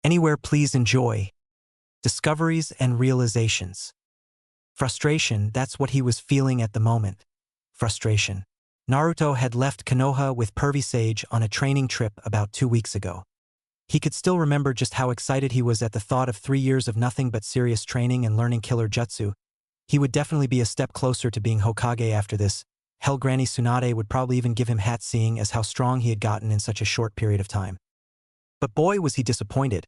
Anywhere, please enjoy. Discoveries and realizations. Frustration, that's what he was feeling at the moment. Frustration. Naruto had left Konoha with Pervy Sage on a training trip about 2 weeks ago. He could still remember just how excited he was at the thought of 3 years of nothing but serious training and learning killer jutsu. He would definitely be a step closer to being Hokage after this. Hell, Granny Tsunade would probably even give him hat seeing as how strong he had gotten in such a short period of time. But boy, was he disappointed.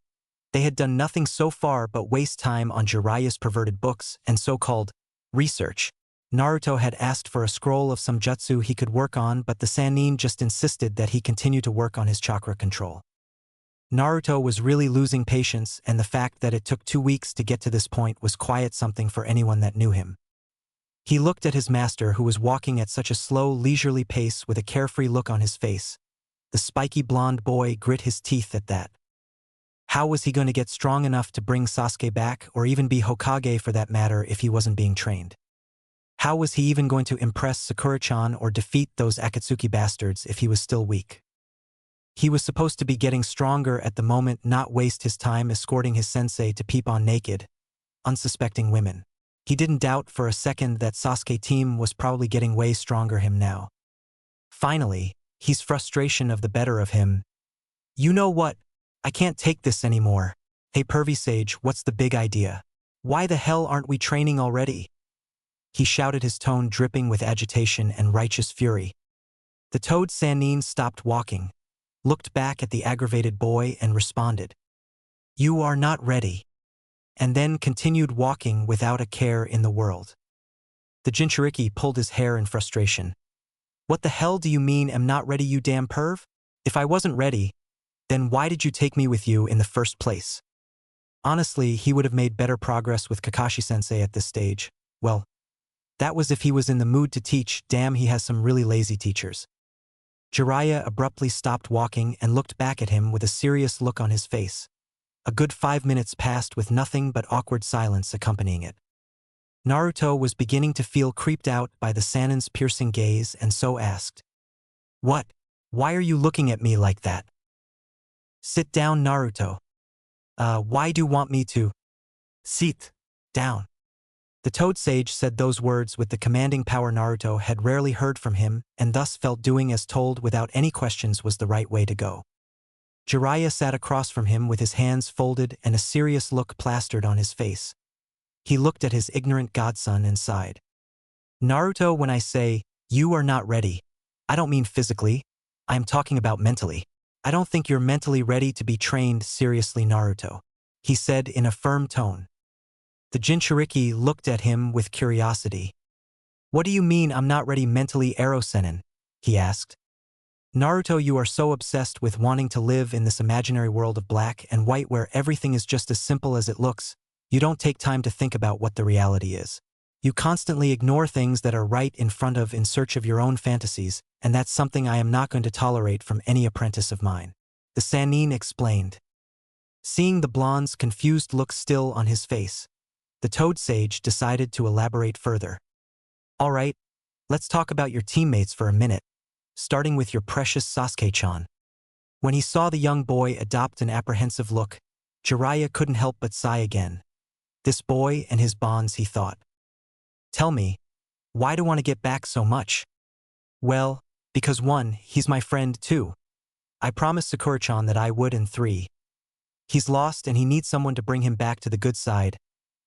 They had done nothing so far but waste time on Jiraiya's perverted books and so-called research. Naruto had asked for a scroll of some jutsu he could work on, but the Sannin just insisted that he continue to work on his chakra control. Naruto was really losing patience, and the fact that it took 2 weeks to get to this point was quite something for anyone that knew him. He looked at his master, who was walking at such a slow, leisurely pace with a carefree look on his face. The spiky blonde boy grit his teeth at that. How was he going to get strong enough to bring Sasuke back, or even be Hokage for that matter, if he wasn't being trained? How was he even going to impress Sakura-chan or defeat those Akatsuki bastards if he was still weak? He was supposed to be getting stronger at the moment, not waste his time escorting his sensei to peep on naked, unsuspecting women. He didn't doubt for a second that Sasuke team was probably getting way stronger him now. Finally, he's frustration of the better of him. You know what? I can't take this anymore. Hey Pervy Sage, what's the big idea? Why the hell aren't we training already? He shouted, his tone dripping with agitation and righteous fury. The Toad Sannin stopped walking, looked back at the aggravated boy and responded, "You are not ready," and then continued walking without a care in the world. The Jinchuriki pulled his hair in frustration. What the hell do you mean I'm not ready, you damn perv? If I wasn't ready, then why did you take me with you in the first place? Honestly, he would have made better progress with Kakashi-sensei at this stage. Well, that was if he was in the mood to teach. Damn, he has some really lazy teachers. Jiraiya abruptly stopped walking and looked back at him with a serious look on his face. A good 5 minutes passed with nothing but awkward silence accompanying it. Naruto was beginning to feel creeped out by the Sannin's piercing gaze and so asked, "What? Why are you looking at me like that?" "Sit down, Naruto." Why do you want me to?" "Sit down." The Toad Sage said those words with the commanding power Naruto had rarely heard from him, and thus felt doing as told without any questions was the right way to go. Jiraiya sat across from him with his hands folded and a serious look plastered on his face. He looked at his ignorant godson and sighed. "Naruto, when I say, you are not ready, I don't mean physically, I am talking about mentally. I don't think you're mentally ready to be trained seriously, Naruto," he said in a firm tone. The Jinchuriki looked at him with curiosity. "What do you mean I'm not ready mentally, Ero-sennin?" he asked. "Naruto, you are so obsessed with wanting to live in this imaginary world of black and white where everything is just as simple as it looks, you don't take time to think about what the reality is. You constantly ignore things that are right in front of in search of your own fantasies, and that's something I am not going to tolerate from any apprentice of mine," the Sannin explained. Seeing the blonde's confused look still on his face, the Toad Sage decided to elaborate further. "All right, let's talk about your teammates for a minute, starting with your precious Sasuke-chan." When he saw the young boy adopt an apprehensive look, Jiraiya couldn't help but sigh again. This boy and his bonds, he thought. "Tell me, why do you want to get back so much?" "Well, because 1, he's my friend, 2, I promised Sakura-chan that I would, and 3, he's lost and he needs someone to bring him back to the good side,"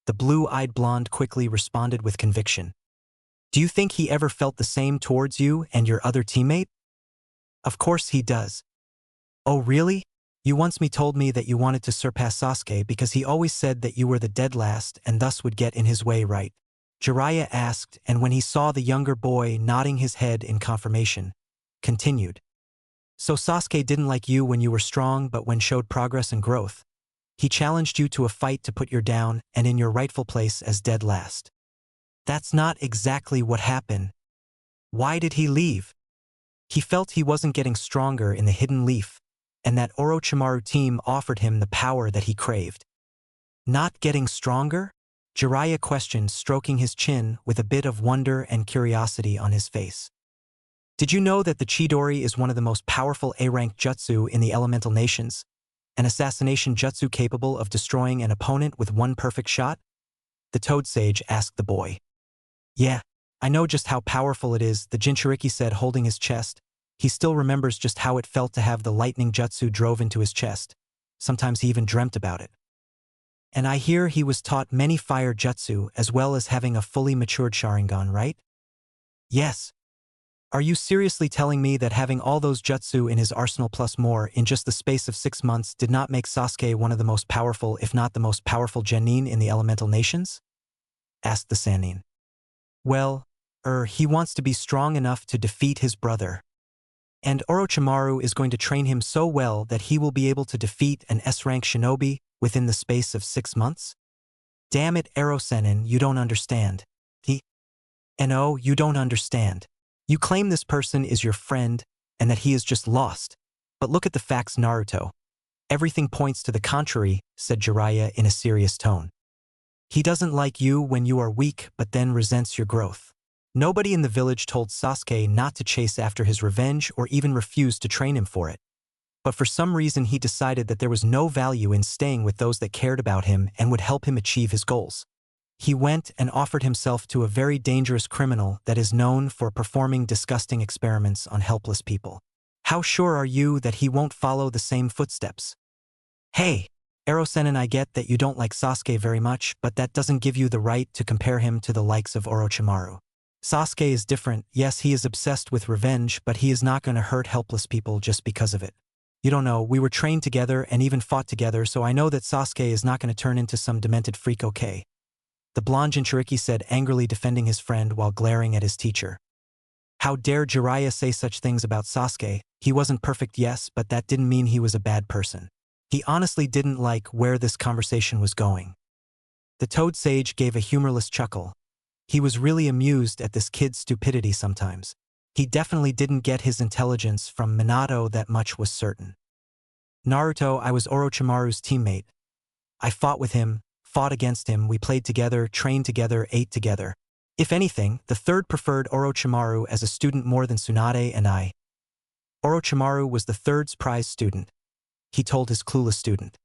the blue-eyed blonde quickly responded with conviction. "Do you think he ever felt the same towards you and your other teammate?" "Of course he does." "Oh really? You once told me that you wanted to surpass Sasuke because he always said that you were the dead last and thus would get in his way, right?" Jiraiya asked, and when he saw the younger boy nodding his head in confirmation, continued. "So Sasuke didn't like you when you were strong, but when showed progress and growth, he challenged you to a fight to put you down and in your rightful place as dead last." "That's not exactly what happened." "Why did he leave?" "He felt he wasn't getting stronger in the Hidden Leaf, and that Orochimaru team offered him the power that he craved." "Not getting stronger?" Jiraiya questioned, stroking his chin with a bit of wonder and curiosity on his face. "Did you know that the Chidori is one of the most powerful A-rank jutsu in the elemental nations? An assassination jutsu capable of destroying an opponent with one perfect shot? The Toad Sage asked the boy. Yeah, I know just how powerful it is, the Jinchuriki said, holding his chest. He still remembers just how it felt to have the lightning jutsu drove into his chest. Sometimes he even dreamt about it. And I hear he was taught many fire jutsu as well as having a fully matured Sharingan, right? Yes. Are you seriously telling me that having all those jutsu in his arsenal plus more in just the space of 6 months did not make Sasuke one of the most powerful, if not the most powerful genin in the elemental nations? Asked the Sannin. Well, he wants to be strong enough to defeat his brother. And Orochimaru is going to train him so well that he will be able to defeat an S-rank shinobi within the space of 6 months? Damn it, Ero-Sennin, you don't understand. No, you don't understand. You claim this person is your friend and that he is just lost. But look at the facts, Naruto. Everything points to the contrary, said Jiraiya in a serious tone. He doesn't like you when you are weak but then resents your growth. Nobody in the village told Sasuke not to chase after his revenge or even refused to train him for it. But for some reason he decided that there was no value in staying with those that cared about him and would help him achieve his goals. He went and offered himself to a very dangerous criminal that is known for performing disgusting experiments on helpless people. How sure are you that he won't follow the same footsteps? Hey, Ero-Sennin, I get that you don't like Sasuke very much, but that doesn't give you the right to compare him to the likes of Orochimaru. Sasuke is different. Yes, he is obsessed with revenge, but he is not going to hurt helpless people just because of it. You don't know, we were trained together and even fought together, so I know that Sasuke is not going to turn into some demented freak, okay? The blonde Jinchuriki said, angrily defending his friend while glaring at his teacher. How dare Jiraiya say such things about Sasuke? He wasn't perfect, yes, but that didn't mean he was a bad person. He honestly didn't like where this conversation was going. The Toad Sage gave a humorless chuckle. He was really amused at this kid's stupidity sometimes. He definitely didn't get his intelligence from Minato, that much was certain. Naruto, I was Orochimaru's teammate. I fought with him, fought against him, we played together, trained together, ate together. If anything, the third preferred Orochimaru as a student more than Tsunade and I. Orochimaru was the third's prize student, he told his clueless student.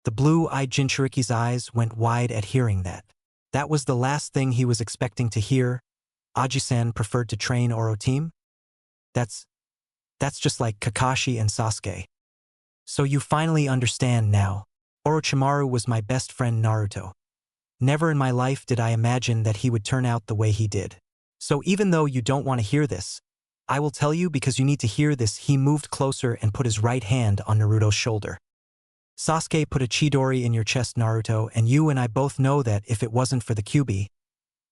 The blue-eyed Jinchuriki's eyes went wide at hearing that. That was the last thing he was expecting to hear. Aji-san preferred to train Oro team? That's just like Kakashi and Sasuke. So you finally understand now. Orochimaru was my best friend Naruto. Never in my life did I imagine that he would turn out the way he did. So even though you don't want to hear this, I will tell you because you need to hear this. He moved closer and put his right hand on Naruto's shoulder. Sasuke put a Chidori in your chest, Naruto, and you and I both know that if it wasn't for the Kyuubi,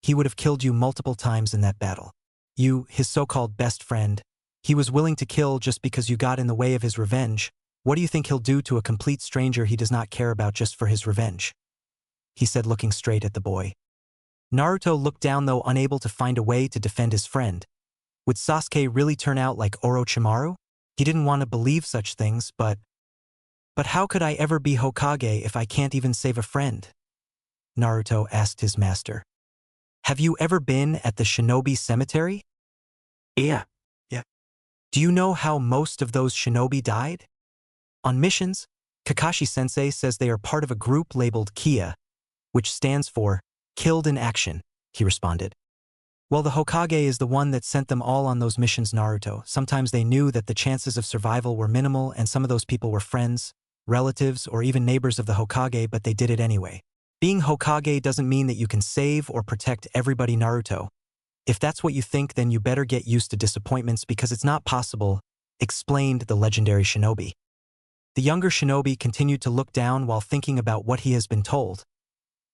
he would have killed you multiple times in that battle. You, his so-called best friend, he was willing to kill just because you got in the way of his revenge. What do you think he'll do to a complete stranger he does not care about just for his revenge? He said, looking straight at the boy. Naruto looked down, though unable to find a way to defend his friend. Would Sasuke really turn out like Orochimaru? He didn't want to believe such things, but how could I ever be Hokage if I can't even save a friend? Naruto asked his master. Have you ever been at the shinobi cemetery? Yeah. Do you know how most of those shinobi died? On missions, Kakashi-sensei says they are part of a group labeled Kia, which stands for Killed in Action, he responded. Well, the Hokage is the one that sent them all on those missions, Naruto. Sometimes they knew that the chances of survival were minimal and some of those people were friends, relatives, or even neighbors of the Hokage, but they did it anyway. Being Hokage doesn't mean that you can save or protect everybody, Naruto. If that's what you think, then you better get used to disappointments because it's not possible, explained the legendary shinobi. The younger shinobi continued to look down while thinking about what he has been told.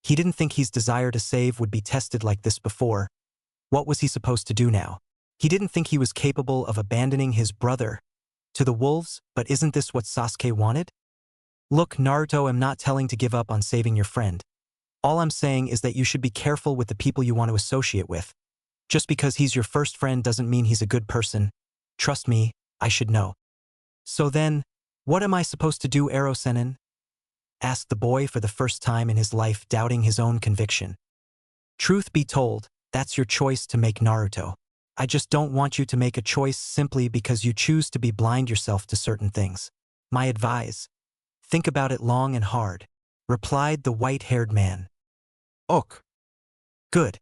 He didn't think his desire to save would be tested like this before. What was he supposed to do now? He didn't think he was capable of abandoning his brother to the wolves, but isn't this what Sasuke wanted? Look, Naruto, I'm not telling to give up on saving your friend. All I'm saying is that you should be careful with the people you want to associate with. Just because he's your first friend doesn't mean he's a good person. Trust me, I should know. So then, what am I supposed to do, Ero-Sennin? Asked the boy for the first time in his life, doubting his own conviction. Truth be told, that's your choice to make, Naruto. I just don't want you to make a choice simply because you choose to be blind yourself to certain things. My advice: Think about it long and hard, replied the white-haired man. Ok. Good.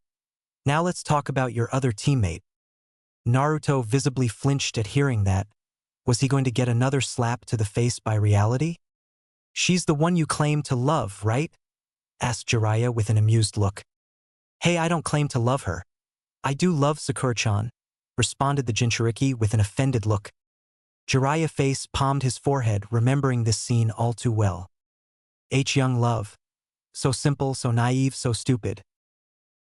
Now let's talk about your other teammate. Naruto visibly flinched at hearing that. Was he going to get another slap to the face by reality? She's the one you claim to love, right? Asked Jiraiya with an amused look. Hey, I don't claim to love her. I do love Sakura-chan, responded the Jinchuriki with an offended look. Jiraiya face palmed his forehead, remembering this scene all too well. Young love. So simple, so naive, so stupid.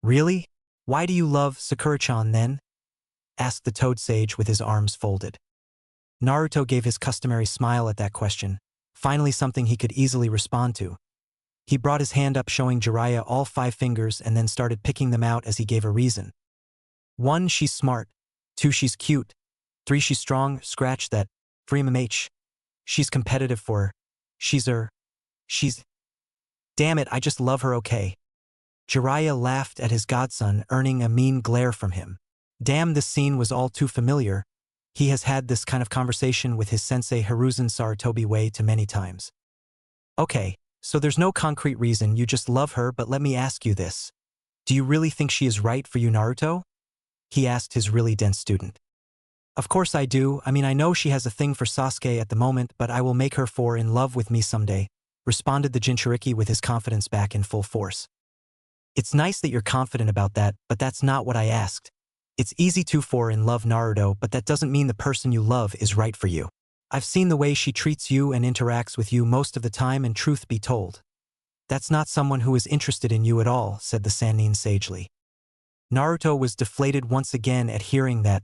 Really? Why do you love Sakura-chan then? Asked the Toad Sage with his arms folded. Naruto gave his customary smile at that question, finally something he could easily respond to. He brought his hand up showing Jiraiya all 5 fingers and then started picking them out as he gave a reason. 1, she's smart. 2, she's cute. 3, she's strong, scratch that. 3, mmh. She's competitive for. She's. Damn it, I just love her, okay. Jiraiya laughed at his godson, earning a mean glare from him. Damn, this scene was all too familiar. He has had this kind of conversation with his sensei Hiruzen Sarutobi way too many times. Okay, so there's no concrete reason, you just love her, but let me ask you this. Do you really think she is right for you, Naruto? He asked his really dense student. Of course I do. I mean, I know she has a thing for Sasuke at the moment, but I will make her fall in love with me someday, responded the Jinchuriki with his confidence back in full force. It's nice that you're confident about that, but that's not what I asked. It's easy to fall in love, Naruto, but that doesn't mean the person you love is right for you. I've seen the way she treats you and interacts with you most of the time, and truth be told, that's not someone who is interested in you at all, said the Sannin sagely. Naruto was deflated once again at hearing that.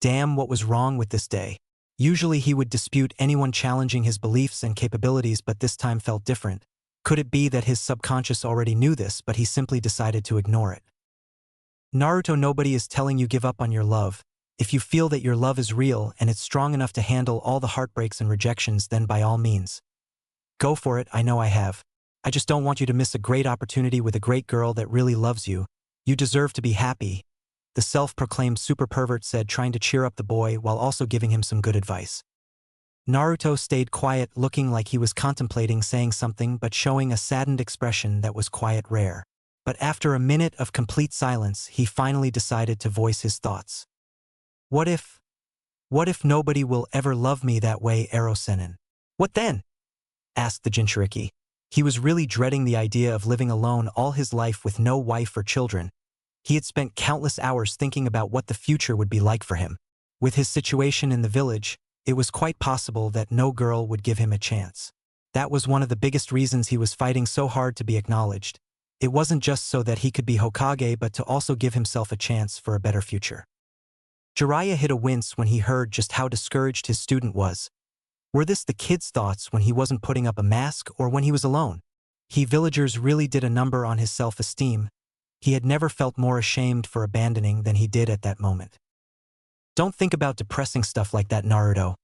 Damn, what was wrong with this day? Usually he would dispute anyone challenging his beliefs and capabilities, but this time felt different. Could it be that his subconscious already knew this, but he simply decided to ignore it? Naruto, nobody is telling you give up on your love. If you feel that your love is real and it's strong enough to handle all the heartbreaks and rejections, then by all means. Go for it, I know I have. I just don't want you to miss a great opportunity with a great girl that really loves you. You deserve to be happy, the self-proclaimed super pervert said, trying to cheer up the boy while also giving him some good advice. Naruto stayed quiet, looking like he was contemplating saying something but showing a saddened expression that was quite rare. But after a minute of complete silence, he finally decided to voice his thoughts. What if nobody will ever love me that way, Ero-sennin? What then? Asked the Jinchuriki. He was really dreading the idea of living alone all his life with no wife or children. He had spent countless hours thinking about what the future would be like for him. With his situation in the village, it was quite possible that no girl would give him a chance. That was one of the biggest reasons he was fighting so hard to be acknowledged. It wasn't just so that he could be Hokage, but to also give himself a chance for a better future. Jiraiya hit a wince when he heard just how discouraged his student was. Were this the kid's thoughts when he wasn't putting up a mask or when he was alone? Villagers really did a number on his self-esteem. He had never felt more ashamed for abandoning than he did at that moment. Don't think about depressing stuff like that, Naruto.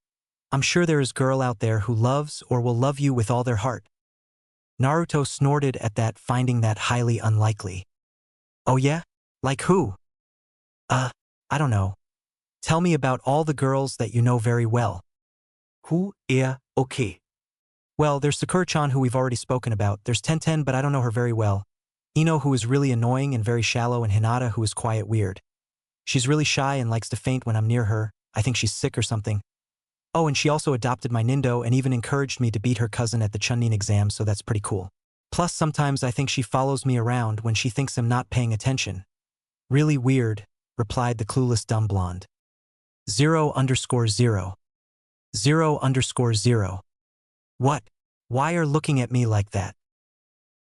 I'm sure there is a girl out there who loves or will love you with all their heart. Naruto snorted at that, finding that highly unlikely. Oh yeah? Like who? I don't know. Tell me about all the girls that you know very well. Who? Yeah, okay. Well, there's Sakura-chan, who we've already spoken about. There's Tenten, but I don't know her very well. Ino, who is really annoying and very shallow, and Hinata, who is quiet weird. She's really shy and likes to faint when I'm near her. I think she's sick or something. Oh, and she also adopted my Nindo and even encouraged me to beat her cousin at the Chunin exam, so that's pretty cool. Plus, sometimes I think she follows me around when she thinks I'm not paying attention. Really weird, replied the clueless dumb blonde. 0_0. 0_0. What? Why are looking at me like that?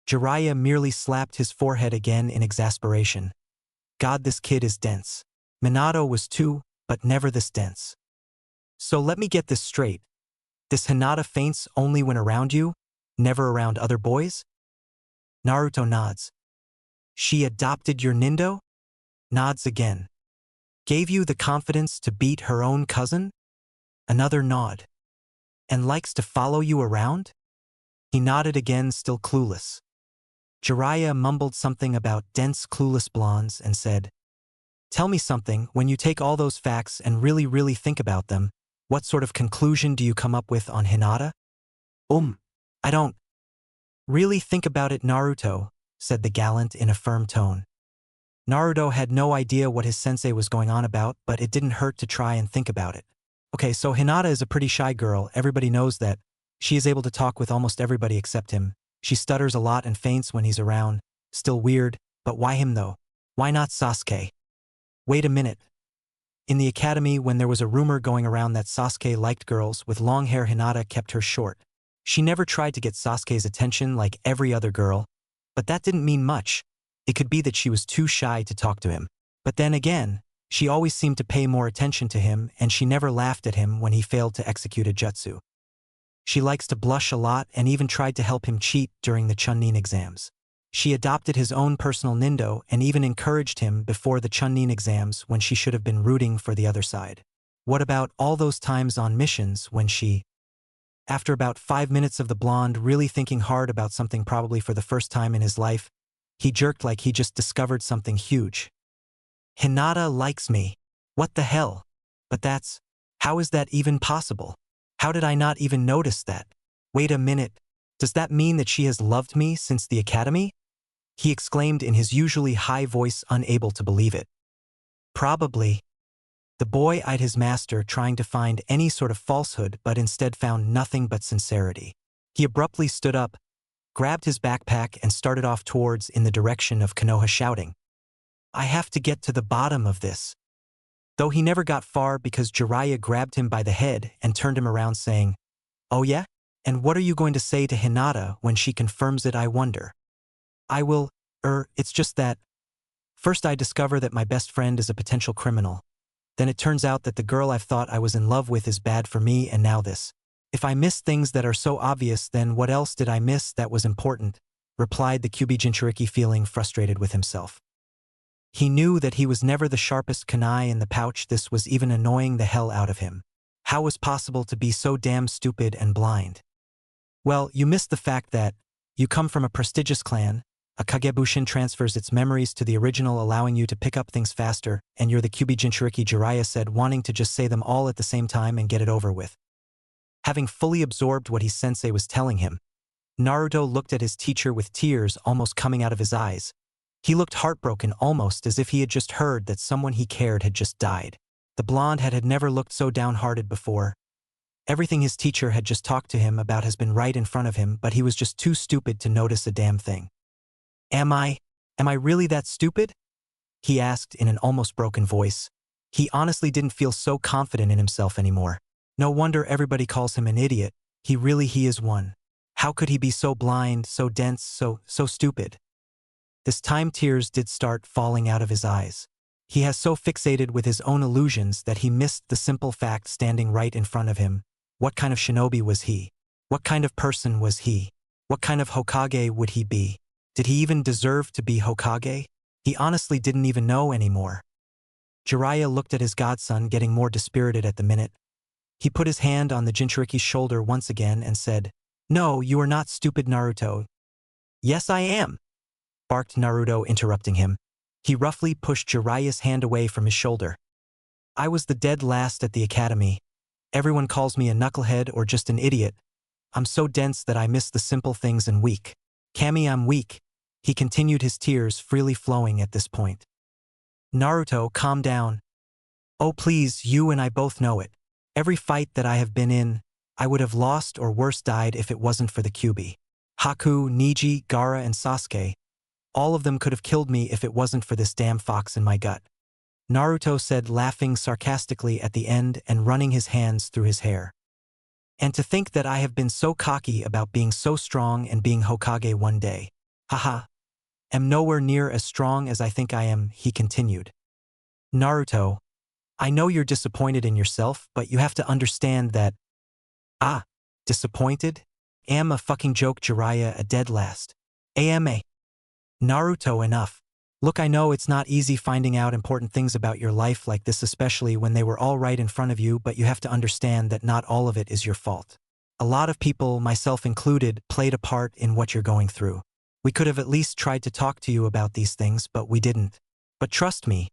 Jiraiya merely slapped his forehead again in exasperation. God, this kid is dense. Minato was too, but never this dense. So let me get this straight. This Hinata faints only when around you, never around other boys? Naruto nods. She adopted your Nindo? Nods again. Gave you the confidence to beat her own cousin? Another nod. And likes to follow you around? He nodded again, still clueless. Jiraiya mumbled something about dense, clueless blondes and said, Tell me something, when you take all those facts and really think about them, what sort of conclusion do you come up with on Hinata? I don't really think about it, Naruto, said the gallant in a firm tone. Naruto had no idea what his sensei was going on about, but it didn't hurt to try and think about it. Okay, so Hinata is a pretty shy girl, everybody knows that. She is able to talk with almost everybody except him. She stutters a lot and faints when he's around. Still weird, but why him though? Why not Sasuke? Wait a minute. In the academy, when there was a rumor going around that Sasuke liked girls with long hair, Hinata kept her short. She never tried to get Sasuke's attention like every other girl, but that didn't mean much. It could be that she was too shy to talk to him. But then again, she always seemed to pay more attention to him, and she never laughed at him when he failed to execute a jutsu. She likes to blush a lot and even tried to help him cheat during the Chunin exams. She adopted his own personal nindo and even encouraged him before the Chunin exams when she should have been rooting for the other side. What about all those times on missions when she… After about 5 minutes of the blonde really thinking hard about something, probably for the first time in his life, he jerked like he just discovered something huge. Hinata likes me. What the hell? But how is that even possible? How did I not even notice that? Wait a minute. Does that mean that she has loved me since the academy? He exclaimed in his usually high voice, unable to believe it. Probably. The boy eyed his master, trying to find any sort of falsehood, but instead found nothing but sincerity. He abruptly stood up, grabbed his backpack and started off towards in the direction of Konoha, shouting, I have to get to the bottom of this. Though he never got far because Jiraiya grabbed him by the head and turned him around saying, Oh yeah? And what are you going to say to Hinata when she confirms it, I wonder? I will, it's just that. First I discover that my best friend is a potential criminal. Then it turns out that the girl I've thought I was in love with is bad for me, and now this. If I missed things that are so obvious, then what else did I miss that was important? Replied the Kyuubi Jinchuriki, feeling frustrated with himself. He knew that he was never the sharpest kunai in the pouch. This was even annoying the hell out of him. How was possible to be so damn stupid and blind? Well, you missed the fact that you come from a prestigious clan, a Kagebushin transfers its memories to the original, allowing you to pick up things faster, and you're the Kyuubi Jinchuriki, Jiraiya said, wanting to just say them all at the same time and get it over with. Having fully absorbed what his sensei was telling him, Naruto looked at his teacher with tears almost coming out of his eyes. He looked heartbroken, almost as if he had just heard that someone he cared had just died. The blonde had never looked so downhearted before. Everything his teacher had just talked to him about has been right in front of him, but he was just too stupid to notice a damn thing. Am I really that stupid? He asked in an almost broken voice. He honestly didn't feel so confident in himself anymore. No wonder everybody calls him an idiot. He is one. How could he be so blind, so dense, so stupid? This time tears did start falling out of his eyes. He has so fixated with his own illusions that he missed the simple fact standing right in front of him. What kind of shinobi was he? What kind of person was he? What kind of Hokage would he be? Did he even deserve to be Hokage? He honestly didn't even know anymore. Jiraiya looked at his godson, getting more dispirited at the minute. He put his hand on the Jinchuriki's shoulder once again and said, No, you are not stupid, Naruto. Yes, I am, barked Naruto, interrupting him. He roughly pushed Jiraiya's hand away from his shoulder. I was the dead last at the academy. Everyone calls me a knucklehead or just an idiot. I'm so dense that I miss the simple things and weak. Kami, I'm weak. He continued, his tears freely flowing at this point. Naruto, calm down. Oh please, you and I both know it. Every fight that I have been in, I would have lost or worse died if it wasn't for the Kyuubi. Haku, Neji, Gaara and Sasuke. All of them could have killed me if it wasn't for this damn fox in my gut. Naruto said, laughing sarcastically at the end and running his hands through his hair. And to think that I have been so cocky about being so strong and being Hokage one day. Haha. Am nowhere near as strong as I think I am, he continued. Naruto, I know you're disappointed in yourself, but you have to understand that… Disappointed? Am a fucking joke, Jiraiya, a dead last. AMA. Naruto, enough. Look, I know it's not easy finding out important things about your life like this, especially when they were all right in front of you, but you have to understand that not all of it is your fault. A lot of people, myself included, played a part in what you're going through. We could have at least tried to talk to you about these things, but we didn't. But trust me,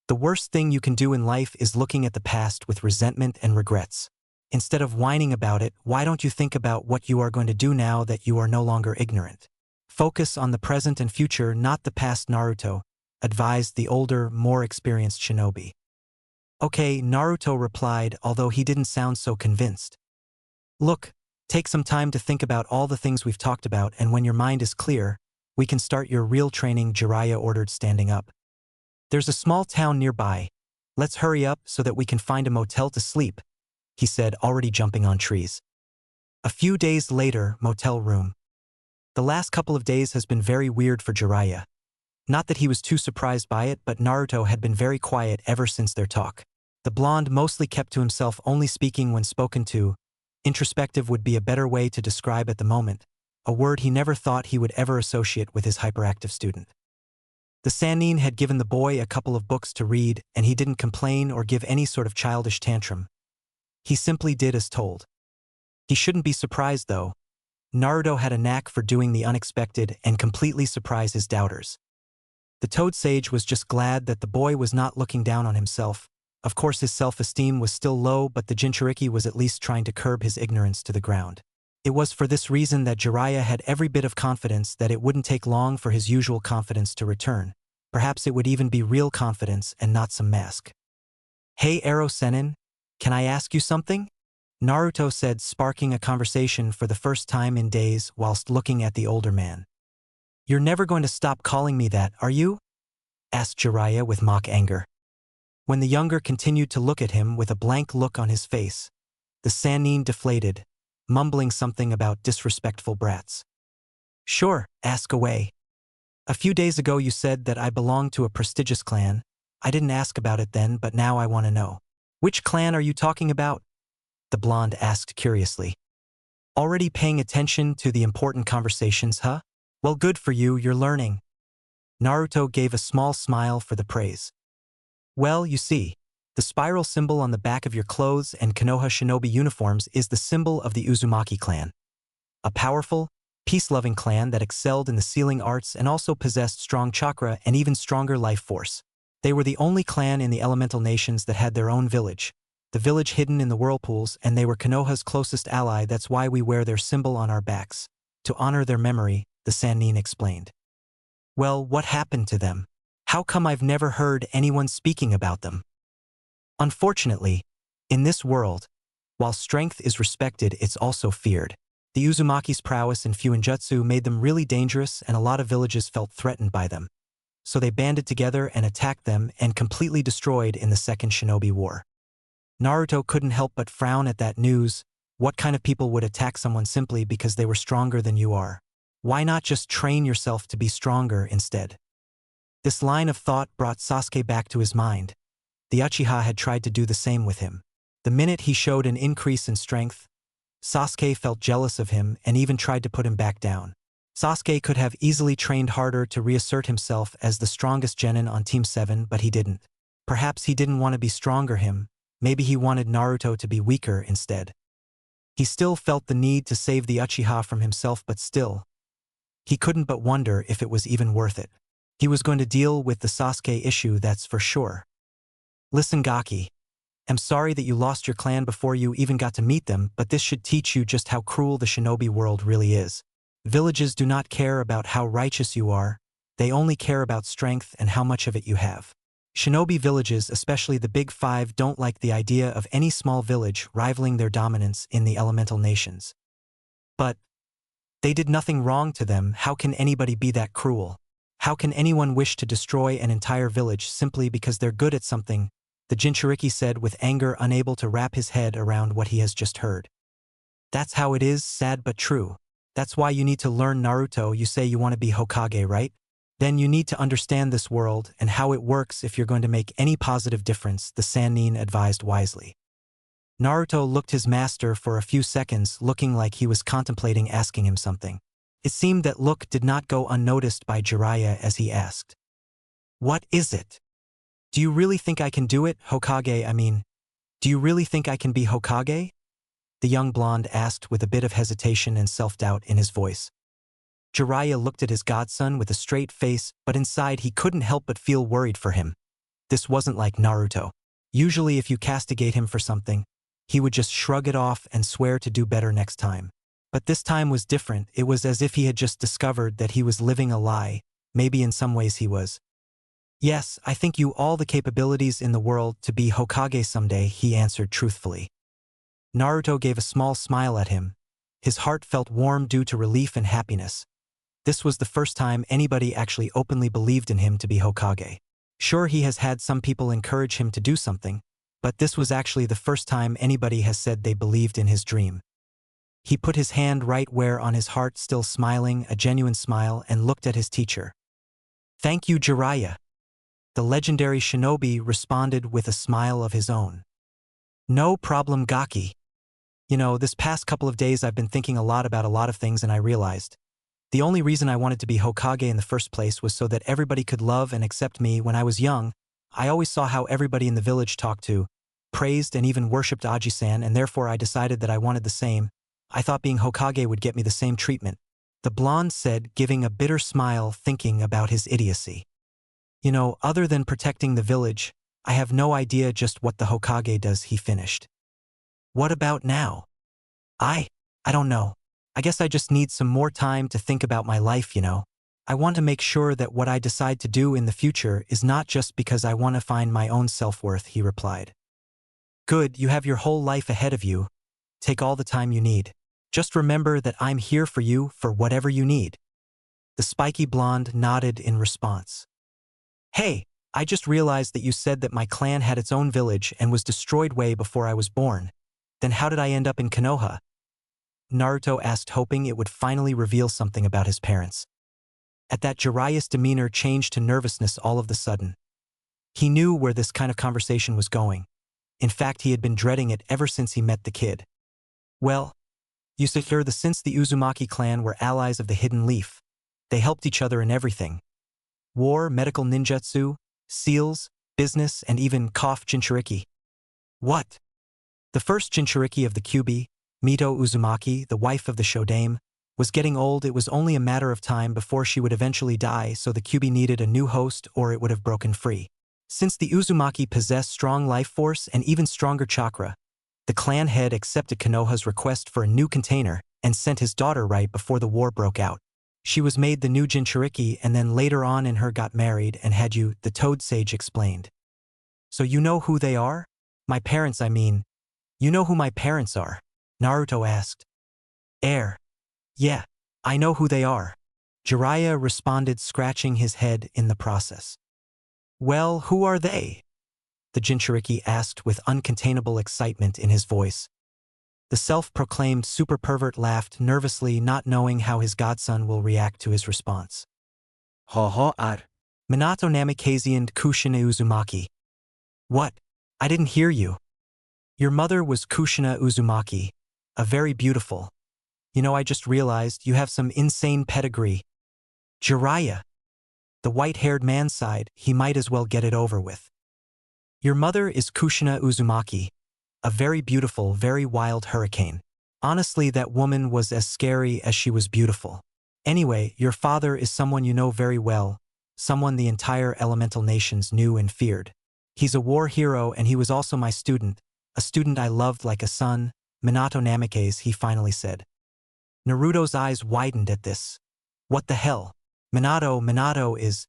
the worst thing you can do in life is looking at the past with resentment and regrets. Instead of whining about it, why don't you think about what you are going to do now that you are no longer ignorant? Focus on the present and future, not the past, Naruto advised the older, more experienced shinobi. Okay, Naruto replied, although he didn't sound so convinced. Look, take some time to think about all the things we've talked about, and when your mind is clear, we can start your real training, Jiraiya ordered, standing up. There's a small town nearby. Let's hurry up so that we can find a motel to sleep, he said, already jumping on trees. A few days later, motel room. The last couple of days has been very weird for Jiraiya. Not that he was too surprised by it, but Naruto had been very quiet ever since their talk. The blonde mostly kept to himself, only speaking when spoken to. Introspective would be a better way to describe at the moment, a word he never thought he would ever associate with his hyperactive student. The Sannin had given the boy a couple of books to read, and he didn't complain or give any sort of childish tantrum. He simply did as told. He shouldn't be surprised, though. Naruto had a knack for doing the unexpected and completely surprise his doubters. The Toad Sage was just glad that the boy was not looking down on himself. Of course, his self-esteem was still low, but the Jinchuriki was at least trying to curb his ignorance to the ground. It was for this reason that Jiraiya had every bit of confidence that it wouldn't take long for his usual confidence to return. Perhaps it would even be real confidence and not some mask. Hey Ero Sennin, can I ask you something? Naruto said, sparking a conversation for the first time in days whilst looking at the older man. You're never going to stop calling me that, are you? Asked Jiraiya with mock anger. When the younger continued to look at him with a blank look on his face, the Sannin deflated, mumbling something about disrespectful brats. Sure, ask away. A few days ago you said that I belonged to a prestigious clan. I didn't ask about it then, but now I want to know. Which clan are you talking about? The blonde asked curiously. Already paying attention to the important conversations, huh? Well, good for you, you're learning. Naruto gave a small smile for the praise. Well, you see, the spiral symbol on the back of your clothes and Konoha shinobi uniforms is the symbol of the Uzumaki clan. A powerful, peace-loving clan that excelled in the sealing arts and also possessed strong chakra and even stronger life force. They were the only clan in the elemental nations that had their own village, the village hidden in the whirlpools, and they were Konoha's closest ally. That's why we wear their symbol on our backs. To honor their memory, the Sannin explained. Well, what happened to them? How come I've never heard anyone speaking about them? Unfortunately, in this world, while strength is respected, it's also feared. The Uzumaki's prowess in Fuinjutsu made them really dangerous, and a lot of villages felt threatened by them. So they banded together and attacked them and completely destroyed in the Second Shinobi War. Naruto couldn't help but frown at that news. What kind of people would attack someone simply because they were stronger than you are? Why not just train yourself to be stronger instead? This line of thought brought Sasuke back to his mind. The Uchiha had tried to do the same with him. The minute he showed an increase in strength, Sasuke felt jealous of him and even tried to put him back down. Sasuke could have easily trained harder to reassert himself as the strongest genin on Team 7, but he didn't. Perhaps he didn't want to be stronger him, maybe he wanted Naruto to be weaker instead. He still felt the need to save the Uchiha from himself, but still, he couldn't but wonder if it was even worth it. He was going to deal with the Sasuke issue, that's for sure. Listen, Gaki. I'm sorry that you lost your clan before you even got to meet them, but this should teach you just how cruel the shinobi world really is. Villages do not care about how righteous you are, they only care about strength and how much of it you have. Shinobi villages, especially the Big Five, don't like the idea of any small village rivaling their dominance in the elemental nations. But they did nothing wrong to them. How can anybody be that cruel? How can anyone wish to destroy an entire village simply because they're good at something? The Jinchuriki said with anger, unable to wrap his head around what he has just heard. That's how it is, sad but true. That's why you need to learn Naruto. You say you want to be Hokage, right? Then you need to understand this world and how it works if you're going to make any positive difference, the Sannin advised wisely. Naruto looked his master for a few seconds, looking like he was contemplating asking him something. It seemed that look did not go unnoticed by Jiraiya as he asked. What is it? Do you really think I can do it, Hokage? Do you really think I can be Hokage? The young blonde asked with a bit of hesitation and self-doubt in his voice. Jiraiya looked at his godson with a straight face, but inside he couldn't help but feel worried for him. This wasn't like Naruto. Usually if you castigate him for something, he would just shrug it off and swear to do better next time. But this time was different. It was as if he had just discovered that he was living a lie. Maybe in some ways he was. Yes, I think you all the capabilities in the world to be Hokage someday, he answered truthfully. Naruto gave a small smile at him. His heart felt warm due to relief and happiness. This was the first time anybody actually openly believed in him to be Hokage. Sure, he has had some people encourage him to do something, but this was actually the first time anybody has said they believed in his dream. He put his hand right where on his heart, still smiling, a genuine smile, and looked at his teacher. Thank you, Jiraiya. The legendary shinobi responded with a smile of his own. No problem, Gaki. You know, this past couple of days I've been thinking a lot about a lot of things, and I realized the only reason I wanted to be Hokage in the first place was so that everybody could love and accept me. When I was young, I always saw how everybody in the village talked to, praised, and even worshipped Aji-san, and therefore I decided that I wanted the same. I thought being Hokage would get me the same treatment, the blonde said, giving a bitter smile, thinking about his idiocy. You know, other than protecting the village, I have no idea just what the Hokage does, he finished. What about now? I don't know. I guess I just need some more time to think about my life, you know. I want to make sure that what I decide to do in the future is not just because I want to find my own self-worth, he replied. Good, you have your whole life ahead of you. Take all the time you need. Just remember that I'm here for you for whatever you need. The spiky blonde nodded in response. Hey, I just realized that you said that my clan had its own village and was destroyed way before I was born. Then how did I end up in Konoha? Naruto asked, hoping it would finally reveal something about his parents. At that, Jiraiya's demeanor changed to nervousness all of the sudden. He knew where this kind of conversation was going. In fact, he had been dreading it ever since he met the kid. Well, you see, since the Uzumaki clan were allies of the Hidden Leaf. They helped each other in everything. War, medical ninjutsu, seals, business, and even Jinchuriki. What? The first Jinchuriki of the Kyuubi, Mito Uzumaki, the wife of the Shodame, was getting old. It was only a matter of time before she would eventually die, so the Kyuubi needed a new host or it would have broken free. Since the Uzumaki possessed strong life force and even stronger chakra, the clan head accepted Konoha's request for a new container and sent his daughter right before the war broke out. She was made the new Jinchuriki and then later on in her got married and had you, the Toad Sage explained. So you know who they are? My parents, I mean. You know who my parents are? Naruto asked. Yeah, I know who they are. Jiraiya responded, scratching his head in the process. Well, who are they? The Jinchuriki asked with uncontainable excitement in his voice. The self-proclaimed super pervert laughed nervously, not knowing how his godson will react to his response. Minato Namikaze and Kushina Uzumaki. What? I didn't hear you. Your mother was Kushina Uzumaki, a very beautiful. You know, I just realized you have some insane pedigree. Jiraiya. The white-haired man sighed, he might as well get it over with. Your mother is Kushina Uzumaki, a very beautiful, very wild hurricane. Honestly, that woman was as scary as she was beautiful. Anyway, your father is someone you know very well, someone the entire elemental nations knew and feared. He's a war hero and he was also my student, a student I loved like a son, Minato Namikaze, he finally said. Naruto's eyes widened at this. What the hell? Minato is…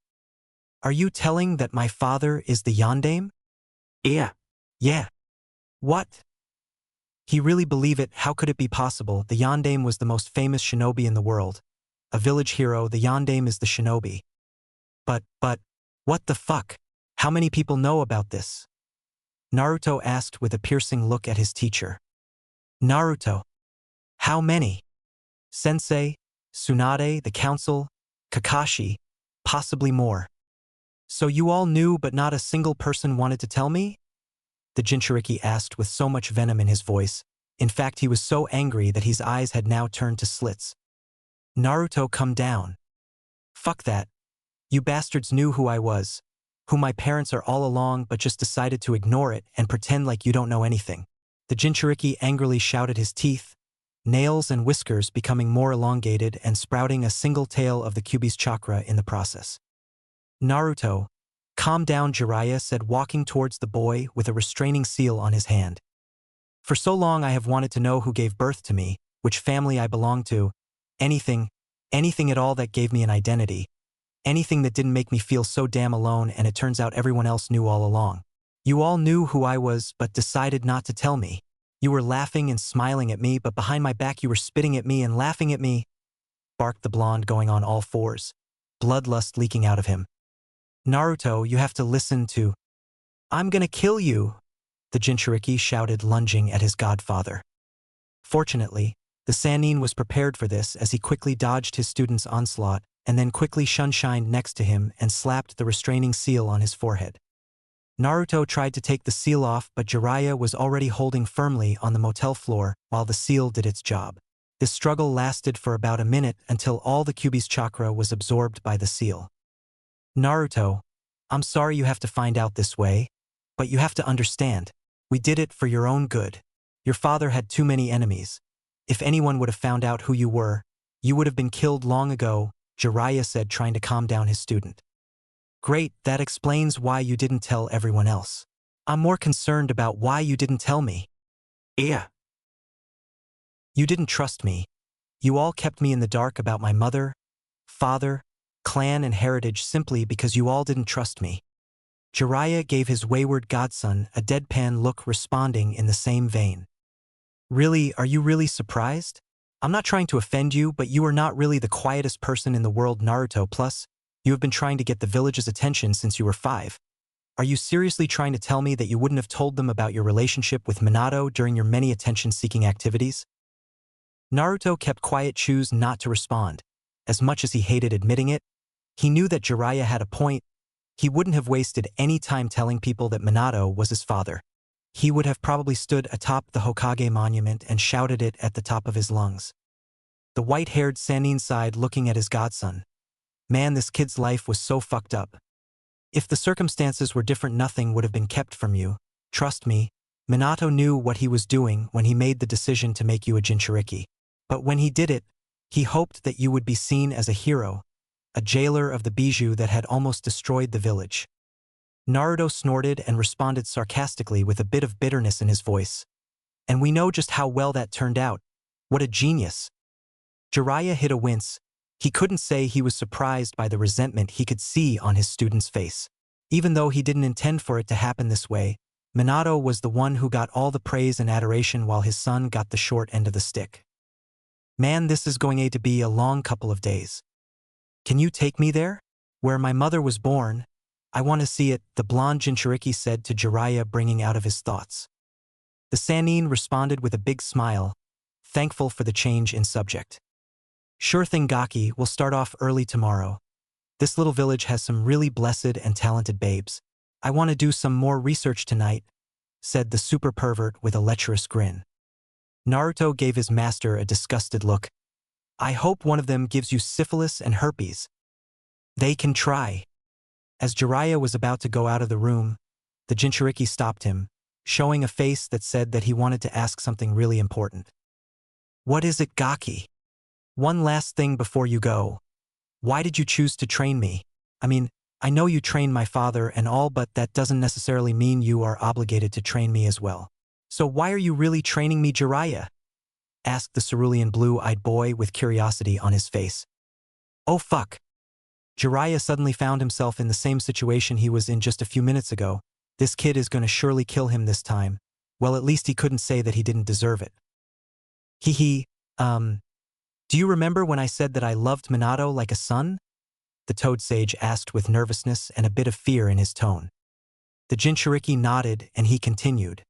Are you telling that my father is the Yondaime? Yeah. What? He really believed it. How could it be possible? The Yondaime was the most famous shinobi in the world. A village hero, the Yondaime is the shinobi. But, what the fuck? How many people know about this? Naruto asked with a piercing look at his teacher. Naruto. How many? Sensei, Tsunade, the council, Kakashi, possibly more. So you all knew but not a single person wanted to tell me? The Jinchuriki asked with so much venom in his voice. In fact, he was so angry that his eyes had now turned to slits. Naruto, come down. Fuck that. You bastards knew who I was, who my parents are all along, but just decided to ignore it and pretend like you don't know anything. The Jinchuriki angrily shouted, his teeth, nails and whiskers becoming more elongated and sprouting a single tail of the Kyuubi's chakra in the process. Naruto, calm down, Jiraiya said, walking towards the boy with a restraining seal on his hand. For so long I have wanted to know who gave birth to me, which family I belong to, anything at all that gave me an identity, anything that didn't make me feel so damn alone, and it turns out everyone else knew all along. You all knew who I was but decided not to tell me. You were laughing and smiling at me, but behind my back you were spitting at me and laughing at me," barked the blonde, going on all fours, bloodlust leaking out of him. "Naruto, you have to listen to—" "I'm gonna kill you," the Jinchuriki shouted, lunging at his godfather. Fortunately, the Sannin was prepared for this, as he quickly dodged his student's onslaught and then quickly shunshined next to him and slapped the restraining seal on his forehead. Naruto tried to take the seal off, but Jiraiya was already holding firmly on the motel floor while the seal did its job. This struggle lasted for about a minute until all the Kyuubi's chakra was absorbed by the seal. "Naruto, I'm sorry you have to find out this way, but you have to understand. We did it for your own good. Your father had too many enemies. If anyone would have found out who you were, you would have been killed long ago," Jiraiya said, trying to calm down his student. "Great, that explains why you didn't tell everyone else. I'm more concerned about why you didn't tell me." "Yeah. You didn't trust me. You all kept me in the dark about my mother, father, clan and heritage simply because you all didn't trust me." Jiraiya gave his wayward godson a deadpan look, responding in the same vein. "Really, are you really surprised? I'm not trying to offend you, but you are not really the quietest person in the world, Naruto. Plus, you have been trying to get the village's attention since you were 5. Are you seriously trying to tell me that you wouldn't have told them about your relationship with Minato during your many attention-seeking activities?" Naruto kept quiet, chose not to respond. As much as he hated admitting it, he knew that Jiraiya had a point. He wouldn't have wasted any time telling people that Minato was his father. He would have probably stood atop the Hokage monument and shouted it at the top of his lungs. The white-haired Sannin sighed, looking at his godson. Man, this kid's life was so fucked up. If the circumstances were different, nothing would have been kept from you. Trust me, Minato knew what he was doing when he made the decision to make you a Jinchuriki. But when he did it, he hoped that you would be seen as a hero, a jailer of the bijou that had almost destroyed the village. Naruto snorted and responded sarcastically with a bit of bitterness in his voice. "And we know just how well that turned out. What a genius." Jiraiya hid a wince. He couldn't say he was surprised by the resentment he could see on his student's face. Even though he didn't intend for it to happen this way, Minato was the one who got all the praise and adoration while his son got the short end of the stick. "Man, this is going to be a long couple of days. Can you take me there? Where my mother was born? I want to see it," the blonde Jinchuriki said to Jiraiya, bringing out of his thoughts. The Sannin responded with a big smile, thankful for the change in subject. "Sure thing, Gaki, we'll start off early tomorrow. This little village has some really blessed and talented babes. I want to do some more research tonight," said the super pervert with a lecherous grin. Naruto gave his master a disgusted look. "I hope one of them gives you syphilis and herpes." "They can try." As Jiraiya was about to go out of the room, the Jinchuriki stopped him, showing a face that said that he wanted to ask something really important. "What is it, Gaki? One last thing before you go. Why did you choose to train me? I mean, I know you trained my father and all, but that doesn't necessarily mean you are obligated to train me as well. So why are you really training me, Jiraiya?" asked the cerulean blue-eyed boy with curiosity on his face. "Oh fuck." Jiraiya suddenly found himself in the same situation he was in just a few minutes ago. This kid is going to surely kill him this time. Well, at least he couldn't say that he didn't deserve it. Do you remember when I said that I loved Minato like a son?" the Toad Sage asked with nervousness and a bit of fear in his tone. The Jinchuriki nodded and he continued.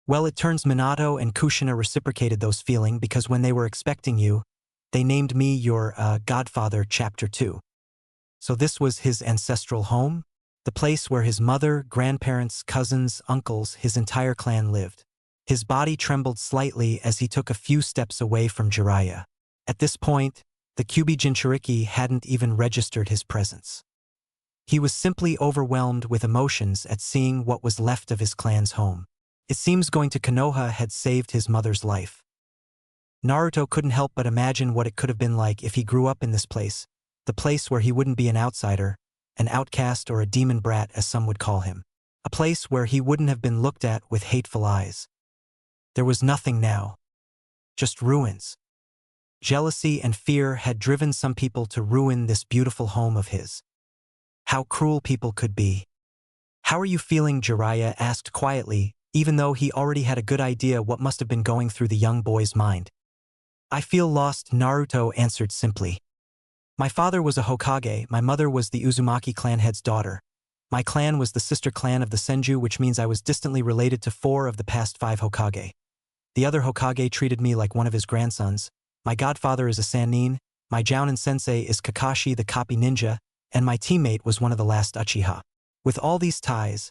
"Well, it turns Minato and Kushina reciprocated those feelings because when they were expecting you, they named me your godfather, Chapter 2. So this was his ancestral home, the place where his mother, grandparents, cousins, uncles, his entire clan lived." His body trembled slightly as he took a few steps away from Jiraiya. At this point, the Kyuubi Jinchuriki hadn't even registered his presence. He was simply overwhelmed with emotions at seeing what was left of his clan's home. It seems going to Konoha had saved his mother's life. Naruto couldn't help but imagine what it could have been like if he grew up in this place, the place where he wouldn't be an outsider, an outcast or a demon brat as some would call him. A place where he wouldn't have been looked at with hateful eyes. There was nothing now. Just ruins. Jealousy and fear had driven some people to ruin this beautiful home of his. How cruel people could be. How are you feeling? Jiraiya asked quietly, even though he already had a good idea what must have been going through the young boy's mind. I feel lost, Naruto answered simply. My father was a Hokage, my mother was the Uzumaki clan head's daughter. My clan was the sister clan of the Senju, which means I was distantly related to 4 of the past 5 Hokage. The other Hokage treated me like one of his grandsons. My godfather is a Sannin, my Jounin sensei is Kakashi the copy ninja, and my teammate was one of the last Uchiha. With all these ties,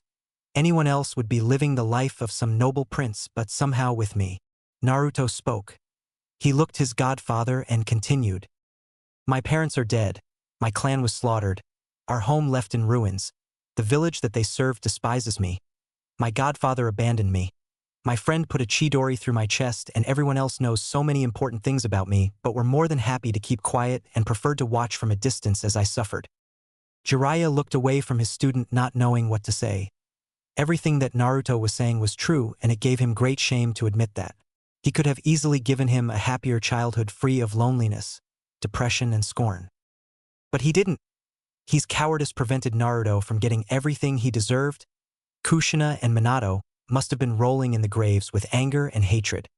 anyone else would be living the life of some noble prince, but somehow with me. Naruto spoke. He looked his godfather and continued. My parents are dead, my clan was slaughtered, our home left in ruins, the village that they served despises me. My godfather abandoned me. My friend put a chidori through my chest, and everyone else knows so many important things about me, but were more than happy to keep quiet and preferred to watch from a distance as I suffered. Jiraiya looked away from his student, not knowing what to say. Everything that Naruto was saying was true, and it gave him great shame to admit that. He could have easily given him a happier childhood free of loneliness, depression, and scorn. But he didn't. His cowardice prevented Naruto from getting everything he deserved. Kushina and Minato must have been rolling in the graves with anger and hatred.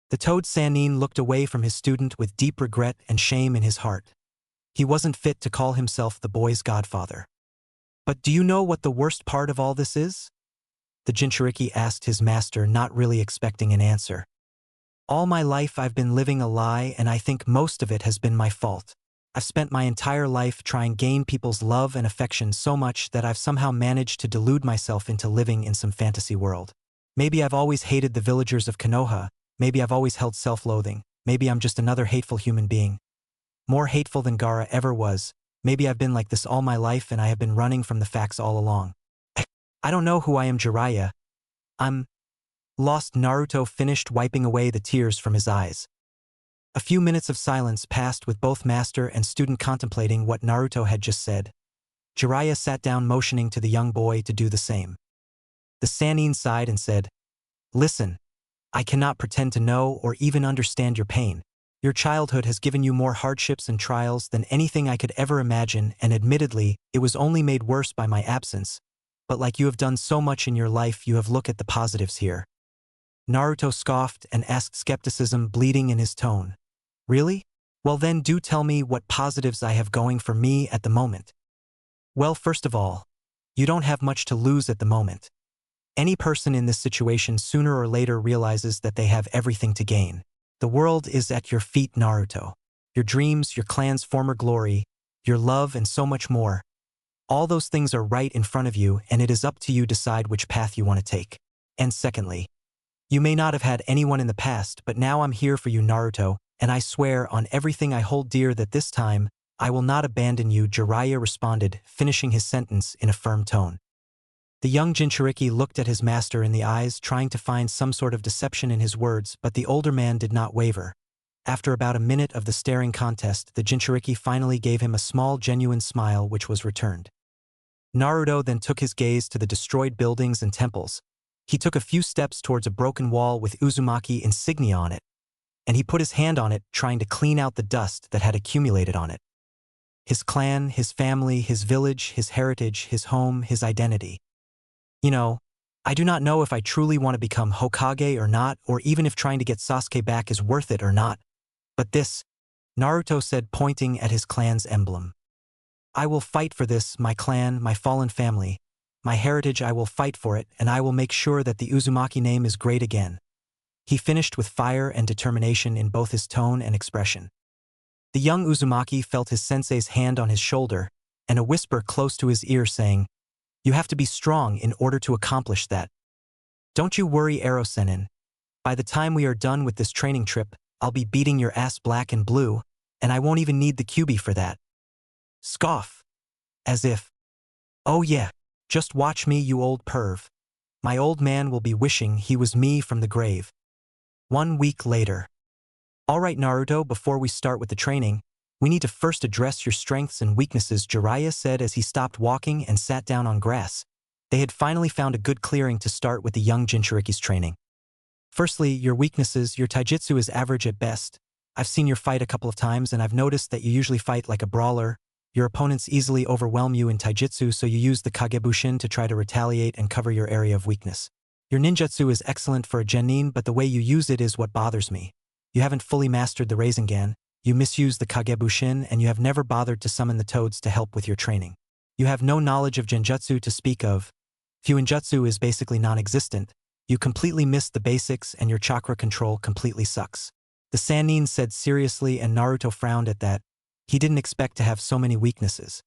The Toad Sannin looked away from his student with deep regret and shame in his heart. He wasn't fit to call himself the boy's godfather. But do you know what the worst part of all this is? The Jinchuriki asked his master, not really expecting an answer. All my life I've been living a lie, and I think most of it has been my fault. I've spent my entire life trying to gain people's love and affection so much that I've somehow managed to delude myself into living in some fantasy world. Maybe I've always hated the villagers of Konoha, maybe I've always held self-loathing, maybe I'm just another hateful human being. More hateful than Gaara ever was. Maybe I've been like this all my life and I have been running from the facts all along. I don't know who I am, Jiraiya. I'm lost. Naruto finished, wiping away the tears from his eyes. A few minutes of silence passed, with both master and student contemplating what Naruto had just said. Jiraiya sat down, motioning to the young boy to do the same. The Sannin sighed and said, Listen, I cannot pretend to know or even understand your pain. Your childhood has given you more hardships and trials than anything I could ever imagine, and admittedly, it was only made worse by my absence. But like you have done so much in your life, you have looked at the positives here. Naruto scoffed and asked, skepticism bleeding in his tone. Really? Well then, do tell me what positives I have going for me at the moment. Well, first of all, you don't have much to lose at the moment. Any person in this situation sooner or later realizes that they have everything to gain. The world is at your feet, Naruto. Your dreams, your clan's former glory, your love, and so much more. All those things are right in front of you, and it is up to you to decide which path you want to take. And secondly, you may not have had anyone in the past, but now I'm here for you, Naruto, and I swear on everything I hold dear that this time, I will not abandon you, Jiraiya responded, finishing his sentence in a firm tone. The young Jinchuriki looked at his master in the eyes, trying to find some sort of deception in his words, but the older man did not waver. After about a minute of the staring contest, the Jinchuriki finally gave him a small, genuine smile, which was returned. Naruto then took his gaze to the destroyed buildings and temples. He took a few steps towards a broken wall with Uzumaki insignia on it, and he put his hand on it, trying to clean out the dust that had accumulated on it. His clan, his family, his village, his heritage, his home, his identity. You know, I do not know if I truly want to become Hokage or not, or even if trying to get Sasuke back is worth it or not. But this, Naruto said, pointing at his clan's emblem. I will fight for this, my clan, my fallen family. My heritage, I will fight for it, and I will make sure that the Uzumaki name is great again. He finished with fire and determination in both his tone and expression. The young Uzumaki felt his sensei's hand on his shoulder, and a whisper close to his ear saying, You have to be strong in order to accomplish that. Don't you worry, Arrow Sennin. By the time we are done with this training trip, I'll be beating your ass black and blue, and I won't even need the QB for that. Scoff. As if. Oh yeah, just watch me, you old perv. My old man will be wishing he was me from the grave. 1 week later. Alright Naruto, before we start with the training, we need to first address your strengths and weaknesses, Jiraiya said as he stopped walking and sat down on grass. They had finally found a good clearing to start with the young Jinchuriki's training. Firstly, your weaknesses. Your taijutsu is average at best. I've seen your fight a couple of times and I've noticed that you usually fight like a brawler. Your opponents easily overwhelm you in taijutsu, so you use the kagebushin to try to retaliate and cover your area of weakness. Your ninjutsu is excellent for a genin, but the way you use it is what bothers me. You haven't fully mastered the Rasengan, you misuse the kagebushin, and you have never bothered to summon the toads to help with your training. You have no knowledge of genjutsu to speak of. Fuinjutsu is basically non-existent. You completely missed the basics and your chakra control completely sucks. The Sannin said seriously, and Naruto frowned at that. He didn't expect to have so many weaknesses.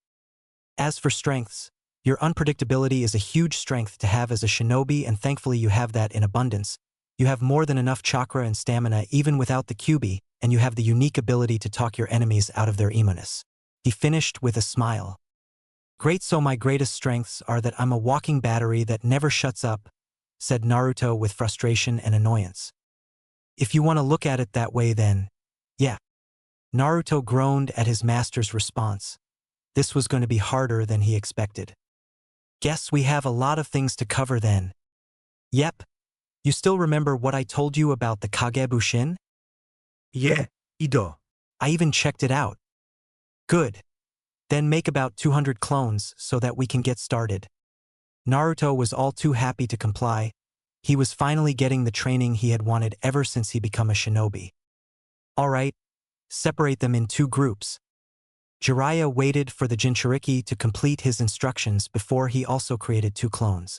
As for strengths, your unpredictability is a huge strength to have as a shinobi, and thankfully you have that in abundance. You have more than enough chakra and stamina even without the kyubi, and you have the unique ability to talk your enemies out of their emoness. He finished with a smile. Great, so my greatest strengths are that I'm a walking battery that never shuts up, said Naruto with frustration and annoyance. If you want to look at it that way, then, yeah. Naruto groaned at his master's response. This was going to be harder than he expected. Guess we have a lot of things to cover then. Yep. You still remember what I told you about the Kagebushin? Yeah, Ido. I even checked it out. Good. Then make about 200 clones so that we can get started. Naruto was all too happy to comply. He was finally getting the training he had wanted ever since he became a shinobi. All right. Separate them in 2 groups. Jiraiya waited for the Jinchuriki to complete his instructions before he also created 2 clones.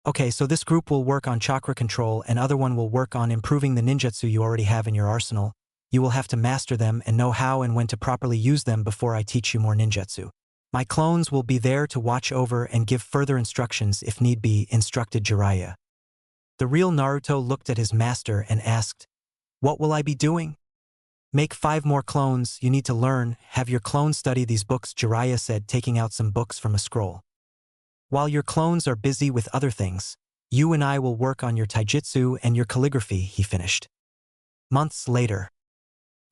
Okay, so this group will work on chakra control and other one will work on improving the ninjutsu you already have in your arsenal. You will have to master them and know how and when to properly use them before I teach you more ninjutsu. My clones will be there to watch over and give further instructions if need be, instructed Jiraiya. The real Naruto looked at his master and asked, "What will I be doing?" "Make 5 more clones. You need to learn. Have your clones study these books," Jiraiya said, taking out some books from a scroll. "While your clones are busy with other things, you and I will work on your taijutsu and your calligraphy," he finished. Months later,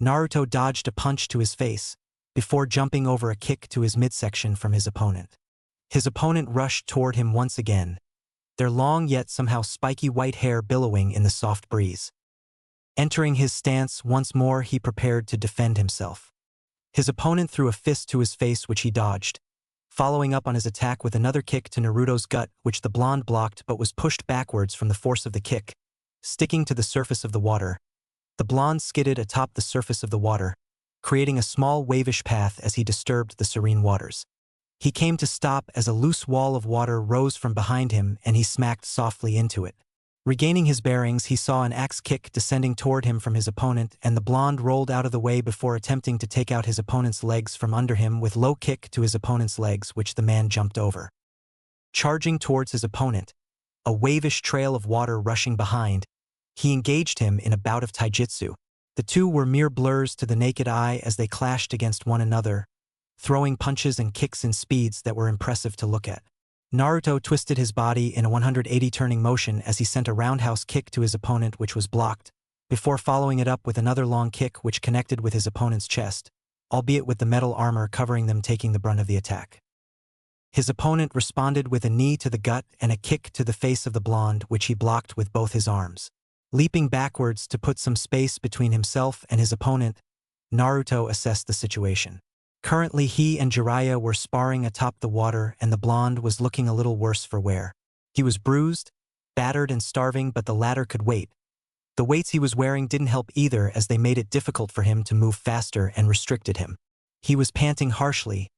Naruto dodged a punch to his face before jumping over a kick to his midsection from his opponent. His opponent rushed toward him once again, their long yet somehow spiky white hair billowing in the soft breeze. Entering his stance once more, he prepared to defend himself. His opponent threw a fist to his face, which he dodged, following up on his attack with another kick to Naruto's gut, which the blonde blocked but was pushed backwards from the force of the kick. Sticking to the surface of the water, the blonde skidded atop the surface of the water, creating a small wavish path as he disturbed the serene waters. He came to stop as a loose wall of water rose from behind him and he smacked softly into it. Regaining his bearings, he saw an axe kick descending toward him from his opponent, and the blonde rolled out of the way before attempting to take out his opponent's legs from under him with low kick to his opponent's legs, which the man jumped over. Charging towards his opponent, a wavish trail of water rushing behind, he engaged him in a bout of taijutsu. The two were mere blurs to the naked eye as they clashed against one another, throwing punches and kicks in speeds that were impressive to look at. Naruto twisted his body in a 180 turning motion as he sent a roundhouse kick to his opponent, which was blocked, before following it up with another long kick which connected with his opponent's chest, albeit with the metal armor covering them taking the brunt of the attack. His opponent responded with a knee to the gut and a kick to the face of the blonde, which he blocked with both his arms. Leaping backwards to put some space between himself and his opponent, Naruto assessed the situation. Currently, he and Jiraiya were sparring atop the water, and the blonde was looking a little worse for wear. He was bruised, battered, and starving, but the latter could wait. The weights he was wearing didn't help either, as they made it difficult for him to move faster and restricted him. He was panting harshly,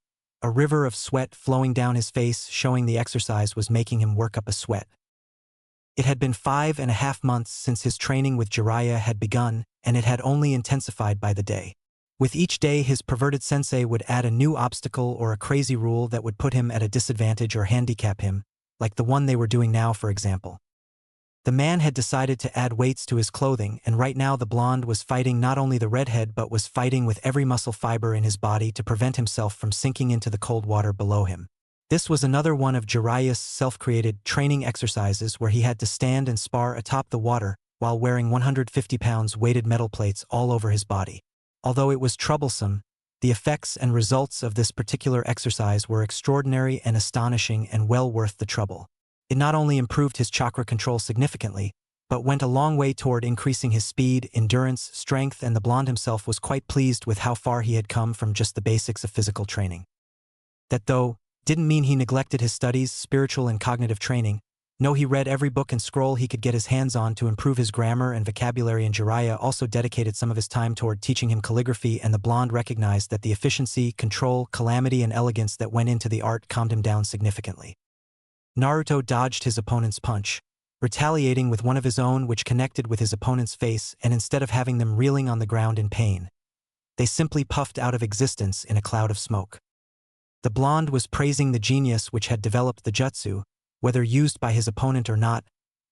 a river of sweat flowing down his face, showing the exercise was making him work up a sweat. It had been 5.5 months since his training with Jiraiya had begun, and it had only intensified by the day. With each day, his perverted sensei would add a new obstacle or a crazy rule that would put him at a disadvantage or handicap him, like the one they were doing now, for example. The man had decided to add weights to his clothing, and right now the blonde was fighting not only the redhead but was fighting with every muscle fiber in his body to prevent himself from sinking into the cold water below him. This was another one of Jiraiya's self-created training exercises where he had to stand and spar atop the water while wearing 150 pounds weighted metal plates all over his body. Although it was troublesome, the effects and results of this particular exercise were extraordinary and astonishing and well worth the trouble. It not only improved his chakra control significantly, but went a long way toward increasing his speed, endurance, strength, and the blonde himself was quite pleased with how far he had come from just the basics of physical training. That, though, didn't mean he neglected his studies, spiritual and cognitive training. No, he read every book and scroll he could get his hands on to improve his grammar and vocabulary, and Jiraiya also dedicated some of his time toward teaching him calligraphy, and the blonde recognized that the efficiency, control, calamity, and elegance that went into the art calmed him down significantly. Naruto dodged his opponent's punch, retaliating with one of his own which connected with his opponent's face, and instead of having them reeling on the ground in pain, they simply puffed out of existence in a cloud of smoke. The blonde was praising the genius which had developed the jutsu. Whether used by his opponent or not,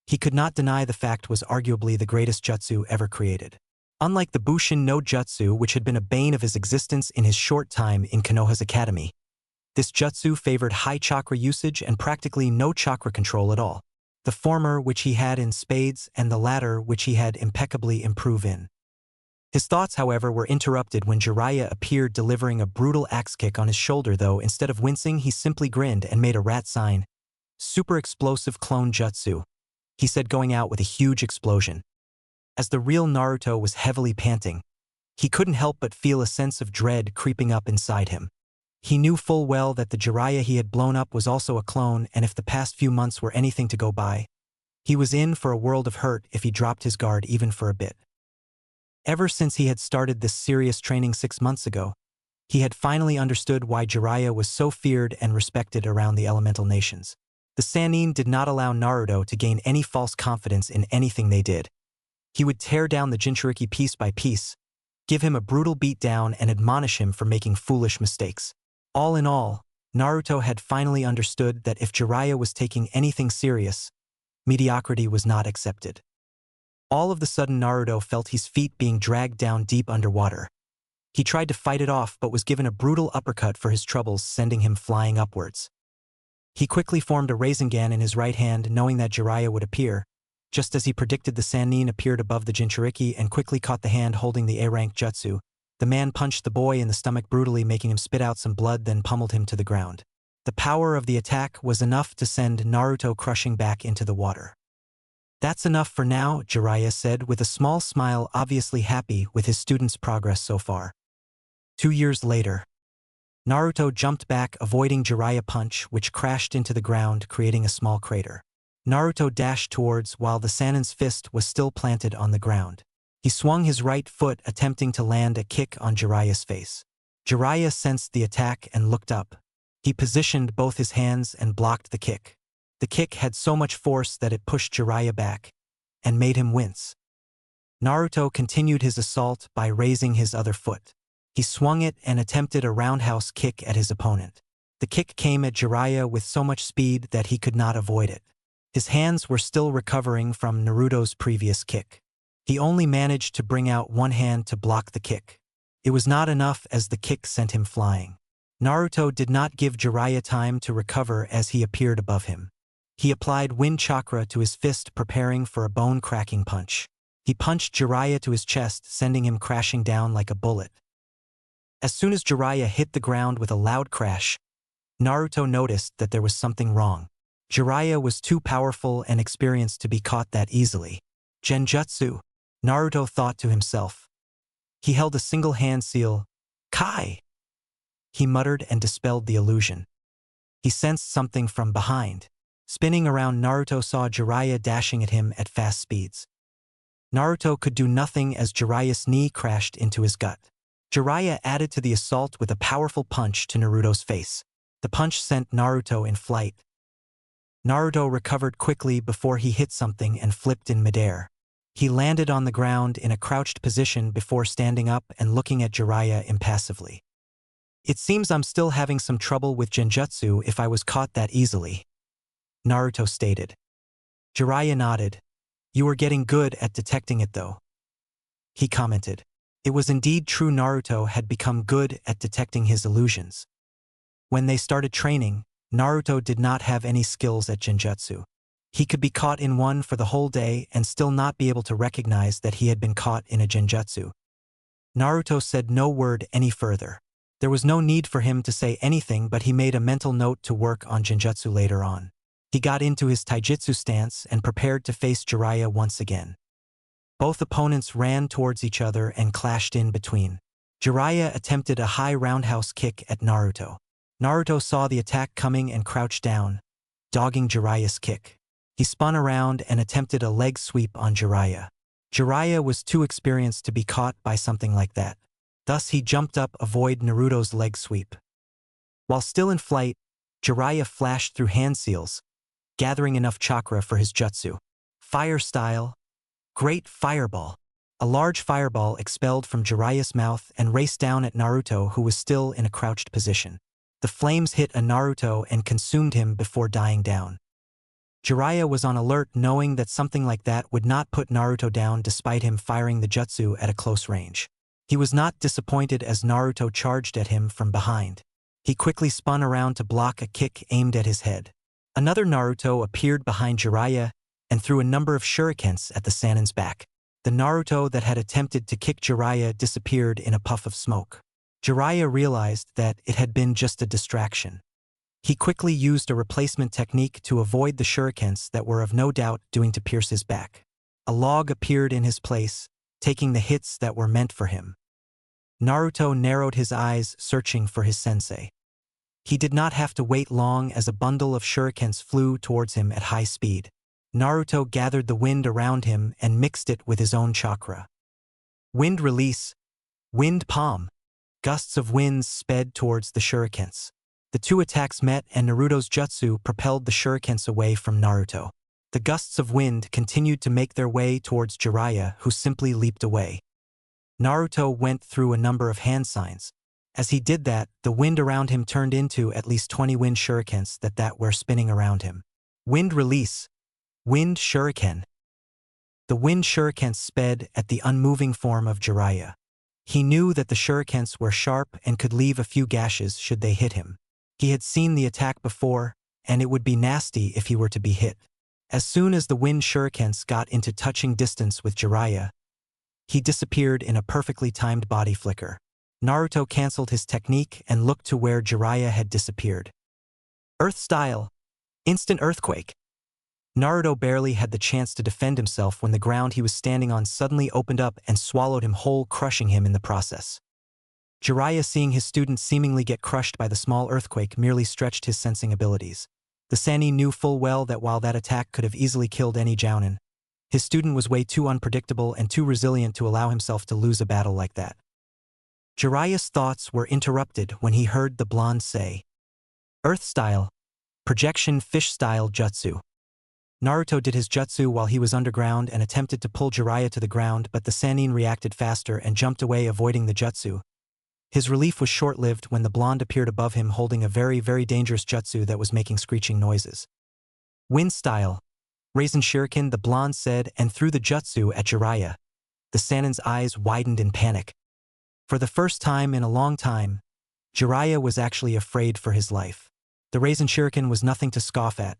he could not deny the fact was arguably the greatest jutsu ever created. Unlike the Bushin no Jutsu, which had been a bane of his existence in his short time in Konoha's academy, this jutsu favored high chakra usage and practically no chakra control at all. The former which he had in spades and the latter which he had impeccably improved in. His thoughts, however, were interrupted when Jiraiya appeared delivering a brutal axe kick on his shoulder, though instead of wincing he simply grinned and made a rat sign. Super explosive clone jutsu, he said, going out with a huge explosion. As the real Naruto was heavily panting, he couldn't help but feel a sense of dread creeping up inside him. He knew full well that the Jiraiya he had blown up was also a clone, and if the past few months were anything to go by, he was in for a world of hurt if he dropped his guard even for a bit. Ever since he had started this serious training 6 months ago, he had finally understood why Jiraiya was so feared and respected around the elemental nations. The Sannin did not allow Naruto to gain any false confidence in anything they did. He would tear down the Jinchuriki piece by piece, give him a brutal beatdown, and admonish him for making foolish mistakes. All in all, Naruto had finally understood that if Jiraiya was taking anything serious, mediocrity was not accepted. All of the sudden Naruto felt his feet being dragged down deep underwater. He tried to fight it off but was given a brutal uppercut for his troubles, sending him flying upwards. He quickly formed a Rasengan in his right hand, knowing that Jiraiya would appear. Just as he predicted, the Sannin appeared above the Jinchuriki and quickly caught the hand holding the A-rank jutsu. The man punched the boy in the stomach brutally, making him spit out some blood, then pummeled him to the ground. The power of the attack was enough to send Naruto crushing back into the water. "That's enough for now," Jiraiya said with a small smile, obviously happy with his student's progress so far. 2 years later, Naruto jumped back, avoiding Jiraiya punch, which crashed into the ground, creating a small crater. Naruto dashed towards while the Sannin's fist was still planted on the ground. He swung his right foot, attempting to land a kick on Jiraiya's face. Jiraiya sensed the attack and looked up. He positioned both his hands and blocked the kick. The kick had so much force that it pushed Jiraiya back and made him wince. Naruto continued his assault by raising his other foot. He swung it and attempted a roundhouse kick at his opponent. The kick came at Jiraiya with so much speed that he could not avoid it. His hands were still recovering from Naruto's previous kick. He only managed to bring out one hand to block the kick. It was not enough, as the kick sent him flying. Naruto did not give Jiraiya time to recover as he appeared above him. He applied wind chakra to his fist, preparing for a bone-cracking punch. He punched Jiraiya to his chest, sending him crashing down like a bullet. As soon as Jiraiya hit the ground with a loud crash, Naruto noticed that there was something wrong. Jiraiya was too powerful and experienced to be caught that easily. Genjutsu, Naruto thought to himself. He held a single hand seal. Kai! He muttered and dispelled the illusion. He sensed something from behind. Spinning around, Naruto saw Jiraiya dashing at him at fast speeds. Naruto could do nothing as Jiraiya's knee crashed into his gut. Jiraiya added to the assault with a powerful punch to Naruto's face. The punch sent Naruto in flight. Naruto recovered quickly before he hit something and flipped in midair. He landed on the ground in a crouched position before standing up and looking at Jiraiya impassively. "It seems I'm still having some trouble with genjutsu if I was caught that easily," Naruto stated. Jiraiya nodded. "You were getting good at detecting it though," he commented. It was indeed true, Naruto had become good at detecting his illusions. When they started training, Naruto did not have any skills at genjutsu. He could be caught in one for the whole day and still not be able to recognize that he had been caught in a genjutsu. Naruto said no word any further. There was no need for him to say anything, but he made a mental note to work on genjutsu later on. He got into his taijutsu stance and prepared to face Jiraiya once again. Both opponents ran towards each other and clashed in between. Jiraiya attempted a high roundhouse kick at Naruto. Naruto saw the attack coming and crouched down, dogging Jiraiya's kick. He spun around and attempted a leg sweep on Jiraiya. Jiraiya was too experienced to be caught by something like that. Thus he jumped up to avoid Naruto's leg sweep. While still in flight, Jiraiya flashed through hand seals, gathering enough chakra for his jutsu. Fire style. Great fireball. A large fireball expelled from Jiraiya's mouth and raced down at Naruto, who was still in a crouched position. The flames hit a Naruto and consumed him before dying down. Jiraiya was on alert, knowing that something like that would not put Naruto down despite him firing the jutsu at a close range. He was not disappointed as Naruto charged at him from behind. He quickly spun around to block a kick aimed at his head. Another Naruto appeared behind Jiraiya and threw a number of shurikens at the Sannin's back. The Naruto that had attempted to kick Jiraiya disappeared in a puff of smoke. Jiraiya realized that it had been just a distraction. He quickly used a replacement technique to avoid the shurikens that were of no doubt doing to pierce his back. A log appeared in his place, taking the hits that were meant for him. Naruto narrowed his eyes, searching for his sensei. He did not have to wait long as a bundle of shurikens flew towards him at high speed. Naruto gathered the wind around him and mixed it with his own chakra. Wind release. Wind palm. Gusts of winds sped towards the shurikens. The two attacks met and Naruto's jutsu propelled the shurikens away from Naruto. The gusts of wind continued to make their way towards Jiraiya, who simply leaped away. Naruto went through a number of hand signs. As he did that, the wind around him turned into at least 20 wind shurikens that were spinning around him. Wind release. Wind shuriken. The wind shurikens sped at the unmoving form of Jiraiya. He knew that the shurikens were sharp and could leave a few gashes should they hit him. He had seen the attack before, and it would be nasty if he were to be hit. As soon as the wind shurikens got into touching distance with Jiraiya, he disappeared in a perfectly timed body flicker. Naruto cancelled his technique and looked to where Jiraiya had disappeared. Earth style. Instant earthquake. Naruto barely had the chance to defend himself when the ground he was standing on suddenly opened up and swallowed him whole, crushing him in the process. Jiraiya, seeing his student seemingly get crushed by the small earthquake, merely stretched his sensing abilities. The Sannin knew full well that while that attack could have easily killed any Jounin, his student was way too unpredictable and too resilient to allow himself to lose a battle like that. Jiraiya's thoughts were interrupted when he heard the blonde say, Earth style. Projection fish style jutsu. Naruto did his jutsu while he was underground and attempted to pull Jiraiya to the ground, but the Sannin reacted faster and jumped away, avoiding the jutsu. His relief was short-lived when the blonde appeared above him holding a very, very dangerous jutsu that was making screeching noises. Wind style. Raisin shuriken, the blonde said, and threw the jutsu at Jiraiya. The Sannin's eyes widened in panic. For the first time in a long time, Jiraiya was actually afraid for his life. The Raisin shuriken was nothing to scoff at.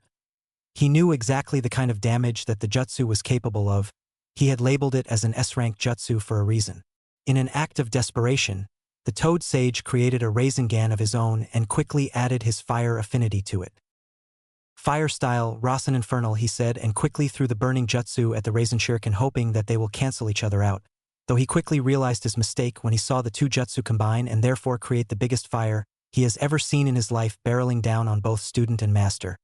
He knew exactly the kind of damage that the jutsu was capable of. He had labeled it as an S-rank jutsu for a reason. In an act of desperation, the Toad Sage created a Rasengan of his own and quickly added his fire affinity to it. Fire style, Rasen Infernal, he said, and quickly threw the burning jutsu at the Raisin shuriken, hoping that they will cancel each other out. Though he quickly realized his mistake when he saw the two jutsu combine and therefore create the biggest fire he has ever seen in his life, barreling down on both student and master.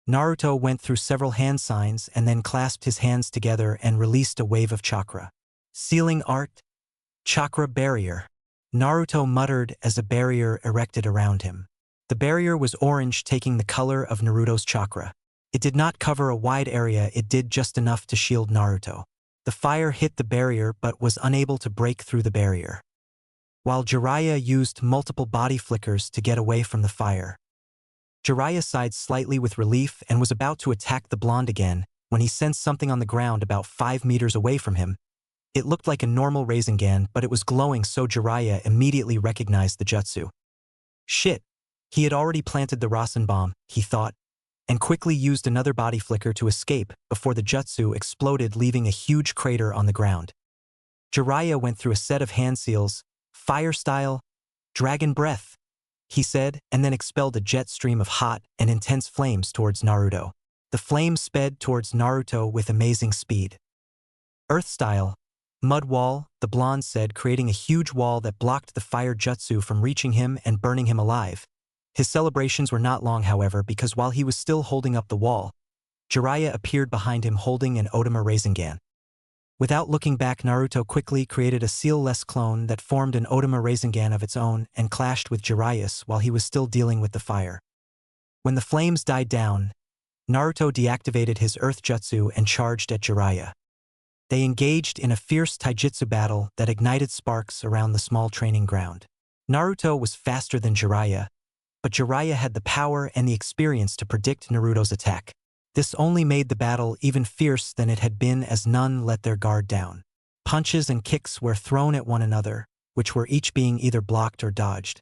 Naruto went through several hand signs and then clasped his hands together and released a wave of chakra. Sealing art. Chakra barrier. Naruto muttered as a barrier erected around him. The barrier was orange, taking the color of Naruto's chakra. It did not cover a wide area, it did just enough to shield Naruto. The fire hit the barrier but was unable to break through the barrier. While Jiraiya used multiple body flickers to get away from the fire. Jiraiya sighed slightly with relief and was about to attack the blonde again when he sensed something on the ground about 5 meters away from him. It looked like a normal Rasengan, but it was glowing, so Jiraiya immediately recognized the jutsu. Shit. He had already planted the Rasen bomb, he thought, and quickly used another body flicker to escape before the jutsu exploded, leaving a huge crater on the ground. Jiraiya went through a set of hand seals, fire style, dragon breath. he said, and then expelled a jet stream of hot and intense flames towards Naruto. The flames sped towards Naruto with amazing speed. Earth style. Mud wall, the blonde said, creating a huge wall that blocked the fire jutsu from reaching him and burning him alive. His celebrations were not long, however, because while he was still holding up the wall, Jiraiya appeared behind him holding an Otama Rasengan. Without looking back, Naruto quickly created a seal-less clone that formed an Otama Rasengan of its own and clashed with Jiraiya's while he was still dealing with the fire. When the flames died down, Naruto deactivated his Earth Jutsu and charged at Jiraiya. They engaged in a fierce taijutsu battle that ignited sparks around the small training ground. Naruto was faster than Jiraiya, but Jiraiya had the power and the experience to predict Naruto's attack. This only made the battle even fierce than it had been, as none let their guard down. Punches and kicks were thrown at one another, which were each being either blocked or dodged.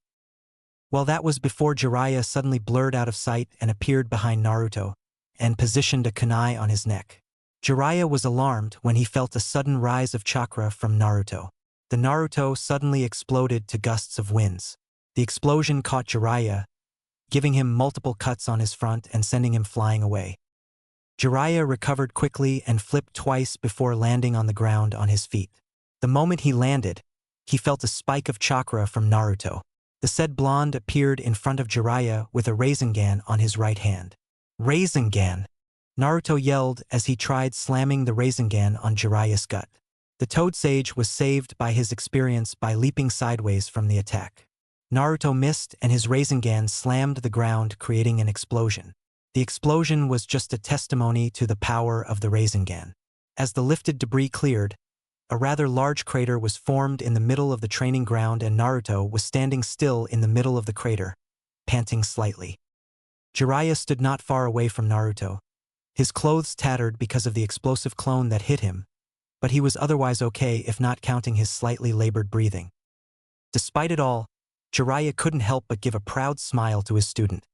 Well, that was before Jiraiya suddenly blurred out of sight and appeared behind Naruto, and positioned a kunai on his neck. Jiraiya was alarmed when he felt a sudden rise of chakra from Naruto. The Naruto suddenly exploded to gusts of winds. The explosion caught Jiraiya, giving him multiple cuts on his front and sending him flying away. Jiraiya recovered quickly and flipped twice before landing on the ground on his feet. The moment he landed, he felt a spike of chakra from Naruto. The said blonde appeared in front of Jiraiya with a Rasengan on his right hand. Rasengan! Naruto yelled as he tried slamming the Rasengan on Jiraiya's gut. The Toad Sage was saved by his experience by leaping sideways from the attack. Naruto missed and his Rasengan slammed the ground, creating an explosion. The explosion was just a testimony to the power of the Rasengan. As the lifted debris cleared, a rather large crater was formed in the middle of the training ground and Naruto was standing still in the middle of the crater, panting slightly. Jiraiya stood not far away from Naruto. His clothes tattered because of the explosive clone that hit him, but he was otherwise okay if not counting his slightly labored breathing. Despite it all, Jiraiya couldn't help but give a proud smile to his student.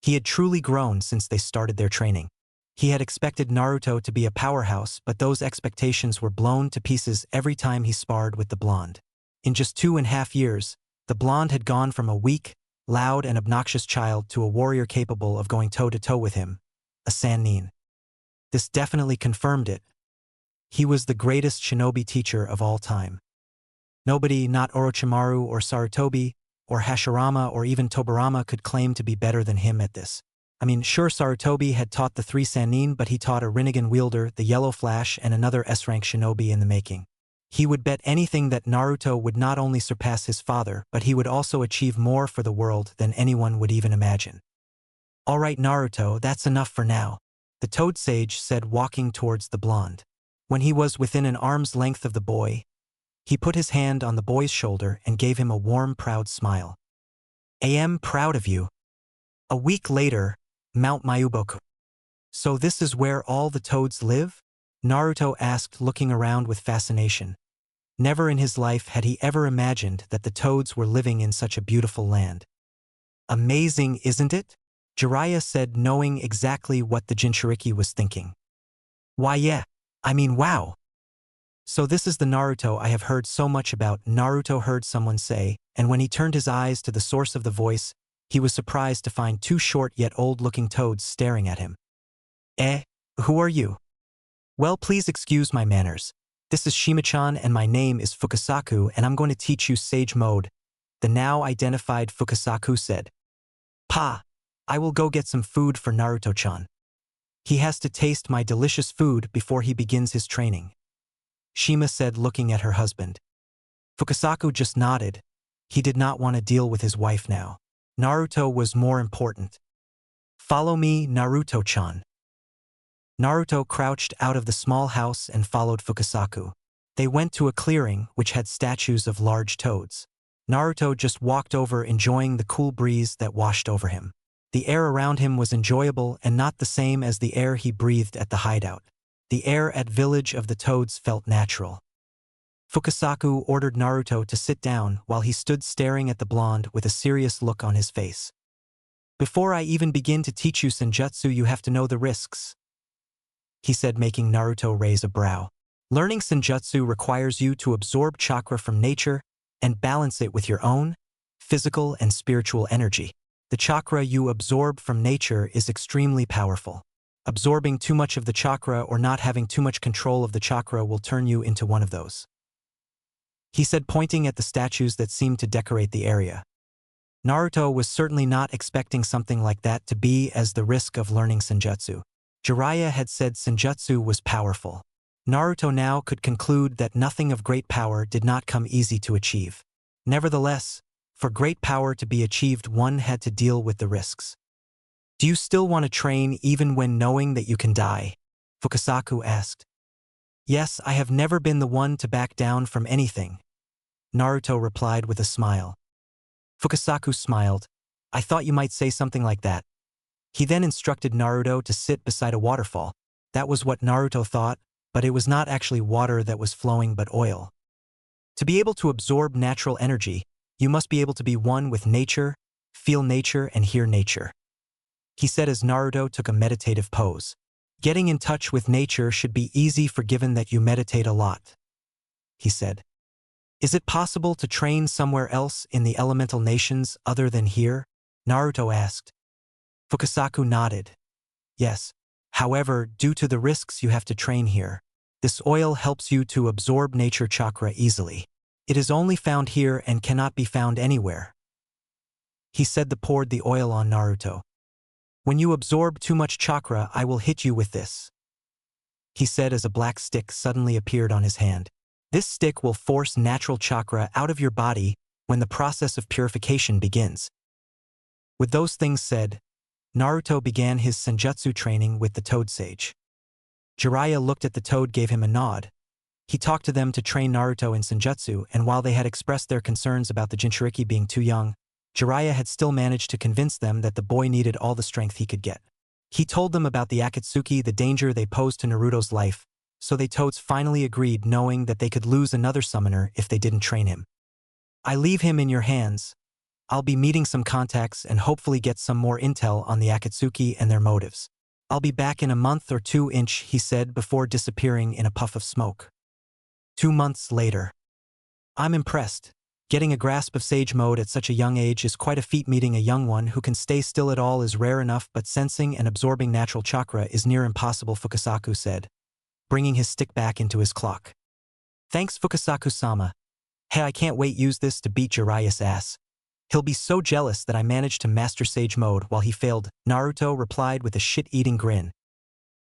He had truly grown since they started their training. He had expected Naruto to be a powerhouse, but those expectations were blown to pieces every time he sparred with the blonde. In just 2.5 years, the blonde had gone from a weak, loud and obnoxious child to a warrior capable of going toe-to-toe with him, a Sannin. This definitely confirmed it. He was the greatest shinobi teacher of all time. Nobody, not Orochimaru or Sarutobi, or Hashirama or even Tobirama, could claim to be better than him at this. I mean, sure, Sarutobi had taught the 3 Sannin, but he taught a Rinnegan wielder, the Yellow Flash, and another S-rank shinobi in the making. He would bet anything that Naruto would not only surpass his father, but he would also achieve more for the world than anyone would even imagine. All right, Naruto, that's enough for now, the Toad Sage said, walking towards the blonde. When he was within an arm's length of the boy, he put his hand on the boy's shoulder and gave him a warm, proud smile. I am proud of you. A week later, Mount Mayuboku. So this is where all the toads live? Naruto asked, looking around with fascination. Never in his life had he ever imagined that the toads were living in such a beautiful land. Amazing, isn't it? Jiraiya said, knowing exactly what the Jinchuriki was thinking. Why yeah, I mean wow. So this is the Naruto I have heard so much about, Naruto heard someone say, and when he turned his eyes to the source of the voice, he was surprised to find 2 short yet old-looking toads staring at him. Who are you? Well, please excuse my manners. This is Shima-chan and my name is Fukasaku and I'm going to teach you Sage Mode, the now identified Fukasaku said. Pa, I will go get some food for Naruto-chan. He has to taste my delicious food before he begins his training, Shima said, looking at her husband. Fukasaku just nodded. He did not want to deal with his wife now. Naruto was more important. Follow me, Naruto-chan. Naruto crouched out of the small house and followed Fukasaku. They went to a clearing which had statues of large toads. Naruto just walked over, enjoying the cool breeze that washed over him. The air around him was enjoyable and not the same as the air he breathed at the hideout. The air at Village of the Toads felt natural. Fukasaku ordered Naruto to sit down while he stood staring at the blonde with a serious look on his face. Before I even begin to teach you Senjutsu, you have to know the risks, he said, making Naruto raise a brow. Learning Senjutsu requires you to absorb chakra from nature and balance it with your own. physical and spiritual energy. The chakra you absorb from nature is extremely powerful. Absorbing too much of the chakra or not having too much control of the chakra will turn you into one of those," he said, pointing at the statues that seemed to decorate the area. Naruto was certainly not expecting something like that to be as the risk of learning senjutsu. Jiraiya had said senjutsu was powerful. Naruto now could conclude that nothing of great power did not come easy to achieve. Nevertheless, for great power to be achieved, one had to deal with the risks. "Do you still want to train even when knowing that you can die?" Fukasaku asked. "Yes, I have never been the one to back down from anything," Naruto replied with a smile. Fukasaku smiled. "I thought you might say something like that." He then instructed Naruto to sit beside a waterfall. That was what Naruto thought, but it was not actually water that was flowing but oil. To be able to absorb natural energy, you must be able to be one with nature, feel nature, and hear nature, he said as Naruto took a meditative pose. "Getting in touch with nature should be easy for given that you meditate a lot," he said. "Is it possible to train somewhere else in the elemental nations other than here?" Naruto asked. Fukasaku nodded. "Yes. However, due to the risks you have to train here. This oil helps you to absorb nature chakra easily. It is only found here and cannot be found anywhere," he said, poured the oil on Naruto. "When you absorb too much chakra, I will hit you with this," he said as a black stick suddenly appeared on his hand. "This stick will force natural chakra out of your body when the process of purification begins." With those things said, Naruto began his senjutsu training with the Toad Sage. Jiraiya looked at the toad, gave him a nod. He talked to them to train Naruto in senjutsu, and while they had expressed their concerns about the Jinchuriki being too young, Jiraiya had still managed to convince them that the boy needed all the strength he could get. He told them about the Akatsuki, the danger they posed to Naruto's life, so they toads finally agreed, knowing that they could lose another summoner if they didn't train him. "I leave him in your hands. I'll be meeting some contacts and hopefully get some more intel on the Akatsuki and their motives. I'll be back in a month or two," he said before disappearing in a puff of smoke. 2 months later. "I'm impressed. Getting a grasp of Sage Mode at such a young age is quite a feat. Meeting a young one who can stay still at all is rare enough, but sensing and absorbing natural chakra is near impossible," Fukasaku said, bringing his stick back into his clock. "Thanks, Fukasaku-sama. Hey, I can't wait use this to beat Jiraiya's ass. He'll be so jealous that I managed to master Sage Mode while he failed," Naruto replied with a shit-eating grin.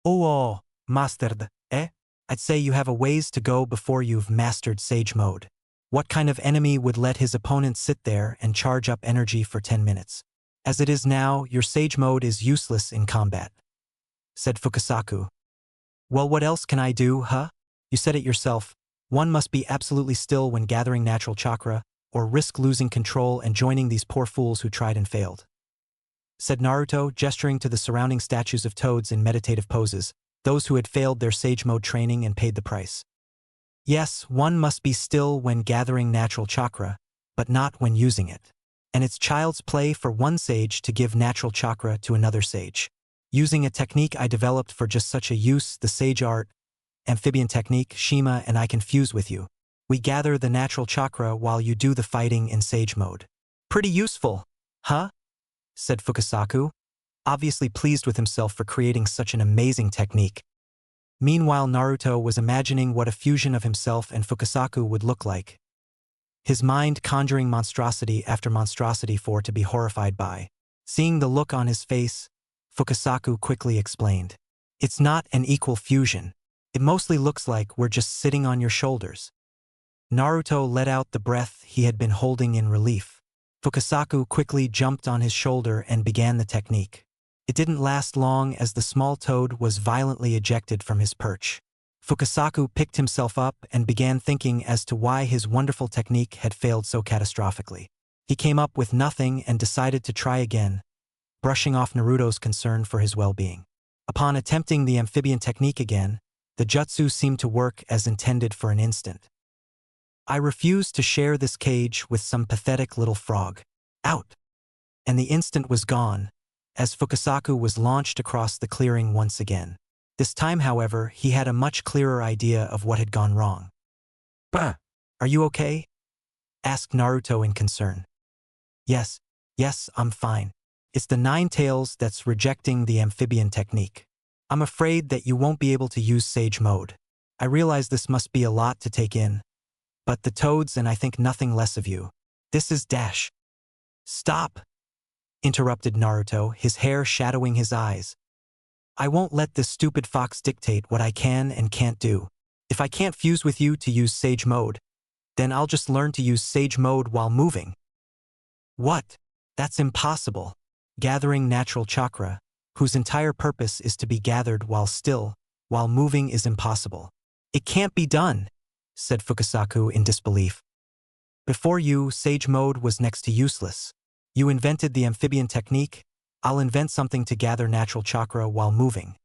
"Oh, mastered, eh? I'd say you have a ways to go before you've mastered Sage Mode. What kind of enemy would let his opponent sit there and charge up energy for 10 minutes? As it is now, your Sage Mode is useless in combat," said Fukasaku. "Well, what else can I do, huh? You said it yourself. One must be absolutely still when gathering natural chakra, or risk losing control and joining these poor fools who tried and failed," said Naruto, gesturing to the surrounding statues of toads in meditative poses, those who had failed their Sage Mode training and paid the price. "Yes, one must be still when gathering natural chakra, but not when using it. And it's child's play for one sage to give natural chakra to another sage. Using a technique I developed for just such a use, the Sage Art, Amphibian Technique, Shima and I can fuse with you. We gather the natural chakra while you do the fighting in Sage Mode. Pretty useful, huh?" said Fukasaku, obviously pleased with himself for creating such an amazing technique. Meanwhile, Naruto was imagining what a fusion of himself and Fukasaku would look like, his mind conjuring monstrosity after monstrosity for to be horrified by. Seeing the look on his face, Fukasaku quickly explained, "It's not an equal fusion. It mostly looks like we're just sitting on your shoulders." Naruto let out the breath he had been holding in relief. Fukasaku quickly jumped on his shoulder and began the technique. It didn't last long as the small toad was violently ejected from his perch. Fukasaku picked himself up and began thinking as to why his wonderful technique had failed so catastrophically. He came up with nothing and decided to try again, brushing off Naruto's concern for his well-being. Upon attempting the amphibian technique again, the jutsu seemed to work as intended for an instant. "I refuse to share this cage with some pathetic little frog. Out!" And the instant was gone, as Fukasaku was launched across the clearing once again. This time, however, he had a much clearer idea of what had gone wrong. "Bah! Are you okay?" asked Naruto in concern. Yes, yes, I'm fine. It's the nine tails that's rejecting the amphibian technique. I'm afraid that you won't be able to use Sage Mode. I realize this must be a lot to take in, but the toads and I think nothing less of you. This is Dash. Stop, interrupted Naruto, his hair shadowing his eyes. I won't let this stupid fox dictate what I can and can't do. If I can't fuse with you to use Sage Mode, then I'll just learn to use Sage Mode while moving. What? That's impossible. Gathering natural chakra, whose entire purpose is to be gathered while moving is impossible. It can't be done, said Fukasaku in disbelief. Before you, Sage Mode was next to useless. You invented the amphibian technique, I'll invent something to gather natural chakra while moving,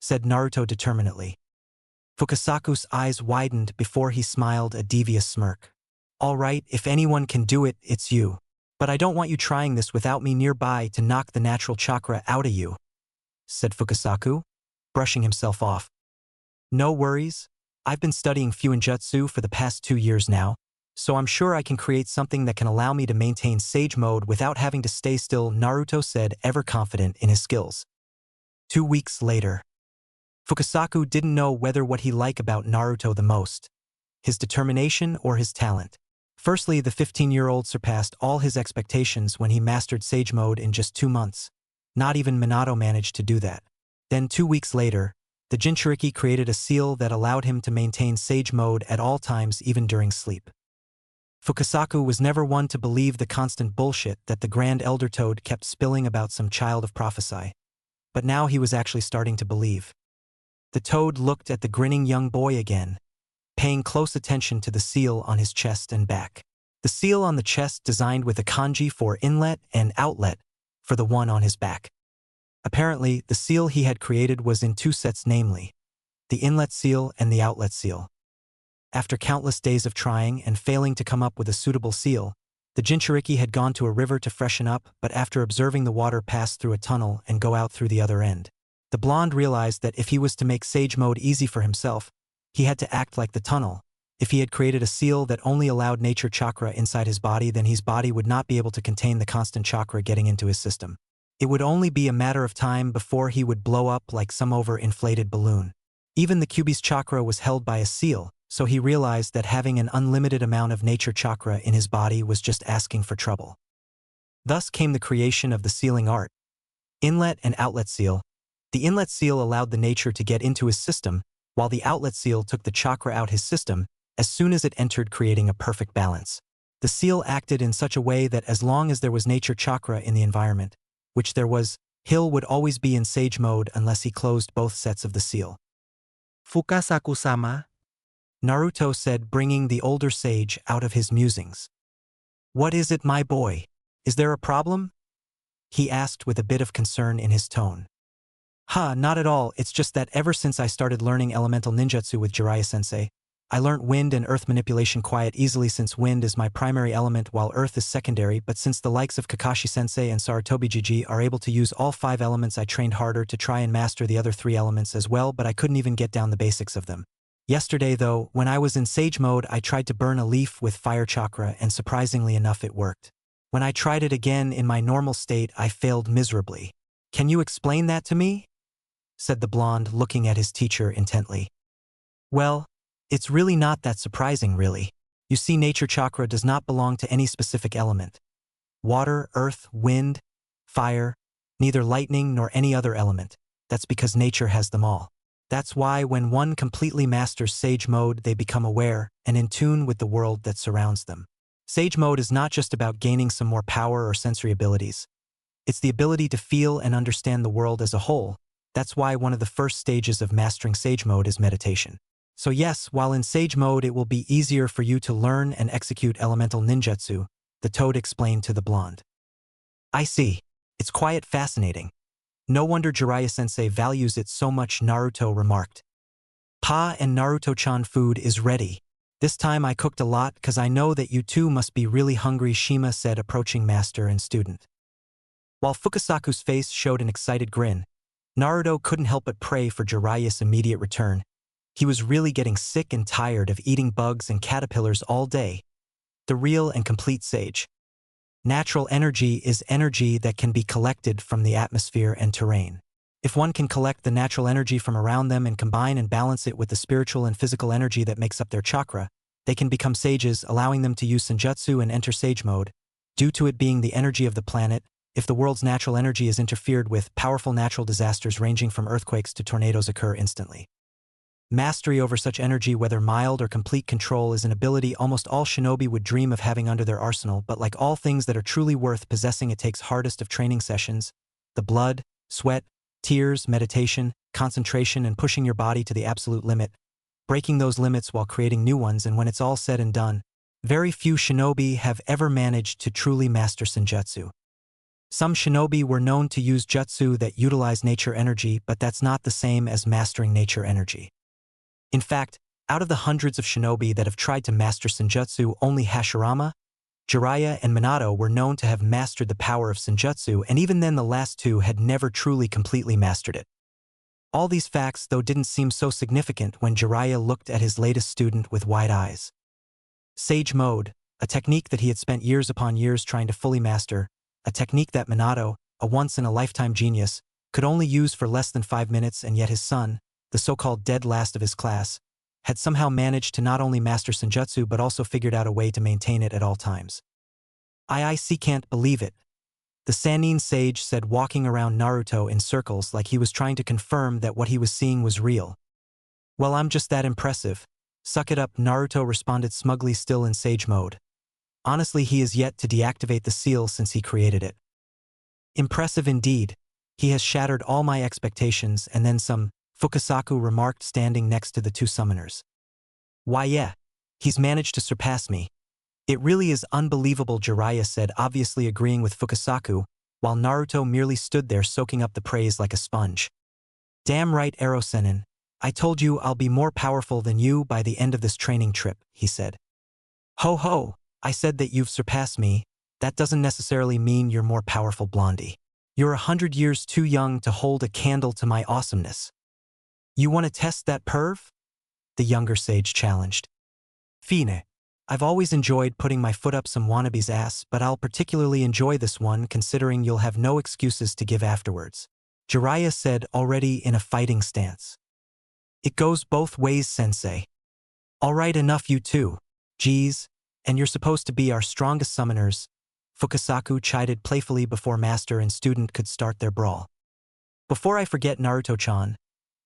said Naruto determinedly. Fukasaku's eyes widened before he smiled a devious smirk. All right, if anyone can do it, it's you. But I don't want you trying this without me nearby to knock the natural chakra out of you, said Fukasaku, brushing himself off. No worries. I've been studying Fuinjutsu for the past 2 years now, so I'm sure I can create something that can allow me to maintain Sage Mode without having to stay still, Naruto said, ever confident in his skills. 2 weeks later. Fukasaku didn't know whether what he liked about Naruto the most, his determination or his talent. Firstly, the 15-year-old surpassed all his expectations when he mastered Sage Mode in just 2 months. Not even Minato managed to do that. Then 2 weeks later, the Jinchuriki created a seal that allowed him to maintain Sage Mode at all times even during sleep. Fukasaku was never one to believe the constant bullshit that the Grand Elder Toad kept spilling about some child of prophecy. But now he was actually starting to believe. The Toad looked at the grinning young boy again, paying close attention to the seal on his chest and back. The seal on the chest designed with a kanji for inlet and outlet for the one on his back. Apparently, the seal he had created was in 2 sets, namely, the inlet seal and the outlet seal. After countless days of trying and failing to come up with a suitable seal, the Jinchuriki had gone to a river to freshen up, but after observing the water pass through a tunnel and go out through the other end, the blonde realized that if he was to make Sage Mode easy for himself, he had to act like the tunnel. If he had created a seal that only allowed nature chakra inside his body, then his body would not be able to contain the constant chakra getting into his system. It would only be a matter of time before he would blow up like some over-inflated balloon. Even the Kyuubi's chakra was held by a seal, so he realized that having an unlimited amount of nature chakra in his body was just asking for trouble. Thus came the creation of the sealing art. Inlet and outlet seal. The inlet seal allowed the nature to get into his system, while the outlet seal took the chakra out his system as soon as it entered, creating a perfect balance. The seal acted in such a way that as long as there was nature chakra in the environment, which there was, Hill would always be in Sage Mode unless he closed both sets of the seal. Fukasaku-sama, Naruto said, bringing the older sage out of his musings. What is it, my boy? Is there a problem? He asked with a bit of concern in his tone. Not at all, it's just that ever since I started learning elemental ninjutsu with Jiraiya-sensei, I learnt wind and earth manipulation quite easily since wind is my primary element while earth is secondary, but since the likes of Kakashi-sensei and Sarutobi-Jiji are able to use all 5 elements, I trained harder to try and master the other 3 elements as well, but I couldn't even get down the basics of them. Yesterday though, when I was in Sage Mode, I tried to burn a leaf with fire chakra and surprisingly enough it worked. When I tried it again in my normal state, I failed miserably. Can you explain that to me? Said the blonde, looking at his teacher intently. Well, it's really not that surprising, really. You see, nature chakra does not belong to any specific element. Water, earth, wind, fire, neither lightning nor any other element. That's because nature has them all. That's why when one completely masters Sage Mode, they become aware and in tune with the world that surrounds them. Sage Mode is not just about gaining some more power or sensory abilities. It's the ability to feel and understand the world as a whole. That's why one of the first stages of mastering Sage Mode is meditation. So yes, while in Sage Mode it will be easier for you to learn and execute elemental ninjutsu, the Toad explained to the blonde. I see. It's quite fascinating. No wonder Jiraiya-sensei values it so much, Naruto remarked. Pa and Naruto-chan, food is ready. This time I cooked a lot cause I know that you two must be really hungry, Shima said, approaching master and student. While Fukasaku's face showed an excited grin, Naruto couldn't help but pray for Jiraiya's immediate return. He was really getting sick and tired of eating bugs and caterpillars all day. The real and complete sage. Natural energy is energy that can be collected from the atmosphere and terrain. If one can collect the natural energy from around them and combine and balance it with the spiritual and physical energy that makes up their chakra, they can become sages, allowing them to use senjutsu and enter sage mode. Due to it being the energy of the planet, if the world's natural energy is interfered with, powerful natural disasters ranging from earthquakes to tornadoes occur instantly. Mastery over such energy, whether mild or complete control, is an ability almost all shinobi would dream of having under their arsenal, but like all things that are truly worth possessing, it takes hardest of training sessions, the blood, sweat, tears, meditation, concentration, and pushing your body to the absolute limit, breaking those limits while creating new ones. And when it's all said and done, very few shinobi have ever managed to truly master senjutsu. Some shinobi were known to use jutsu that utilize nature energy, but that's not the same as mastering nature energy. In fact, out of the hundreds of shinobi that have tried to master senjutsu, only Hashirama, Jiraiya, and Minato were known to have mastered the power of senjutsu, and even then the last two had never truly completely mastered it. All these facts, though, didn't seem so significant when Jiraiya looked at his latest student with wide eyes. Sage mode, a technique that he had spent years upon years trying to fully master, a technique that Minato, a once-in-a-lifetime genius, could only use for less than 5 minutes, and yet his son, the so-called dead last of his class, had somehow managed to not only master senjutsu but also figured out a way to maintain it at all times. I can't believe it, the Sannin sage said, walking around Naruto in circles like he was trying to confirm that what he was seeing was real. Well, I'm just that impressive. Suck it up, Naruto responded smugly, still in sage mode. Honestly, he is yet to deactivate the seal since he created it. Impressive indeed. He has shattered all my expectations and then some, Fukasaku remarked, standing next to the two summoners. Why yeah, he's managed to surpass me. It really is unbelievable, Jiraiya said, obviously agreeing with Fukasaku, while Naruto merely stood there soaking up the praise like a sponge. Damn right, Erosenin. I told you I'll be more powerful than you by the end of this training trip, he said. Ho ho, I said that you've surpassed me. That doesn't necessarily mean you're more powerful, Blondie. You're 100 years too young to hold a candle to my awesomeness. You want to test that perv? The younger sage challenged. Fine. I've always enjoyed putting my foot up some wannabe's ass, but I'll particularly enjoy this one considering you'll have no excuses to give afterwards, Jiraiya said, already in a fighting stance. It goes both ways, sensei. All right, enough you two. Geez, and you're supposed to be our strongest summoners, Fukasaku chided playfully before master and student could start their brawl. Before I forget, Naruto-chan,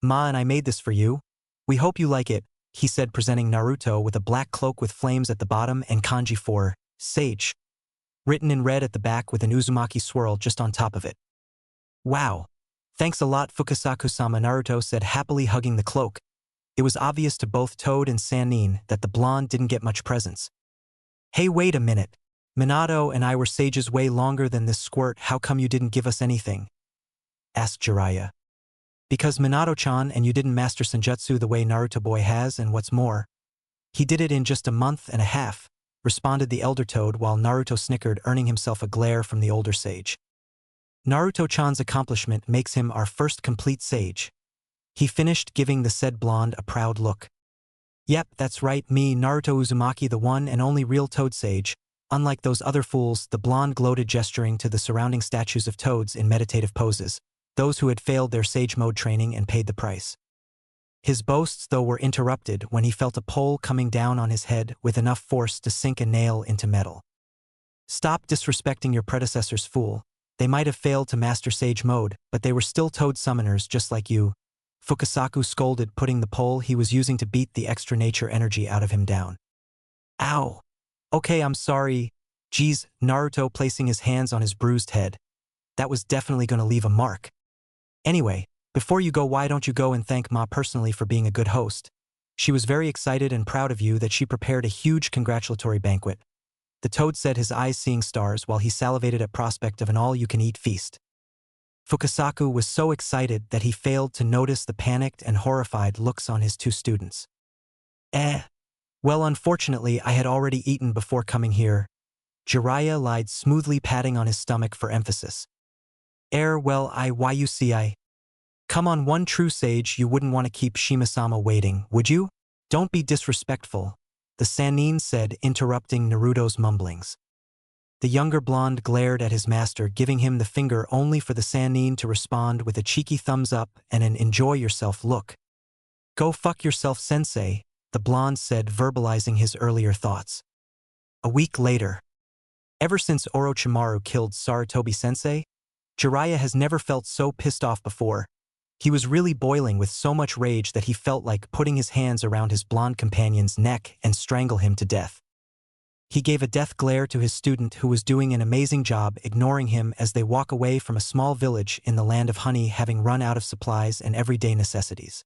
Ma and I made this for you. We hope you like it, he said, presenting Naruto with a black cloak with flames at the bottom and kanji for sage written in red at the back with an Uzumaki swirl just on top of it. Wow. Thanks a lot, Fukasaku-sama, Naruto said, happily hugging the cloak. It was obvious to both Toad and Sannin that the blonde didn't get much presents. Hey, wait a minute. Minato and I were sages way longer than this squirt. How come you didn't give us anything? Asked Jiraiya. Because Minato-chan and you didn't master senjutsu the way Naruto-boy has, and what's more, he did it in just a month and a half, responded the elder Toad while Naruto snickered, earning himself a glare from the older sage. Naruto-chan's accomplishment makes him our first complete sage. He finished, giving the said blonde a proud look. Yep, that's right, me, Naruto Uzumaki, the one and only real Toad sage. Unlike those other fools, the blonde gloated, gesturing to the surrounding statues of toads in meditative poses, those who had failed their sage mode training and paid the price. His boasts, though, were interrupted when he felt a pole coming down on his head with enough force to sink a nail into metal. Stop disrespecting your predecessors, fool. They might have failed to master sage mode, but they were still Toad summoners just like you, Fukasaku scolded, putting the pole he was using to beat the extra nature energy out of him down. Ow. Okay, I'm sorry. Geez, Naruto, placing his hands on his bruised head. That was definitely going to leave a mark. Anyway, before you go, why don't you go and thank Ma personally for being a good host? She was very excited and proud of you that she prepared a huge congratulatory banquet. The Toad said, his eyes seeing stars while he salivated at prospect of an all-you-can-eat feast. Fukasaku was so excited that he failed to notice the panicked and horrified looks on his two students. Well, unfortunately, I had already eaten before coming here. Jiraiya lied smoothly, patting on his stomach for emphasis. Well, why you see I. Come on, one true sage, you wouldn't want to keep Shima-sama waiting, would you? Don't be disrespectful, the Sannin said, interrupting Naruto's mumblings. The younger blonde glared at his master, giving him the finger only for the Sannin to respond with a cheeky thumbs up and an enjoy yourself look. Go fuck yourself, sensei, the blonde said, verbalizing his earlier thoughts. A week later. Ever since Orochimaru killed Sarutobi-sensei, Jiraiya has never felt so pissed off before. He was really boiling with so much rage that he felt like putting his hands around his blonde companion's neck and strangle him to death. He gave a death glare to his student, who was doing an amazing job ignoring him as they walk away from a small village in the land of honey, having run out of supplies and everyday necessities.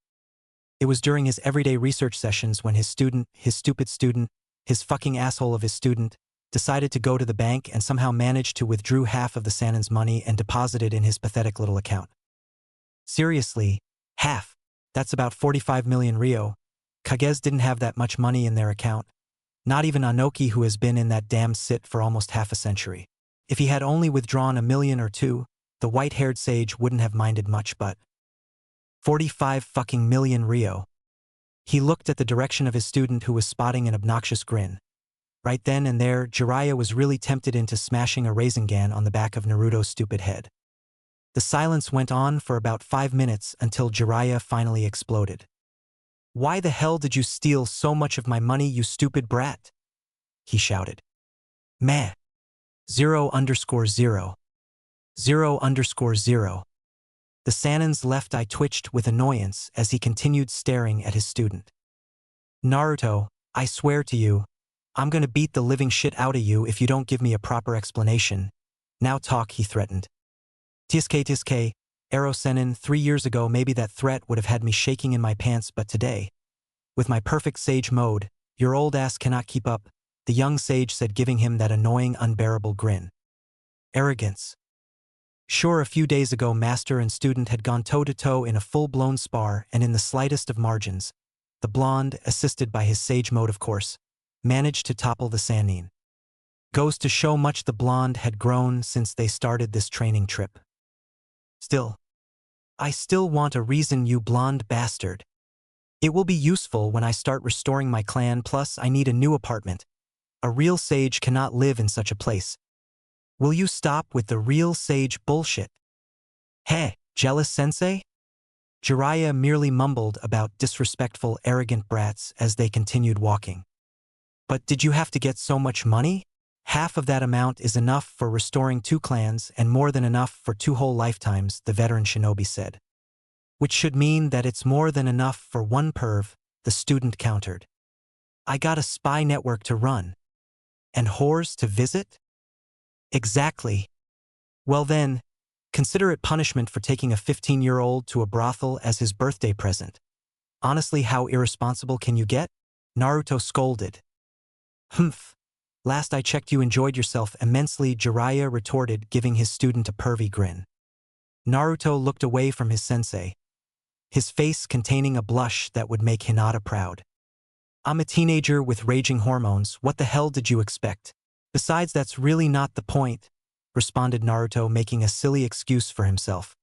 It was during his everyday research sessions when his stupid student, his fucking asshole of his student, decided to go to the bank and somehow managed to withdraw half of the Sannin's money and deposit it in his pathetic little account. Seriously, half? That's about 45 million Rio. Hokage didn't have that much money in their account. Not even Anoki, who has been in that damn sit for almost half a century. If he had only withdrawn $1 million or $2 million, the white-haired sage wouldn't have minded much, but 45 fucking million Rio. He looked at the direction of his student, who was spotting an obnoxious grin. Right then and there, Jiraiya was really tempted into smashing a Rasengan on the back of Naruto's stupid head. The silence went on for about 5 minutes until Jiraiya finally exploded. Why the hell did you steal so much of my money, you stupid brat? He shouted. Meh. 0_0. 0_0. The Sannin's left eye twitched with annoyance as he continued staring at his student. Naruto, I swear to you, I'm gonna beat the living shit out of you if you don't give me a proper explanation. Now talk, he threatened. Tisuke, Ero Sennin, 3 years ago maybe that threat would have had me shaking in my pants, but today, with my perfect sage mode, your old ass cannot keep up, the young sage said, giving him that annoying, unbearable grin. Arrogance. Sure, a few days ago master and student had gone toe-to-toe in a full-blown spar, and in the slightest of margins, the blonde, assisted by his sage mode of course, managed to topple the Sannin. Goes to show much the blonde had grown since they started this training trip. Still, I still want a reason, you blonde bastard. It will be useful when I start restoring my clan, plus I need a new apartment. A real sage cannot live in such a place. Will you stop with the real sage bullshit? Heh, jealous sensei? Jiraiya merely mumbled about disrespectful, arrogant brats as they continued walking. But did you have to get so much money? Half of that amount is enough for restoring 2 clans and more than enough for 2 whole lifetimes, the veteran shinobi said. Which should mean that it's more than enough for 1 perv, the student countered. I got a spy network to run. And whores to visit? Exactly. Well then, consider it punishment for taking a 15-year-old to a brothel as his birthday present. Honestly, how irresponsible can you get? Naruto scolded. Humph. Last I checked you enjoyed yourself immensely, Jiraiya retorted, giving his student a pervy grin. Naruto looked away from his sensei, his face containing a blush that would make Hinata proud. I'm a teenager with raging hormones, what the hell did you expect? Besides, that's really not the point, responded Naruto, making a silly excuse for himself.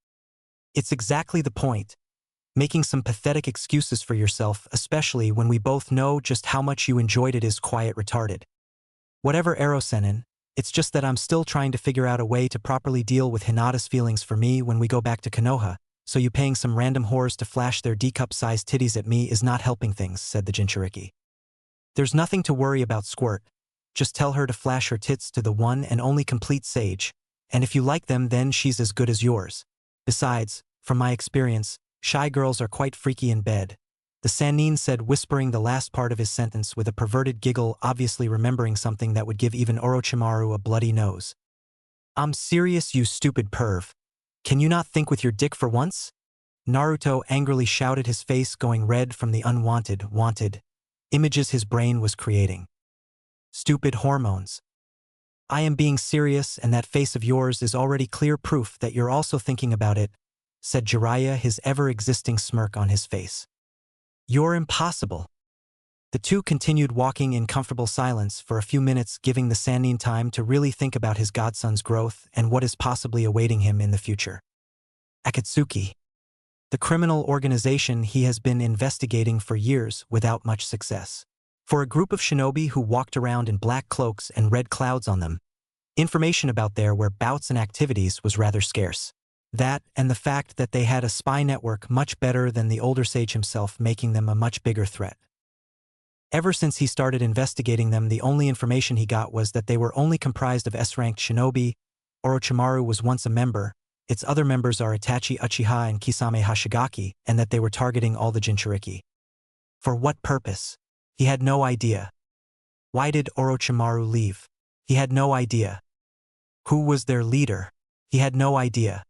It's exactly the point. Making some pathetic excuses for yourself, especially when we both know just how much you enjoyed it, is quiet retarded. Whatever, Ero Sennin, it's just that I'm still trying to figure out a way to properly deal with Hinata's feelings for me when we go back to Konoha, so you paying some random whores to flash their D-cup-sized titties at me is not helping things, said the Jinchuriki. There's nothing to worry about, Squirt. Just tell her to flash her tits to the one and only complete sage, and if you like them then she's as good as yours. Besides, from my experience, shy girls are quite freaky in bed, the Sannin said, whispering the last part of his sentence with a perverted giggle, obviously remembering something that would give even Orochimaru a bloody nose. I'm serious, you stupid perv. Can you not think with your dick for once? Naruto angrily shouted, his face going red from the wanted images his brain was creating. Stupid hormones. I am being serious, and that face of yours is already clear proof that you're also thinking about it, said Jiraiya, his ever-existing smirk on his face. You're impossible. The two continued walking in comfortable silence for a few minutes, giving the Sannin time to really think about his godson's growth and what is possibly awaiting him in the future. Akatsuki. The criminal organization he has been investigating for years without much success. For a group of shinobi who walked around in black cloaks and red clouds on them, Information about their whereabouts and activities was rather scarce. That, and the fact that they had a spy network much better than the older sage himself, making them a much bigger threat. Ever since he started investigating them, the only information he got was that they were only comprised of S-ranked shinobi. Orochimaru was once a member, its other members are Itachi Uchiha and Kisame Hashigaki, and that they were targeting all the Jinchuriki. For what purpose? He had no idea. Why did Orochimaru leave? He had no idea. Who was their leader? He had no idea.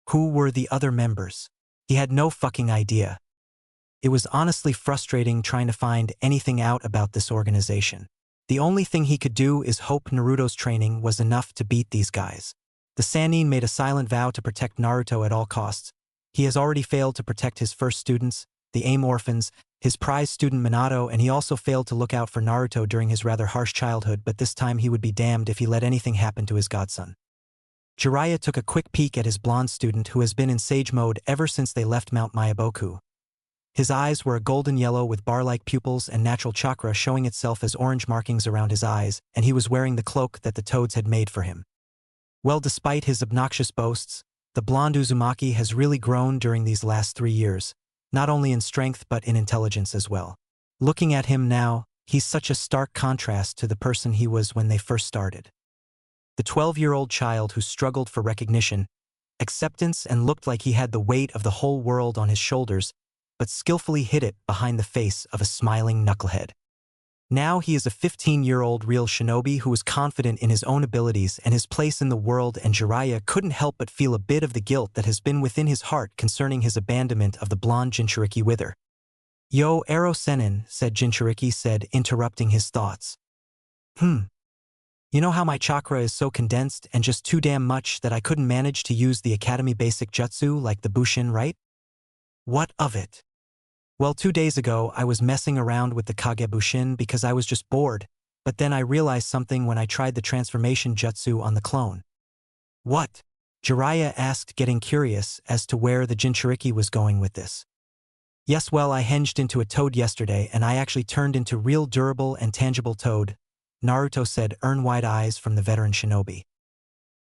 Who were the other members? He had no fucking idea. It was honestly frustrating trying to find anything out about this organization. The only thing he could do is hope Naruto's training was enough to beat these guys. The Sannin made a silent vow to protect Naruto at all costs. He has already failed to protect his first students, the AIM orphans, his prize student Minato, and he also failed to look out for Naruto during his rather harsh childhood, but this time he would be damned if he let anything happen to his godson. Jiraiya took a quick peek at his blonde student who has been in sage mode ever since they left Mount Myaboku. His eyes were a golden yellow with bar-like pupils and natural chakra showing itself as orange markings around his eyes, and he was wearing the cloak that the toads had made for him. Well, despite his obnoxious boasts, the blonde Uzumaki has really grown during these last 3 years, not only in strength but in intelligence as well. Looking at him now, he's such a stark contrast to the person he was when they first started. The 12-year-old child who struggled for recognition, acceptance, and looked like he had the weight of the whole world on his shoulders, but skillfully hid it behind the face of a smiling knucklehead. Now he is a 15-year-old real shinobi who is confident in his own abilities and his place in the world, and Jiraiya couldn't help but feel a bit of the guilt that has been within his heart concerning his abandonment of the blonde Jinchuriki wither. "Yo, Ero Sennin," said Jinchuriki, interrupting his thoughts. You know how my chakra is so condensed and just too damn much that I couldn't manage to use the academy basic jutsu like the Bushin, right? What of it? Well, 2 days ago I was messing around with the Kage Bushin because I was just bored, but then I realized something when I tried the transformation jutsu on the clone. What? Jiraiya asked, getting curious as to where the Jinchuriki was going with this. Yes, well, I henged into a toad yesterday and I actually turned into real durable and tangible toad, Naruto said, earn-wide eyes from the veteran shinobi.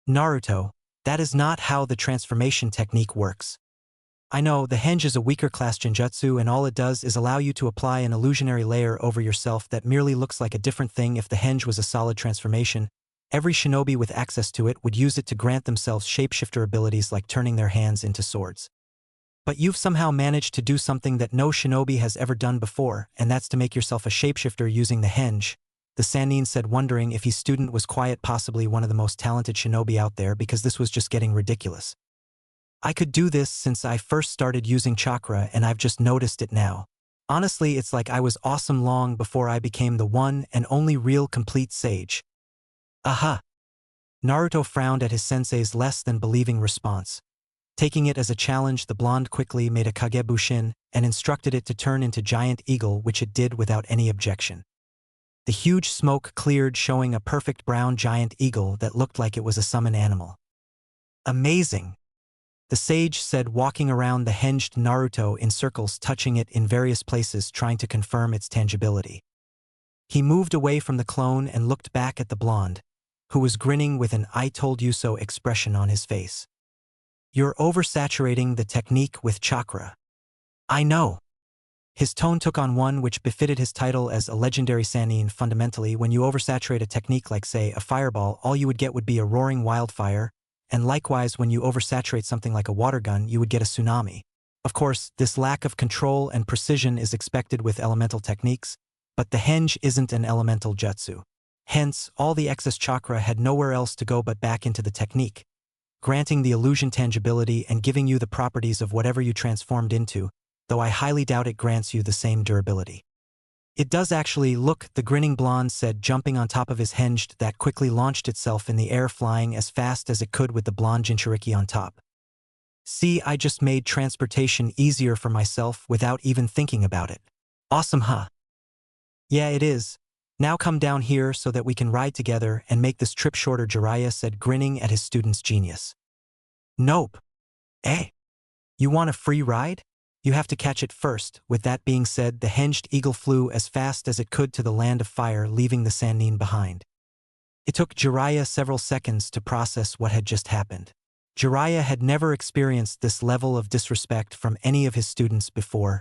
Naruto, that is not how the transformation technique works. I know, the henge is a weaker class genjutsu and all it does is allow you to apply an illusionary layer over yourself that merely looks like a different thing. If the henge was a solid transformation, every shinobi with access to it would use it to grant themselves shapeshifter abilities like turning their hands into swords. But you've somehow managed to do something that no shinobi has ever done before, and that's to make yourself a shapeshifter using the henge, the Sannin said, wondering if his student was quite possibly one of the most talented shinobi out there, because this was just getting ridiculous. I could do this since I first started using chakra and I've just noticed it now. Honestly, it's like I was awesome long before I became the one and only real complete sage. Aha! Naruto frowned at his sensei's less than believing response. Taking it as a challenge, the blonde quickly made a Kage Bushin and instructed it to turn into giant eagle, which it did without any objection. The huge smoke cleared, showing a perfect brown giant eagle that looked like it was a summon animal. Amazing! The sage said, walking around the henged Naruto in circles, touching it in various places, trying to confirm its tangibility. He moved away from the clone and looked back at the blonde, who was grinning with an "I told you so" expression on his face. You're oversaturating the technique with chakra. I know. His tone took on one which befitted his title as a legendary Sannin. Fundamentally, when you oversaturate a technique like, say, a fireball, all you would get would be a roaring wildfire, and likewise when you oversaturate something like a water gun, you would get a tsunami. Of course, this lack of control and precision is expected with elemental techniques, but the henge isn't an elemental jutsu. Hence, all the excess chakra had nowhere else to go but back into the technique, granting the illusion tangibility and giving you the properties of whatever you transformed into, though I highly doubt it grants you the same durability. It does actually. Look, the grinning blonde said, jumping on top of his henged that quickly launched itself in the air, flying as fast as it could with the blonde Jinchuriki on top. See, I just made transportation easier for myself without even thinking about it. Awesome, huh? Yeah, it is. Now come down here so that we can ride together and make this trip shorter, Jiraiya said, grinning at his student's genius. Nope. Eh? You want a free ride? You have to catch it first. With that being said, the henged eagle flew as fast as it could to the land of fire, leaving the Sannin behind. It took Jiraiya several seconds to process what had just happened. Jiraiya had never experienced this level of disrespect from any of his students before,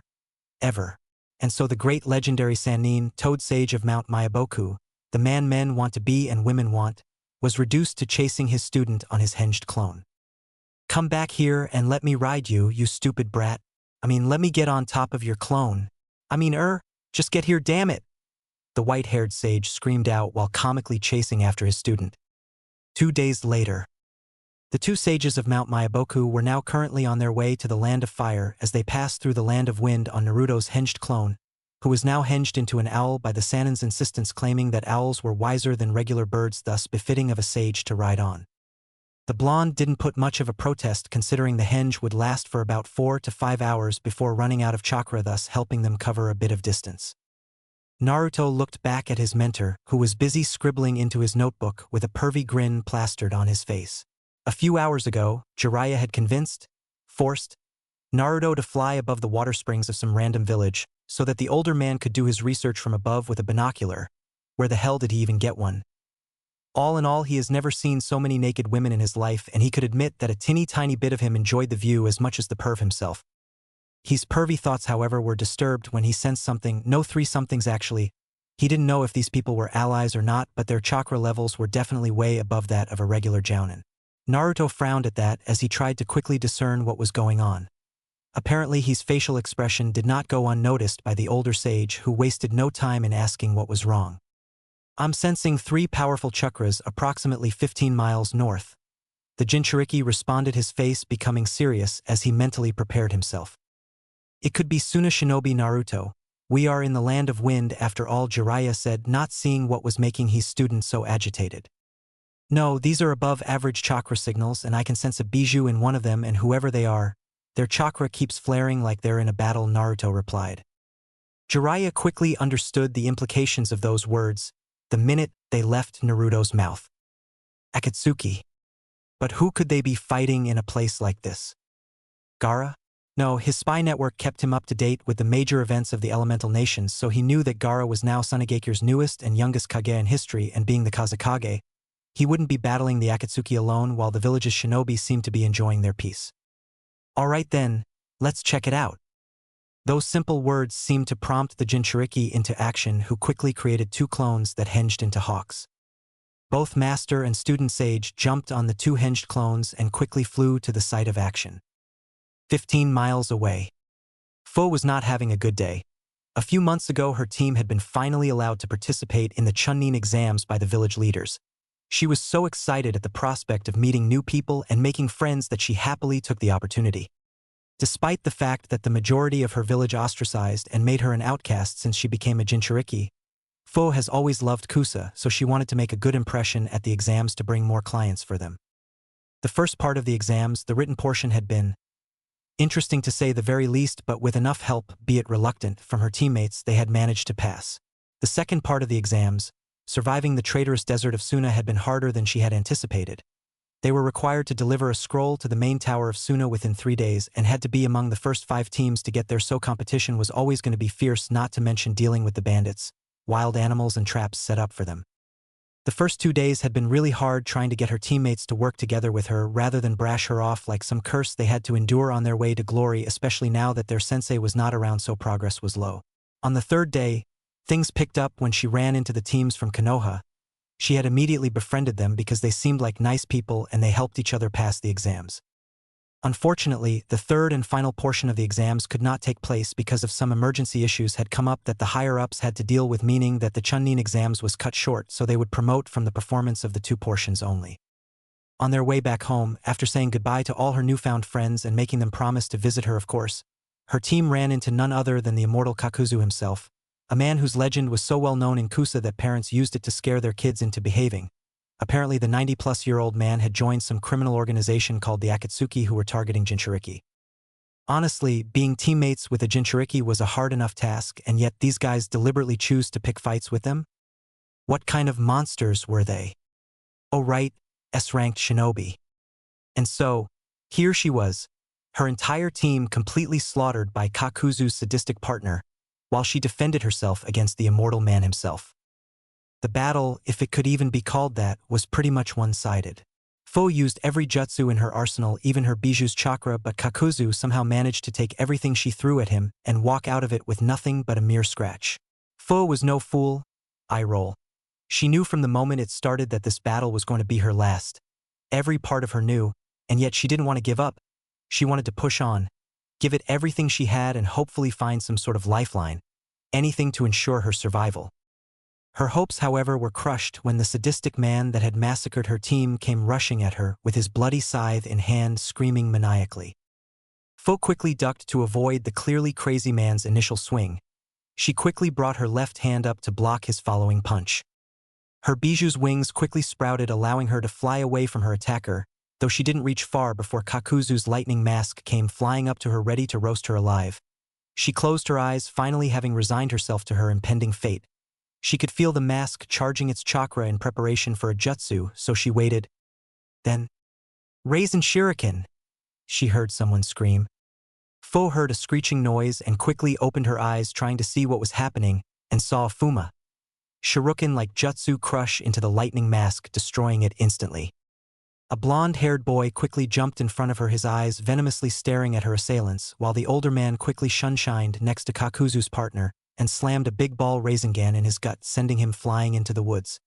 ever. And so the great legendary Sannin, Toad Sage of Mount Myaboku, the man men want to be and women want, was reduced to chasing his student on his hinged clone. Come back here and let me ride you, you stupid brat. Let me get on top of your clone. Just get here, damn it. The white-haired sage screamed out while comically chasing after his student. 2 days later. The two sages of Mount Myaboku were now currently on their way to the Land of Fire as they passed through the Land of Wind on Naruto's hinged clone, who was now hinged into an owl by the Sannin's insistence, claiming that owls were wiser than regular birds, thus befitting of a sage to ride on. The blonde didn't put much of a protest, considering the hinge would last for about 4 to 5 hours before running out of chakra, thus helping them cover a bit of distance. Naruto looked back at his mentor, who was busy scribbling into his notebook with a pervy grin plastered on his face. A few hours ago, Jiraiya had forced Naruto to fly above the water springs of some random village so that the older man could do his research from above with a binocular. Where the hell did he even get one? All in all, he has never seen so many naked women in his life, and he could admit that a tiny bit of him enjoyed the view as much as the perv himself. His pervy thoughts, however, were disturbed when he sensed something, no, 3 somethings actually. He didn't know if these people were allies or not, but their chakra levels were definitely way above that of a regular jounin. Naruto frowned at that as he tried to quickly discern what was going on. Apparently his facial expression did not go unnoticed by the older sage, who wasted no time in asking what was wrong. I'm sensing 3 powerful chakras approximately 15 miles north. The Jinchuriki responded, his face becoming serious as he mentally prepared himself. It could be Suna Shinobi Naruto. We are in the Land of Wind after all, Jiraiya said, not seeing what was making his student so agitated. No, these are above average chakra signals, and I can sense a bijou in one of them, and whoever they are, their chakra keeps flaring like they're in a battle, Naruto replied. Jiraiya quickly understood the implications of those words the minute they left Naruto's mouth. Akatsuki. But who could they be fighting in a place like this? Gaara? No, his spy network kept him up to date with the major events of the elemental nations, so he knew that Gaara was now Tsunageke's newest and youngest Kage in history, and being the Kazekage, he wouldn't be battling the Akatsuki alone while the village's shinobi seemed to be enjoying their peace. Alright then, let's check it out. Those simple words seemed to prompt the Jinchuriki into action, who quickly created 2 clones that hinged into hawks. Both master and student sage jumped on the 2 hinged clones and quickly flew to the site of action. 15 miles away. Fo was not having a good day. A few months ago, her team had been finally allowed to participate in the Chunin exams by the village leaders. She was so excited at the prospect of meeting new people and making friends that she happily took the opportunity. Despite the fact that the majority of her village ostracized and made her an outcast since she became a Jinchuriki, Fo has always loved Kusa, so she wanted to make a good impression at the exams to bring more clients for them. The first part of the exams, the written portion, had been interesting to say the very least, but with enough help, be it reluctant, from her teammates, they had managed to pass. The second part of the exams, surviving the traitorous desert of Suna, had been harder than she had anticipated. They were required to deliver a scroll to the main tower of Suna within 3 days and had to be among the first 5 teams to get there, so competition was always going to be fierce, not to mention dealing with the bandits, wild animals and traps set up for them. The first 2 days had been really hard, trying to get her teammates to work together with her rather than brash her off like some curse they had to endure on their way to glory, especially now that their sensei was not around, so progress was low. On the 3rd day, things picked up when she ran into the teams from Konoha. She had immediately befriended them because they seemed like nice people and they helped each other pass the exams. Unfortunately, the 3rd and final portion of the exams could not take place because of some emergency issues had come up that the higher-ups had to deal with, meaning that the Chunin exams was cut short, so they would promote from the performance of the 2 portions only. On their way back home, after saying goodbye to all her newfound friends and making them promise to visit her, of course, her team ran into none other than the immortal Kakuzu himself, a man whose legend was so well known in Kusa that parents used it to scare their kids into behaving. Apparently the 90-plus-year-old man had joined some criminal organization called the Akatsuki, who were targeting Jinchuriki. Honestly, being teammates with a Jinchuriki was a hard enough task, and yet these guys deliberately choose to pick fights with them? What kind of monsters were they? Oh right, S-ranked shinobi. And so, here she was, her entire team completely slaughtered by Kakuzu's sadistic partner, while she defended herself against the immortal man himself. The battle, if it could even be called that, was pretty much one-sided. Fo used every jutsu in her arsenal, even her Bijuu's chakra, but Kakuzu somehow managed to take everything she threw at him and walk out of it with nothing but a mere scratch. Fo was no fool. Eye roll. She knew from the moment it started that this battle was going to be her last. Every part of her knew, and yet she didn't want to give up. She wanted to push on, give it everything she had and hopefully find some sort of lifeline, anything to ensure her survival. Her hopes, however, were crushed when the sadistic man that had massacred her team came rushing at her with his bloody scythe in hand, screaming maniacally. Fo quickly ducked to avoid the clearly crazy man's initial swing. She quickly brought her left hand up to block his following punch. Her Bijuu's wings quickly sprouted, allowing her to fly away from her attacker, though she didn't reach far before Kakuzu's lightning mask came flying up to her, ready to roast her alive. She closed her eyes, finally having resigned herself to her impending fate. She could feel the mask charging its chakra in preparation for a jutsu, so she waited. Then, "Raisin Shuriken!" she heard someone scream. Fo heard a screeching noise and quickly opened her eyes, trying to see what was happening, and saw Fuma. Shuriken-like jutsu crush into the lightning mask, destroying it instantly. A blonde-haired boy quickly jumped in front of her, his eyes venomously staring at her assailants, while the older man quickly shunshined next to Kakuzu's partner and slammed a big ball Rasengan in his gut, sending him flying into the woods.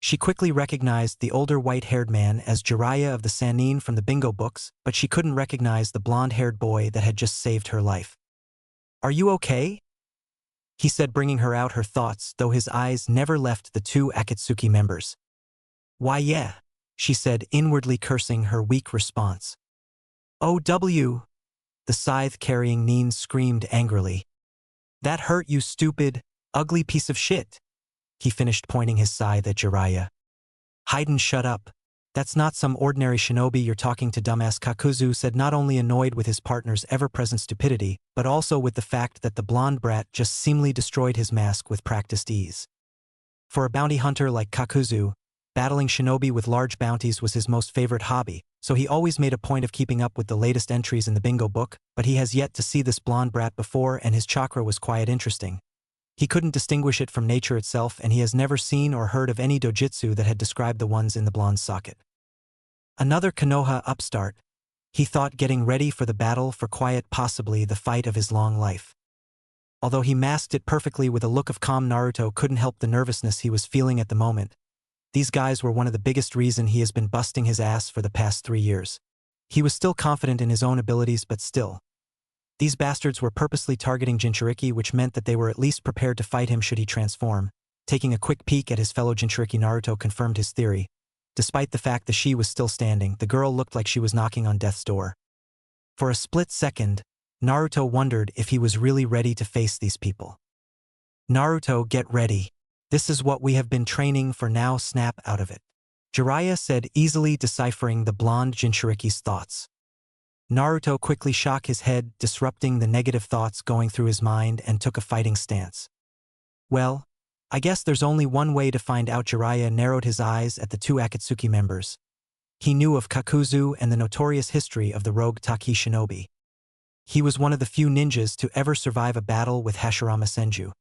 She quickly recognized the older white-haired man as Jiraiya of the Sannin from the bingo books, but she couldn't recognize the blonde-haired boy that had just saved her life. "Are you okay?" he said, bringing her out her thoughts, though his eyes never left the two Akatsuki members. "Why yeah," she said, inwardly cursing her weak response. "OW!" the scythe-carrying Nin screamed angrily. "That hurt, you stupid, ugly piece of shit," he finished, pointing his scythe at Jiraiya. "Hidan, shut up. That's not some ordinary shinobi you're talking to, dumbass," Kakuzu said, not only annoyed with his partner's ever-present stupidity, but also with the fact that the blonde brat just seemingly destroyed his mask with practiced ease. For a bounty hunter like Kakuzu, battling shinobi with large bounties was his most favorite hobby, so he always made a point of keeping up with the latest entries in the bingo book, but he has yet to see this blonde brat before, and his chakra was quite interesting. He couldn't distinguish it from nature itself, and he has never seen or heard of any dojutsu that had described the ones in the blonde's socket. Another Konoha upstart, he thought, getting ready for the battle, for quiet, possibly the fight of his long life. Although he masked it perfectly with a look of calm, Naruto couldn't help the nervousness he was feeling at the moment. These guys were one of the biggest reason he has been busting his ass for the past 3 years. He was still confident in his own abilities, but still. These bastards were purposely targeting Jinchuriki, which meant that they were at least prepared to fight him should he transform. Taking a quick peek at his fellow Jinchuriki, Naruto confirmed his theory. Despite the fact that she was still standing, the girl looked like she was knocking on death's door. For a split second, Naruto wondered if he was really ready to face these people. "Naruto, get ready. This is what we have been training for now, snap out of it," Jiraiya said, easily deciphering the blonde Jinchuriki's thoughts. Naruto quickly shook his head, disrupting the negative thoughts going through his mind, and took a fighting stance. "Well, I guess there's only one way to find out." Jiraiya narrowed his eyes at the two Akatsuki members. He knew of Kakuzu and the notorious history of the rogue Taki shinobi. He was one of the few ninjas to ever survive a battle with Hashirama Senju.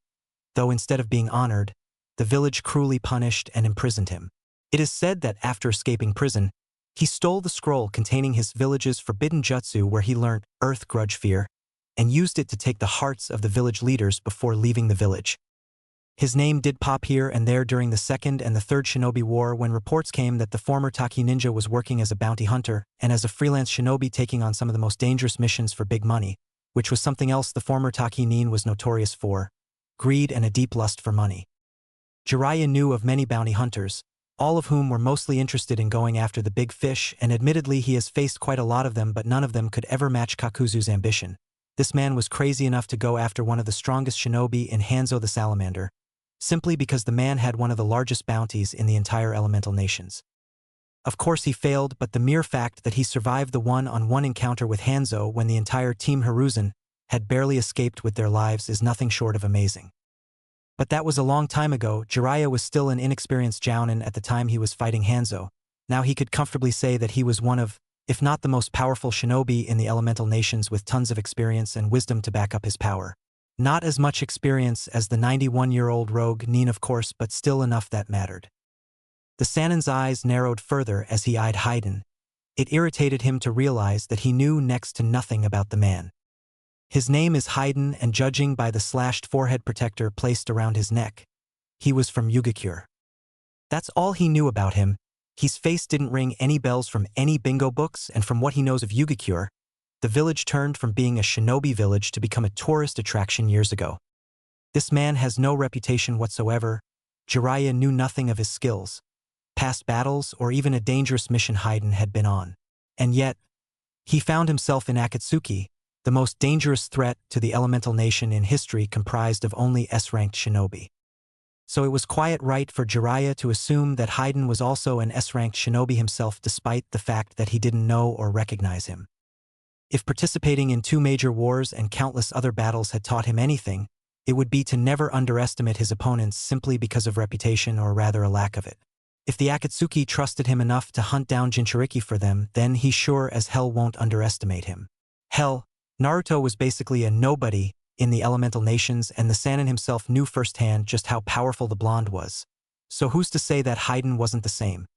Though instead of being honored, the village cruelly punished and imprisoned him. It is said that after escaping prison, he stole the scroll containing his village's forbidden jutsu, where he learnt Earth Grudge Fear, and used it to take the hearts of the village leaders before leaving the village. His name did pop here and there during the Second and the Third Shinobi War, when reports came that the former Taki ninja was working as a bounty hunter and as a freelance shinobi, taking on some of the most dangerous missions for big money, which was something else the former Taki nin was notorious for: greed and a deep lust for money. Jiraiya knew of many bounty hunters, all of whom were mostly interested in going after the big fish, and admittedly he has faced quite a lot of them, but none of them could ever match Kakuzu's ambition. This man was crazy enough to go after one of the strongest shinobi in Hanzo the Salamander, simply because the man had one of the largest bounties in the entire elemental nations. Of course he failed, but the mere fact that he survived the one-on-one encounter with Hanzo when the entire Team Hiruzen had barely escaped with their lives is nothing short of amazing. But that was a long time ago. Jiraiya was still an inexperienced jounin at the time he was fighting Hanzo. Now he could comfortably say that he was one of, if not the most powerful shinobi in the elemental nations, with tons of experience and wisdom to back up his power. Not as much experience as the 91-year-old rogue Nin, of course, but still enough that mattered. The Sannin's eyes narrowed further as he eyed Hidan. It irritated him to realize that he knew next to nothing about the man. His name is Hidan, and judging by the slashed forehead protector placed around his neck, he was from Yugakure. That's all he knew about him. His face didn't ring any bells from any bingo books, and from what he knows of Yugakure, the village turned from being a shinobi village to become a tourist attraction years ago. This man has no reputation whatsoever. Jiraiya knew nothing of his skills, past battles, or even a dangerous mission Hidan had been on. And yet, he found himself in Akatsuki, the most dangerous threat to the elemental nation in history, comprised of only S-ranked shinobi. So it was quite right for Jiraiya to assume that Hidan was also an S-ranked shinobi himself, despite the fact that he didn't know or recognize him. If participating in 2 major wars and countless other battles had taught him anything, it would be to never underestimate his opponents simply because of reputation, or rather a lack of it. If the Akatsuki trusted him enough to hunt down Jinchuriki for them, then he sure as hell won't underestimate him. Hell, Naruto was basically a nobody in the elemental nations, and the Sannin himself knew firsthand just how powerful the blonde was. So who's to say that Hidan wasn't the same?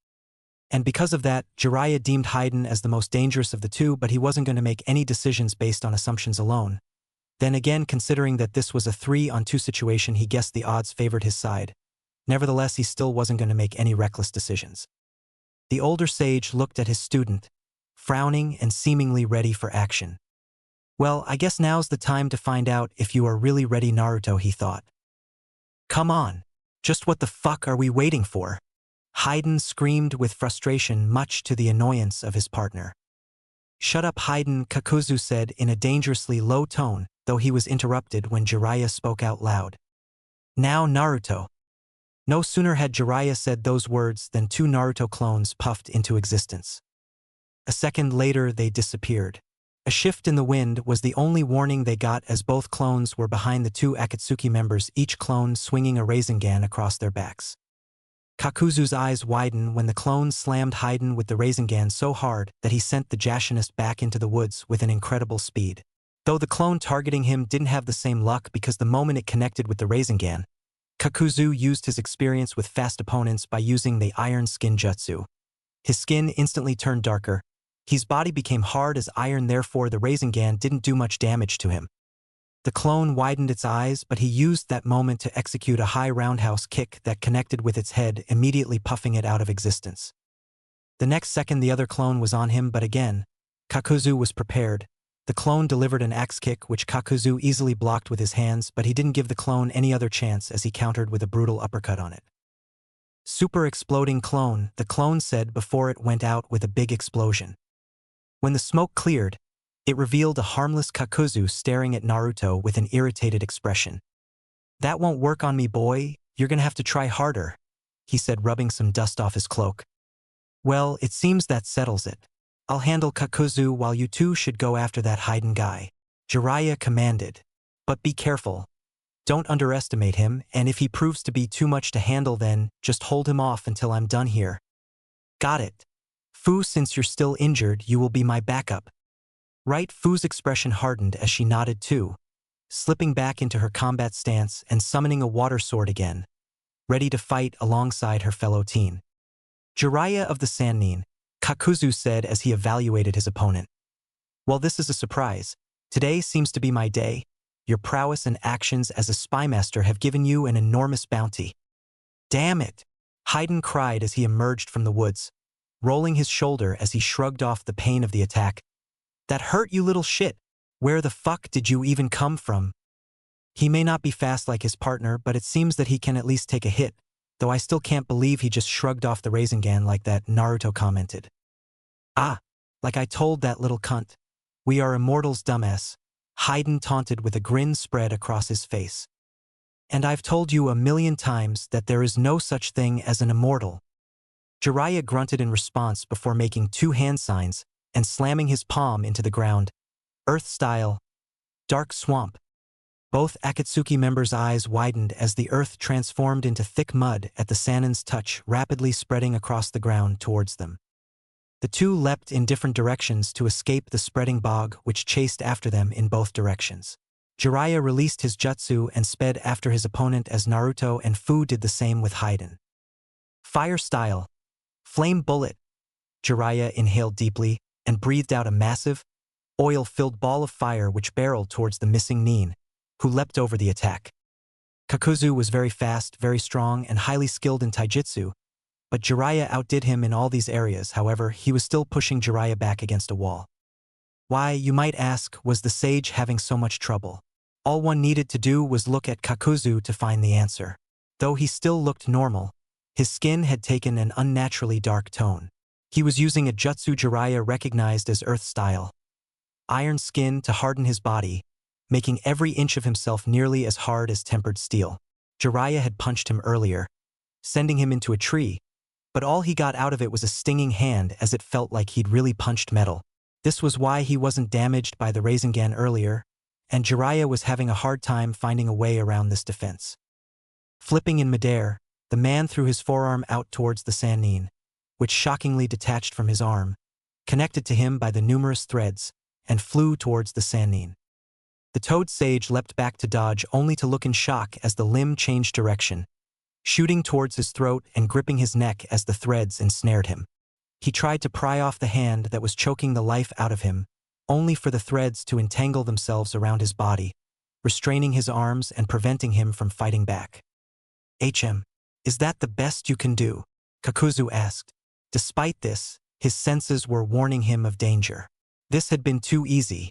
And because of that, Jiraiya deemed Hidan as the most dangerous of the two, but he wasn't going to make any decisions based on assumptions alone. Then again, considering that this was a 3-on-2 situation, he guessed the odds favored his side. Nevertheless, he still wasn't going to make any reckless decisions. The older sage looked at his student, frowning and seemingly ready for action. Well, I guess now's the time to find out if you are really ready, Naruto, he thought. Come on, just what the fuck are we waiting for? Hidan screamed with frustration, much to the annoyance of his partner. Shut up, Hidan, Kakuzu said in a dangerously low tone, though he was interrupted when Jiraiya spoke out loud. Now, Naruto. No sooner had Jiraiya said those words than 2 Naruto clones puffed into existence. A second later, they disappeared. A shift in the wind was the only warning they got, as both clones were behind the 2 Akatsuki members, each clone swinging a Rasengan across their backs. Kakuzu's eyes widened when the clone slammed Hidan with the Rasengan so hard that he sent the Jashinist back into the woods with an incredible speed. Though the clone targeting him didn't have the same luck, because the moment it connected with the Rasengan, Kakuzu used his experience with fast opponents by using the Iron Skin Jutsu. His skin instantly turned darker. His body became hard as iron, therefore the Rasengan didn't do much damage to him. The clone widened its eyes, but he used that moment to execute a high roundhouse kick that connected with its head, immediately puffing it out of existence. The next second the other clone was on him, but again, Kakuzu was prepared. The clone delivered an axe kick which Kakuzu easily blocked with his hands, but he didn't give the clone any other chance as he countered with a brutal uppercut on it. Super exploding clone, the clone said before it went out with a big explosion. When the smoke cleared, it revealed a harmless Kakuzu staring at Naruto with an irritated expression. That won't work on me, boy. You're gonna have to try harder, he said, rubbing some dust off his cloak. Well, it seems that settles it. I'll handle Kakuzu while you 2 should go after that Hidan guy, Jiraiya commanded. But be careful. Don't underestimate him, and if he proves to be too much to handle, then just hold him off until I'm done here. Got it. Fu, since you're still injured, you will be my backup. Right? Fu's expression hardened as she nodded too, slipping back into her combat stance and summoning a water sword again, ready to fight alongside her fellow teen. Jiraiya of the Sannin, Kakuzu said as he evaluated his opponent. Well, this is a surprise. Today seems to be my day. Your prowess and actions as a spymaster have given you an enormous bounty. Damn it! Hidan cried as he emerged from the woods, rolling his shoulder as he shrugged off the pain of the attack. That hurt, you little shit. Where the fuck did you even come from? He may not be fast like his partner, but it seems that he can at least take a hit, though I still can't believe he just shrugged off the Rasengan like that, Naruto commented. Ah, like I told that little cunt. We are immortals, dumbass. Hidan taunted with a grin spread across his face. And I've told you 1,000,000 times that there is no such thing as an immortal. Jiraiya grunted in response before making 2 hand signs and slamming his palm into the ground. Earth style. Dark swamp. Both Akatsuki members' eyes widened as the earth transformed into thick mud at the Sannin's touch, rapidly spreading across the ground towards them. The 2 leapt in different directions to escape the spreading bog which chased after them in both directions. Jiraiya released his jutsu and sped after his opponent as Naruto and Fu did the same with Hidan. Fire style. Flame bullet. Jiraiya inhaled deeply and breathed out a massive, oil-filled ball of fire which barreled towards the missing Nin, who leapt over the attack. Kakuzu was very fast, very strong, and highly skilled in taijutsu, but Jiraiya outdid him in all these areas. However, he was still pushing Jiraiya back against a wall. Why, you might ask, was the sage having so much trouble? All one needed to do was look at Kakuzu to find the answer. Though he still looked normal, his skin had taken an unnaturally dark tone. He was using a jutsu Jiraiya recognized as Earth style. Iron skin to harden his body, making every inch of himself nearly as hard as tempered steel. Jiraiya had punched him earlier, sending him into a tree, but all he got out of it was a stinging hand as it felt like he'd really punched metal. This was why he wasn't damaged by the Rasengan earlier, and Jiraiya was having a hard time finding a way around this defense. Flipping in midair, the man threw his forearm out towards the Sannin, which shockingly detached from his arm, connected to him by the numerous threads, and flew towards the Sannin. The Toad Sage leapt back to dodge only to look in shock as the limb changed direction, shooting towards his throat and gripping his neck as the threads ensnared him. He tried to pry off the hand that was choking the life out of him, only for the threads to entangle themselves around his body, restraining his arms and preventing him from fighting back. Is that the best you can do? Kakuzu asked. Despite this, his senses were warning him of danger. This had been too easy.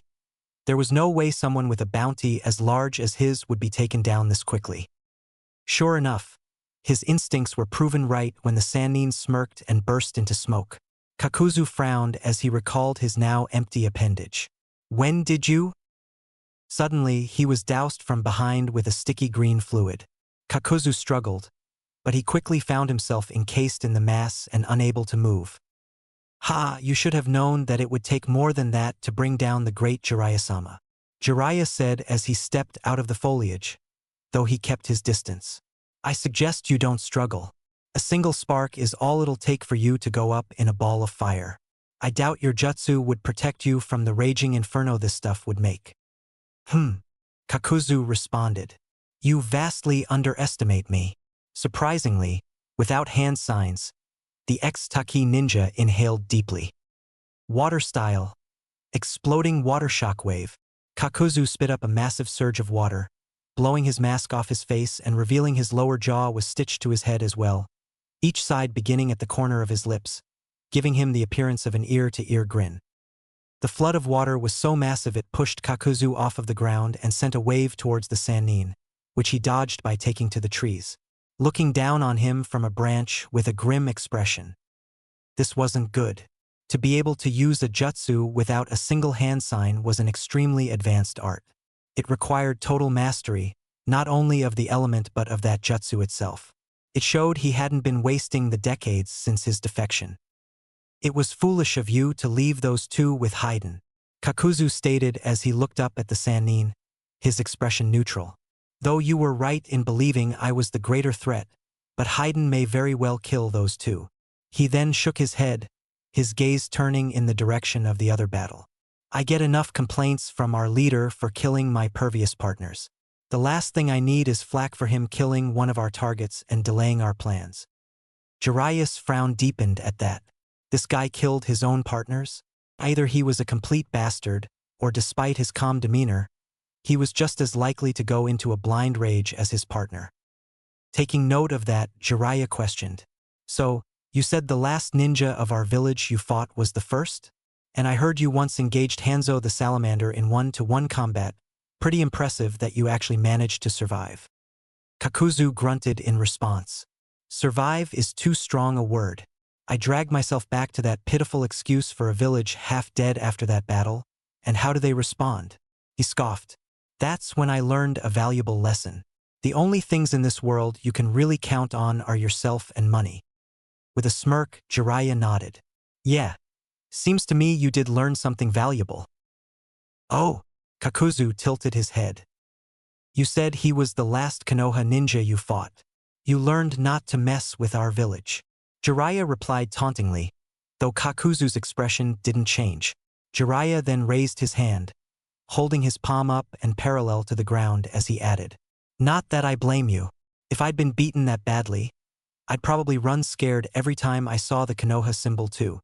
There was no way someone with a bounty as large as his would be taken down this quickly. Sure enough, his instincts were proven right when the Sannin smirked and burst into smoke. Kakuzu frowned as he recalled his now empty appendage. When did you? Suddenly, he was doused from behind with a sticky green fluid. Kakuzu struggled, but he quickly found himself encased in the mass and unable to move. Ha, you should have known that it would take more than that to bring down the great Jiraiya-sama, Jiraiya said as he stepped out of the foliage, though he kept his distance. I suggest you don't struggle. A single spark is all it'll take for you to go up in a ball of fire. I doubt your jutsu would protect you from the raging inferno this stuff would make. Kakuzu responded. You vastly underestimate me. Surprisingly, without hand signs, the ex-Taki ninja inhaled deeply. Water style. Exploding water shockwave. Kakuzu spit up a massive surge of water, blowing his mask off his face and revealing his lower jaw was stitched to his head as well, each side beginning at the corner of his lips, giving him the appearance of an ear-to-ear grin. The flood of water was so massive it pushed Kakuzu off of the ground and sent a wave towards the Sannin, which he dodged by taking to the trees, looking down on him from a branch with a grim expression. This wasn't good. To be able to use a jutsu without a single hand sign was an extremely advanced art. It required total mastery, not only of the element but of that jutsu itself. It showed he hadn't been wasting the decades since his defection. It was foolish of you to leave those two with Hidan, Kakuzu stated as he looked up at the Sannin, his expression neutral. Though you were right in believing I was the greater threat, but Hidan may very well kill those two. He then shook his head, his gaze turning in the direction of the other battle. I get enough complaints from our leader for killing my pervious partners. The last thing I need is flack for him killing one of our targets and delaying our plans. Jiraiya's frown deepened at that. This guy killed his own partners? Either he was a complete bastard, or despite his calm demeanor, he was just as likely to go into a blind rage as his partner. Taking note of that, Jiraiya questioned. So, you said the last ninja of our village you fought was the first? And I heard you once engaged Hanzo the Salamander in one-to-one combat. Pretty impressive that you actually managed to survive. Kakuzu grunted in response. Survive is too strong a word. I dragged myself back to that pitiful excuse for a village half dead after that battle, and how do they respond? He scoffed. That's when I learned a valuable lesson. The only things in this world you can really count on are yourself and money. With a smirk, Jiraiya nodded. Yeah. Seems to me you did learn something valuable. Oh, Kakuzu tilted his head. You said he was the last Konoha ninja you fought. You learned not to mess with our village. Jiraiya replied tauntingly, though Kakuzu's expression didn't change. Jiraiya then raised his hand, holding his palm up and parallel to the ground as he added, "Not that I blame you. If I'd been beaten that badly, I'd probably run scared every time I saw the Konoha symbol too.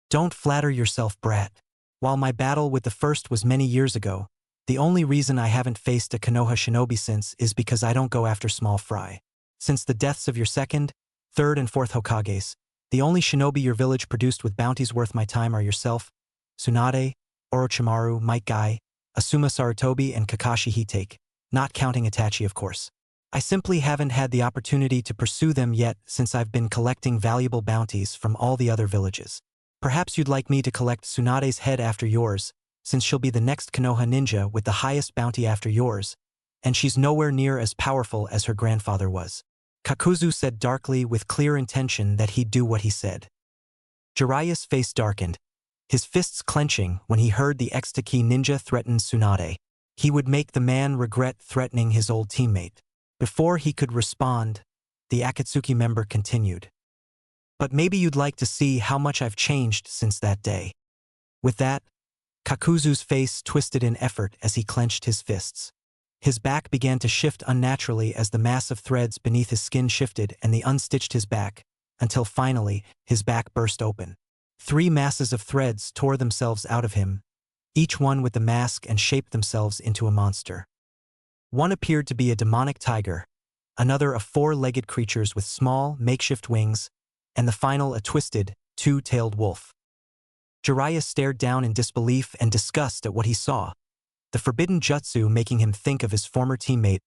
Don't flatter yourself, brat. While my battle with the first was many years ago, the only reason I haven't faced a Konoha shinobi since is because I don't go after small fry. Since the deaths of your second, third, and fourth Hokages, the only shinobi your village produced with bounties worth my time are yourself, Tsunade, Orochimaru, Might Guy, Asuma Sarutobi, and Kakashi Hitake, not counting Itachi of course. I simply haven't had the opportunity to pursue them yet since I've been collecting valuable bounties from all the other villages. Perhaps you'd like me to collect Tsunade's head after yours, since she'll be the next Konoha ninja with the highest bounty after yours, and she's nowhere near as powerful as her grandfather was." Kakuzu said darkly with clear intention that he'd do what he said. Jiraiya's face darkened, his fists clenching when he heard the Akatsuki ninja threaten Tsunade. He would make the man regret threatening his old teammate. Before he could respond, the Akatsuki member continued, "But maybe you'd like to see how much I've changed since that day." With that, Kakuzu's face twisted in effort as he clenched his fists. His back began to shift unnaturally as the mass of threads beneath his skin shifted and they unstitched his back, until finally, his back burst open. 3 masses of threads tore themselves out of him, each one with the mask, and shaped themselves into a monster. One appeared to be a demonic tiger, another a 4-legged creature with small, makeshift wings, and the final a twisted, 2-tailed wolf. Jiraiya stared down in disbelief and disgust at what he saw, the forbidden jutsu making him think of his former teammate,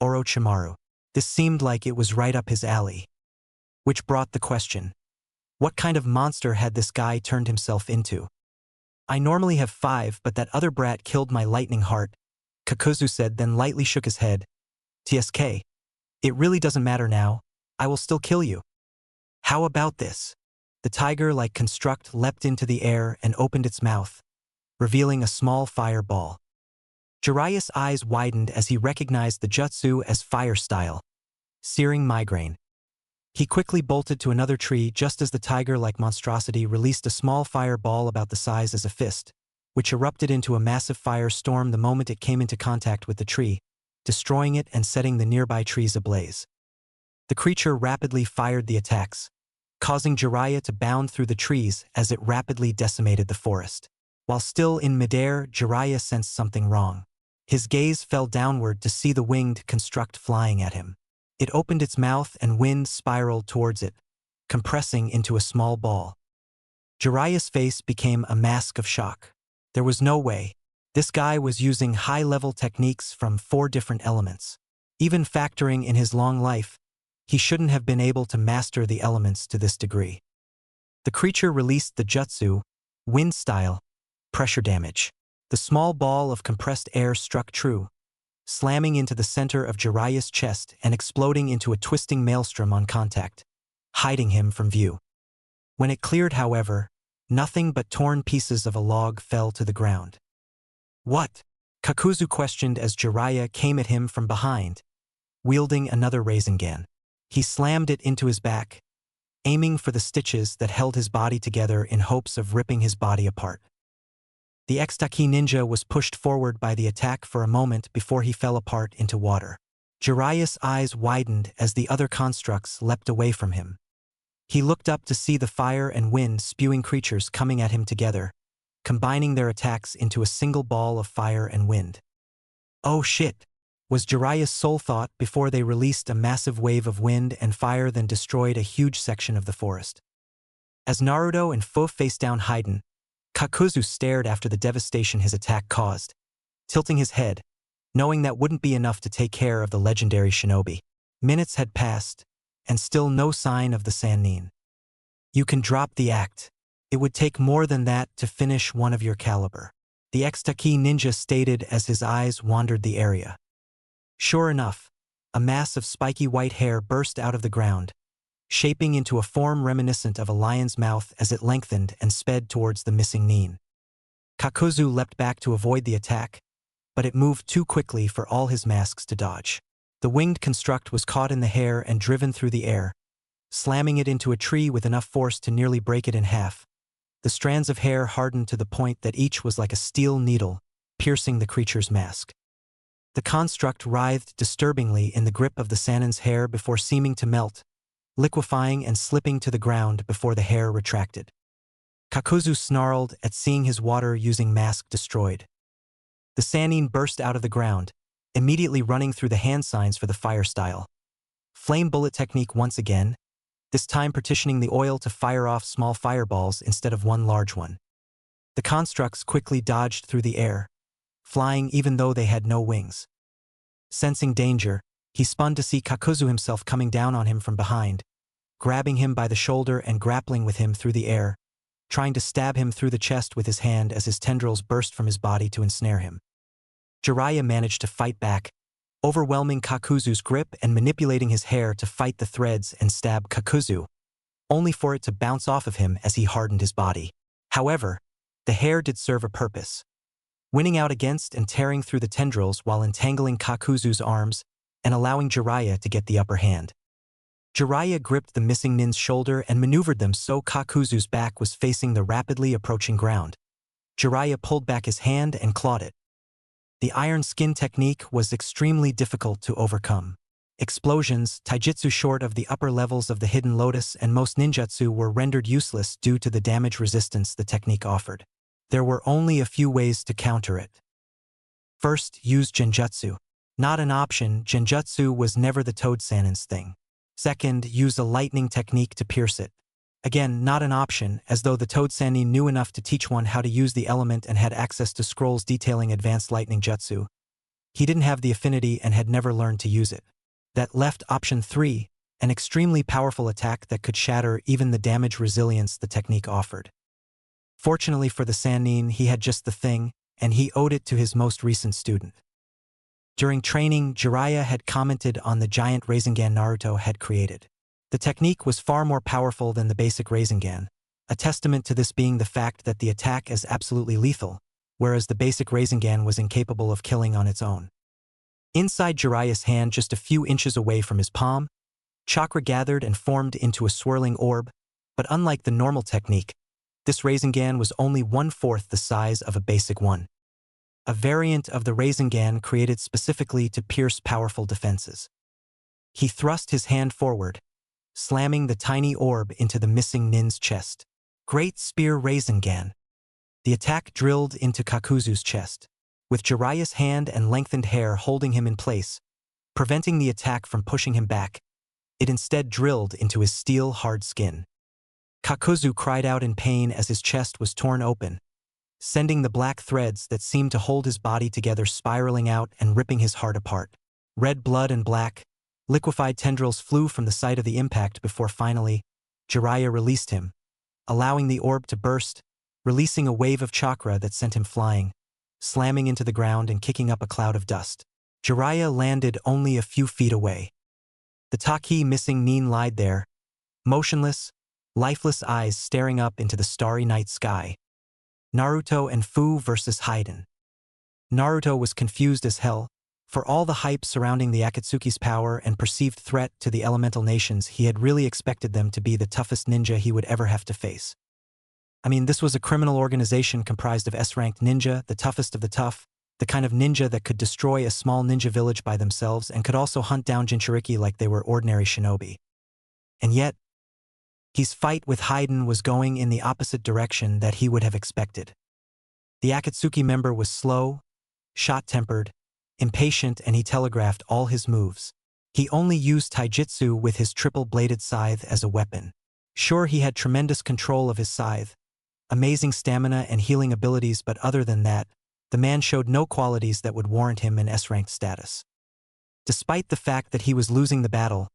Orochimaru. This seemed like it was right up his alley. Which brought the question, what kind of monster had this guy turned himself into? "I normally have 5, but that other brat killed my lightning heart," Kakuzu said, then lightly shook his head. "TSK. It really doesn't matter now. I will still kill you." "How about this?" The tiger-like construct leapt into the air and opened its mouth, revealing a small fireball. Jiraiya's eyes widened as he recognized the jutsu as fire style, searing migraine. He quickly bolted to another tree just as the tiger-like monstrosity released a small fireball about the size as a fist, which erupted into a massive firestorm the moment it came into contact with the tree, destroying it and setting the nearby trees ablaze. The creature rapidly fired the attacks, causing Jiraiya to bound through the trees as it rapidly decimated the forest. While still in midair, Jiraiya sensed something wrong. His gaze fell downward to see the winged construct flying at him. It opened its mouth and wind spiraled towards it, compressing into a small ball. Jiraiya's face became a mask of shock. There was no way. This guy was using high-level techniques from 4 different elements. Even factoring in his long life, he shouldn't have been able to master the elements to this degree. The creature released the jutsu, wind style, pressure damage. The small ball of compressed air struck true, slamming into the center of Jiraiya's chest and exploding into a twisting maelstrom on contact, hiding him from view. When it cleared, however, nothing but torn pieces of a log fell to the ground. "What?" Kakuzu questioned as Jiraiya came at him from behind, wielding another Rasengan. He slammed it into his back, aiming for the stitches that held his body together in hopes of ripping his body apart. The Akatsuki ninja was pushed forward by the attack for a moment before he fell apart into water. Jiraiya's eyes widened as the other constructs leapt away from him. He looked up to see the fire and wind spewing creatures coming at him together, combining their attacks into a single ball of fire and wind. "Oh shit," was Jiraiya's sole thought before they released a massive wave of wind and fire then destroyed a huge section of the forest. As Naruto and Fu faced down Hidan, Kakuzu stared after the devastation his attack caused, tilting his head, knowing that wouldn't be enough to take care of the legendary shinobi. Minutes had passed, and still no sign of the Sannin. "You can drop the act. It would take more than that to finish one of your caliber," the Akatsuki ninja stated as his eyes wandered the area. Sure enough, a mass of spiky white hair burst out of the ground, shaping into a form reminiscent of a lion's mouth as it lengthened and sped towards the missing Nin. Kakuzu leapt back to avoid the attack, but it moved too quickly for all his masks to dodge. The winged construct was caught in the hair and driven through the air, slamming it into a tree with enough force to nearly break it in half. The strands of hair hardened to the point that each was like a steel needle, piercing the creature's mask. The construct writhed disturbingly in the grip of the Sannin's hair before seeming to melt, liquefying and slipping to the ground before the hair retracted. Kakuzu snarled at seeing his water-using mask destroyed. The Sannin burst out of the ground, immediately running through the hand signs for the fire style. Flame bullet technique once again, this time partitioning the oil to fire off small fireballs instead of one large one. The constructs quickly dodged through the air, flying even though they had no wings. Sensing danger, he spun to see Kakuzu himself coming down on him from behind, grabbing him by the shoulder and grappling with him through the air, trying to stab him through the chest with his hand as his tendrils burst from his body to ensnare him. Jiraiya managed to fight back, overwhelming Kakuzu's grip and manipulating his hair to fight the threads and stab Kakuzu, only for it to bounce off of him as he hardened his body. However, the hair did serve a purpose, winning out against and tearing through the tendrils while entangling Kakuzu's arms and allowing Jiraiya to get the upper hand. Jiraiya gripped the missing nin's shoulder and maneuvered them so Kakuzu's back was facing the rapidly approaching ground. Jiraiya pulled back his hand and clawed it. The iron skin technique was extremely difficult to overcome. Explosions, taijutsu short of the upper levels of the hidden lotus and most ninjutsu were rendered useless due to the damage resistance the technique offered. There were only a few ways to counter it. First, use genjutsu. Not an option, genjutsu was never the Toad Sannin's thing. Second, use a lightning technique to pierce it. Again, not an option, as though the Toad Sannin knew enough to teach one how to use the element and had access to scrolls detailing advanced lightning jutsu. He didn't have the affinity and had never learned to use it. That left option 3, an extremely powerful attack that could shatter even the damage resilience the technique offered. Fortunately for the Sannin, he had just the thing, and he owed it to his most recent student. During training, Jiraiya had commented on the giant Rasengan Naruto had created. The technique was far more powerful than the basic Rasengan, a testament to this being the fact that the attack is absolutely lethal, whereas the basic Rasengan was incapable of killing on its own. Inside Jiraiya's hand, just a few inches away from his palm, chakra gathered and formed into a swirling orb, but unlike the normal technique, this Rasengan was only 1/4 the size of a basic one. A variant of the Rasengan created specifically to pierce powerful defenses. He thrust his hand forward, slamming the tiny orb into the missing nin's chest. Great Spear Rasengan. The attack drilled into Kakuzu's chest, with Jiraiya's hand and lengthened hair holding him in place, preventing the attack from pushing him back. It instead drilled into his steel-hard skin. Kakuzu cried out in pain as his chest was torn open, sending the black threads that seemed to hold his body together spiraling out and ripping his heart apart. Red blood and black, liquefied tendrils flew from the site of the impact before finally, Jiraiya released him, allowing the orb to burst, releasing a wave of chakra that sent him flying, slamming into the ground and kicking up a cloud of dust. Jiraiya landed only a few feet away. The Taki missing nin lied there, motionless, lifeless eyes staring up into the starry night sky. Naruto and Fu versus Hidan. Naruto was confused as hell. For all the hype surrounding the Akatsuki's power and perceived threat to the elemental nations, he had really expected them to be the toughest ninja he would ever have to face. I mean, this was a criminal organization comprised of S-ranked ninja, the toughest of the tough, the kind of ninja that could destroy a small ninja village by themselves and could also hunt down Jinchuriki like they were ordinary shinobi. And yet, his fight with Hidan was going in the opposite direction that he would have expected. The Akatsuki member was slow, short-tempered, impatient, and he telegraphed all his moves. He only used taijutsu with his triple-bladed scythe as a weapon. Sure, he had tremendous control of his scythe, amazing stamina and healing abilities, but other than that, the man showed no qualities that would warrant him an S-ranked status. Despite the fact that he was losing the battle,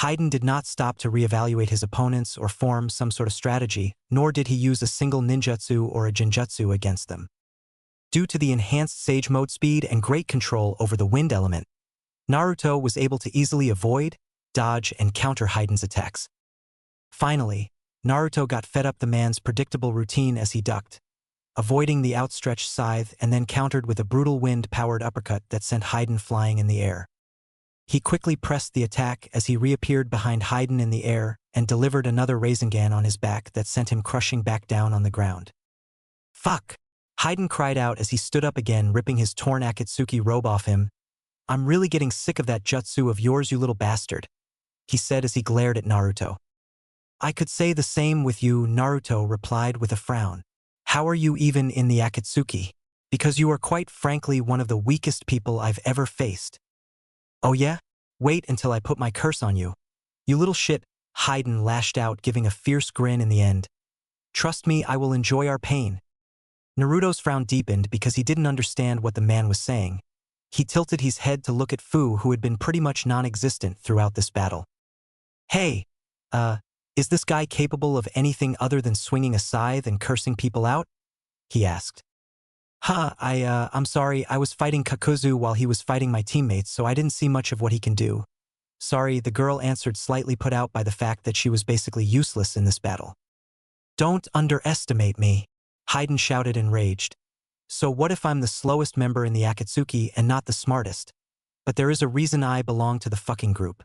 Hidan did not stop to reevaluate his opponents or form some sort of strategy, nor did he use a single ninjutsu or a genjutsu against them. Due to the enhanced Sage Mode speed and great control over the wind element, Naruto was able to easily avoid, dodge, and counter Hidan's attacks. Finally, Naruto got fed up the man's predictable routine as he ducked, avoiding the outstretched scythe and then countered with a brutal wind-powered uppercut that sent Hidan flying in the air. He quickly pressed the attack as he reappeared behind Hidan in the air and delivered another Rasengan on his back that sent him crushing back down on the ground. Fuck! Hidan cried out as he stood up again, ripping his torn Akatsuki robe off him. "I'm really getting sick of that jutsu of yours, you little bastard," he said as he glared at Naruto. "I could say the same with you," Naruto replied with a frown. "How are you even in the Akatsuki? Because you are quite frankly one of the weakest people I've ever faced." "Oh yeah? Wait until I put my curse on you. You little shit," Hidan lashed out, giving a fierce grin in the end. "Trust me, I will enjoy our pain." Naruto's frown deepened because he didn't understand what the man was saying. He tilted his head to look at Fu, who had been pretty much non-existent throughout this battle. "Hey, is this guy capable of anything other than swinging a scythe and cursing people out?" he asked. I'm sorry, I was fighting Kakuzu while he was fighting my teammates, so I didn't see much of what he can do." "Sorry," the girl answered, slightly put out by the fact that she was basically useless in this battle. "Don't underestimate me," Hidan shouted, enraged. "So what if I'm the slowest member in the Akatsuki and not the smartest? But there is a reason I belong to the fucking group.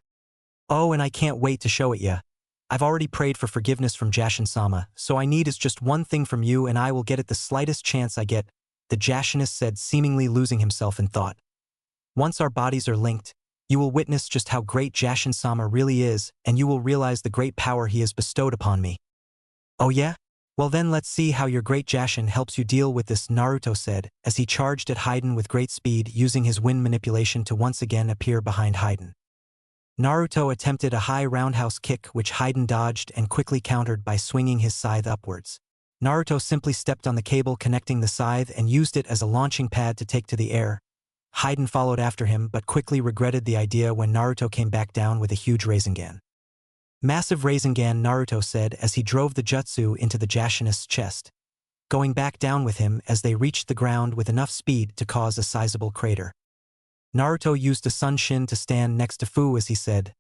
Oh, and I can't wait to show it ya. I've already prayed for forgiveness from Jashin-sama, so I need is just one thing from you and I will get it the slightest chance I get," the Jashinist said, seemingly losing himself in thought. "Once our bodies are linked, you will witness just how great Jashin-sama really is, and you will realize the great power he has bestowed upon me." "Oh yeah? Well then let's see how your great Jashin helps you deal with this," Naruto said, as he charged at Hidan with great speed, using his wind manipulation to once again appear behind Hidan. Naruto attempted a high roundhouse kick, which Hidan dodged and quickly countered by swinging his scythe upwards. Naruto simply stepped on the cable connecting the scythe and used it as a launching pad to take to the air. Hidan followed after him but quickly regretted the idea when Naruto came back down with a huge Rasengan. "Massive Rasengan," Naruto said as he drove the jutsu into the Jashinist's chest, going back down with him as they reached the ground with enough speed to cause a sizable crater. Naruto used a Sunshin to stand next to Fu as he said,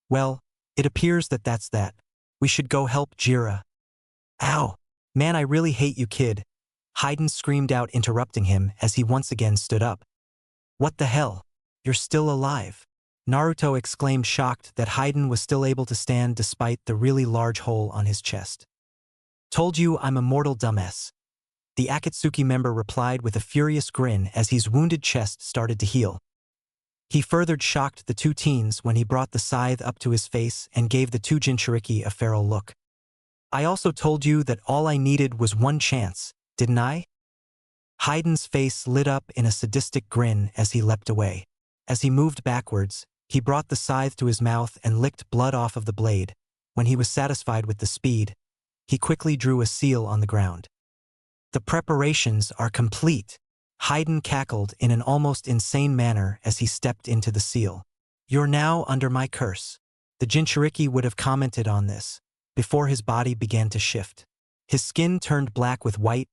"Well, it appears that that's that. We should go help Jiraiya." "Ow! Man, I really hate you, kid," Hidan screamed out, interrupting him as he once again stood up. "What the hell? You're still alive?" Naruto exclaimed, shocked that Hidan was still able to stand despite the really large hole on his chest. "Told you I'm a mortal dumbass," the Akatsuki member replied with a furious grin as his wounded chest started to heal. He further shocked the two teens when he brought the scythe up to his face and gave the two Jinchuriki a feral look. "I also told you that all I needed was one chance, didn't I?" Hidan's face lit up in a sadistic grin as he leapt away. As he moved backwards, he brought the scythe to his mouth and licked blood off of the blade. When he was satisfied with the speed, he quickly drew a seal on the ground. "The preparations are complete," Hidan cackled in an almost insane manner as he stepped into the seal. "You're now under my curse." The Jinchuriki would have commented on this before his body began to shift. His skin turned black with white,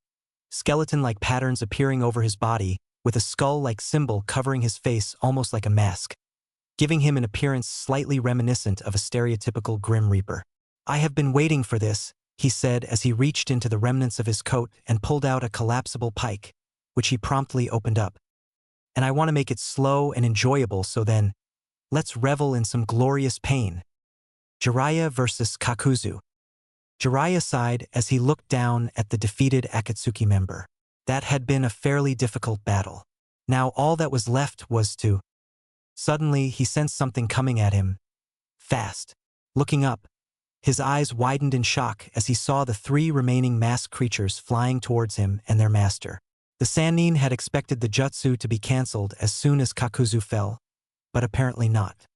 skeleton-like patterns appearing over his body, with a skull-like symbol covering his face almost like a mask, giving him an appearance slightly reminiscent of a stereotypical Grim Reaper. "I have been waiting for this," he said as he reached into the remnants of his coat and pulled out a collapsible pike, which he promptly opened up. "And I want to make it slow and enjoyable, so then, let's revel in some glorious pain." Jiraiya versus Kakuzu. Jiraiya sighed as he looked down at the defeated Akatsuki member. That had been a fairly difficult battle. Now all that was left was to... Suddenly, he sensed something coming at him. Fast. Looking up, his eyes widened in shock as he saw the three remaining masked creatures flying towards him and their master. The Sannin had expected the jutsu to be cancelled as soon as Kakuzu fell, but apparently not.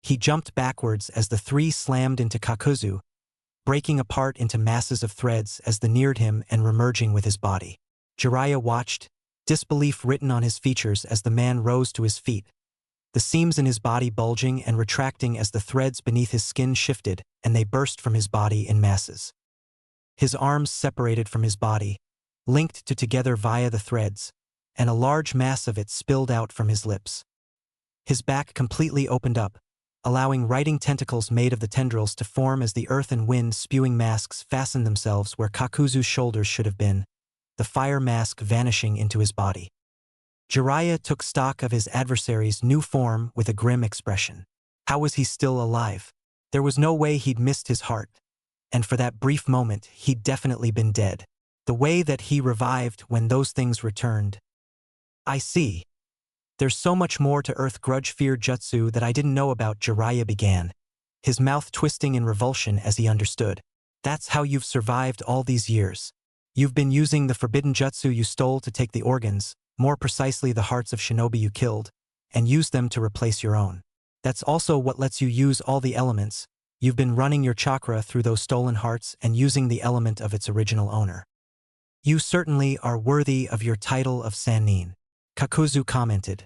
He jumped backwards as the three slammed into Kakuzu, breaking apart into masses of threads as they neared him and remerging with his body. Jiraiya watched, disbelief written on his features as the man rose to his feet, the seams in his body bulging and retracting as the threads beneath his skin shifted and they burst from his body in masses. His arms separated from his body, linked together via the threads, and a large mass of it spilled out from his lips. His back completely opened up, allowing writing tentacles made of the tendrils to form as the earth and wind spewing masks fastened themselves where Kakuzu's shoulders should have been, the fire mask vanishing into his body. Jiraiya took stock of his adversary's new form with a grim expression. How was he still alive? There was no way he'd missed his heart, and for that brief moment he'd definitely been dead. The way that he revived when those things returned. I see. There's so much more to Earth Grudge Fear Jutsu that I didn't know about, Jiraiya began, his mouth twisting in revulsion as he understood. That's how you've survived all these years. You've been using the forbidden jutsu you stole to take the organs, more precisely the hearts of shinobi you killed, and use them to replace your own. That's also what lets you use all the elements. You've been running your chakra through those stolen hearts and using the element of its original owner. You certainly are worthy of your title of Sannin, Kakuzu commented,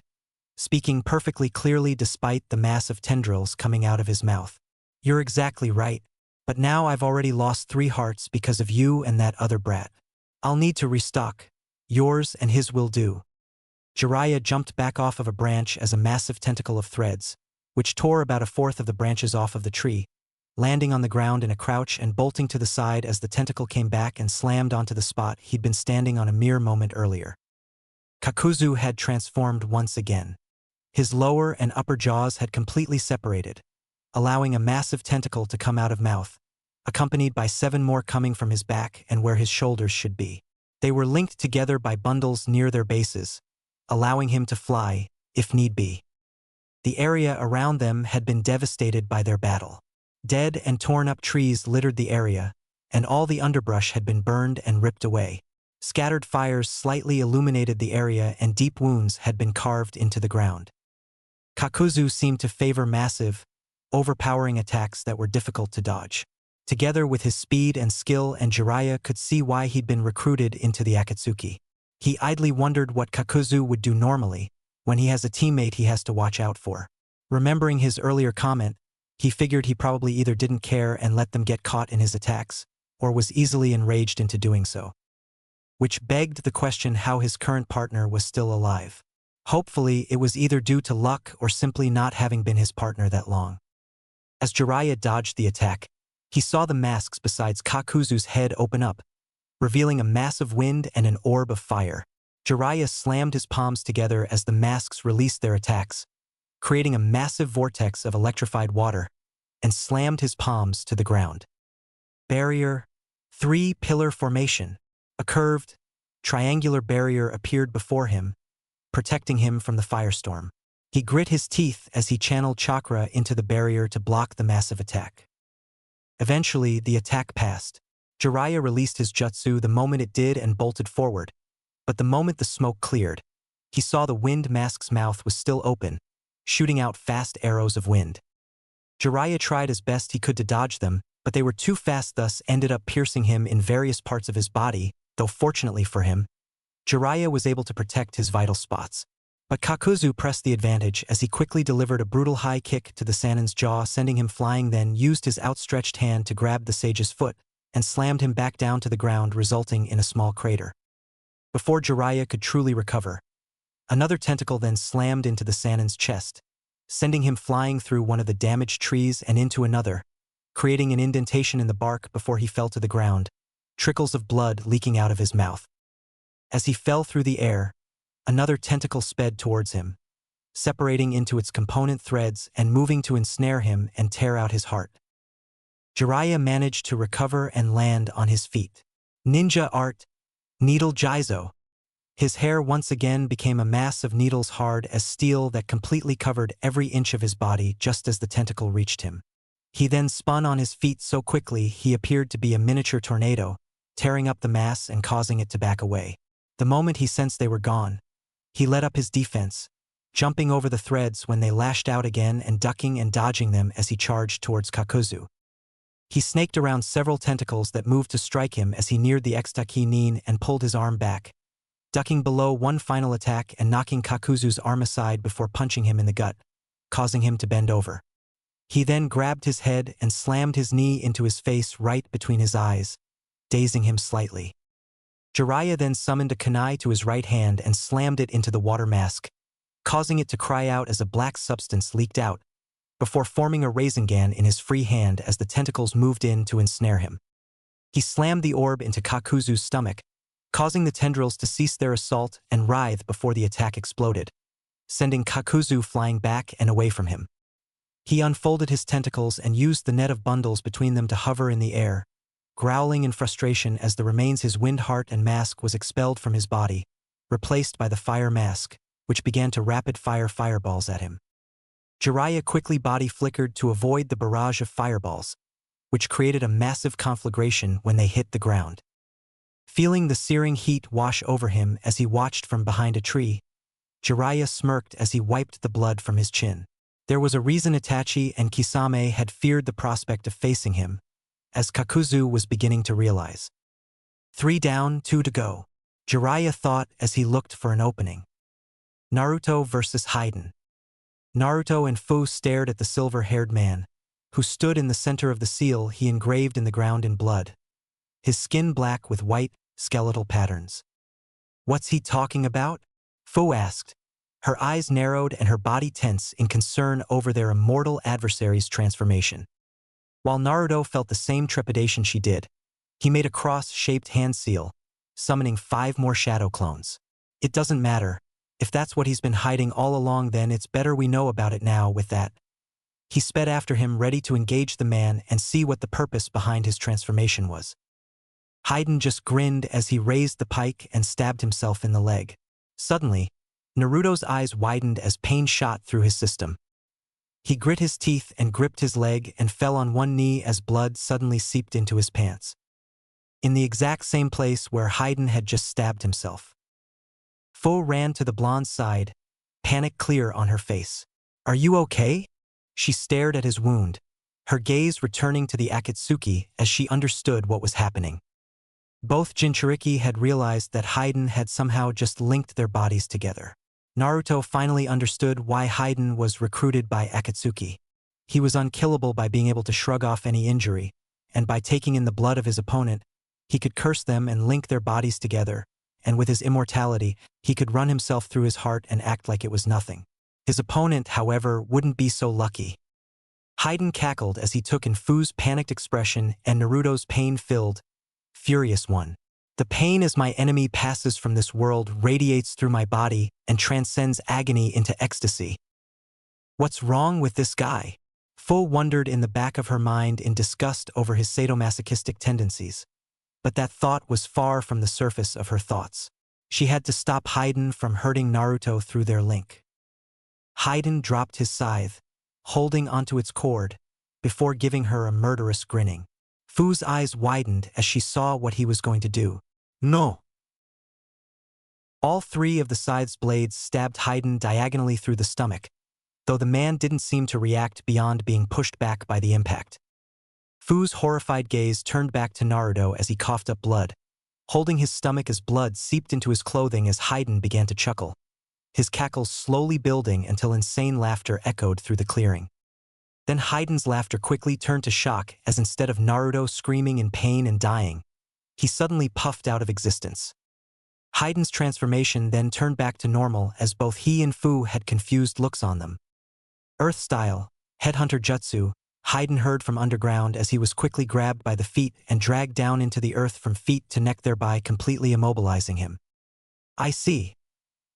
speaking perfectly clearly despite the mass of tendrils coming out of his mouth. You're exactly right, but now I've already lost 3 hearts because of you and that other brat. I'll need to restock. Yours and his will do. Jiraiya jumped back off of a branch as a massive tentacle of threads, which tore about 1/4 of the branches off of the tree, landing on the ground in a crouch and bolting to the side as the tentacle came back and slammed onto the spot he'd been standing on a mere moment earlier. Kakuzu had transformed once again. His lower and upper jaws had completely separated, allowing a massive tentacle to come out of mouth, accompanied by 7 more coming from his back and where his shoulders should be. They were linked together by bundles near their bases, allowing him to fly, if need be. The area around them had been devastated by their battle. Dead and torn-up trees littered the area, and all the underbrush had been burned and ripped away. Scattered fires slightly illuminated the area and deep wounds had been carved into the ground. Kakuzu seemed to favor massive, overpowering attacks that were difficult to dodge. Together with his speed and skill, and Jiraiya could see why he'd been recruited into the Akatsuki. He idly wondered what Kakuzu would do normally, when he has a teammate he has to watch out for. Remembering his earlier comment, he figured he probably either didn't care and let them get caught in his attacks, or was easily enraged into doing so. Which begged the question how his current partner was still alive. Hopefully, it was either due to luck or simply not having been his partner that long. As Jiraiya dodged the attack, he saw the masks besides Kakuzu's head open up, revealing a massive wind and an orb of fire. Jiraiya slammed his palms together as the masks released their attacks, creating a massive vortex of electrified water, and slammed his palms to the ground. Barrier, 3-pillar formation. A curved, triangular barrier appeared before him, protecting him from the firestorm. He grit his teeth as he channeled chakra into the barrier to block the massive attack. Eventually, the attack passed. Jiraiya released his jutsu the moment it did and bolted forward, but the moment the smoke cleared, he saw the wind mask's mouth was still open, shooting out fast arrows of wind. Jiraiya tried as best he could to dodge them, but they were too fast, thus ended up piercing him in various parts of his body, though fortunately for him, Jiraiya was able to protect his vital spots. But Kakuzu pressed the advantage as he quickly delivered a brutal high kick to the Sannin's jaw, sending him flying, then used his outstretched hand to grab the sage's foot and slammed him back down to the ground, resulting in a small crater. Before Jiraiya could truly recover, another tentacle then slammed into the Sannin's chest, sending him flying through one of the damaged trees and into another, creating an indentation in the bark before he fell to the ground, trickles of blood leaking out of his mouth. As he fell through the air, another tentacle sped towards him, separating into its component threads and moving to ensnare him and tear out his heart. Jiraiya managed to recover and land on his feet. Ninja art, needle jizo. His hair once again became a mass of needles hard as steel that completely covered every inch of his body just as the tentacle reached him. He then spun on his feet so quickly he appeared to be a miniature tornado, tearing up the mass and causing it to back away. The moment he sensed they were gone, he let up his defense, jumping over the threads when they lashed out again and ducking and dodging them as he charged towards Kakuzu. He snaked around several tentacles that moved to strike him as he neared the Extaki Nin and pulled his arm back, ducking below one final attack and knocking Kakuzu's arm aside before punching him in the gut, causing him to bend over. He then grabbed his head and slammed his knee into his face right between his eyes, dazing him slightly. Jiraiya then summoned a kunai to his right hand and slammed it into the water mask, causing it to cry out as a black substance leaked out, before forming a Rasengan in his free hand as the tentacles moved in to ensnare him. He slammed the orb into Kakuzu's stomach, causing the tendrils to cease their assault and writhe before the attack exploded, sending Kakuzu flying back and away from him. He unfolded his tentacles and used the net of bundles between them to hover in the air, growling in frustration as the remains his wind heart and mask was expelled from his body, replaced by the fire mask, which began to rapid-fire fireballs at him. Jiraiya quickly body flickered to avoid the barrage of fireballs, which created a massive conflagration when they hit the ground. Feeling the searing heat wash over him as he watched from behind a tree, Jiraiya smirked as he wiped the blood from his chin. There was a reason Itachi and Kisame had feared the prospect of facing him, as Kakuzu was beginning to realize. 3 down, 2 to go, Jiraiya thought as he looked for an opening. Naruto versus Hidan. Naruto and Fu stared at the silver-haired man, who stood in the center of the seal he engraved in the ground in blood, his skin black with white, skeletal patterns. "What's he talking about?" Fu asked, her eyes narrowed and her body tense in concern over their immortal adversary's transformation. While Naruto felt the same trepidation she did, he made a cross-shaped hand seal, summoning 5 more shadow clones. "It doesn't matter. If that's what he's been hiding all along, then it's better we know about it now." With that, he sped after him, ready to engage the man and see what the purpose behind his transformation was. Hidan just grinned as he raised the pike and stabbed himself in the leg. Suddenly, Naruto's eyes widened as pain shot through his system. He grit his teeth and gripped his leg and fell on one knee as blood suddenly seeped into his pants, in the exact same place where Hidan had just stabbed himself. Fu ran to the blonde's side, panic clear on her face. "Are you okay?" She stared at his wound, her gaze returning to the Akatsuki as she understood what was happening. Both Jinchuriki had realized that Hidan had somehow just linked their bodies together. Naruto finally understood why Hidan was recruited by Akatsuki. He was unkillable by being able to shrug off any injury, and by taking in the blood of his opponent, he could curse them and link their bodies together, and with his immortality, he could run himself through his heart and act like it was nothing. His opponent, however, wouldn't be so lucky. Hidan cackled as he took in Fu's panicked expression and Naruto's pain-filled, furious one. "The pain as my enemy passes from this world radiates through my body and transcends agony into ecstasy. What's wrong with this guy?" Fu wondered in the back of her mind in disgust over his sadomasochistic tendencies. But that thought was far from the surface of her thoughts. She had to stop Hidan from hurting Naruto through their link. Hidan dropped his scythe, holding onto its cord, before giving her a murderous grinning. Fu's eyes widened as she saw what he was going to do. "No!" All 3 of the scythe's blades stabbed Hidan diagonally through the stomach, though the man didn't seem to react beyond being pushed back by the impact. Fu's horrified gaze turned back to Naruto as he coughed up blood, holding his stomach as blood seeped into his clothing as Hidan began to chuckle, his cackles slowly building until insane laughter echoed through the clearing. Then Hidan's laughter quickly turned to shock as instead of Naruto screaming in pain and dying, he suddenly puffed out of existence. Hidan's transformation then turned back to normal as both he and Fu had confused looks on them. Earth-style, headhunter jutsu, Hidan heard from underground as he was quickly grabbed by the feet and dragged down into the earth from feet to neck, thereby completely immobilizing him. "I see.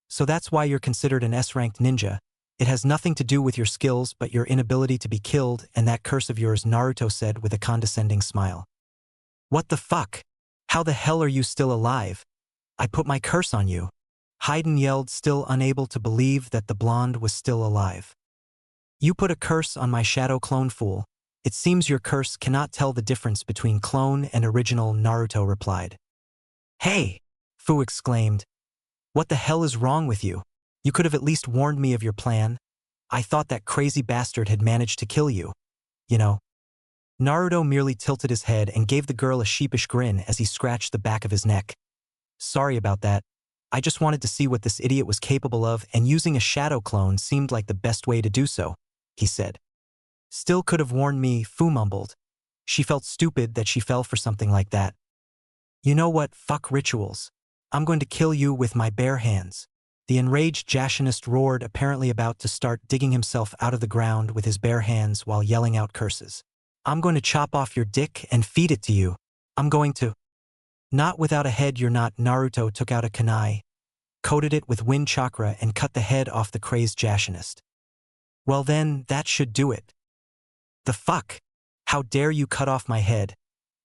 So that's why you're considered an S-ranked ninja. It has nothing to do with your skills but your inability to be killed and that curse of yours," Naruto said with a condescending smile. "What the fuck? How the hell are you still alive? I put my curse on you," Hidan yelled, still unable to believe that the blonde was still alive. "You put a curse on my shadow clone, fool. It seems your curse cannot tell the difference between clone and original," Naruto replied. "Hey!" Fu exclaimed. "What the hell is wrong with you? You could have at least warned me of your plan. I thought that crazy bastard had managed to kill you. You know." Naruto merely tilted his head and gave the girl a sheepish grin as he scratched the back of his neck. "Sorry about that. I just wanted to see what this idiot was capable of, and using a shadow clone seemed like the best way to do so," he said. "Still could have warned me," Fu mumbled. She felt stupid that she fell for something like that. "You know what? Fuck rituals. I'm going to kill you with my bare hands." The enraged Jashinist roared, apparently about to start digging himself out of the ground with his bare hands while yelling out curses. "I'm going to chop off your dick and feed it to you. I'm going to—" "Not without a head you're not." Naruto took out a kunai, coated it with wind chakra and cut the head off the crazed Jashinist. "Well then, that should do it." "The fuck? How dare you cut off my head?"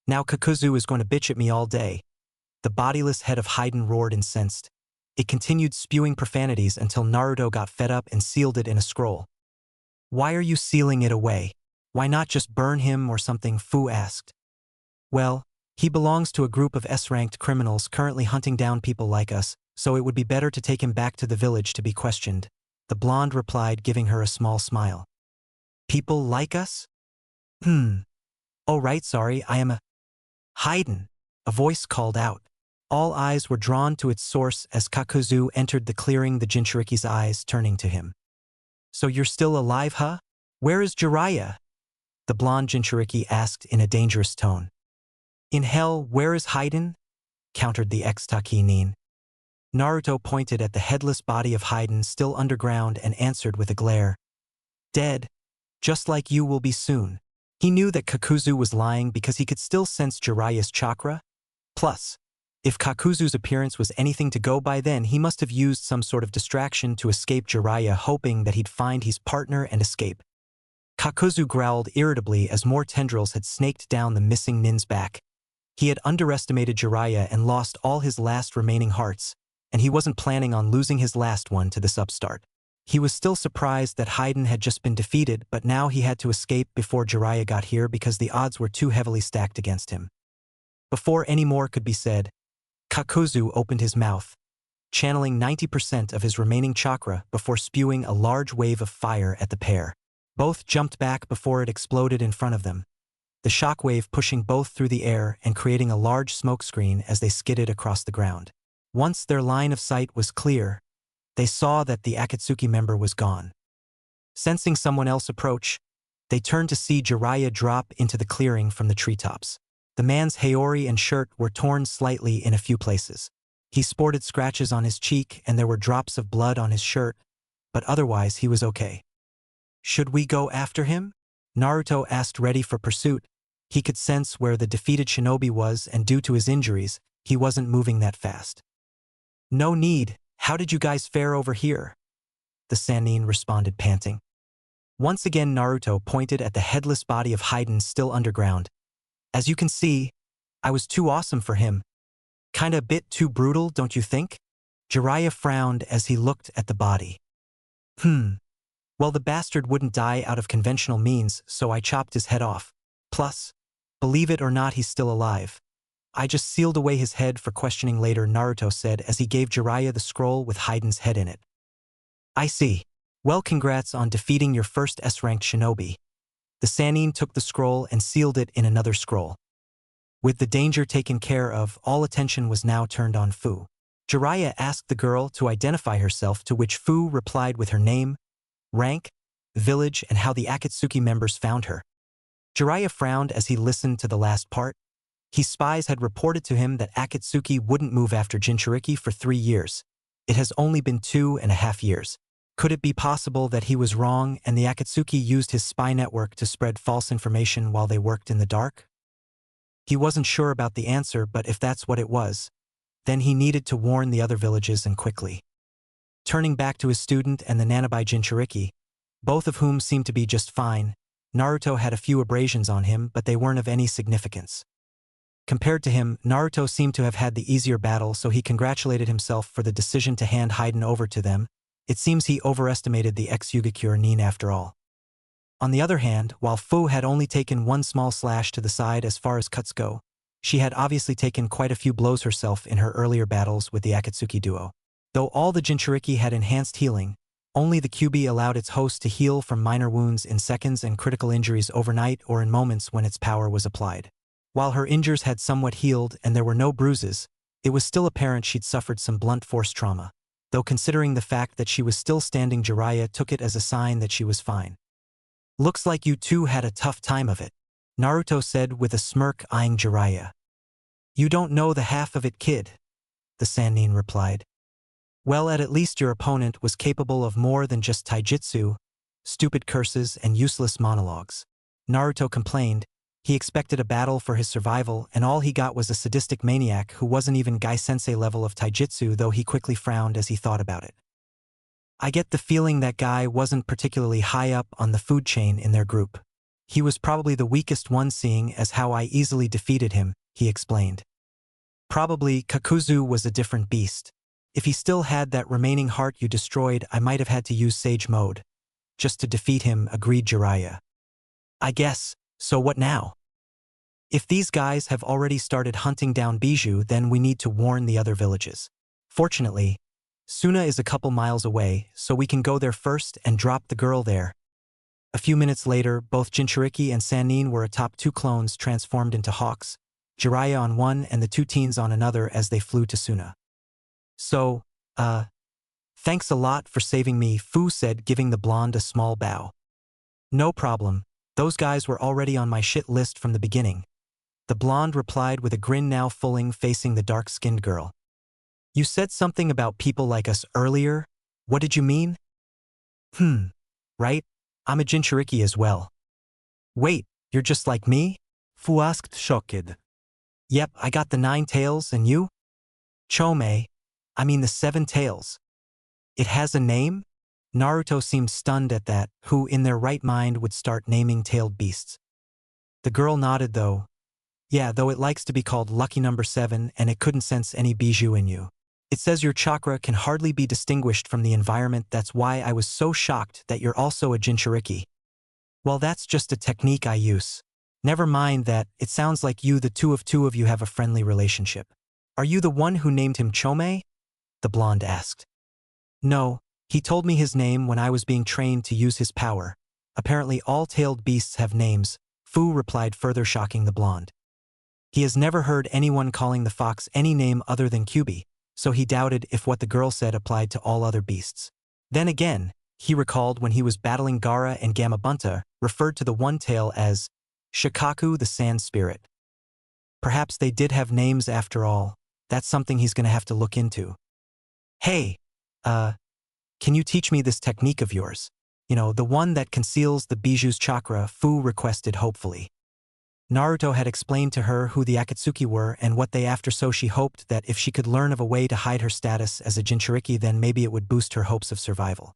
Now Kakuzu is going to bitch at me all day. The bodiless head of Hidan roared incensed. It continued spewing profanities until Naruto got fed up and sealed it in a scroll. Why are you sealing it away? Why not just burn him or something? Fu asked. Well, he belongs to a group of S-ranked criminals currently hunting down people like us, so it would be better to take him back to the village to be questioned. The blonde replied, giving her a small smile. People like us? Oh right, sorry, I am a... Hidan, a voice called out. All eyes were drawn to its source as Kakuzu entered the clearing, the Jinchuriki's eyes turning to him. So you're still alive, huh? Where is Jiraiya? The blonde Jinchuriki asked in a dangerous tone. In hell, where is Hidan? Countered the ex-Taki Nin. Naruto pointed at the headless body of Hidan still underground and answered with a glare. Dead. Just like you will be soon. He knew that Kakuzu was lying because he could still sense Jiraiya's chakra. Plus, if Kakuzu's appearance was anything to go by, then he must have used some sort of distraction to escape Jiraiya, hoping that he'd find his partner and escape. Kakuzu growled irritably as more tendrils had snaked down the missing Nin's back. He had underestimated Jiraiya and lost all his last remaining hearts, and he wasn't planning on losing his last one to this upstart. He was still surprised that Hidan had just been defeated, but now he had to escape before Jiraiya got here because the odds were too heavily stacked against him. Before any more could be said, Kakuzu opened his mouth, channeling 90% of his remaining chakra before spewing a large wave of fire at the pair. Both jumped back before it exploded in front of them, the shockwave pushing both through the air and creating a large smokescreen as they skidded across the ground. Once their line of sight was clear, they saw that the Akatsuki member was gone. Sensing someone else approach, they turned to see Jiraiya drop into the clearing from the treetops. The man's haori and shirt were torn slightly in a few places. He sported scratches on his cheek and there were drops of blood on his shirt, but otherwise he was okay. Should we go after him? Naruto asked, ready for pursuit. He could sense where the defeated shinobi was, and due to his injuries, he wasn't moving that fast. No need. How did you guys fare over here? The Sannin responded, panting. Once again Naruto pointed at the headless body of Hidan still underground. As you can see, I was too awesome for him. Kinda a bit too brutal, don't you think? Jiraiya frowned as he looked at the body. Well, the bastard wouldn't die out of conventional means, so I chopped his head off. Plus, believe it or not, he's still alive. I just sealed away his head for questioning later, Naruto said as he gave Jiraiya the scroll with Hidan's head in it. I see. Well, congrats on defeating your first S-ranked shinobi. The Sannin took the scroll and sealed it in another scroll. With the danger taken care of, all attention was now turned on Fu. Jiraiya asked the girl to identify herself, to which Fu replied with her name, rank, village, and how the Akatsuki members found her. Jiraiya frowned as he listened to the last part. His spies had reported to him that Akatsuki wouldn't move after Jinchuriki for 3 years. It has only been 2.5 years. Could it be possible that he was wrong and the Akatsuki used his spy network to spread false information while they worked in the dark? He wasn't sure about the answer, but if that's what it was, then he needed to warn the other villages, and quickly. Turning back to his student and the Nanabai Jinchuriki, both of whom seemed to be just fine, Naruto had a few abrasions on him, but they weren't of any significance. Compared to him, Naruto seemed to have had the easier battle, so he congratulated himself for the decision to hand Hidan over to them. It seems he overestimated the ex-Yugakure Nin after all. On the other hand, while Fu had only taken one small slash to the side as far as cuts go, she had obviously taken quite a few blows herself in her earlier battles with the Akatsuki duo. Though all the Jinchuriki had enhanced healing, only the Kyuubi allowed its host to heal from minor wounds in seconds and critical injuries overnight or in moments when its power was applied. While her injuries had somewhat healed and there were no bruises, it was still apparent she'd suffered some blunt force trauma. Though considering the fact that she was still standing, Jiraiya took it as a sign that she was fine. Looks like you two had a tough time of it, Naruto said with a smirk, eyeing Jiraiya. You don't know the half of it, kid, the Sannin replied. Well, at least your opponent was capable of more than just taijutsu, stupid curses, and useless monologues. Naruto complained. He expected a battle for his survival, and all he got was a sadistic maniac who wasn't even Gai-sensei level of taijutsu, though he quickly frowned as he thought about it. I get the feeling that guy wasn't particularly high up on the food chain in their group. He was probably the weakest one seeing as how I easily defeated him, he explained. Probably Kakuzu was a different beast. If he still had that remaining heart you destroyed, I might have had to use Sage Mode. Just to defeat him, agreed Jiraiya. I guess, so what now? If these guys have already started hunting down Bijou, then we need to warn the other villages. Fortunately, Suna is a couple miles away, so we can go there first and drop the girl there. A few minutes later, both Jinchuriki and Sannin were atop two clones transformed into hawks, Jiraiya on one and the two teens on another as they flew to Suna. So, thanks a lot for saving me, Fu said, giving the blonde a small bow. No problem, those guys were already on my shit list from the beginning. The blonde replied with a grin, now facing the dark-skinned girl. You said something about people like us earlier? What did you mean? Right? I'm a Jinchuriki as well. Wait, you're just like me? Fu asked, shocked. Yep, I got the 9 tails, and you? Chome. I mean the 7 tails. It has a name? Naruto seemed stunned at that, who in their right mind would start naming tailed beasts. The girl nodded though. Yeah, though it likes to be called lucky number 7 and it couldn't sense any bijou in you. It says your chakra can hardly be distinguished from the environment, that's why I was so shocked that you're also a Jinchuriki. Well, that's just a technique I use. Never mind that, it sounds like you, the two of you have a friendly relationship. Are you the one who named him Chome? The blonde asked. No, he told me his name when I was being trained to use his power. Apparently all tailed beasts have names, Fu replied, further shocking the blonde. He has never heard anyone calling the fox any name other than Kyubi, so he doubted if what the girl said applied to all other beasts. Then again, he recalled when he was battling Gaara and Gamabunta, referred to the one tail as Shikaku, the sand spirit. Perhaps they did have names after all. That's something he's gonna have to look into. Hey, can you teach me this technique of yours? You know, the one that conceals the Bijou's chakra, Fu requested hopefully. Naruto had explained to her who the Akatsuki were and what they after, so she hoped that if she could learn of a way to hide her status as a Jinchuriki, then maybe it would boost her hopes of survival.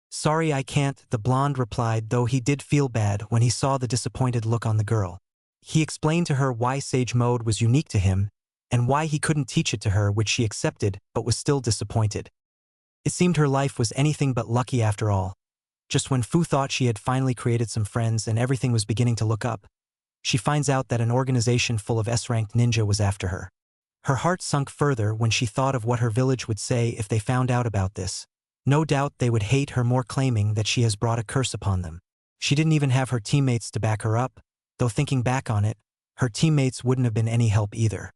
Sorry, I can't, the blonde replied, though he did feel bad when he saw the disappointed look on the girl. He explained to her why Sage Mode was unique to him and why he couldn't teach it to her, which she accepted but was still disappointed. It seemed her life was anything but lucky after all. Just when Fu thought she had finally created some friends and everything was beginning to look up, she finds out that an organization full of S-ranked ninja was after her. Her heart sunk further when she thought of what her village would say if they found out about this. No doubt they would hate her more, claiming that she has brought a curse upon them. She didn't even have her teammates to back her up, though thinking back on it, her teammates wouldn't have been any help either.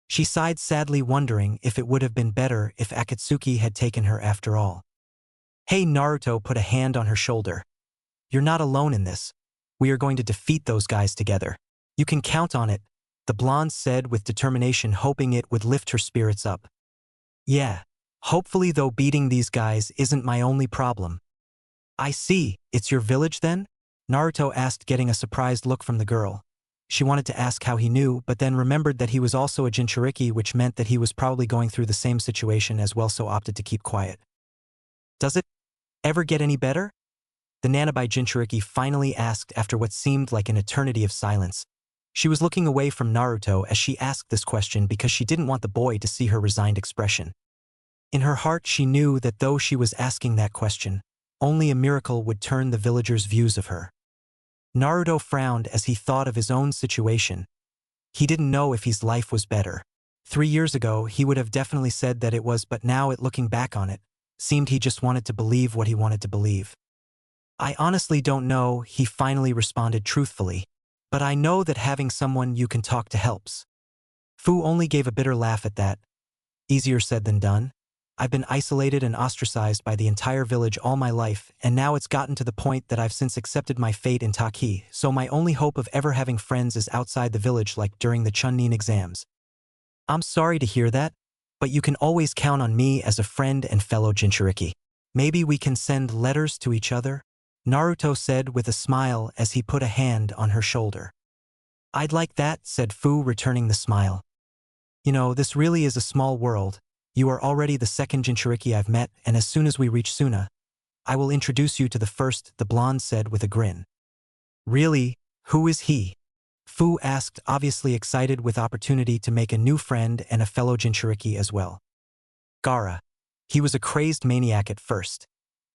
She sighed sadly, wondering if it would have been better if Akatsuki had taken her after all. Hey, Naruto put a hand on her shoulder. You're not alone in this. We are going to defeat those guys together. You can count on it, the blonde said with determination, hoping it would lift her spirits up. Yeah, hopefully, though beating these guys isn't my only problem. I see, it's your village then? Naruto asked, getting a surprised look from the girl. She wanted to ask how he knew, but then remembered that he was also a Jinchuriki, which meant that he was probably going through the same situation as well, so opted to keep quiet. Does it ever get any better? The Nanabai Jinchuriki finally asked after what seemed like an eternity of silence. She was looking away from Naruto as she asked this question because she didn't want the boy to see her resigned expression. In her heart, she knew that though she was asking that question, only a miracle would turn the villagers' views of her. Naruto frowned as he thought of his own situation. He didn't know if his life was better. 3 years ago, he would have definitely said that it was, but now, looking back on it, seemed he just wanted to believe what he wanted to believe. I honestly don't know, he finally responded truthfully, but I know that having someone you can talk to helps. Fu only gave a bitter laugh at that. Easier said than done. I've been isolated and ostracized by the entire village all my life, and now it's gotten to the point that I've since accepted my fate in Taki, so my only hope of ever having friends is outside the village, like during the Chunin exams. I'm sorry to hear that, but you can always count on me as a friend and fellow Jinchuriki. Maybe we can send letters to each other? Naruto said with a smile as he put a hand on her shoulder. I'd like that, said Fu, returning the smile. You know, this really is a small world. You are already the second Jinchuriki I've met, and as soon as we reach Suna, I will introduce you to the first, the blonde said with a grin. Really? Who is he? Fu asked, obviously excited with opportunity to make a new friend and a fellow Jinchuriki as well. Gaara. He was a crazed maniac at first.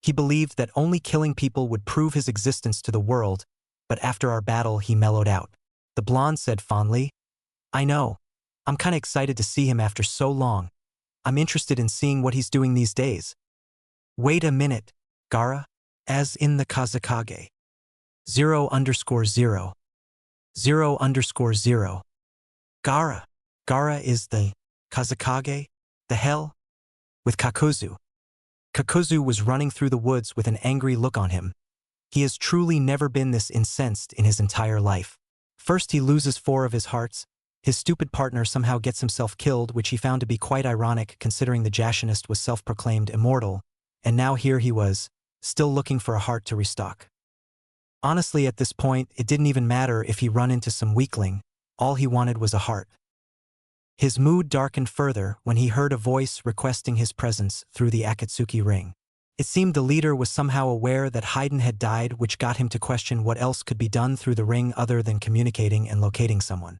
He believed that only killing people would prove his existence to the world, but after our battle he mellowed out. The blonde said fondly, I know. I'm kinda excited to see him after so long. I'm interested in seeing what he's doing these days. Wait a minute, Gaara? As in the Kazekage. 0_0. 0_0. Gaara. Gaara is the Kazekage? The hell? With Kakuzu. Kakuzu was running through the woods with an angry look on him. He has truly never been this incensed in his entire life. First he loses 4 of his hearts, his stupid partner somehow gets himself killed, which he found to be quite ironic considering the Jashinist was self-proclaimed immortal, and now here he was, still looking for a heart to restock. Honestly, at this point, it didn't even matter if he run into some weakling, all he wanted was a heart. His mood darkened further when he heard a voice requesting his presence through the Akatsuki ring. It seemed the leader was somehow aware that Hidan had died, which got him to question what else could be done through the ring other than communicating and locating someone.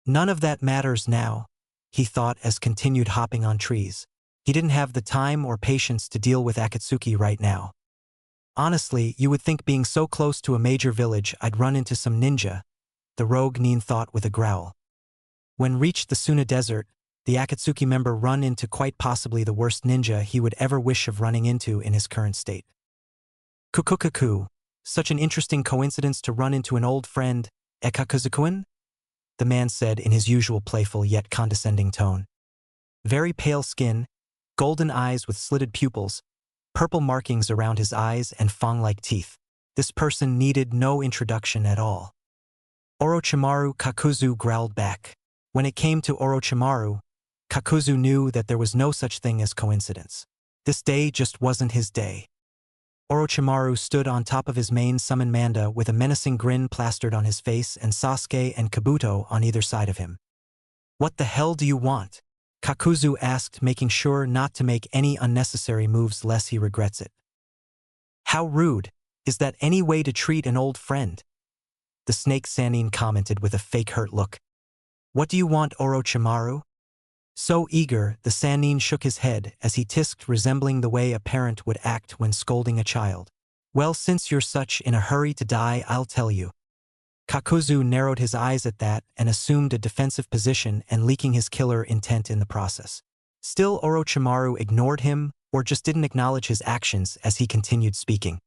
None of that matters now, he thought as continued hopping on trees. He didn't have the time or patience to deal with Akatsuki right now. Honestly, you would think being so close to a major village I'd run into some ninja, the rogue Nin thought with a growl. When reached the Suna desert, the Akatsuki member run into quite possibly the worst ninja he would ever wish of running into in his current state. Kukukaku, such an interesting coincidence to run into an old friend, Kakuzu-kun? The man said in his usual playful yet condescending tone. Very pale skin, golden eyes with slitted pupils, purple markings around his eyes and fang-like teeth. This person needed no introduction at all. Orochimaru, Kakuzu growled back. When it came to Orochimaru, Kakuzu knew that there was no such thing as coincidence. This day just wasn't his day. Orochimaru stood on top of his main summon Manda with a menacing grin plastered on his face and Sasuke and Kabuto on either side of him. What the hell do you want? Kakuzu asked, making sure not to make any unnecessary moves lest he regrets it. How rude. Is that any way to treat an old friend? The snake Sannin commented with a fake hurt look. What do you want, Orochimaru? So eager, the Sannin shook his head as he tisked, resembling the way a parent would act when scolding a child. Well, since you're such in a hurry to die, I'll tell you. Kakuzu narrowed his eyes at that and assumed a defensive position and leaking his killer intent in the process. Still, Orochimaru ignored him or just didn't acknowledge his actions as he continued speaking.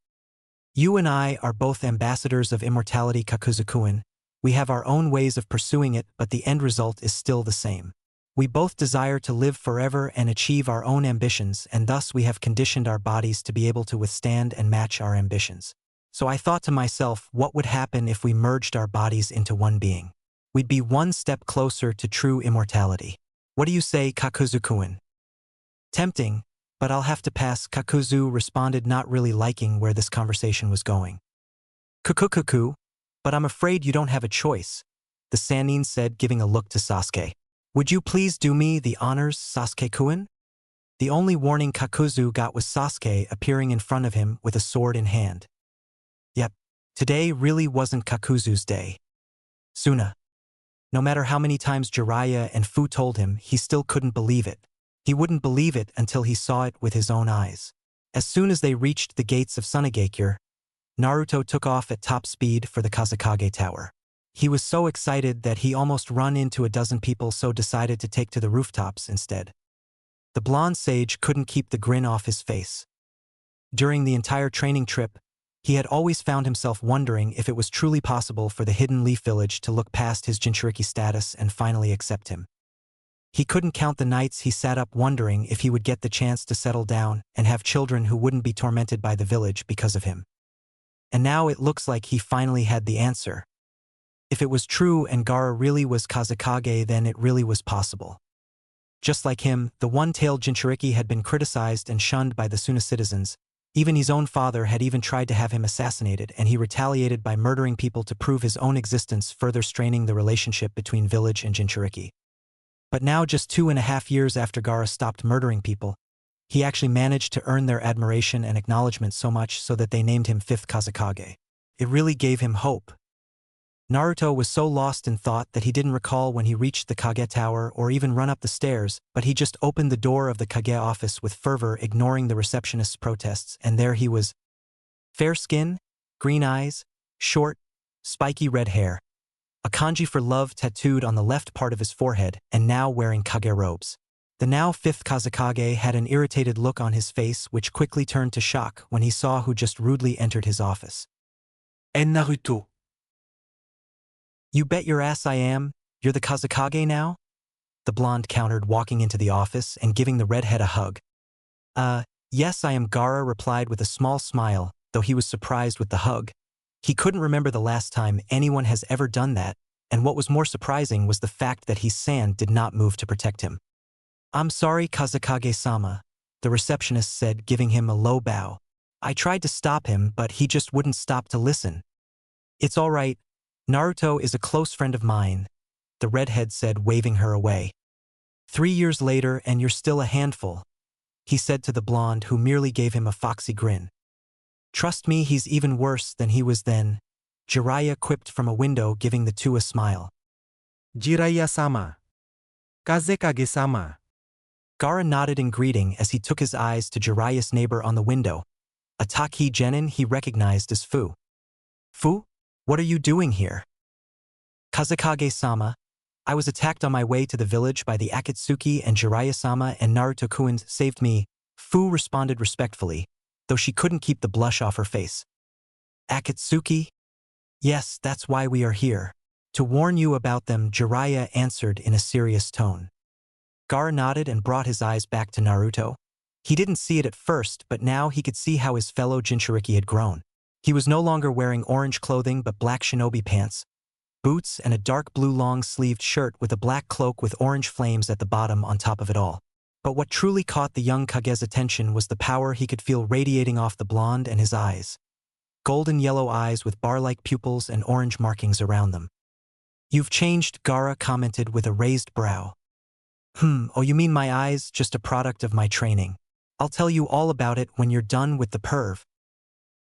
You and I are both ambassadors of immortality, Kakuzu-kun. We have our own ways of pursuing it, but the end result is still the same. We both desire to live forever and achieve our own ambitions, and thus we have conditioned our bodies to be able to withstand and match our ambitions. So I thought to myself, what would happen if we merged our bodies into one being? We'd be one step closer to true immortality. What do you say, Kakuzu-kun? Tempting, but I'll have to pass, Kakuzu responded, not really liking where this conversation was going. Kukukaku, but I'm afraid you don't have a choice, the Sannin said, giving a look to Sasuke. Would you please do me the honors, Sasuke-kun? The only warning Kakuzu got was Sasuke appearing in front of him with a sword in hand. Yep, today really wasn't Kakuzu's day. Suna. No matter how many times Jiraiya and Fu told him, he still couldn't believe it. He wouldn't believe it until he saw it with his own eyes. As soon as they reached the gates of Sunagakure, Naruto took off at top speed for the Kazekage Tower. He was so excited that he almost run into a dozen people, so decided to take to the rooftops instead. The blonde sage couldn't keep the grin off his face. During the entire training trip, he had always found himself wondering if it was truly possible for the Hidden Leaf Village to look past his Jinchuriki status and finally accept him. He couldn't count the nights he sat up wondering if he would get the chance to settle down and have children who wouldn't be tormented by the village because of him. And now it looks like he finally had the answer. If it was true and Gaara really was Kazekage, then it really was possible. Just like him, the one-tailed Jinchuriki had been criticized and shunned by the Suna citizens. Even his own father had even tried to have him assassinated, and he retaliated by murdering people to prove his own existence, further straining the relationship between village and Jinchuriki. But now, just 2.5 years after Gaara stopped murdering people, he actually managed to earn their admiration and acknowledgement so much so that they named him 5th Kazekage. It really gave him hope. Naruto was so lost in thought that he didn't recall when he reached the Kage Tower or even run up the stairs, but he just opened the door of the Kage office with fervor, ignoring the receptionist's protests, and there he was. Fair skin, green eyes, short, spiky red hair. A kanji for love tattooed on the left part of his forehead, and now wearing Kage robes. The now fifth Kazekage had an irritated look on his face which quickly turned to shock when he saw who just rudely entered his office. And Naruto. You bet your ass I am, you're the Kazekage now? The blonde countered, walking into the office and giving the redhead a hug. Yes I am, Gaara replied with a small smile, though he was surprised with the hug. He couldn't remember the last time anyone has ever done that, and what was more surprising was the fact that Hidan did not move to protect him. I'm sorry, Kazekage-sama, the receptionist said, giving him a low bow. I tried to stop him, but he just wouldn't stop to listen. It's all right. Naruto is a close friend of mine, the redhead said, waving her away. 3 years later and you're still a handful, he said to the blonde, who merely gave him a foxy grin. Trust me, he's even worse than he was then, Jiraiya quipped from a window, giving the two a smile. Jiraiya-sama. Kazekage-sama. Gaara nodded in greeting as he took his eyes to Jiraiya's neighbor on the window, a Taki genin he recognized as Fu. Fu? What are you doing here? Kazekage-sama, I was attacked on my way to the village by the Akatsuki, and Jiraiya-sama and Naruto-kun saved me, Fu responded respectfully, though she couldn't keep the blush off her face. Akatsuki? Yes, that's why we are here. To warn you about them, Jiraiya answered in a serious tone. Gaara nodded and brought his eyes back to Naruto. He didn't see it at first, but now he could see how his fellow Jinchuriki had grown. He was no longer wearing orange clothing but black shinobi pants, boots, and a dark blue long-sleeved shirt with a black cloak with orange flames at the bottom on top of it all. But what truly caught the young Kage's attention was the power he could feel radiating off the blonde and his eyes. Golden yellow eyes with bar-like pupils and orange markings around them. You've changed, Gaara commented with a raised brow. Oh, you mean my eyes, just a product of my training. I'll tell you all about it when you're done with the perv.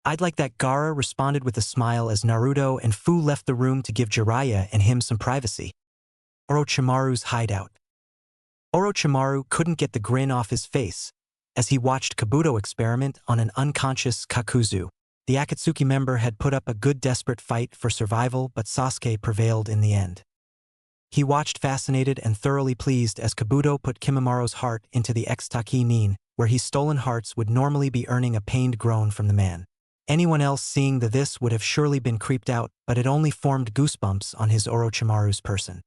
I'd like that, Gaara responded with a smile as Naruto and Fu left the room to give Jiraiya and him some privacy. Orochimaru's hideout. Orochimaru couldn't get the grin off his face as he watched Kabuto experiment on an unconscious Kakuzu. The Akatsuki member had put up a good desperate fight for survival, but Sasuke prevailed in the end. He watched fascinated and thoroughly pleased as Kabuto put Kimimura's heart into the X-Taki Nin, where his stolen hearts would normally be earning a pained groan from the man. Anyone else seeing this would have surely been creeped out, but it only formed goosebumps on his Orochimaru's person.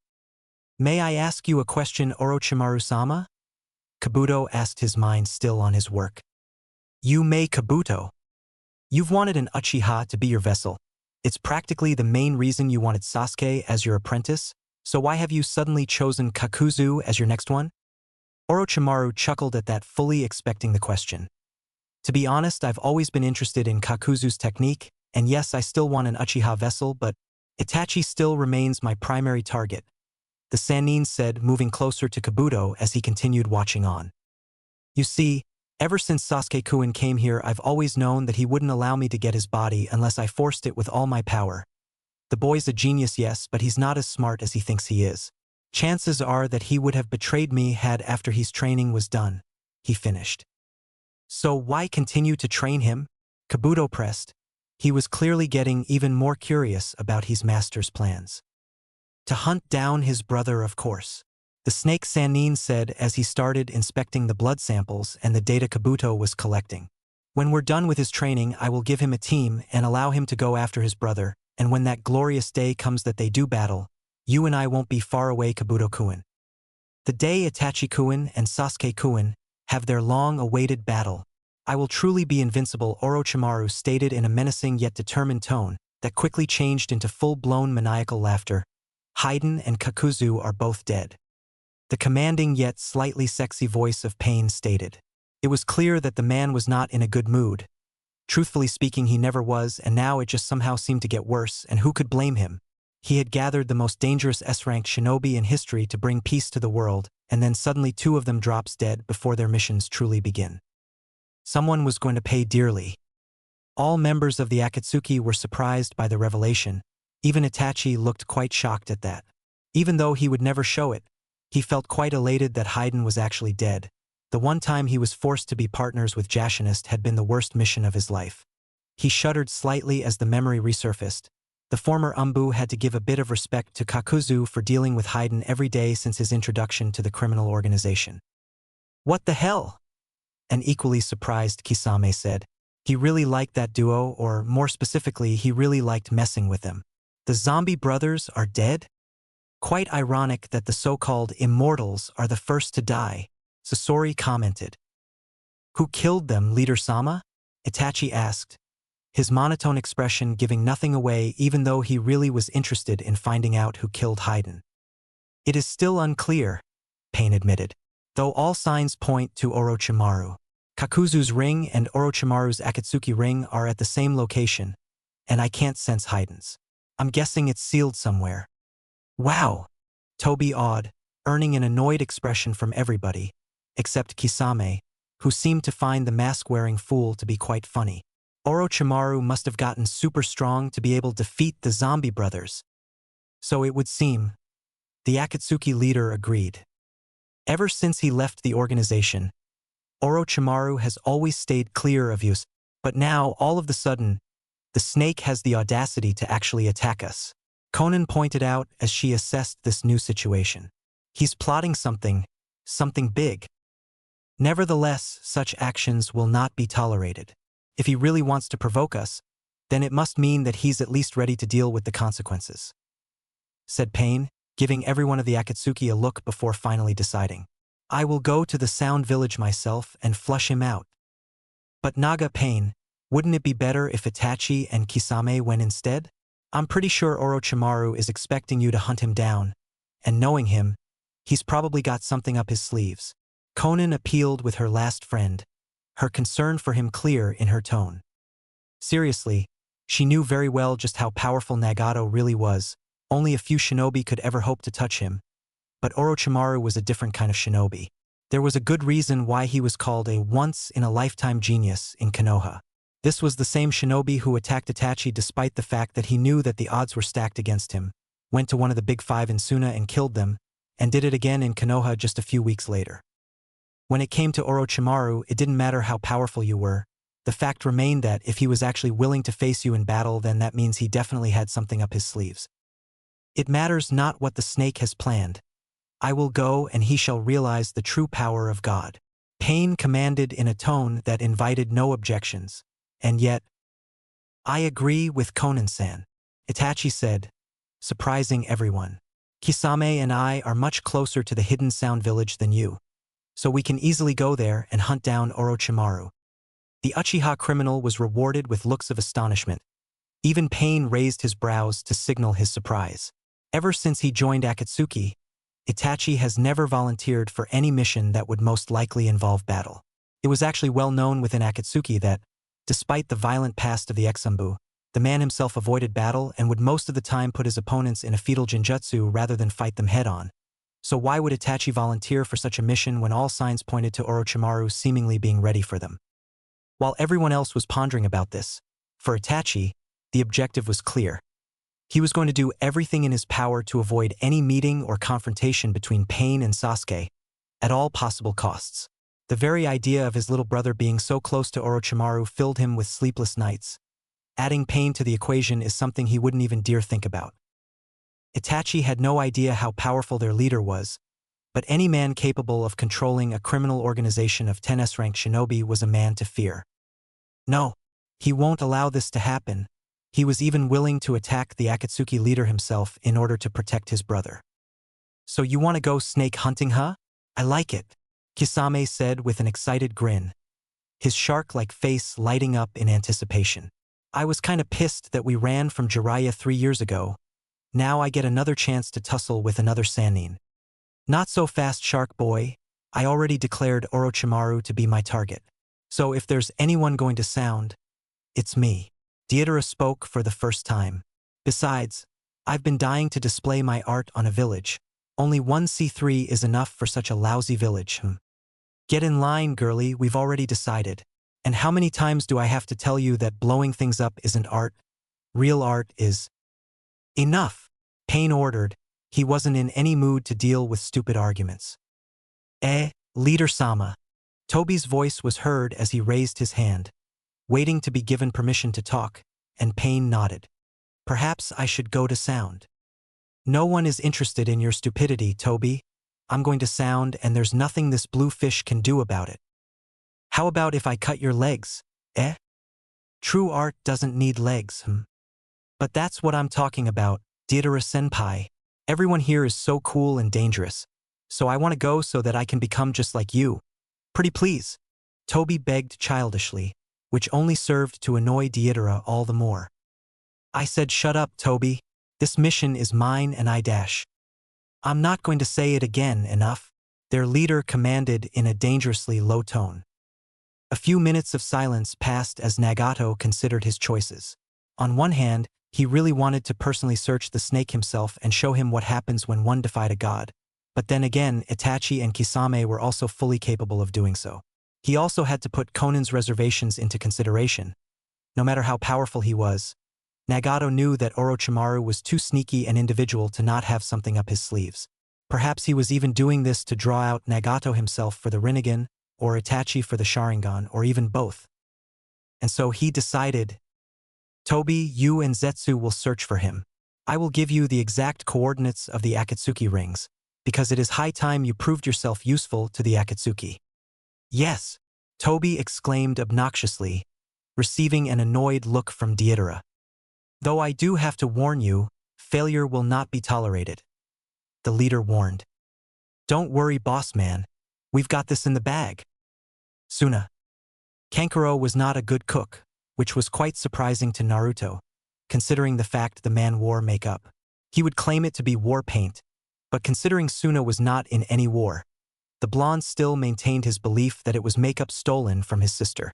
May I ask you a question, Orochimaru-sama? Kabuto asked, his mind still on his work. You may, Kabuto. You've wanted an Uchiha to be your vessel. It's practically the main reason you wanted Sasuke as your apprentice, so why have you suddenly chosen Kakuzu as your next one? Orochimaru chuckled at that, fully expecting the question. To be honest, I've always been interested in Kakuzu's technique, and yes, I still want an Uchiha vessel, but Itachi still remains my primary target, the Sannin said, moving closer to Kabuto as he continued watching on. You see, ever since Sasuke-kun came here, I've always known that he wouldn't allow me to get his body unless I forced it with all my power. The boy's a genius, yes, but he's not as smart as he thinks he is. Chances are that he would have betrayed me had after his training was done, he finished. So why continue to train him? Kabuto pressed. He was clearly getting even more curious about his master's plans. To hunt down his brother, of course. The snake Sannin said as he started inspecting the blood samples and the data Kabuto was collecting. When we're done with his training, I will give him a team and allow him to go after his brother, and when that glorious day comes that they do battle, you and I won't be far away, Kabuto-kun. The day Itachi-kun and Sasuke-kun have their long-awaited battle, I will truly be invincible, Orochimaru stated in a menacing yet determined tone that quickly changed into full-blown maniacal laughter. Hidan and Kakuzu are both dead. The commanding yet slightly sexy voice of pain stated. It was clear that the man was not in a good mood. Truthfully speaking, he never was, and now it just somehow seemed to get worse, and who could blame him? He had gathered the most dangerous S-ranked shinobi in history to bring peace to the world, and then suddenly 2 of them drops dead before their missions truly begin. Someone was going to pay dearly. All members of the Akatsuki were surprised by the revelation. Even Itachi looked quite shocked at that. Even though he would never show it, he felt quite elated that Hidan was actually dead. The one time he was forced to be partners with Jashinist had been the worst mission of his life. He shuddered slightly as the memory resurfaced. The former Umbu had to give a bit of respect to Kakuzu for dealing with Hidan every day since his introduction to the criminal organization. "What the hell?" An equally surprised Kisame said. He really liked that duo, or more specifically, he really liked messing with them. "The zombie brothers are dead?" "Quite ironic that the so-called immortals are the first to die," Sasori commented. "Who killed them, Leader Sama?" Itachi asked, his monotone expression giving nothing away even though he really was interested in finding out who killed Hidan. "It is still unclear," Pain admitted, though all signs point to Orochimaru. Kakuzu's ring and Orochimaru's Akatsuki ring are at the same location, and I can't sense Hidan's. I'm guessing it's sealed somewhere. "Wow," Tobi awed, earning an annoyed expression from everybody, except Kisame, who seemed to find the mask-wearing fool to be quite funny. Orochimaru must have gotten super strong to be able to defeat the zombie brothers. So it would seem. The Akatsuki leader agreed. Ever since he left the organization, Orochimaru has always stayed clear of use, but now, all of a sudden, the snake has the audacity to actually attack us. Conan pointed out as she assessed this new situation. He's plotting something big. Nevertheless, such actions will not be tolerated. If he really wants to provoke us, then it must mean that he's at least ready to deal with the consequences," said Pain, giving everyone of the Akatsuki a look before finally deciding. "I will go to the Sound Village myself and flush him out." "But Naga Pain, wouldn't it be better if Itachi and Kisame went instead? I'm pretty sure Orochimaru is expecting you to hunt him down, and knowing him, he's probably got something up his sleeves." Conan appealed with her last friend, her concern for him clear in her tone. Seriously, she knew very well just how powerful Nagato really was. Only a few shinobi could ever hope to touch him. But Orochimaru was a different kind of shinobi. There was a good reason why he was called a once-in-a-lifetime genius in Konoha. This was the same shinobi who attacked Itachi despite the fact that he knew that the odds were stacked against him, went to one of the big five in Suna and killed them, and did it again in Konoha just a few weeks later. When it came to Orochimaru, it didn't matter how powerful you were. The fact remained that if he was actually willing to face you in battle, then that means he definitely had something up his sleeves. "It matters not what the snake has planned. I will go and he shall realize the true power of God." Pain commanded in a tone that invited no objections. And yet, "I agree with Conan-san," Itachi said, surprising everyone. "Kisame and I are much closer to the hidden Sound Village than you, so we can easily go there and hunt down Orochimaru." The Uchiha criminal was rewarded with looks of astonishment. Even Pain raised his brows to signal his surprise. Ever since he joined Akatsuki, Itachi has never volunteered for any mission that would most likely involve battle. It was actually well known within Akatsuki that, despite the violent past of the ex-Umbu, the man himself avoided battle and would most of the time put his opponents in a fetal genjutsu rather than fight them head-on. So why would Itachi volunteer for such a mission when all signs pointed to Orochimaru seemingly being ready for them? While everyone else was pondering about this, for Itachi, the objective was clear. He was going to do everything in his power to avoid any meeting or confrontation between Pain and Sasuke, at all possible costs. The very idea of his little brother being so close to Orochimaru filled him with sleepless nights. Adding Pain to the equation is something he wouldn't even dare think about. Itachi had no idea how powerful their leader was, but any man capable of controlling a criminal organization of 10S-ranked shinobi was a man to fear. No, he won't allow this to happen. He was even willing to attack the Akatsuki leader himself in order to protect his brother. "So you want to go snake hunting, huh? I like it," Kisame said with an excited grin, his shark-like face lighting up in anticipation. "I was kinda pissed that we ran from Jiraiya 3 years ago. Now I get another chance to tussle with another Sannin. Not so fast, shark boy. I already declared Orochimaru to be my target. So if there's anyone going to sound, it's me." Deidara spoke for the first time. "Besides, I've been dying to display my art on a village. Only 1 C3 is enough for such a lousy village. Get in line, girlie, we've already decided." And how many times do I have to tell you that blowing things up isn't art? Real art is... Enough, Pain ordered. He wasn't in any mood to deal with stupid arguments. Leader-sama. Toby's voice was heard as he raised his hand, waiting to be given permission to talk, and Pain nodded. Perhaps I should go to sound. No one is interested in your stupidity, Toby. I'm going to sound and there's nothing this blue fish can do about it. How about if I cut your legs, True art doesn't need legs, But that's what I'm talking about, Deidara-senpai. Everyone here is so cool and dangerous, so I want to go so that I can become just like you. Pretty please. Toby begged childishly, which only served to annoy Deidara all the more. I said shut up, Toby. This mission is mine and I dash. I'm not going to say it again, enough, their leader commanded in a dangerously low tone. A few minutes of silence passed as Nagato considered his choices. On one hand, he really wanted to personally search the snake himself and show him what happens when one defied a god. But then again, Itachi and Kisame were also fully capable of doing so. He also had to put Konan's reservations into consideration. No matter how powerful he was, Nagato knew that Orochimaru was too sneaky an individual to not have something up his sleeves. Perhaps he was even doing this to draw out Nagato himself for the Rinnegan, or Itachi for the Sharingan, or even both. And so he decided, Toby, you and Zetsu will search for him. I will give you the exact coordinates of the Akatsuki rings, because it is high time you proved yourself useful to the Akatsuki. Yes, Toby exclaimed obnoxiously, receiving an annoyed look from Deidara. Though I do have to warn you, failure will not be tolerated. The leader warned. Don't worry, boss man. We've got this in the bag. Suna. Kankuro was not a good cook, which was quite surprising to Naruto, considering the fact the man wore makeup. He would claim it to be war paint, but considering Suna was not in any war, the blonde still maintained his belief that it was makeup stolen from his sister.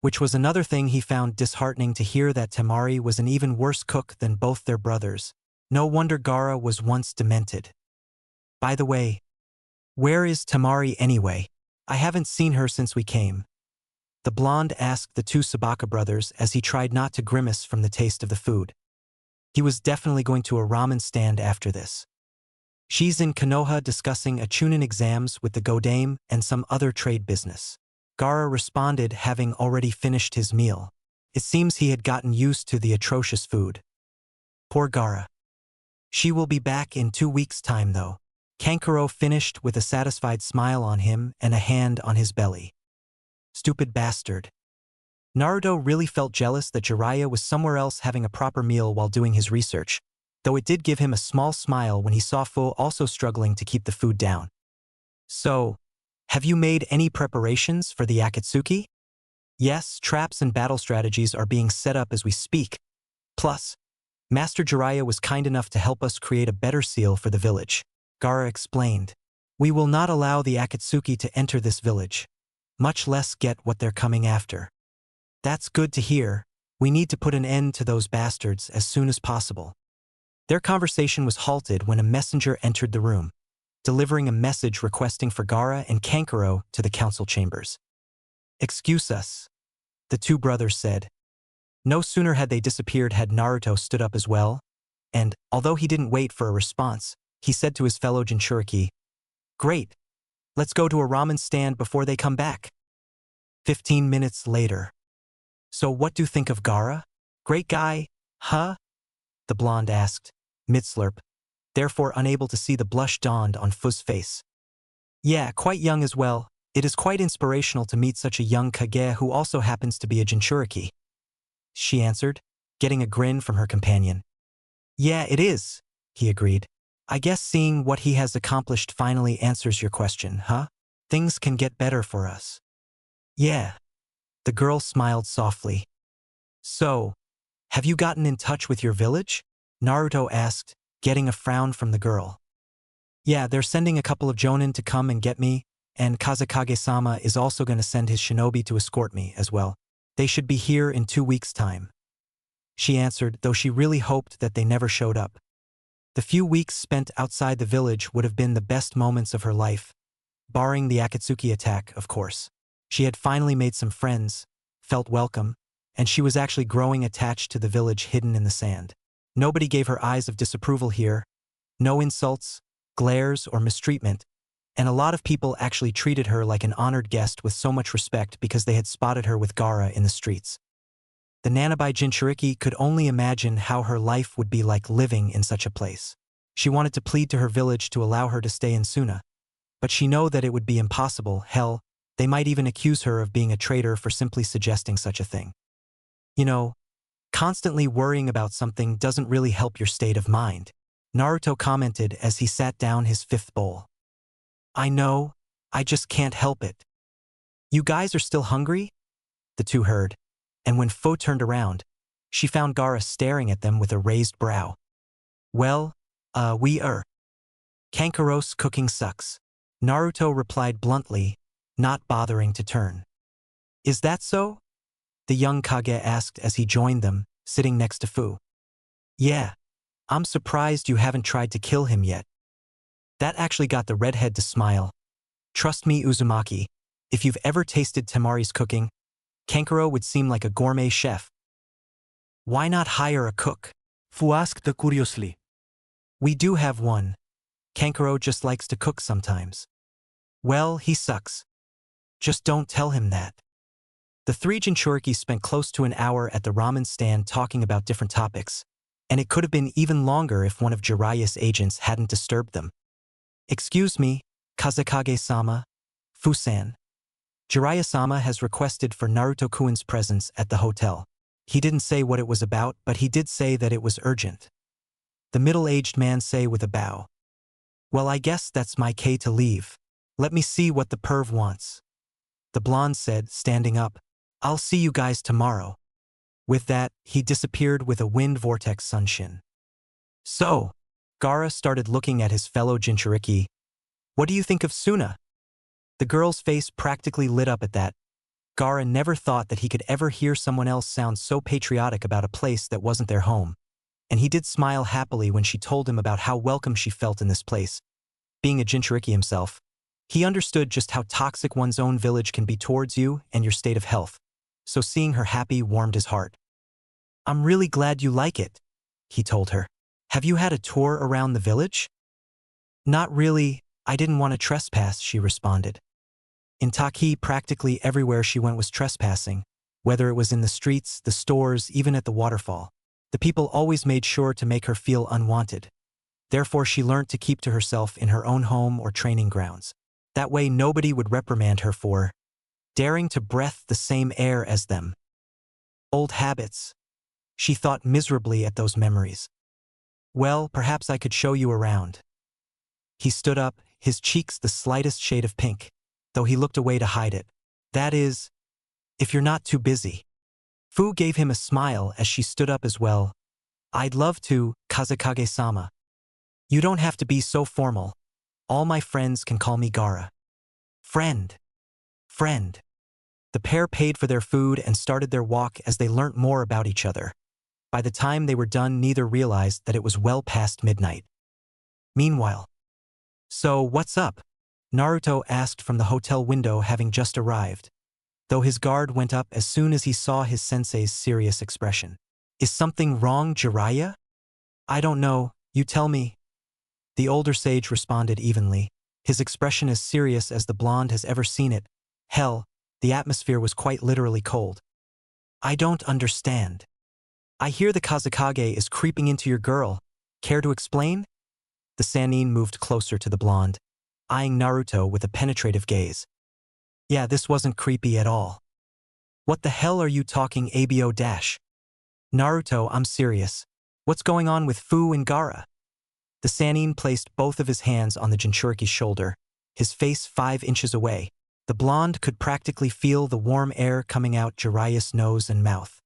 Which was another thing he found disheartening to hear, that Temari was an even worse cook than both their brothers. No wonder Gaara was once demented. By the way, where is Temari anyway? I haven't seen her since we came. The blonde asked the two Sabaka brothers as he tried not to grimace from the taste of the food. He was definitely going to a ramen stand after this. She's in Konoha discussing a Chunin exams with the Godame and some other trade business. Gaara responded, having already finished his meal. It seems he had gotten used to the atrocious food. Poor Gaara. She will be back in 2 weeks' time though. Kankuro finished with a satisfied smile on him and a hand on his belly. Stupid bastard. Naruto really felt jealous that Jiraiya was somewhere else having a proper meal while doing his research, though it did give him a small smile when he saw Fu also struggling to keep the food down. So, have you made any preparations for the Akatsuki? Yes, traps and battle strategies are being set up as we speak. Plus, Master Jiraiya was kind enough to help us create a better seal for the village. Gaara explained. We will not allow the Akatsuki to enter this village, much less get what they're coming after. That's good to hear. We need to put an end to those bastards as soon as possible. Their conversation was halted when a messenger entered the room, delivering a message requesting for Gaara and Kankuro to the council chambers. Excuse us, the two brothers said. No sooner had they disappeared had Naruto stood up as well, and, although he didn't wait for a response, he said to his fellow Jinchuriki, Great, let's go to a ramen stand before they come back. 15 minutes later. So what do you think of Gaara? Great guy, huh? The blonde asked, mid-slurp, therefore unable to see the blush dawned on Fu's face. Yeah, quite young as well. It is quite inspirational to meet such a young Kage who also happens to be a Jinchuriki. She answered, getting a grin from her companion. Yeah, it is, he agreed. I guess seeing what he has accomplished finally answers your question, huh? Things can get better for us. Yeah. The girl smiled softly. So, have you gotten in touch with your village? Naruto asked, getting a frown from the girl. Yeah, they're sending a couple of jonin to come and get me, and Kazekage-sama is also going to send his shinobi to escort me as well. They should be here in 2 weeks' time. She answered, though she really hoped that they never showed up. The few weeks spent outside the village would have been the best moments of her life, barring the Akatsuki attack, of course. She had finally made some friends, felt welcome, and she was actually growing attached to the village hidden in the sand. Nobody gave her eyes of disapproval here, no insults, glares, or mistreatment, and a lot of people actually treated her like an honored guest with so much respect because they had spotted her with Gaara in the streets. The Nanabai Jinchuriki could only imagine how her life would be like living in such a place. She wanted to plead to her village to allow her to stay in Suna, but she knew that it would be impossible. Hell, they might even accuse her of being a traitor for simply suggesting such a thing. You know, constantly worrying about something doesn't really help your state of mind, Naruto commented as he sat down his fifth bowl. I know, I just can't help it. You guys are still hungry? The two heard, and when Fo turned around, she found Gaara staring at them with a raised brow. Well, we are. Kankaro's cooking sucks, Naruto replied bluntly, not bothering to turn. Is that so? The young Kage asked as he joined them, sitting next to Fu. Yeah. I'm surprised you haven't tried to kill him yet. That actually got the redhead to smile. Trust me, Uzumaki, if you've ever tasted Temari's cooking, Kankaro would seem like a gourmet chef. Why not hire a cook? Fu asked curiously. We do have one. Kankaro just likes to cook sometimes. Well, he sucks. Just don't tell him that. The three Jinchuriki spent close to an hour at the ramen stand talking about different topics, and it could have been even longer if one of Jiraiya's agents hadn't disturbed them. Excuse me, Kazekage-sama, Fusan. Jiraiya-sama has requested for Naruto-kun's presence at the hotel. He didn't say what it was about, but he did say that it was urgent. The middle-aged man said with a bow. Well, I guess that's my K to leave. Let me see what the perv wants. The blonde said, standing up. I'll see you guys tomorrow. With that, he disappeared with a wind vortex sunshin. So, Gaara started looking at his fellow Jinchuriki. What do you think of Suna? The girl's face practically lit up at that. Gaara never thought that he could ever hear someone else sound so patriotic about a place that wasn't their home. And he did smile happily when she told him about how welcome she felt in this place. Being a Jinchuriki himself, he understood just how toxic one's own village can be towards you and your state of health. So seeing her happy warmed his heart. I'm really glad you like it, he told her. Have you had a tour around the village? Not really, I didn't want to trespass, she responded. In Taki, practically everywhere she went was trespassing, whether it was in the streets, the stores, even at the waterfall. The people always made sure to make her feel unwanted. Therefore, she learned to keep to herself in her own home or training grounds. That way nobody would reprimand her for daring to breathe the same air as them. Old habits. She thought miserably at those memories. Well, perhaps I could show you around. He stood up, his cheeks the slightest shade of pink, though he looked away to hide it. That is, if you're not too busy. Fu gave him a smile as she stood up as well. I'd love to, Kazekage-sama. You don't have to be so formal. All my friends can call me Gaara. Friend. Friend. The pair paid for their food and started their walk as they learnt more about each other. By the time they were done, neither realized that it was well past midnight. Meanwhile. So, what's up? Naruto asked from the hotel window, having just arrived, though his guard went up as soon as he saw his sensei's serious expression. Is something wrong, Jiraiya? I don't know, you tell me. The older sage responded evenly, his expression as serious as the blonde has ever seen it. Hell, the atmosphere was quite literally cold. I don't understand. I hear the Kazekage is creeping into your girl. Care to explain? The Sannin moved closer to the blonde, eyeing Naruto with a penetrative gaze. Yeah, this wasn't creepy at all. What the hell are you talking abo dash? Naruto, I'm serious. What's going on with Fu and Gaara? The Sannin placed both of his hands on the Jinchuriki's shoulder, his face 5 inches away. The blonde could practically feel the warm air coming out Jiraiya's nose and mouth.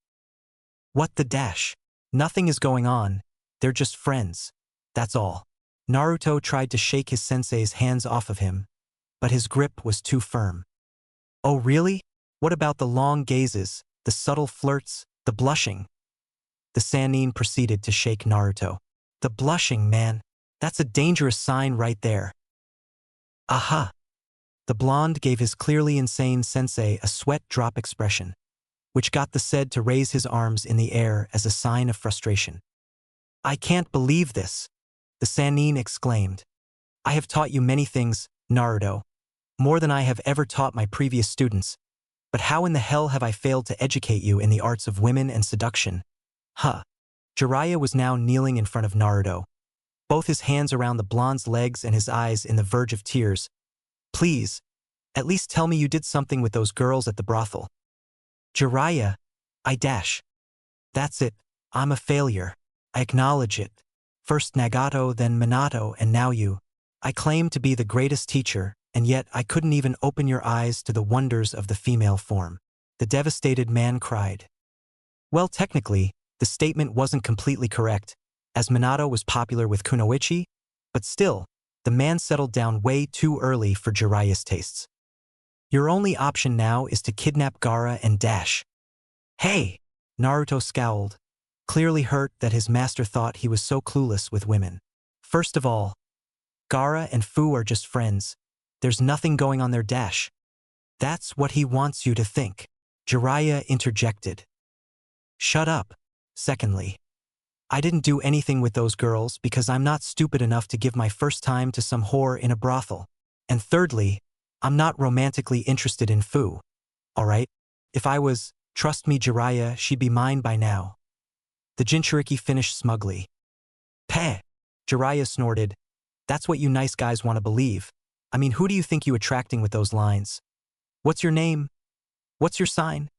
What the dash? Nothing is going on, they're just friends. That's all. Naruto tried to shake his sensei's hands off of him, but his grip was too firm. Oh really? What about the long gazes, the subtle flirts, the blushing? The Sannin proceeded to shake Naruto. The blushing, man. That's a dangerous sign right there. Aha! The blonde gave his clearly insane sensei a sweat-drop expression, which got the said to raise his arms in the air as a sign of frustration. "I can't believe this," the Sannin exclaimed. "I have taught you many things, Naruto, more than I have ever taught my previous students, but how in the hell have I failed to educate you in the arts of women and seduction?" Huh. Jiraiya was now kneeling in front of Naruto, both his hands around the blonde's legs and his eyes in the verge of tears. "Please, at least tell me you did something with those girls at the brothel." "Jiraiya, I dash. That's it, I'm a failure. I acknowledge it. First Nagato, then Minato, and now you. I claim to be the greatest teacher, and yet I couldn't even open your eyes to the wonders of the female form." The devastated man cried. Well, technically, the statement wasn't completely correct, as Minato was popular with kunoichi, but still, the man settled down way too early for Jiraiya's tastes. "Your only option now is to kidnap Gaara and dash." "Hey!" Naruto scowled, clearly hurt that his master thought he was so clueless with women. "First of all, Gaara and Fu are just friends. There's nothing going on there, dash." "That's what he wants you to think," Jiraiya interjected. "Shut up." "Secondly, I didn't do anything with those girls because I'm not stupid enough to give my first time to some whore in a brothel. And thirdly, I'm not romantically interested in Fu. Alright? If I was, trust me Jiraiya, she'd be mine by now." The Jinchuriki finished smugly. "Peh!" Jiraiya snorted. "That's what you nice guys want to believe. I mean, who do you think you attracting with those lines? What's your name? What's your sign?"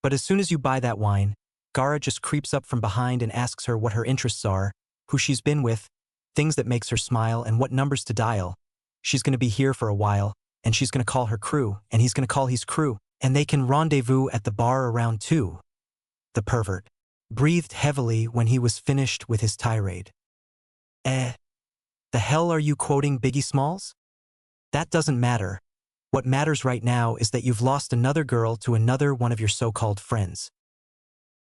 But as soon as you buy that wine, Gaara just creeps up from behind and asks her what her interests are, who she's been with, things that makes her smile, and what numbers to dial. She's going to be here for a while, and she's going to call her crew, and he's going to call his crew, and they can rendezvous at the bar around 2. The pervert breathed heavily when he was finished with his tirade. The hell are you quoting Biggie Smalls? That doesn't matter. What matters right now is that you've lost another girl to another one of your so-called friends.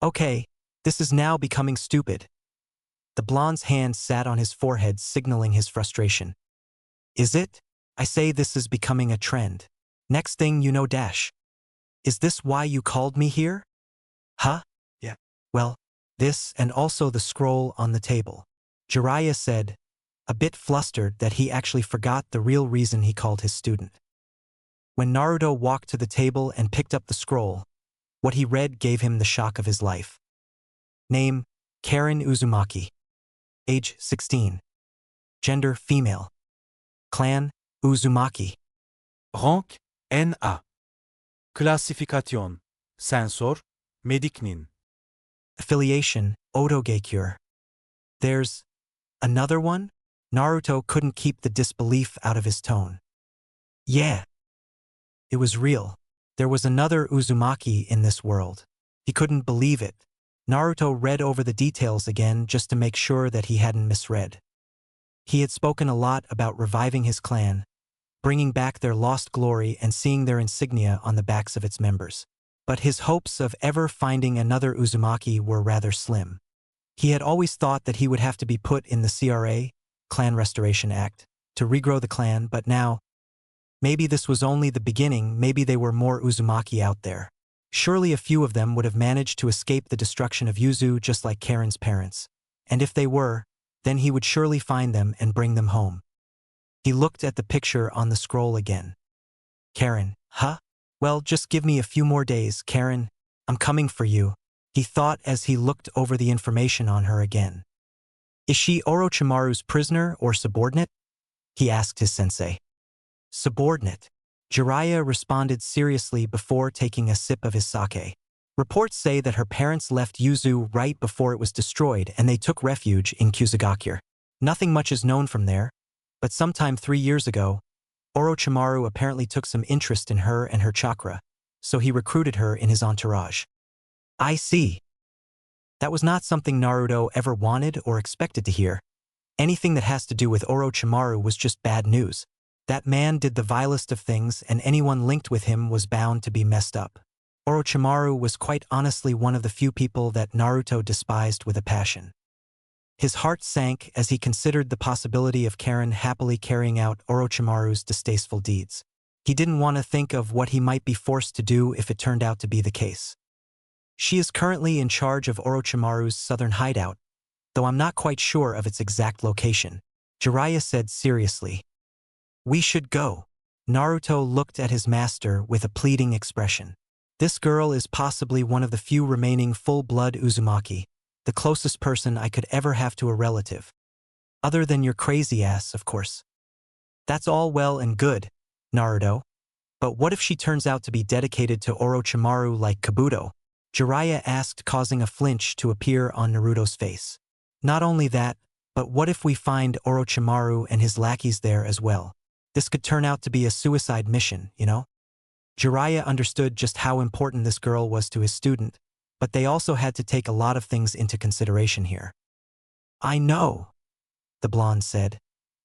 Okay, this is now becoming stupid. The blonde's hand sat on his forehead, signaling his frustration. "Is it? I say this is becoming a trend. Next thing you know, dash. Is this why you called me here?" "Huh? Yeah. Well, this and also the scroll on the table," Jiraiya said, a bit flustered that he actually forgot the real reason he called his student. When Naruto walked to the table and picked up the scroll, what he read gave him the shock of his life. Name, Karin Uzumaki. Age, 16. Gender, female. Clan, Uzumaki. Rank, NA. Klasifikasyon, sensor, mediknin. Affiliation, Hokage. There's another one? Naruto couldn't keep the disbelief out of his tone. Yeah. It was real. There was another Uzumaki in this world. He couldn't believe it. Naruto read over the details again just to make sure that he hadn't misread. He had spoken a lot about reviving his clan, bringing back their lost glory and seeing their insignia on the backs of its members. But his hopes of ever finding another Uzumaki were rather slim. He had always thought that he would have to be put in the CRA, Clan Restoration Act, to regrow the clan, but now, maybe this was only the beginning, maybe there were more Uzumaki out there. Surely a few of them would have managed to escape the destruction of Yuzu just like Karin's parents. And if they were, then he would surely find them and bring them home. He looked at the picture on the scroll again. Karin, huh? Well, just give me a few more days, Karin. I'm coming for you, he thought as he looked over the information on her again. Is she Orochimaru's prisoner or subordinate? He asked his sensei. Subordinate. Jiraiya responded seriously before taking a sip of his sake. Reports say that her parents left Yuzu right before it was destroyed and they took refuge in Kazekage. Nothing much is known from there, but sometime 3 years ago, Orochimaru apparently took some interest in her and her chakra, so he recruited her in his entourage. I see. That was not something Naruto ever wanted or expected to hear. Anything that has to do with Orochimaru was just bad news. That man did the vilest of things and anyone linked with him was bound to be messed up. Orochimaru was quite honestly one of the few people that Naruto despised with a passion. His heart sank as he considered the possibility of Karin happily carrying out Orochimaru's distasteful deeds. He didn't want to think of what he might be forced to do if it turned out to be the case. She is currently in charge of Orochimaru's southern hideout, though I'm not quite sure of its exact location, Jiraiya said seriously. We should go. Naruto looked at his master with a pleading expression. This girl is possibly one of the few remaining full-blood Uzumaki, the closest person I could ever have to a relative. Other than your crazy ass, of course. That's all well and good, Naruto. But what if she turns out to be dedicated to Orochimaru like Kabuto? Jiraiya asked, causing a flinch to appear on Naruto's face. Not only that, but what if we find Orochimaru and his lackeys there as well? This could turn out to be a suicide mission, you know? Jiraiya understood just how important this girl was to his student, but they also had to take a lot of things into consideration here. I know, the blonde said,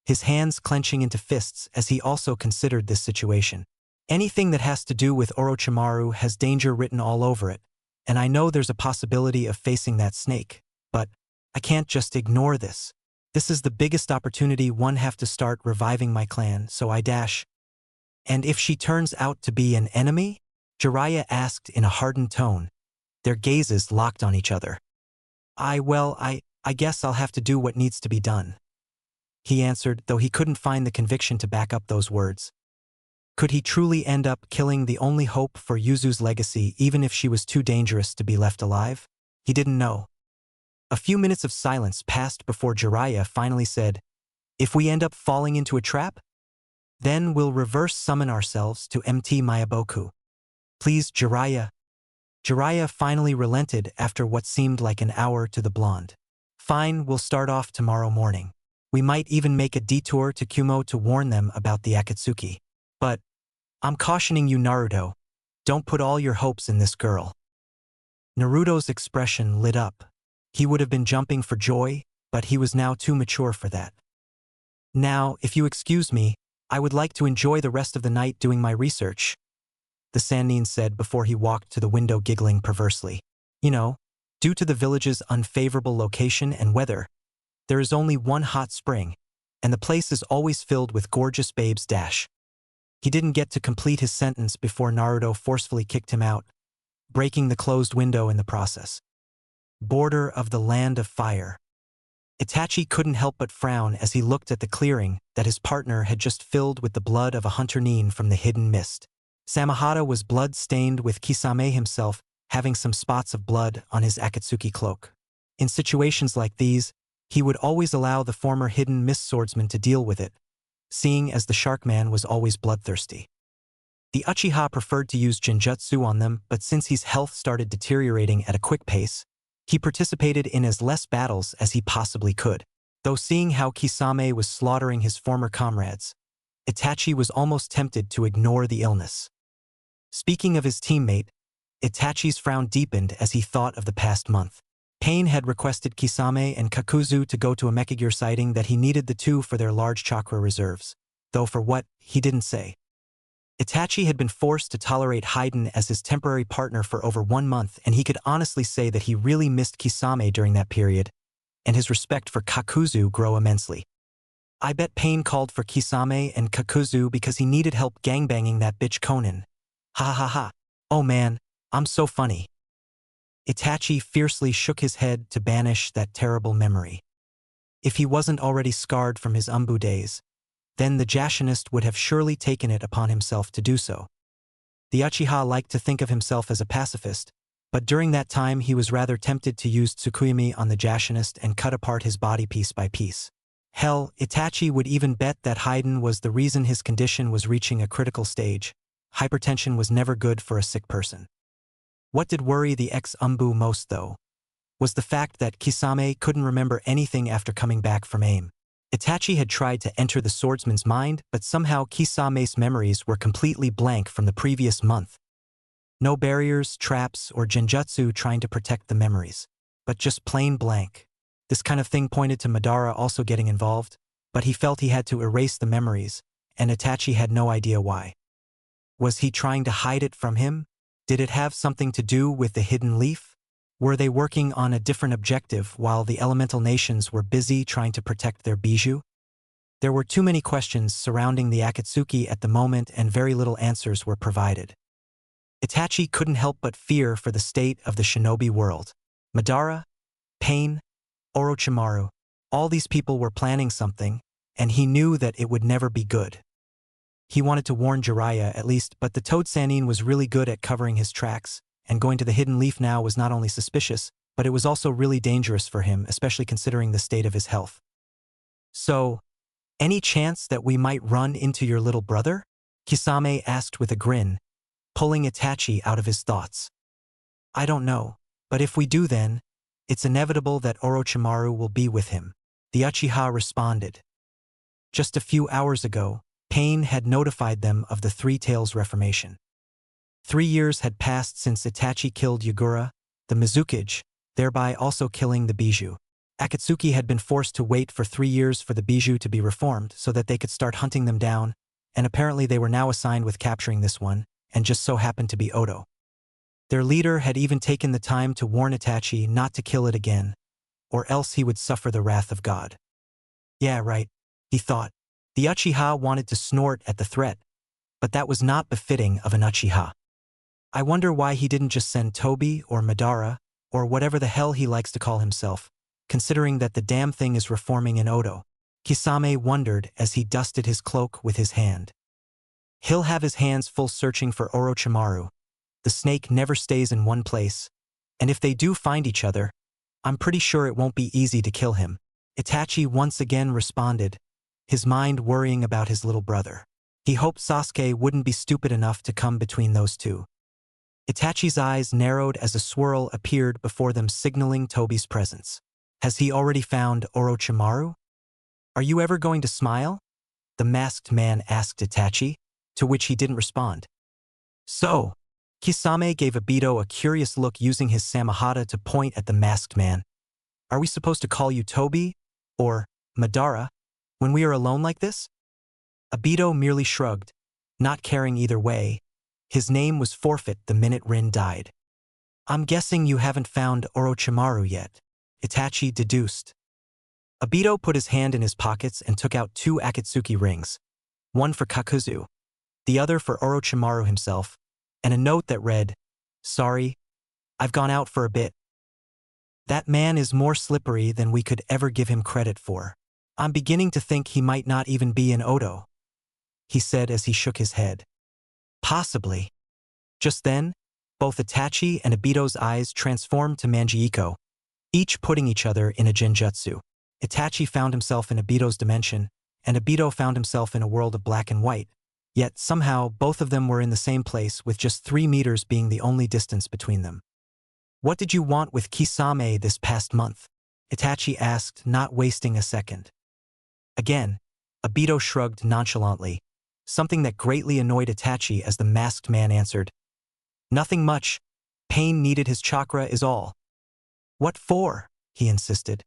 his hands clenching into fists as he also considered this situation. Anything that has to do with Orochimaru has danger written all over it, and I know there's a possibility of facing that snake, but I can't just ignore this. This is the biggest opportunity one have to start reviving my clan, so I dash. And if she turns out to be an enemy? Jiraiya asked in a hardened tone. Their gazes locked on each other. I guess I'll have to do what needs to be done, he answered, though he couldn't find the conviction to back up those words. Could he truly end up killing the only hope for Yuzu's legacy even if she was too dangerous to be left alive? He didn't know. A few minutes of silence passed before Jiraiya finally said, if we end up falling into a trap? Then we'll reverse summon ourselves to MT Mayaboku. Please, Jiraiya. Jiraiya finally relented after what seemed like an hour to the blonde. Fine, we'll start off tomorrow morning. We might even make a detour to Kumo to warn them about the Akatsuki. But I'm cautioning you, Naruto. Don't put all your hopes in this girl. Naruto's expression lit up. He would have been jumping for joy, but he was now too mature for that. Now, if you excuse me, I would like to enjoy the rest of the night doing my research, the Sannin said before he walked to the window, giggling perversely. You know, due to the village's unfavorable location and weather, there is only one hot spring, and the place is always filled with gorgeous babes dash. He didn't get to complete his sentence before Naruto forcefully kicked him out, breaking the closed window in the process. Border of the land of fire. Itachi couldn't help but frown as he looked at the clearing that his partner had just filled with the blood of a hunter nin from the hidden mist. Samahata was blood-stained, with Kisame himself having some spots of blood on his Akatsuki cloak. In situations like these, he would always allow the former hidden mist swordsman to deal with it, seeing as the Sharkman was always bloodthirsty. The Uchiha preferred to use Genjutsu on them, but since his health started deteriorating at a quick pace, he participated in as less battles as he possibly could. Though seeing how Kisame was slaughtering his former comrades, Itachi was almost tempted to ignore the illness. Speaking of his teammate, Itachi's frown deepened as he thought of the past month. Pain had requested Kisame and Kakuzu to go to a Mechagear sighting that he needed the two for their large chakra reserves, though for what, he didn't say. Itachi had been forced to tolerate Hidan as his temporary partner for over 1 month, and he could honestly say that he really missed Kisame during that period, and his respect for Kakuzu grew immensely. I bet Pain called for Kisame and Kakuzu because he needed help gangbanging that bitch Konin. Ha ha ha. Oh man, I'm so funny. Itachi fiercely shook his head to banish that terrible memory. If he wasn't already scarred from his Umbu days, then the Jashinist would have surely taken it upon himself to do so. The Uchiha liked to think of himself as a pacifist, but during that time he was rather tempted to use Tsukuyumi on the Jashinist and cut apart his body piece by piece. Hell, Itachi would even bet that Hidan was the reason his condition was reaching a critical stage. Hypertension was never good for a sick person. What did worry the ex-Umbu most, though, was the fact that Kisame couldn't remember anything after coming back from AIM. Itachi had tried to enter the swordsman's mind, but somehow Kisame's memories were completely blank from the previous month. No barriers, traps, or genjutsu trying to protect the memories, but just plain blank. This kind of thing pointed to Madara also getting involved, but he felt he had to erase the memories, and Itachi had no idea why. Was he trying to hide it from him? Did it have something to do with the hidden leaf? Were they working on a different objective while the elemental nations were busy trying to protect their bijou? There were too many questions surrounding the Akatsuki at the moment and very little answers were provided. Itachi couldn't help but fear for the state of the shinobi world. Madara, Pain, Orochimaru, all these people were planning something, and he knew that it would never be good. He wanted to warn Jiraiya at least, but the Toad Sannin was really good at covering his tracks, and going to the Hidden Leaf now was not only suspicious, but it was also really dangerous for him, especially considering the state of his health. So, any chance that we might run into your little brother? Kisame asked with a grin, pulling Itachi out of his thoughts. I don't know, but if we do then, it's inevitable that Orochimaru will be with him, the Uchiha responded. Just a few hours ago, Pain had notified them of the Three Tails reformation. 3 years had passed since Itachi killed Yagura, the Mizukage, thereby also killing the Bijou. Akatsuki had been forced to wait for 3 years for the Bijou to be reformed so that they could start hunting them down, and apparently they were now assigned with capturing this one, and just so happened to be Odo. Their leader had even taken the time to warn Itachi not to kill it again, or else he would suffer the wrath of God. Yeah, right, he thought. The Uchiha wanted to snort at the threat, but that was not befitting of an Uchiha. I wonder why he didn't just send Tobi or Madara, or whatever the hell he likes to call himself, considering that the damn thing is reforming in Odo. Kisame wondered as he dusted his cloak with his hand. He'll have his hands full searching for Orochimaru. The snake never stays in one place, and if they do find each other, I'm pretty sure it won't be easy to kill him. Itachi once again responded, his mind worrying about his little brother. He hoped Sasuke wouldn't be stupid enough to come between those two. Itachi's eyes narrowed as a swirl appeared before them, signaling Tobi's presence. Has he already found Orochimaru? Are you ever going to smile? The masked man asked Itachi, to which he didn't respond. So, Kisame gave Obito a curious look using his Samahata to point at the masked man. Are we supposed to call you Tobi? Or Madara? When we are alone like this? Obito merely shrugged, not caring either way. His name was forfeit the minute Rin died. I'm guessing you haven't found Orochimaru yet, Itachi deduced. Obito put his hand in his pockets and took out 2 Akatsuki rings, one for Kakuzu, the other for Orochimaru himself, and a note that read, Sorry, I've gone out for a bit. That man is more slippery than we could ever give him credit for. I'm beginning to think he might not even be in Odo, he said as he shook his head. Possibly. Just then, both Itachi and Obito's eyes transformed to Manjiiko, each putting each other in a genjutsu. Itachi found himself in Obito's dimension, and Obito found himself in a world of black and white, yet somehow both of them were in the same place with just 3 meters being the only distance between them. What did you want with Kisame this past month? Itachi asked, not wasting a second. Again, Obito shrugged nonchalantly, something that greatly annoyed Itachi as the masked man answered, Nothing much. Pain needed his chakra is all. What for? He insisted.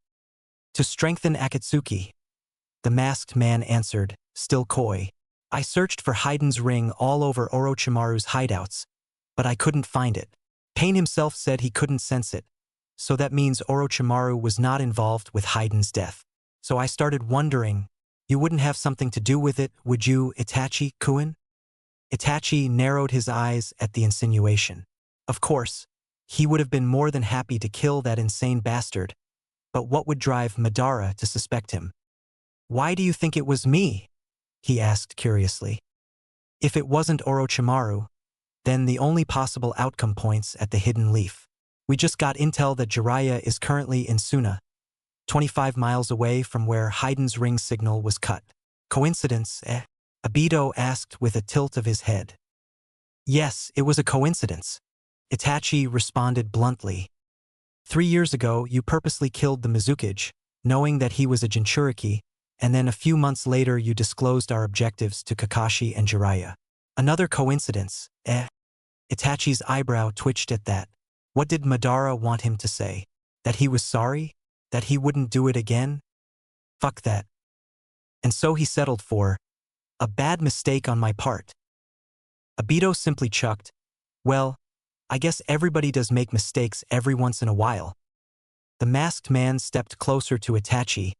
To strengthen Akatsuki. The masked man answered, still coy. I searched for Hidan's ring all over Orochimaru's hideouts, but I couldn't find it. Pain himself said he couldn't sense it, so that means Orochimaru was not involved with Hidan's death. So I started wondering, you wouldn't have something to do with it, would you, Itachi-kun? Itachi narrowed his eyes at the insinuation. Of course, he would have been more than happy to kill that insane bastard, but what would drive Madara to suspect him? Why do you think it was me? He asked curiously. If it wasn't Orochimaru, then the only possible outcome points at the Hidden Leaf. We just got intel that Jiraiya is currently in Suna, 25 miles away from where Hidan's ring signal was cut. Coincidence, eh? Obito asked with a tilt of his head. Yes, it was a coincidence, Itachi responded bluntly. 3 years ago, you purposely killed the Mizukage, knowing that he was a Jinchuriki, and then a few months later you disclosed our objectives to Kakashi and Jiraiya. Another coincidence, eh? Itachi's eyebrow twitched at that. What did Madara want him to say? That he was sorry? That he wouldn't do it again? Fuck that. And so he settled for a bad mistake on my part. Obito simply chucked, well, I guess everybody does make mistakes every once in a while. The masked man stepped closer to Itachi,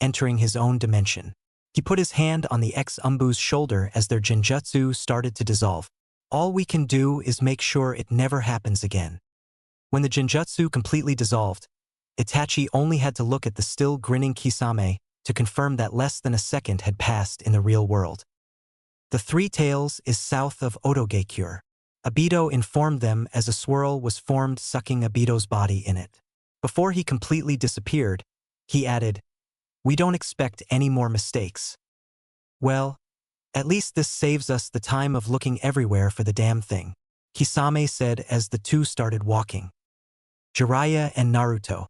entering his own dimension. He put his hand on the ex-Umbu's shoulder as their genjutsu started to dissolve. All we can do is make sure it never happens again. When the genjutsu completely dissolved, Itachi only had to look at the still grinning Kisame to confirm that less than a second had passed in the real world. The Three Tails is south of Hokage. Obito informed them as a swirl was formed sucking Obito's body in it. Before he completely disappeared, he added, "We don't expect any more mistakes." Well, at least this saves us the time of looking everywhere for the damn thing, Kisame said as the two started walking. Jiraiya and Naruto.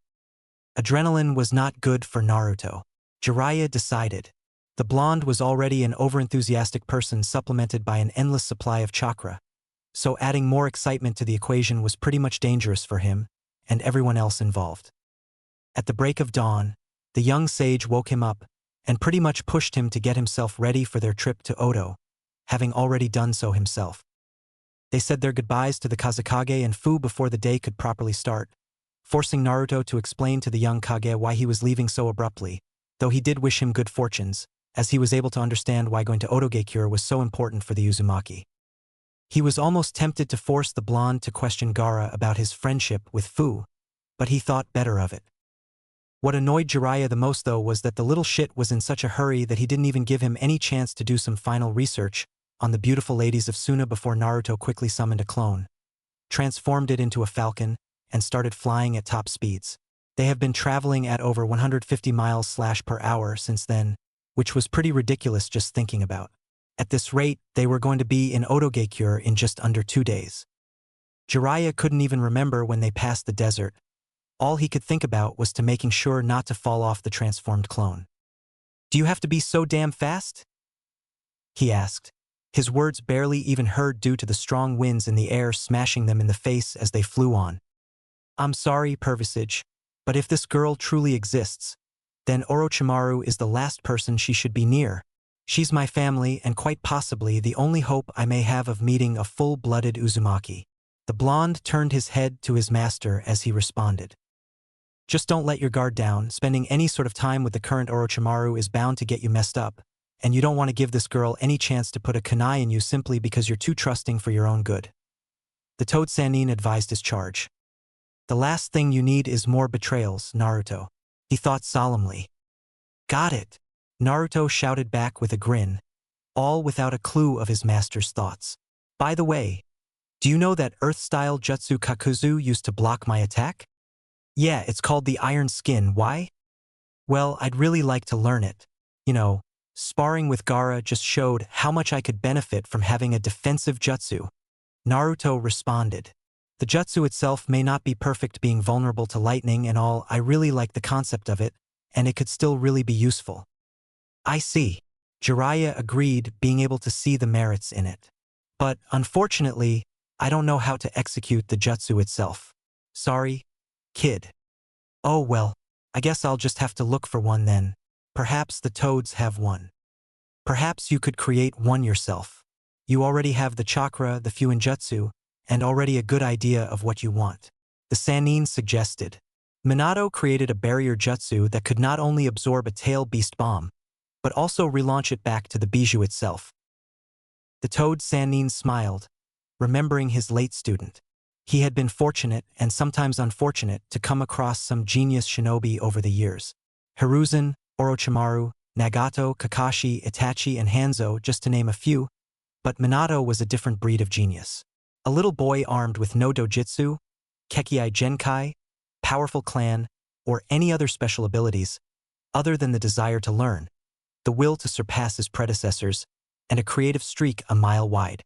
Adrenaline was not good for Naruto. Jiraiya decided. The blonde was already an overenthusiastic person supplemented by an endless supply of chakra, so adding more excitement to the equation was pretty much dangerous for him and everyone else involved. At the break of dawn, the young sage woke him up and pretty much pushed him to get himself ready for their trip to Oto, having already done so himself. They said their goodbyes to the Kazekage and Fu before the day could properly start, forcing Naruto to explain to the young Kage why he was leaving so abruptly, though he did wish him good fortunes, as he was able to understand why going to Hokage was so important for the Uzumaki. He was almost tempted to force the blonde to question Gaara about his friendship with Fu, but he thought better of it. What annoyed Jiraiya the most though was that the little shit was in such a hurry that he didn't even give him any chance to do some final research on the beautiful ladies of Suna before Naruto quickly summoned a clone, transformed it into a falcon, and started flying at top speeds. They have been traveling at over 150 miles/per hour since then, which was pretty ridiculous just thinking about. At this rate, they were going to be in Hokage in just under 2 days. Jiraiya couldn't even remember when they passed the desert. All he could think about was to making sure not to fall off the transformed clone. "Do you have to be so damn fast?" he asked, his words barely even heard due to the strong winds in the air smashing them in the face as they flew on. "I'm sorry, Pervisage, but if this girl truly exists, then Orochimaru is the last person she should be near. She's my family and quite possibly the only hope I may have of meeting a full-blooded Uzumaki." The blonde turned his head to his master as he responded. "Just don't let your guard down. Spending any sort of time with the current Orochimaru is bound to get you messed up, and you don't want to give this girl any chance to put a kunai in you simply because you're too trusting for your own good." The Toad Sannin advised his charge. "The last thing you need is more betrayals, Naruto," he thought solemnly. "Got it," Naruto shouted back with a grin, all without a clue of his master's thoughts. "By the way, do you know that Earth-style jutsu Kakuzu used to block my attack? Yeah, it's called the Iron Skin. Why? Well, I'd really like to learn it. You know, sparring with Gaara just showed how much I could benefit from having a defensive jutsu." Naruto responded. "The jutsu itself may not be perfect, being vulnerable to lightning and all. I really like the concept of it, and it could still really be useful." "I see," Jiraiya agreed, being able to see the merits in it. "But, unfortunately, I don't know how to execute the jutsu itself. Sorry, kid." "Oh well, I guess I'll just have to look for one then. Perhaps the toads have one. Perhaps you could create one yourself. You already have the chakra, the fuinjutsu, and already a good idea of what you want," the Sannin suggested. Minato created a barrier jutsu that could not only absorb a tail beast bomb, but also relaunch it back to the bijou itself. The Toad Sannin smiled, remembering his late student. He had been fortunate and sometimes unfortunate to come across some genius shinobi over the years. Hiruzen, Orochimaru, Nagato, Kakashi, Itachi, and Hanzo, just to name a few, but Minato was a different breed of genius. A little boy armed with no dojutsu, Kekkei Genkai, powerful clan, or any other special abilities, other than the desire to learn, the will to surpass his predecessors, and a creative streak a mile wide.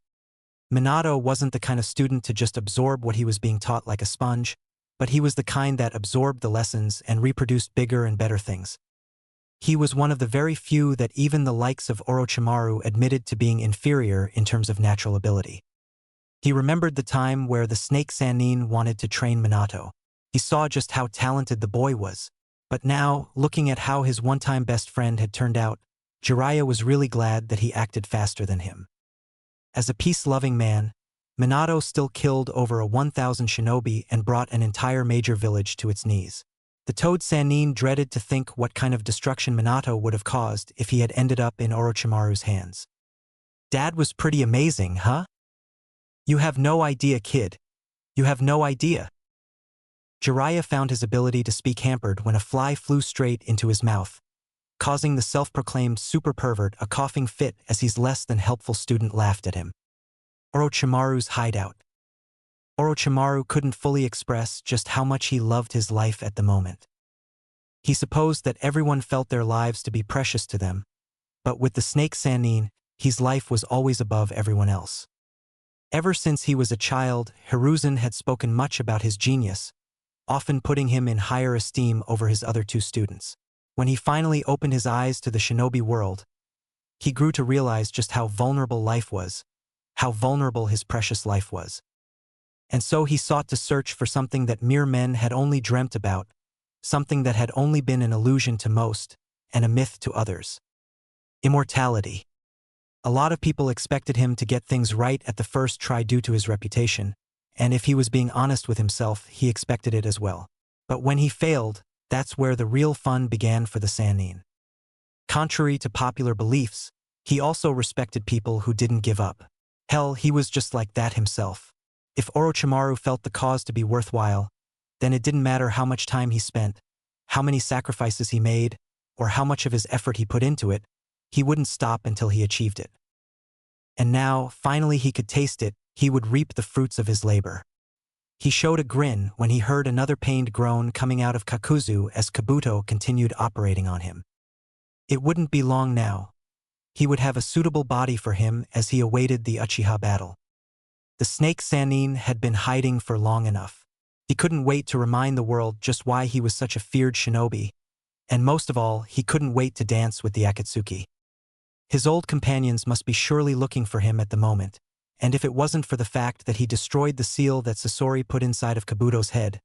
Minato wasn't the kind of student to just absorb what he was being taught like a sponge, but he was the kind that absorbed the lessons and reproduced bigger and better things. He was one of the very few that even the likes of Orochimaru admitted to being inferior in terms of natural ability. He remembered the time where the Snake Sannin wanted to train Minato. He saw just how talented the boy was, but now, looking at how his one-time best friend had turned out, Jiraiya was really glad that he acted faster than him. As a peace-loving man, Minato still killed over 1,000 shinobi and brought an entire major village to its knees. The Toad Sannin dreaded to think what kind of destruction Minato would have caused if he had ended up in Orochimaru's hands. Dad was pretty amazing, huh? You have no idea, kid. You have no idea. Jiraiya found his ability to speak hampered when a fly flew straight into his mouth, causing the self-proclaimed super pervert a coughing fit as his less than helpful student laughed at him. Orochimaru's hideout. Orochimaru couldn't fully express just how much he loved his life at the moment. He supposed that everyone felt their lives to be precious to them, but with the Snake Sannin, his life was always above everyone else. Ever since he was a child, Hiruzen had spoken much about his genius, often putting him in higher esteem over his other two students. When he finally opened his eyes to the shinobi world, he grew to realize just how vulnerable life was, how vulnerable his precious life was. And so he sought to search for something that mere men had only dreamt about, something that had only been an illusion to most, and a myth to others. Immortality. A lot of people expected him to get things right at the first try due to his reputation, and if he was being honest with himself, he expected it as well. But when he failed, that's where the real fun began for the Sannin. Contrary to popular beliefs, he also respected people who didn't give up. Hell, he was just like that himself. If Orochimaru felt the cause to be worthwhile, then it didn't matter how much time he spent, how many sacrifices he made, or how much of his effort he put into it, he wouldn't stop until he achieved it. And now, finally he could taste it, he would reap the fruits of his labor. He showed a grin when he heard another pained groan coming out of Kakuzu as Kabuto continued operating on him. It wouldn't be long now. He would have a suitable body for him as he awaited the Uchiha battle. The Snake Sannin had been hiding for long enough. He couldn't wait to remind the world just why he was such a feared shinobi, and most of all, he couldn't wait to dance with the Akatsuki. His old companions must be surely looking for him at the moment, and if it wasn't for the fact that he destroyed the seal that Sasori put inside of Kabuto's head,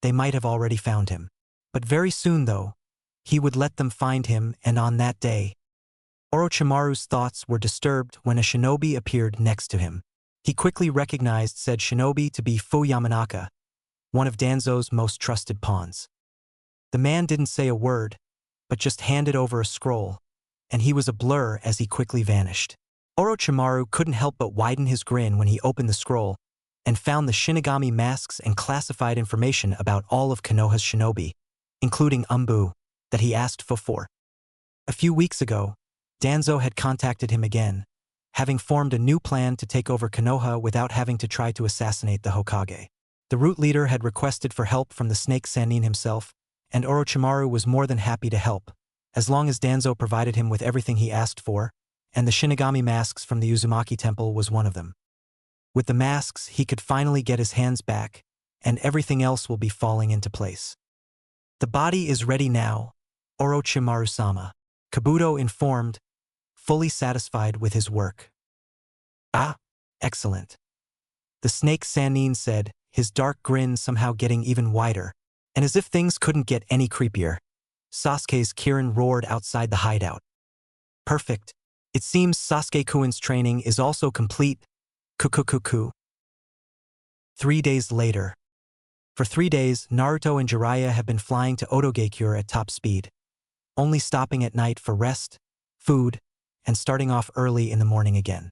they might have already found him. But very soon, though, he would let them find him, and on that day, Orochimaru's thoughts were disturbed when a shinobi appeared next to him. He quickly recognized said shinobi to be Fu Yamanaka, one of Danzo's most trusted pawns. The man didn't say a word, but just handed over a scroll, and he was a blur as he quickly vanished. Orochimaru couldn't help but widen his grin when he opened the scroll and found the Shinigami masks and classified information about all of Konoha's shinobi, including Umbu, that he asked for. A few weeks ago, Danzo had contacted him again, having formed a new plan to take over Konoha without having to try to assassinate the Hokage. The root leader had requested for help from the Snake Sannin himself, and Orochimaru was more than happy to help, as long as Danzo provided him with everything he asked for, and the Shinigami masks from the Uzumaki temple was one of them. With the masks, he could finally get his hands back, and everything else will be falling into place. The body is ready now, Orochimaru-sama, Kabuto informed, fully satisfied with his work. Ah, excellent. The Snake Sannin said, his dark grin somehow getting even wider, and as if things couldn't get any creepier, Sasuke's Karin roared outside the hideout. Perfect. It seems Sasuke-kun's training is also complete. Kukukuku. 3 days later. For 3 days, Naruto and Jiraiya have been flying to Otogakure at top speed, only stopping at night for rest, food, and starting off early in the morning again.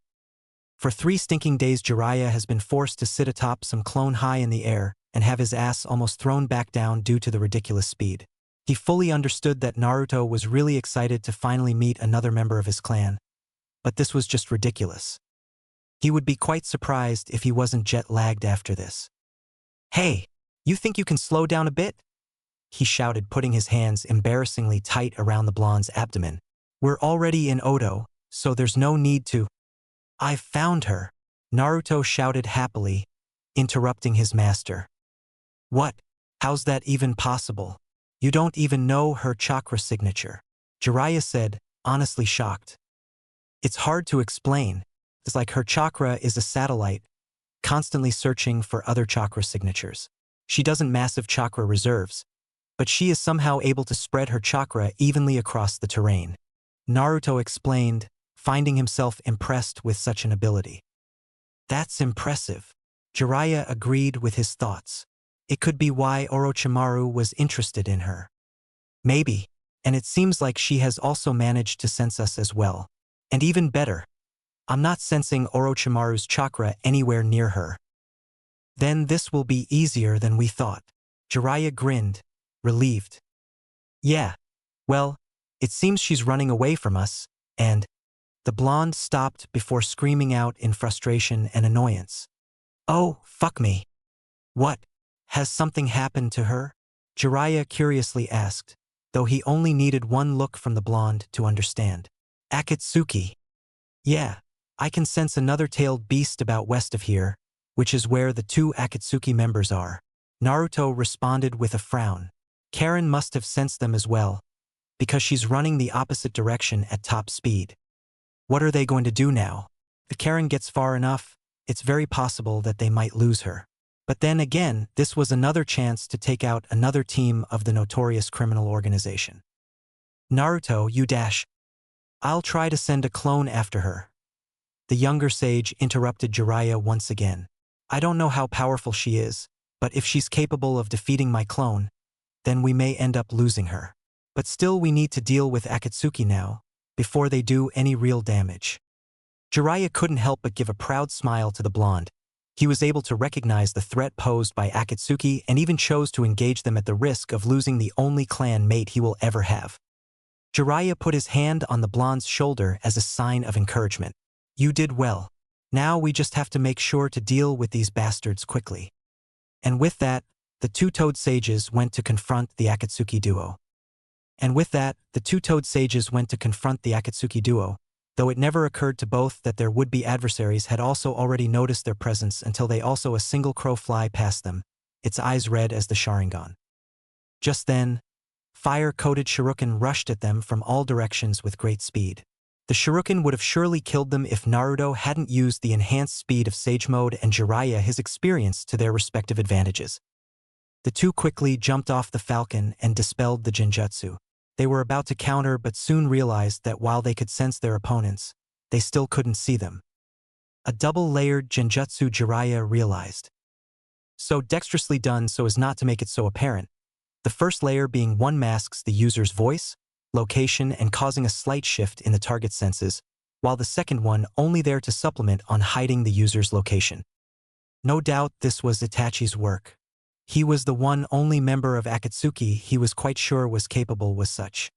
For 3 stinking days Jiraiya has been forced to sit atop some clone high in the air and have his ass almost thrown back down due to the ridiculous speed. He fully understood that Naruto was really excited to finally meet another member of his clan, but this was just ridiculous. He would be quite surprised if he wasn't jet-lagged after this. "Hey, you think you can slow down a bit?" he shouted, putting his hands embarrassingly tight around the blonde's abdomen. "We're already in Oto, so there's no need to." "I've found her," Naruto shouted happily, interrupting his master. "What? How's that even possible? You don't even know her chakra signature," Jiraiya said, honestly shocked. "It's hard to explain. It's like her chakra is a satellite, constantly searching for other chakra signatures. She doesn't massive chakra reserves, but she is somehow able to spread her chakra evenly across the terrain," Naruto explained, finding himself impressed with such an ability. "That's impressive," Jiraiya agreed with his thoughts. It could be why Orochimaru was interested in her. Maybe. And it seems like she has also managed to sense us as well. And even better, I'm not sensing Orochimaru's chakra anywhere near her. Then this will be easier than we thought. Jiraiya grinned, relieved. Yeah. Well, it seems she's running away from us, and… The blonde stopped before screaming out in frustration and annoyance. Oh, fuck me. What? Has something happened to her? Jiraiya curiously asked, though he only needed one look from the blonde to understand. Akatsuki. Yeah, I can sense another tailed beast about west of here, which is where the two Akatsuki members are. Naruto responded with a frown. Karin must have sensed them as well, because she's running the opposite direction at top speed. What are they going to do now? If Karin gets far enough, it's very possible that they might lose her. But then again, this was another chance to take out another team of the notorious criminal organization. Naruto, you dash. I'll try to send a clone after her. The younger sage interrupted Jiraiya once again. I don't know how powerful she is, but if she's capable of defeating my clone, then we may end up losing her. But still we need to deal with Akatsuki now, before they do any real damage. Jiraiya couldn't help but give a proud smile to the blonde. He was able to recognize the threat posed by Akatsuki and even chose to engage them at the risk of losing the only clan mate he will ever have. Jiraiya put his hand on the blonde's shoulder as a sign of encouragement. You did well. Now we just have to make sure to deal with these bastards quickly. And with that, the two-toed sages went to confront the Akatsuki duo. Though it never occurred to both that their would-be adversaries had also already noticed their presence until they also a single crow fly past them, its eyes red as the Sharingan. Just then, fire-coated shuriken rushed at them from all directions with great speed. The shuriken would have surely killed them if Naruto hadn't used the enhanced speed of Sage Mode and Jiraiya his experience to their respective advantages. The two quickly jumped off the falcon and dispelled the genjutsu. They were about to counter but soon realized that while they could sense their opponents, they still couldn't see them. A double-layered genjutsu, Jiraiya realized. So dexterously done so as not to make it so apparent. The first layer being one masks the user's voice, location, and causing a slight shift in the target senses, while the second one only there to supplement on hiding the user's location. No doubt this was Itachi's work. He was the one only member of Akatsuki he was quite sure was capable with such.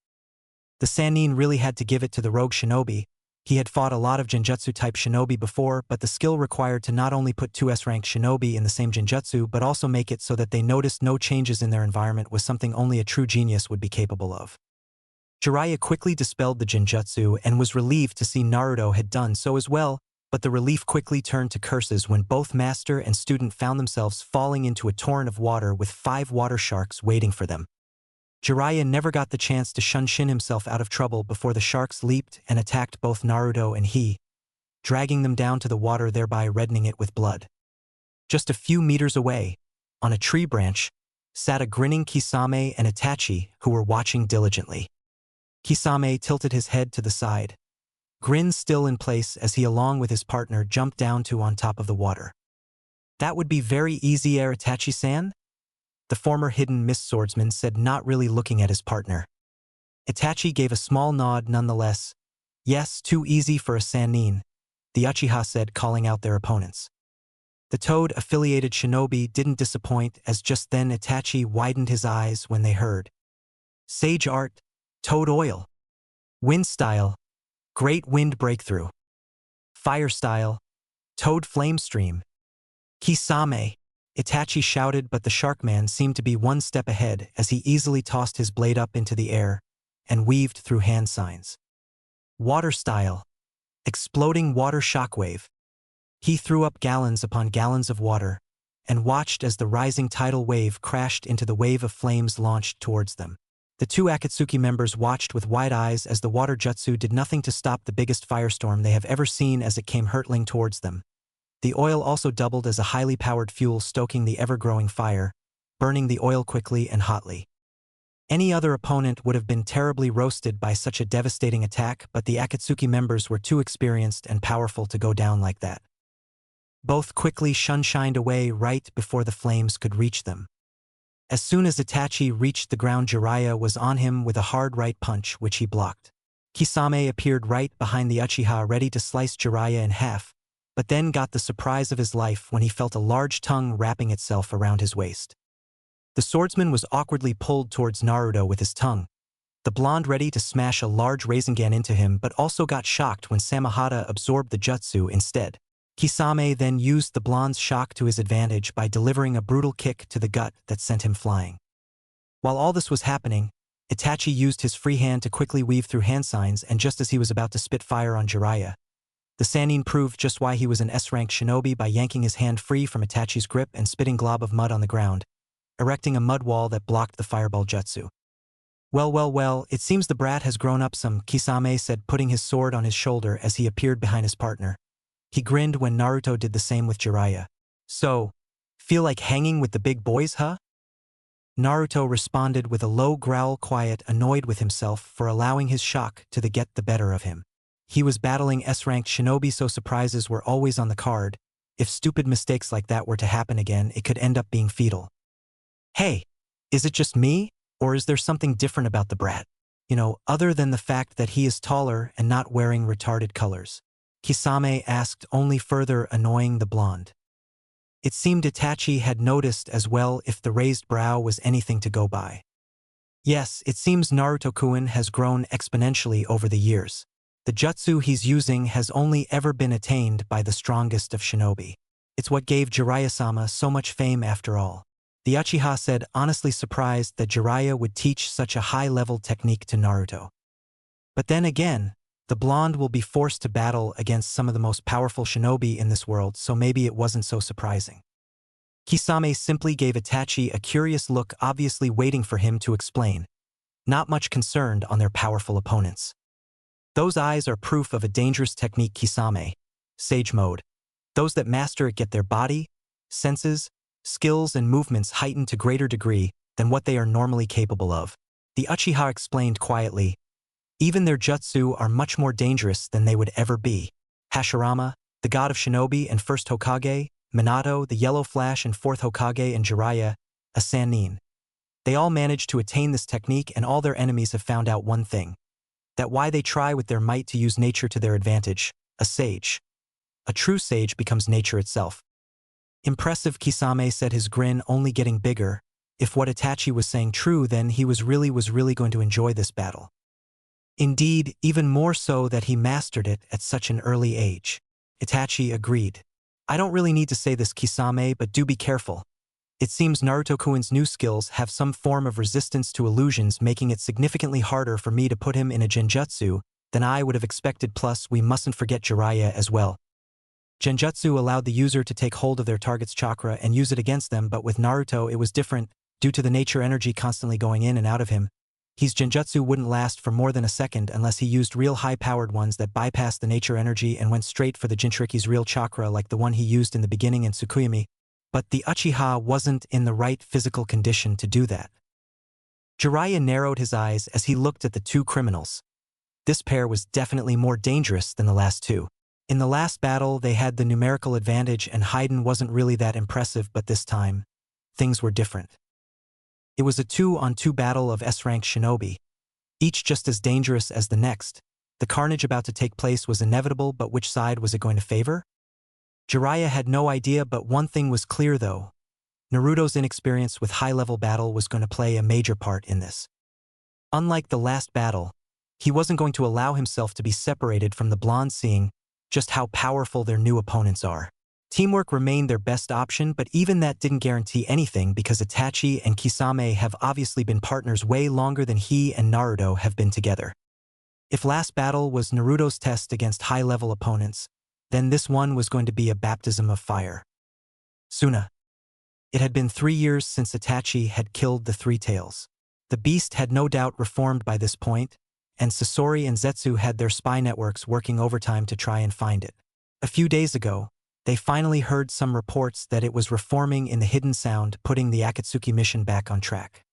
The Sannin really had to give it to the rogue shinobi. He had fought a lot of genjutsu-type shinobi before, but the skill required to not only put two S-ranked shinobi in the same genjutsu but also make it so that they noticed no changes in their environment was something only a true genius would be capable of. Jiraiya quickly dispelled the genjutsu and was relieved to see Naruto had done so as well, but the relief quickly turned to curses when both master and student found themselves falling into a torrent of water with 5 water sharks waiting for them. Jiraiya never got the chance to shunshin himself out of trouble before the sharks leaped and attacked both Naruto and he, dragging them down to the water, thereby reddening it with blood. Just a few meters away, on a tree branch, sat a grinning Kisame and Itachi who were watching diligently. Kisame tilted his head to the side, grin still in place as he along with his partner jumped down to on top of the water. That would be very easy, Itachi-san? The former hidden mist swordsman said, not really looking at his partner. Itachi gave a small nod nonetheless. Yes, too easy for a Sannin, the Uchiha said, calling out their opponents. The Toad-affiliated shinobi didn't disappoint as just then Itachi widened his eyes when they heard. Sage Art, Toad Oil. Wind Style, Great Wind Breakthrough. Fire Style, Toad Flame Stream. Kisame, Itachi shouted, but the Sharkman seemed to be one step ahead as he easily tossed his blade up into the air and weaved through hand signs. Water Style, Exploding Water Shockwave. He threw up gallons upon gallons of water and watched as the rising tidal wave crashed into the wave of flames launched towards them. The two Akatsuki members watched with wide eyes as the water jutsu did nothing to stop the biggest firestorm they have ever seen as it came hurtling towards them. The oil also doubled as a highly powered fuel, stoking the ever-growing fire, burning the oil quickly and hotly. Any other opponent would have been terribly roasted by such a devastating attack, but the Akatsuki members were too experienced and powerful to go down like that. Both quickly shunshined away right before the flames could reach them. As soon as Itachi reached the ground, Jiraiya was on him with a hard right punch which he blocked. Kisame appeared right behind the Uchiha ready to slice Jiraiya in half, but then got the surprise of his life when he felt a large tongue wrapping itself around his waist. The swordsman was awkwardly pulled towards Naruto with his tongue, the blonde ready to smash a large Rasengan into him, but also got shocked when Samehada absorbed the jutsu instead. Kisame then used the blonde's shock to his advantage by delivering a brutal kick to the gut that sent him flying. While all this was happening, Itachi used his free hand to quickly weave through hand signs, and just as he was about to spit fire on Jiraiya, the Sannin proved just why he was an S-rank shinobi by yanking his hand free from Itachi's grip and spitting glob of mud on the ground, erecting a mud wall that blocked the fireball jutsu. Well, it seems the brat has grown up some, Kisame said, putting his sword on his shoulder as he appeared behind his partner. He grinned when Naruto did the same with Jiraiya. So, feel like hanging with the big boys, huh? Naruto responded with a low growl, quiet, annoyed with himself for allowing his shock to get the better of him. He was battling S-ranked shinobi, so surprises were always on the card. If stupid mistakes like that were to happen again, it could end up being fatal. Hey, is it just me, or is there something different about the brat? Other than the fact that he is taller and not wearing retarded colors? Kisame asked, only further annoying the blonde. It seemed Itachi had noticed as well, if the raised brow was anything to go by. Yes, it seems Naruto-kun has grown exponentially over the years. The jutsu he's using has only ever been attained by the strongest of shinobi. It's what gave Jiraiya-sama so much fame after all. The Uchiha said, honestly surprised that Jiraiya would teach such a high-level technique to Naruto. But then again, the blonde will be forced to battle against some of the most powerful shinobi in this world, so maybe it wasn't so surprising. Kisame simply gave Itachi a curious look, obviously waiting for him to explain, not much concerned on their powerful opponents. Those eyes are proof of a dangerous technique, Kisame. Sage mode. Those that master it get their body, senses, skills and movements heightened to greater degree than what they are normally capable of. The Uchiha explained quietly, even their jutsu are much more dangerous than they would ever be. Hashirama, the god of shinobi and first Hokage, Minato, the yellow flash and fourth Hokage, and Jiraiya, a Sannin. They all managed to attain this technique, and all their enemies have found out one thing. That why they try with their might to use nature to their advantage. A sage. A true sage becomes nature itself. Impressive, Kisame said, his grin only getting bigger. If what Itachi was saying true, then he was really going to enjoy this battle. Indeed, even more so that he mastered it at such an early age. Itachi agreed. I don't really need to say this, Kisame, but do be careful. It seems Naruto-kun's new skills have some form of resistance to illusions, making it significantly harder for me to put him in a genjutsu than I would have expected. Plus, we mustn't forget Jiraiya as well. Genjutsu allowed the user to take hold of their target's chakra and use it against them, but with Naruto it was different, due to the nature energy constantly going in and out of him. His genjutsu wouldn't last for more than a second unless he used real high-powered ones that bypassed the nature energy and went straight for the Jinchuriki's real chakra, like the one he used in the beginning in Tsukuyomi. But the Uchiha wasn't in the right physical condition to do that. Jiraiya narrowed his eyes as he looked at the two criminals. This pair was definitely more dangerous than the last two. In the last battle, they had the numerical advantage and Hidan wasn't really that impressive, but this time, things were different. It was a 2-on-2 battle of S-rank shinobi, each just as dangerous as the next. The carnage about to take place was inevitable, but which side was it going to favor? Jiraiya had no idea, but one thing was clear though. Naruto's inexperience with high-level battle was going to play a major part in this. Unlike the last battle, he wasn't going to allow himself to be separated from the blonde, seeing just how powerful their new opponents are. Teamwork remained their best option, but even that didn't guarantee anything because Itachi and Kisame have obviously been partners way longer than he and Naruto have been together. If last battle was Naruto's test against high-level opponents, then this one was going to be a baptism of fire. Suna. It had been 3 years since Itachi had killed the Three Tails. The beast had no doubt reformed by this point, and Sasori and Zetsu had their spy networks working overtime to try and find it. A few days ago, they finally heard some reports that it was reforming in the hidden sound, putting the Akatsuki mission back on track.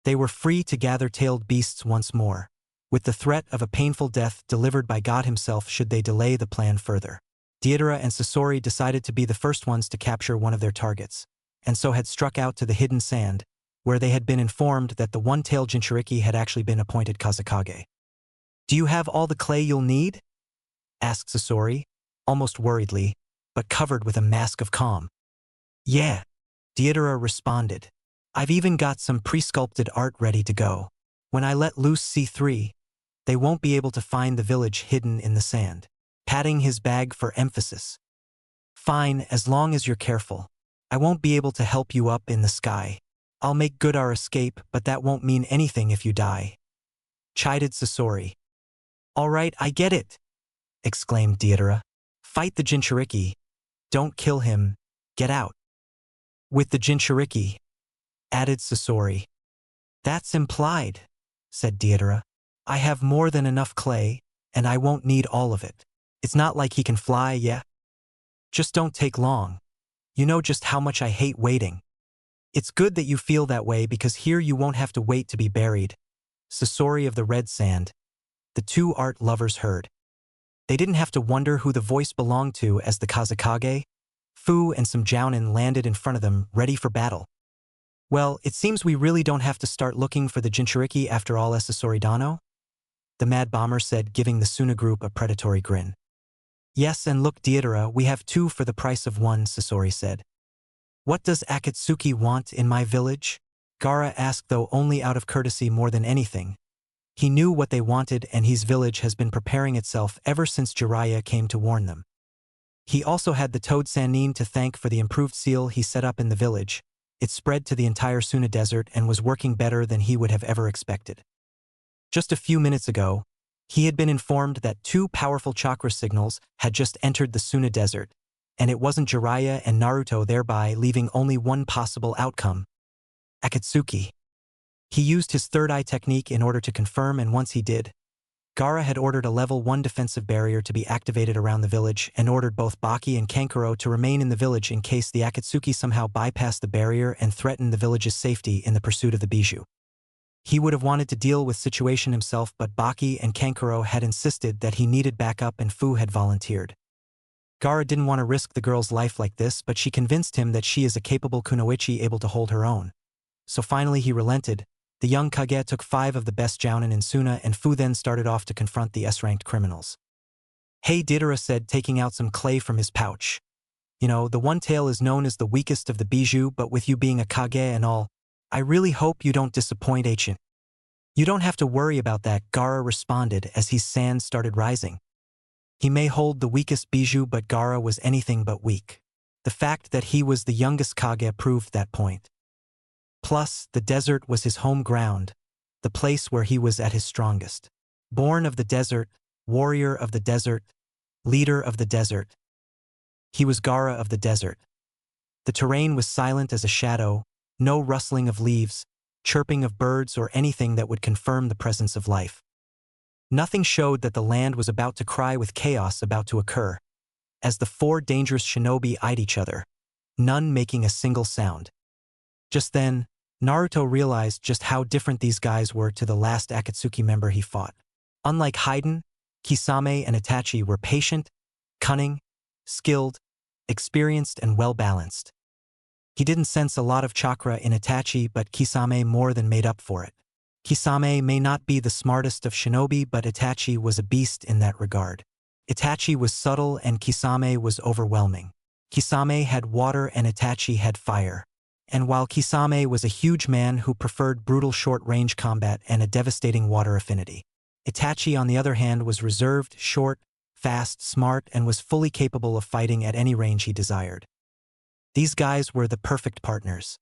They were free to gather tailed beasts once more, with the threat of a painful death delivered by God himself should they delay the plan further. Deidara and Sasori decided to be the first ones to capture one of their targets, and so had struck out to the hidden sand, where they had been informed that the one-tailed Jinchuriki had actually been appointed Kazekage. "Do you have all the clay you'll need?" asked Sasori, almost worriedly, but covered with a mask of calm. "Yeah," Deidara responded. "I've even got some pre-sculpted art ready to go. When I let loose C3, they won't be able to find the village hidden in the sand," patting his bag for emphasis. "Fine, as long as you're careful. I won't be able to help you up in the sky. I'll make good our escape, but that won't mean anything if you die," chided Sasori. "All right, I get it," exclaimed Deidara. "Fight the Jinchuriki. Don't kill him. Get out." "With the Jinchuriki," added Sasori. "That's implied," said Deidara. "I have more than enough clay, and I won't need all of it. It's not like he can fly, yeah? Just don't take long. You know just how much I hate waiting." "It's good that you feel that way because here you won't have to wait to be buried." Sasori of the Red Sand. The two art lovers heard. They didn't have to wonder who the voice belonged to as the Kazekage, Fu and some jounin landed in front of them, ready for battle. "Well, it seems we really don't have to start looking for the Jinchuriki after all, Sasori Dano?" the Mad Bomber said, giving the Suna group a predatory grin. "Yes, and look, Deidara, we have 2 for the price of 1, Sasori said. "What does Akatsuki want in my village?" Gaara asked, though only out of courtesy more than anything. He knew what they wanted, and his village has been preparing itself ever since Jiraiya came to warn them. He also had the Toad Sannin to thank for the improved seal he set up in the village. It spread to the entire Suna desert and was working better than he would have ever expected. Just a few minutes ago, he had been informed that 2 powerful chakra signals had just entered the Suna desert, and it wasn't Jiraiya and Naruto, thereby leaving only one possible outcome: Akatsuki. He used his third eye technique in order to confirm, and once he did, Gaara had ordered a level 1 defensive barrier to be activated around the village and ordered both Baki and Kankuro to remain in the village in case the Akatsuki somehow bypassed the barrier and threatened the village's safety in the pursuit of the bijou. He would have wanted to deal with the situation himself, but Baki and Kankuro had insisted that he needed backup and Fu had volunteered. Gaara didn't want to risk the girl's life like this, but she convinced him that she is a capable kunoichi able to hold her own. So finally he relented. The young Kage took 5 of the best jounin in Suna, and Fu then started off to confront the S-ranked criminals. "Hey," Deidara said, taking out some clay from his pouch. "You know, the one tail is known as the weakest of the bijou, but with you being a Kage and all, I really hope you don't disappoint Achin." "You don't have to worry about that," Gaara responded as his sand started rising. He may hold the weakest bijou, but Gaara was anything but weak. The fact that he was the youngest Kage proved that point. Plus, the desert was his home ground, the place where he was at his strongest. Born of the desert, warrior of the desert, leader of the desert. He was Gaara of the desert. The terrain was silent as a shadow, no rustling of leaves, chirping of birds, or anything that would confirm the presence of life. Nothing showed that the land was about to cry with chaos about to occur. As the 4 dangerous shinobi eyed each other, none making a single sound. Just then, Naruto realized just how different these guys were to the last Akatsuki member he fought. Unlike Hidan, Kisame and Itachi were patient, cunning, skilled, experienced, and well-balanced. He didn't sense a lot of chakra in Itachi, but Kisame more than made up for it. Kisame may not be the smartest of shinobi, but Itachi was a beast in that regard. Itachi was subtle and Kisame was overwhelming. Kisame had water and Itachi had fire. And while Kisame was a huge man who preferred brutal short-range combat and a devastating water affinity, Itachi, on the other hand, was reserved, short, fast, smart, and was fully capable of fighting at any range he desired. These guys were the perfect partners.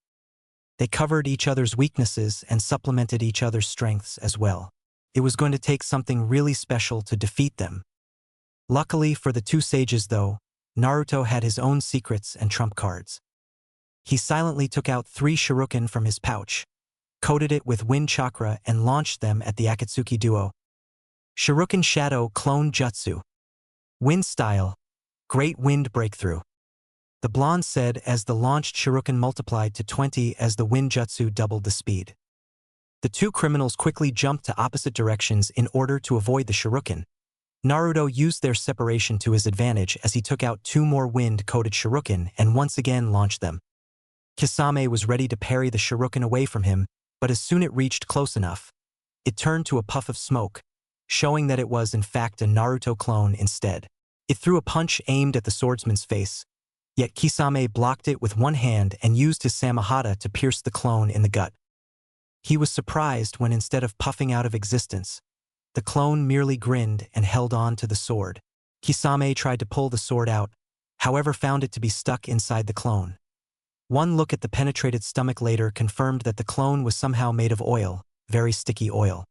They covered each other's weaknesses and supplemented each other's strengths as well. It was going to take something really special to defeat them. Luckily for the 2 sages, though, Naruto had his own secrets and trump cards. He silently took out 3 shuriken from his pouch, coated it with wind chakra, and launched them at the Akatsuki duo. Shuriken Shadow Clone Jutsu. Wind Style. Great Wind Breakthrough. The blonde said as the launched shuriken multiplied to 20 as the wind jutsu doubled the speed. The 2 criminals quickly jumped to opposite directions in order to avoid the shuriken. Naruto used their separation to his advantage as he took out 2 more wind-coated shuriken and once again launched them. Kisame was ready to parry the shuriken away from him, but as soon as it reached close enough, it turned to a puff of smoke, showing that it was in fact a Naruto clone instead. It threw a punch aimed at the swordsman's face, yet Kisame blocked it with one hand and used his Samahata to pierce the clone in the gut. He was surprised when instead of puffing out of existence, the clone merely grinned and held on to the sword. Kisame tried to pull the sword out, however found it to be stuck inside the clone. One look at the penetrated stomach later confirmed that the clone was somehow made of oil, very sticky oil.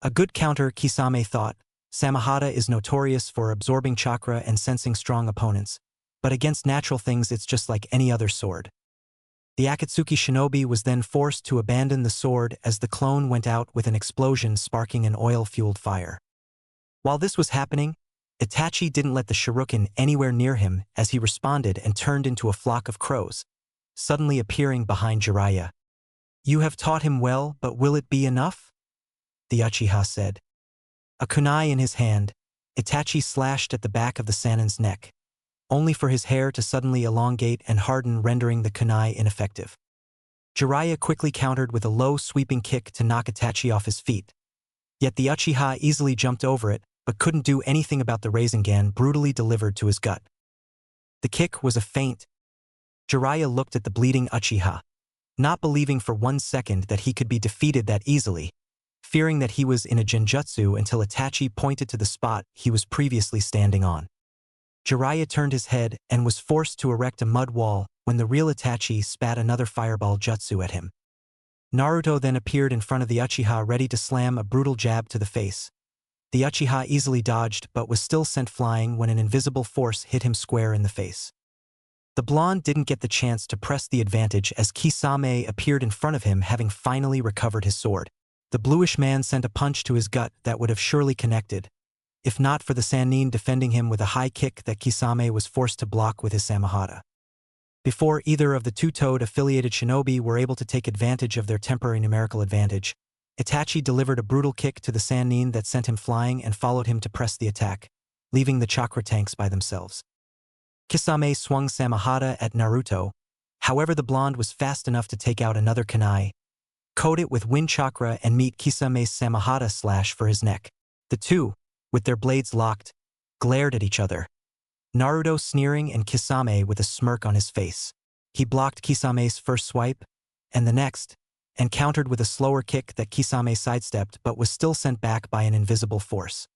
A good counter, Kisame thought. Samahata is notorious for absorbing chakra and sensing strong opponents, but against natural things it's just like any other sword. The Akatsuki shinobi was then forced to abandon the sword as the clone went out with an explosion sparking an oil-fueled fire. While this was happening, Itachi didn't let the shuriken anywhere near him as he responded and turned into a flock of crows, suddenly appearing behind Jiraiya. "You have taught him well, but will it be enough?" the Uchiha said. A kunai in his hand, Itachi slashed at the back of the Sanin's neck, only for his hair to suddenly elongate and harden, rendering the kunai ineffective. Jiraiya quickly countered with a low sweeping kick to knock Itachi off his feet. Yet the Uchiha easily jumped over it, but couldn't do anything about the Rasengan brutally delivered to his gut. The kick was a feint. Jiraiya looked at the bleeding Uchiha, not believing for 1 second that he could be defeated that easily, fearing that he was in a genjutsu until Itachi pointed to the spot he was previously standing on. Jiraiya turned his head and was forced to erect a mud wall when the real Itachi spat another fireball jutsu at him. Naruto then appeared in front of the Uchiha ready to slam a brutal jab to the face. The Uchiha easily dodged but was still sent flying when an invisible force hit him square in the face. The blonde didn't get the chance to press the advantage as Kisame appeared in front of him, having finally recovered his sword. The bluish man sent a punch to his gut that would have surely connected, if not for the Sannin defending him with a high kick that Kisame was forced to block with his Samahata. Before either of the two-toed affiliated shinobi were able to take advantage of their temporary numerical advantage, Itachi delivered a brutal kick to the Sannin that sent him flying and followed him to press the attack, leaving the chakra tanks by themselves. Kisame swung Samahata at Naruto, however the blonde was fast enough to take out another kunai, coat it with wind chakra and meet Kisame's Samahata slash for his neck. The two, with their blades locked, glared at each other, Naruto sneering and Kisame with a smirk on his face. He blocked Kisame's first swipe, and the next, and countered with a slower kick that Kisame sidestepped but was still sent back by an invisible force.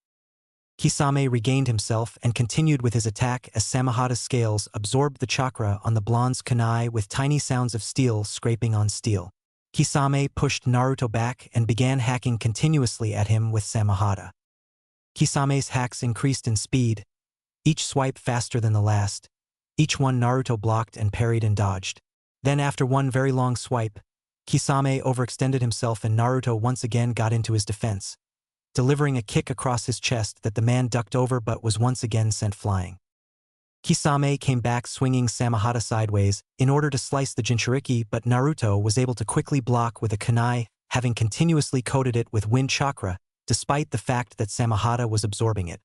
Kisame regained himself and continued with his attack as Samahata's scales absorbed the chakra on the blonde's kunai with tiny sounds of steel scraping on steel. Kisame pushed Naruto back and began hacking continuously at him with Samahata. Kisame's hacks increased in speed, each swipe faster than the last. Each one Naruto blocked and parried and dodged. Then after one very long swipe, Kisame overextended himself and Naruto once again got into his defense, delivering a kick across his chest that the man ducked over but was once again sent flying. Kisame came back swinging Samahata sideways in order to slice the Jinchuriki, but Naruto was able to quickly block with a kunai, having continuously coated it with wind chakra, despite the fact that Samahata was absorbing it.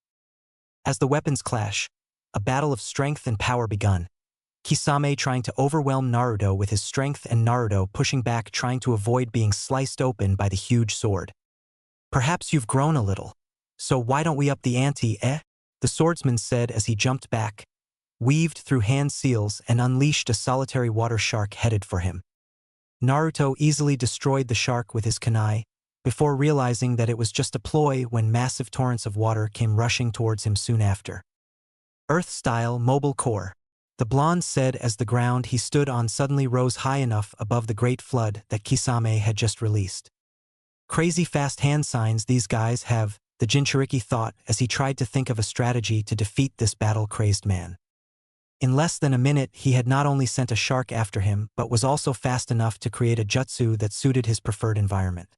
As the weapons clash, a battle of strength and power begun. Kisame trying to overwhelm Naruto with his strength and Naruto pushing back trying to avoid being sliced open by the huge sword. "Perhaps you've grown a little, so why don't we up the ante, eh?" the swordsman said as he jumped back, weaved through hand seals and unleashed a solitary water shark headed for him. Naruto easily destroyed the shark with his kunai, before realizing that it was just a ploy when massive torrents of water came rushing towards him soon after. "Earth-style mobile core," the blonde said as the ground he stood on suddenly rose high enough above the great flood that Kisame had just released. "Crazy fast hand signs these guys have," the Jinchuriki thought as he tried to think of a strategy to defeat this battle-crazed man. In less than a minute he had not only sent a shark after him but was also fast enough to create a jutsu that suited his preferred environment.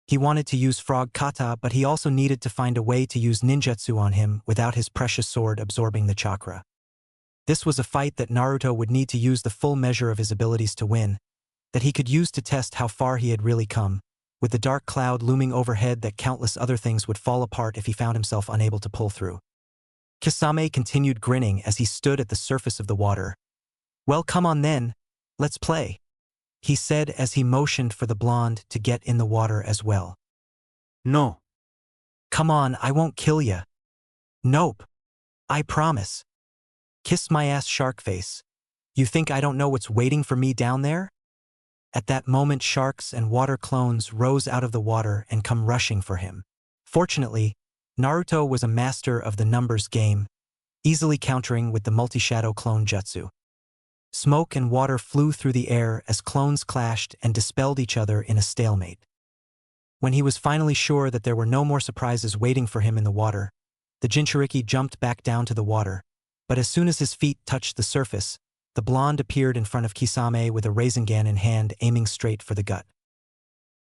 He wanted to use frog kata, but he also needed to find a way to use ninjutsu on him without his precious sword absorbing the chakra. This was a fight that Naruto would need to use the full measure of his abilities to win, that he could use to test how far he had really come, with the dark cloud looming overhead that countless other things would fall apart if he found himself unable to pull through. Kisame continued grinning as he stood at the surface of the water. "Well, come on then, Let's play, he said as he motioned for the blonde to get in the water as well. No. Come on, I won't kill ya. Nope. I promise. Kiss my ass, shark face. You think I don't know what's waiting for me down there? At that moment, sharks and water clones rose out of the water and come rushing for him. Fortunately, Naruto was a master of the numbers game, easily countering with the multi-shadow clone jutsu. Smoke and water flew through the air as clones clashed and dispelled each other in a stalemate. When he was finally sure that there were no more surprises waiting for him in the water, the Jinchuriki jumped back down to the water, but as soon as his feet touched the surface, the blonde appeared in front of Kisame with a Rasengan in hand aiming straight for the gut.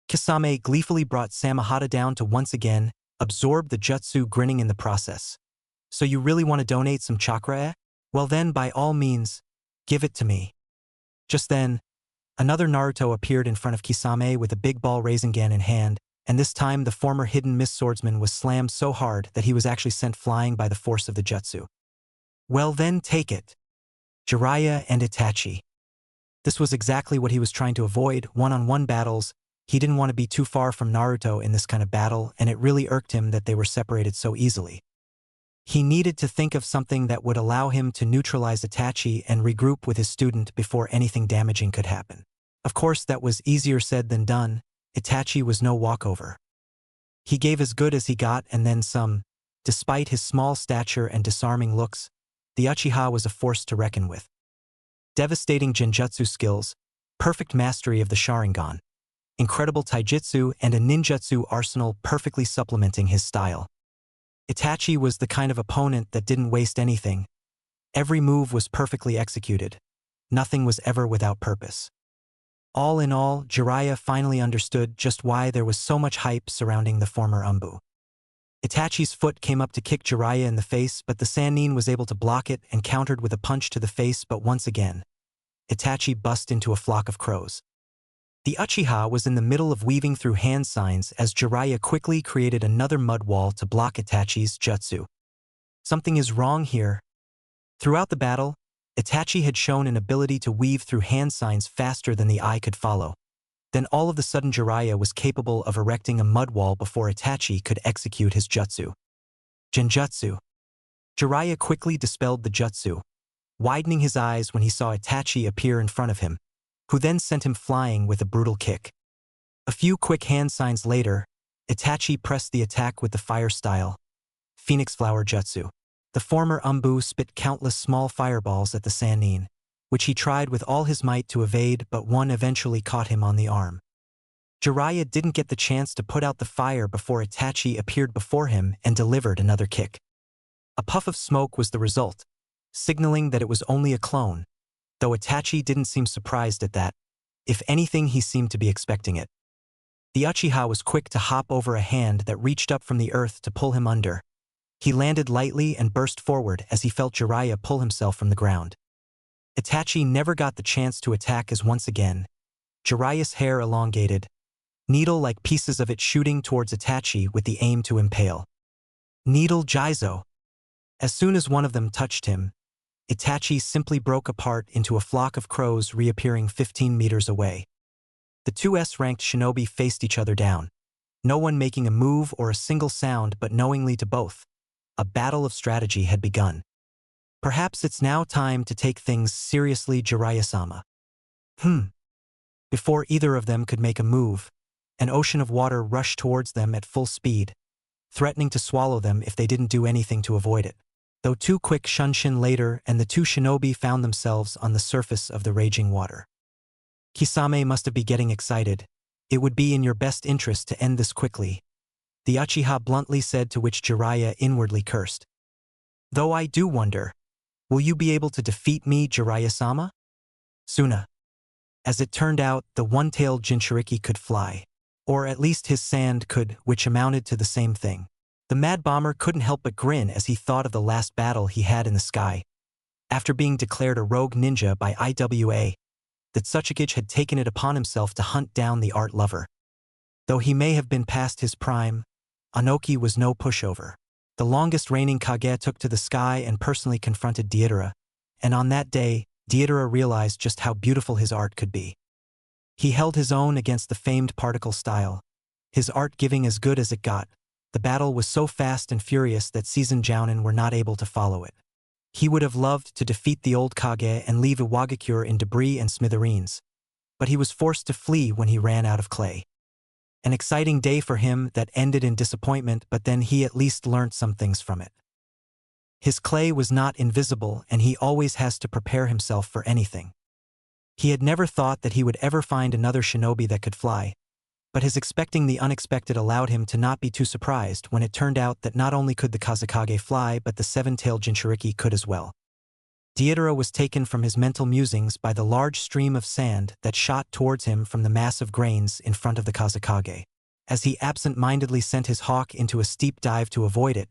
Kisame gleefully brought Samehada down to once again absorb the jutsu, grinning in the process. So you really want to donate some chakra, eh? Well then, by all means, give it to me. Just then, another Naruto appeared in front of Kisame with a big ball Rasengan in hand, and this time the former hidden Miss Swordsman was slammed so hard that he was actually sent flying by the force of the jutsu. Well then, take it. Jiraiya and Itachi. This was exactly what he was trying to avoid, one-on-one battles. He didn't want to be too far from Naruto in this kind of battle, and it really irked him that they were separated so easily. He needed to think of something that would allow him to neutralize Itachi and regroup with his student before anything damaging could happen. Of course, that was easier said than done. Itachi was no walkover. He gave as good as he got and then some. Despite his small stature and disarming looks, the Uchiha was a force to reckon with. Devastating genjutsu skills, perfect mastery of the Sharingan, incredible taijutsu, and a ninjutsu arsenal perfectly supplementing his style. Itachi was the kind of opponent that didn't waste anything. Every move was perfectly executed. Nothing was ever without purpose. All in all, Jiraiya finally understood just why there was so much hype surrounding the former Umbu. Itachi's foot came up to kick Jiraiya in the face, but the Sannin was able to block it and countered with a punch to the face, but once again, Itachi bust into a flock of crows. The Uchiha was in the middle of weaving through hand signs as Jiraiya quickly created another mud wall to block Itachi's jutsu. Something is wrong here. Throughout the battle, Itachi had shown an ability to weave through hand signs faster than the eye could follow. Then all of a sudden Jiraiya was capable of erecting a mud wall before Itachi could execute his jutsu. Genjutsu. Jiraiya quickly dispelled the jutsu, widening his eyes when he saw Itachi appear in front of him, who then sent him flying with a brutal kick. A few quick hand signs later, Itachi pressed the attack with the fire style, Phoenix Flower Jutsu. The former Umbu spit countless small fireballs at the Sannin, which he tried with all his might to evade, but one eventually caught him on the arm. Jiraiya didn't get the chance to put out the fire before Itachi appeared before him and delivered another kick. A puff of smoke was the result, signaling that it was only a clone, though Itachi didn't seem surprised at that. If anything, he seemed to be expecting it. The Uchiha was quick to hop over a hand that reached up from the earth to pull him under. He landed lightly and burst forward as he felt Jiraiya pull himself from the ground. Itachi never got the chance to attack as once again, Jiraiya's hair elongated, needle-like pieces of it shooting towards Itachi with the aim to impale. Needle Jizo. As soon as one of them touched him, Itachi simply broke apart into a flock of crows reappearing 15 meters away. The two S-ranked shinobi faced each other down, no one making a move or a single sound but knowingly to both. A battle of strategy had begun. Perhaps it's now time to take things seriously, Jiraiya-sama. Before either of them could make a move, an ocean of water rushed towards them at full speed, threatening to swallow them if they didn't do anything to avoid it. Though two quick shunshin later and the two shinobi found themselves on the surface of the raging water. Kisame must have been getting excited. It would be in your best interest to end this quickly, the Uchiha bluntly said, to which Jiraiya inwardly cursed. Though I do wonder, will you be able to defeat me, Jiraiya-sama? Suna. As it turned out, the one-tailed Jinchuriki could fly. Or at least his sand could, which amounted to the same thing. The Mad Bomber couldn't help but grin as he thought of the last battle he had in the sky. After being declared a rogue ninja by IWA, that Kazekage had taken it upon himself to hunt down the art lover. Though he may have been past his prime, Anoki was no pushover. The longest reigning Kage took to the sky and personally confronted Deidara, and on that day, Deidara realized just how beautiful his art could be. He held his own against the famed particle style, his art giving as good as it got. The battle was so fast and furious that seasoned jounin were not able to follow it. He would have loved to defeat the old Kage and leave Iwagakure in debris and smithereens, but he was forced to flee when he ran out of clay. An exciting day for him that ended in disappointment, but then he at least learnt some things from it. His clay was not invisible, and he always has to prepare himself for anything. He had never thought that he would ever find another shinobi that could fly, but his expecting the unexpected allowed him to not be too surprised when it turned out that not only could the Kazekage fly, but the seven-tailed Jinchuriki could as well. Deidara was taken from his mental musings by the large stream of sand that shot towards him from the mass of grains in front of the Kazekage. As he absent-mindedly sent his hawk into a steep dive to avoid it,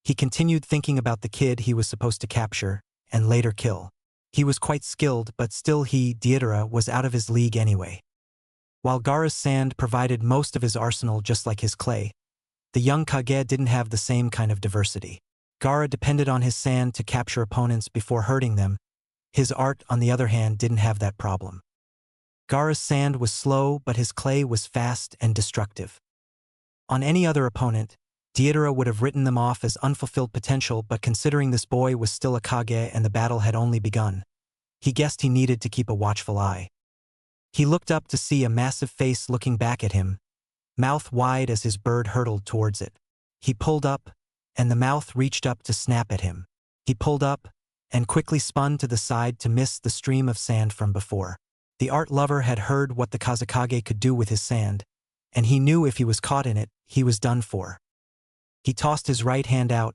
he continued thinking about the kid he was supposed to capture and later kill. He was quite skilled, but still Deidara, was out of his league anyway. While Gaara's sand provided most of his arsenal just like his clay, the young Kage didn't have the same kind of diversity. Gaara depended on his sand to capture opponents before hurting them. His art, on the other hand, didn't have that problem. Gaara's sand was slow, but his clay was fast and destructive. On any other opponent, Deidara would have written them off as unfulfilled potential, but considering this boy was still a Kage and the battle had only begun, he guessed he needed to keep a watchful eye. He looked up to see a massive face looking back at him, mouth wide as his bird hurtled towards it. He pulled up, and the mouth reached up to snap at him. He pulled up, and quickly spun to the side to miss the stream of sand from before. The art lover had heard what the Kazekage could do with his sand, and he knew if he was caught in it, he was done for. He tossed his right hand out,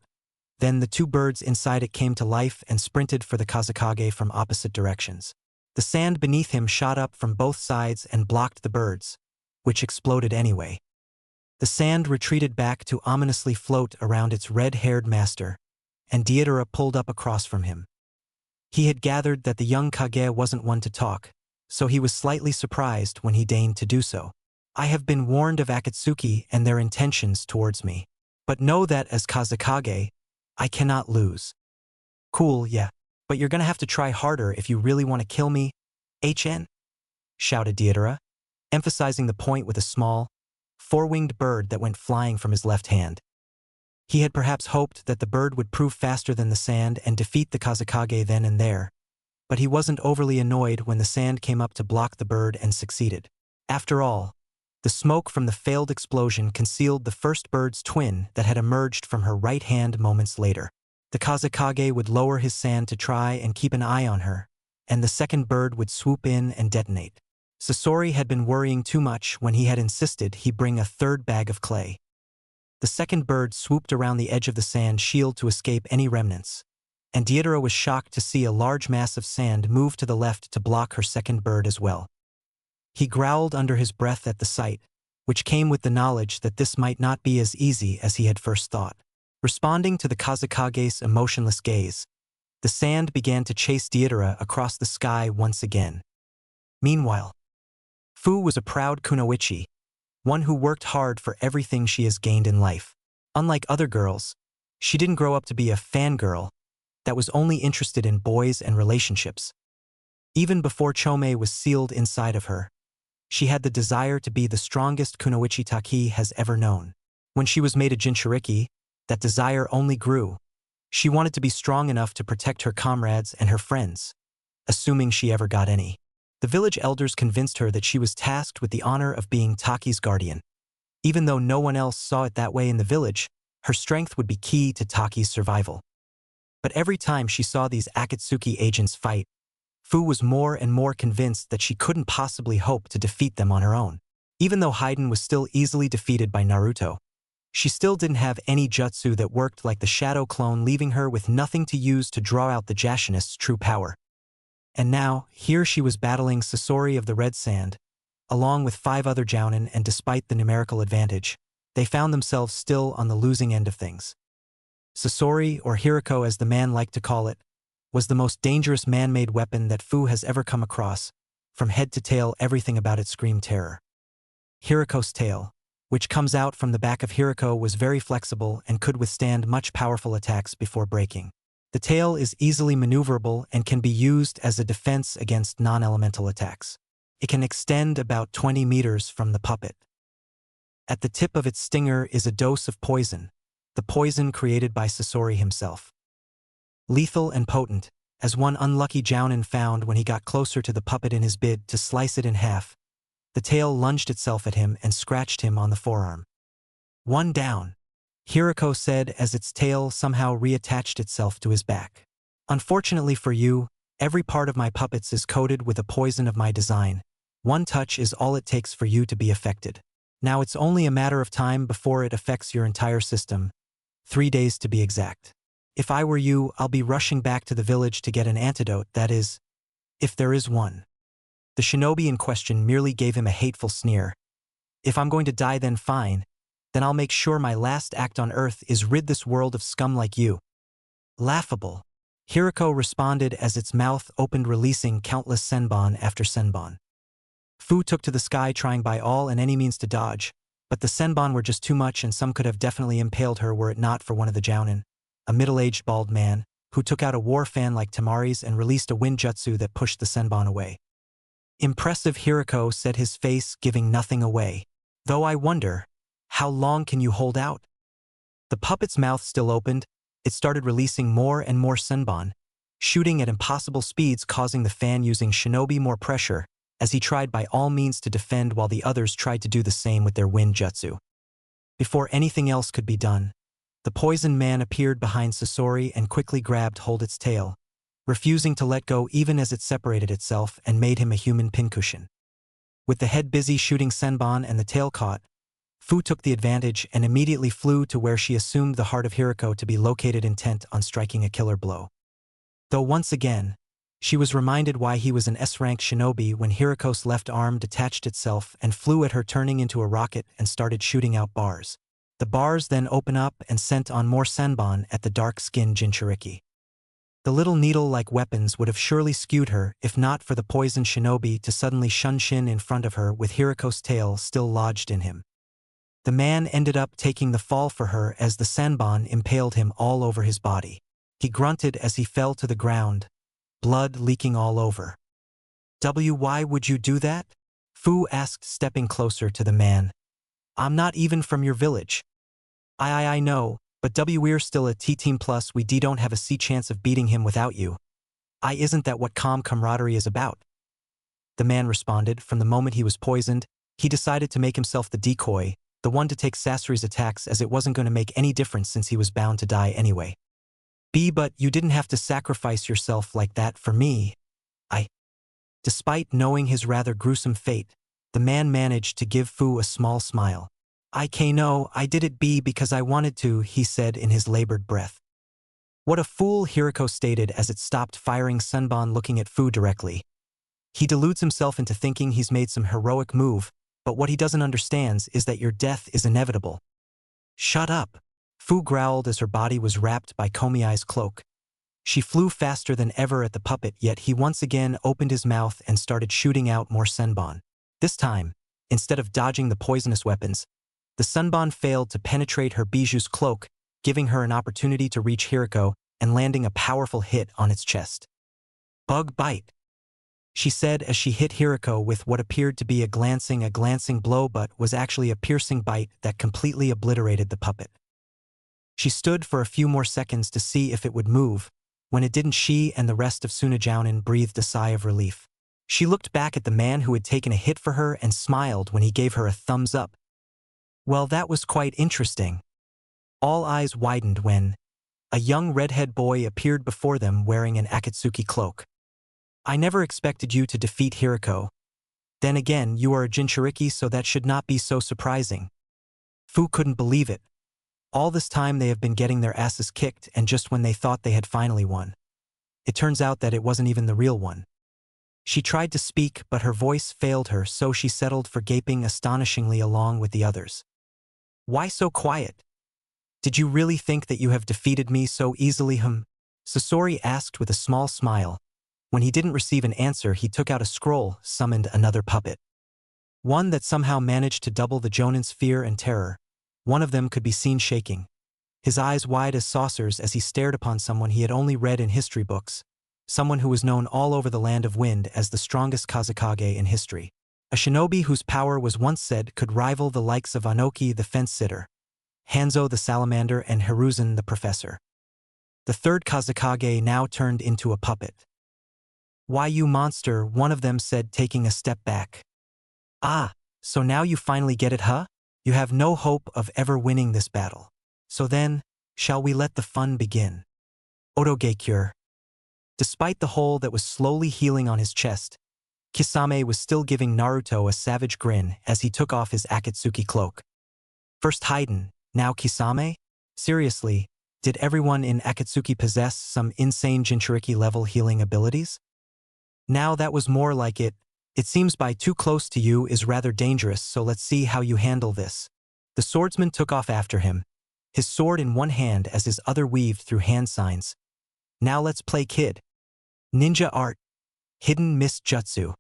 then the two birds inside it came to life and sprinted for the Kazekage from opposite directions. The sand beneath him shot up from both sides and blocked the birds, which exploded anyway. The sand retreated back to ominously float around its red-haired master, and Deidara pulled up across from him. He had gathered that the young Kage wasn't one to talk, so he was slightly surprised when he deigned to do so. I have been warned of Akatsuki and their intentions towards me, but know that as Kazekage, I cannot lose. Cool, yeah. But you're gonna have to try harder if you really want to kill me, HN? Shouted Deidara, emphasizing the point with a small, four-winged bird that went flying from his left hand. He had perhaps hoped that the bird would prove faster than the sand and defeat the Kazekage then and there, but he wasn't overly annoyed when the sand came up to block the bird and succeeded. After all, the smoke from the failed explosion concealed the first bird's twin that had emerged from her right hand moments later. The Kazekage would lower his sand to try and keep an eye on her, and the second bird would swoop in and detonate. Sasori had been worrying too much when he had insisted he bring a third bag of clay. The second bird swooped around the edge of the sand shield to escape any remnants, and Deidara was shocked to see a large mass of sand move to the left to block her second bird as well. He growled under his breath at the sight, which came with the knowledge that this might not be as easy as he had first thought. Responding to the Kazekage's emotionless gaze, the sand began to chase Deidara across the sky once again. Meanwhile, Fu was a proud kunoichi, one who worked hard for everything she has gained in life. Unlike other girls, she didn't grow up to be a fangirl that was only interested in boys and relationships. Even before Chome was sealed inside of her, she had the desire to be the strongest kunoichi Taki has ever known. When she was made a Jinchuriki, that desire only grew. She wanted to be strong enough to protect her comrades and her friends, assuming she ever got any. The village elders convinced her that she was tasked with the honor of being Taki's guardian. Even though no one else saw it that way in the village, her strength would be key to Taki's survival. But every time she saw these Akatsuki agents fight, Fu was more and more convinced that she couldn't possibly hope to defeat them on her own. Even though Hidan was still easily defeated by Naruto, she still didn't have any jutsu that worked like the shadow clone, leaving her with nothing to use to draw out the Jashinist's true power. And now, here she was battling Sasori of the Red Sand, along with 5 other jounin, and despite the numerical advantage, they found themselves still on the losing end of things. Sasori, or Hiriko as the man liked to call it, was the most dangerous man-made weapon that Fu has ever come across. From head to tail, everything about it screamed terror. Hiriko's tail, which comes out from the back of Hiriko, was very flexible and could withstand much powerful attacks before breaking. The tail is easily maneuverable and can be used as a defense against non-elemental attacks. It can extend about 20 meters from the puppet. At the tip of its stinger is a dose of poison, the poison created by Sasori himself. Lethal and potent, as one unlucky jounin found when he got closer to the puppet in his bid to slice it in half. The tail lunged itself at him and scratched him on the forearm. "One down," Hirako said as its tail somehow reattached itself to his back. "Unfortunately for you, every part of my puppets is coated with a poison of my design. One touch is all it takes for you to be affected. Now it's only a matter of time before it affects your entire system. 3 days to be exact. If I were you, I'll be rushing back to the village to get an antidote, that is, if there is one." The shinobi in question merely gave him a hateful sneer. "If I'm going to die then fine. Then I'll make sure my last act on Earth is rid this world of scum like you." "Laughable," Hirako responded as its mouth opened, releasing countless senbon after senbon. Fu took to the sky trying by all and any means to dodge, but the senbon were just too much and some could have definitely impaled her were it not for one of the jounin, a middle-aged bald man, who took out a war fan like Tamari's and released a wind jutsu that pushed the senbon away. "Impressive," Hirako said, his face giving nothing away. "Though I wonder, how long can you hold out?" The puppet's mouth still opened. It started releasing more and more senbon, shooting at impossible speeds, causing the fan using shinobi more pressure, as he tried by all means to defend while the others tried to do the same with their wind jutsu. Before anything else could be done, the poisoned man appeared behind Sasori and quickly grabbed hold its tail, refusing to let go even as it separated itself and made him a human pincushion. With the head busy shooting senbon and the tail caught, Fu took the advantage and immediately flew to where she assumed the heart of Hirako to be located, intent on striking a killer blow. Though once again, she was reminded why he was an S-rank shinobi when Hirako's left arm detached itself and flew at her, turning into a rocket and started shooting out bars. The bars then open up and sent on more senbon at the dark-skinned Jinchuriki. The little needle-like weapons would have surely skewed her if not for the poisoned shinobi to suddenly shunshin in front of her with Hirako's tail still lodged in him. The man ended up taking the fall for her as the senbon impaled him all over his body. He grunted as he fell to the ground, blood leaking all over. "Why would you do that?" Fu asked, stepping closer to the man. "I'm not even from your village." I know, but we're still a T-team plus we don't have a C chance of beating him without you. Isn't that what camaraderie is about?" The man responded. From the moment he was poisoned, he decided to make himself the decoy, the one to take Sasori's attacks, as it wasn't going to make any difference since he was bound to die anyway. But you didn't have to sacrifice yourself like that for me." Despite knowing his rather gruesome fate, the man managed to give Fu a small smile. "No, I did it because I wanted to," he said in his labored breath. "What a fool," Hirako stated as it stopped firing senbon, looking at Fu directly. "He deludes himself into thinking he's made some heroic move, but what he doesn't understand is that your death is inevitable." "Shut up," Fu growled as her body was wrapped by Komiai's cloak. She flew faster than ever at the puppet, yet he once again opened his mouth and started shooting out more senbon. This time, instead of dodging the poisonous weapons, the senbon failed to penetrate her biju's cloak, giving her an opportunity to reach Hirako and landing a powerful hit on its chest. "Bug bite," she said as she hit Hirako with what appeared to be a glancing blow but was actually a piercing bite that completely obliterated the puppet. She stood for a few more seconds to see if it would move. When it didn't, she and the rest of Suna jounin breathed a sigh of relief. She looked back at the man who had taken a hit for her and smiled when he gave her a thumbs up. "Well, that was quite interesting." All eyes widened when a young redhead boy appeared before them wearing an Akatsuki cloak. "I never expected you to defeat Hirako. Then again, you are a Jinchuriki, so that should not be so surprising." Fu couldn't believe it. All this time they have been getting their asses kicked, and just when they thought they had finally won, it turns out that it wasn't even the real one. She tried to speak, but her voice failed her, so she settled for gaping astonishingly along with the others. "Why so quiet? Did you really think that you have defeated me so easily?" Sasori asked with a small smile. When he didn't receive an answer, he took out a scroll, summoned another puppet. One that somehow managed to double the jounin's fear and terror. One of them could be seen shaking. his eyes wide as saucers as he stared upon someone he had only read in history books, someone who was known all over the Land of Wind as the strongest Kazekage in history. A shinobi whose power was once said could rival the likes of Anoki the fence-sitter, Hanzo the salamander, and Hiruzen the professor. The third Kazekage now turned into a puppet. "Why, you monster," one of them said, taking a step back. "Ah, so now you finally get it, huh? You have no hope of ever winning this battle. So then, shall we let the fun begin?" Otogekure. Despite the hole that was slowly healing on his chest, Kisame was still giving Naruto a savage grin as he took off his Akatsuki cloak. First Hidan, now Kisame? Seriously, did everyone in Akatsuki possess some insane Jinchuriki-level healing abilities? Now that was more like it. It seems by too close to you is rather dangerous, so let's see how you handle this. The swordsman took off after him, his sword in one hand as his other weaved through hand signs. Now let's play kid. Ninja art. Hidden mist jutsu.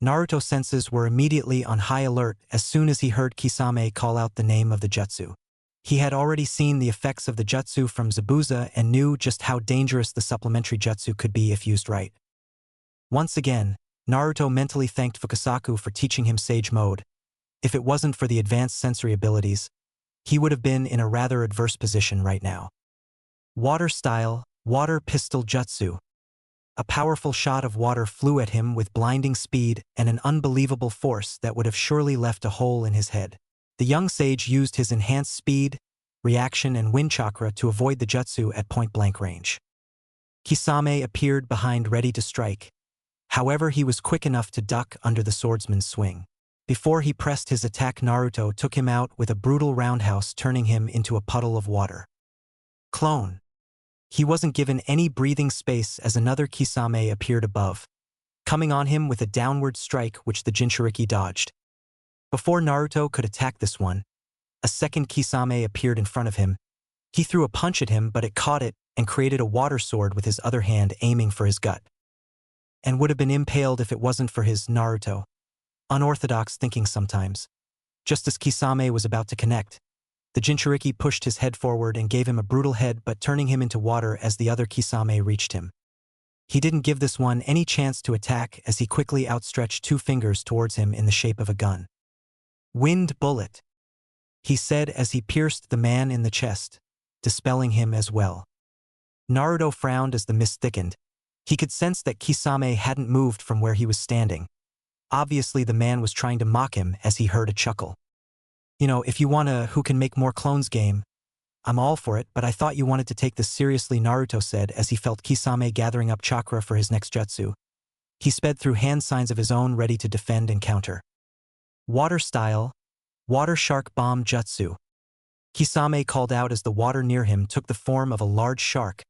Naruto's senses were immediately on high alert as soon as he heard Kisame call out the name of the jutsu. He had already seen the effects of the jutsu from Zabuza and knew just how dangerous the supplementary jutsu could be if used right. Once again, Naruto mentally thanked Fukasaku for teaching him Sage Mode. If it wasn't for the advanced sensory abilities, he would have been in a rather adverse position right now. Water style, water pistol jutsu. A powerful shot of water flew at him with blinding speed and an unbelievable force that would have surely left a hole in his head. The young sage used his enhanced speed, reaction, and wind chakra to avoid the jutsu at point-blank range. Kisame appeared behind ready to strike. However, he was quick enough to duck under the swordsman's swing. Before he pressed his attack, Naruto took him out with a brutal roundhouse, turning him into a puddle of water. Clone. He wasn't given any breathing space as another Kisame appeared above, coming on him with a downward strike which the Jinchuriki dodged. Before Naruto could attack this one, a second Kisame appeared in front of him. He threw a punch at him, but it caught it and created a water sword with his other hand aiming for his gut. And would have been impaled if it wasn't for his Naruto. Unorthodox thinking sometimes. Just as Kisame was about to connect, the Jinchuriki pushed his head forward and gave him a brutal head, but turning him into water as the other Kisame reached him. He didn't give this one any chance to attack as he quickly outstretched two fingers towards him in the shape of a gun. "Wind bullet," he said as he pierced the man in the chest, dispelling him as well. Naruto frowned as the mist thickened. He could sense that Kisame hadn't moved from where he was standing. Obviously, the man was trying to mock him as he heard a chuckle. "You know, if you want a who can make more clones game, I'm all for it, but I thought you wanted to take this seriously," Naruto said as he felt Kisame gathering up chakra for his next jutsu. He sped through hand signs of his own, ready to defend and counter. Water style, water shark bomb jutsu. Kisame called out as the water near him took the form of a large shark.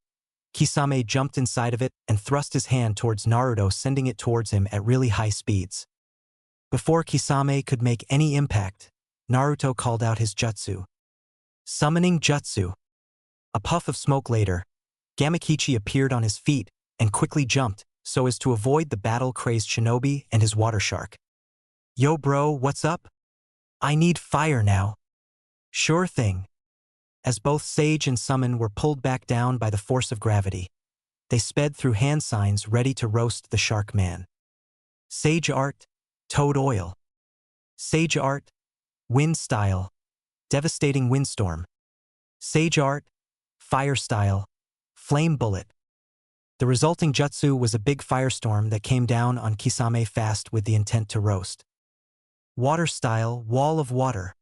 Kisame jumped inside of it and thrust his hand towards Naruto, sending it towards him at really high speeds. Before Kisame could make any impact, Naruto called out his jutsu. Summoning jutsu. A puff of smoke later, Gamakichi appeared on his feet and quickly jumped so as to avoid the battle-crazed shinobi and his water shark. "Yo bro, what's up? I need fire now." "Sure thing." As both Sage and Summon were pulled back down by the force of gravity, they sped through hand signs ready to roast the shark man. Sage art, toad oil. Sage art, wind style, devastating windstorm. Sage art, fire style, flame bullet. The resulting jutsu was a big firestorm that came down on Kisame fast with the intent to roast. Water style, wall of water.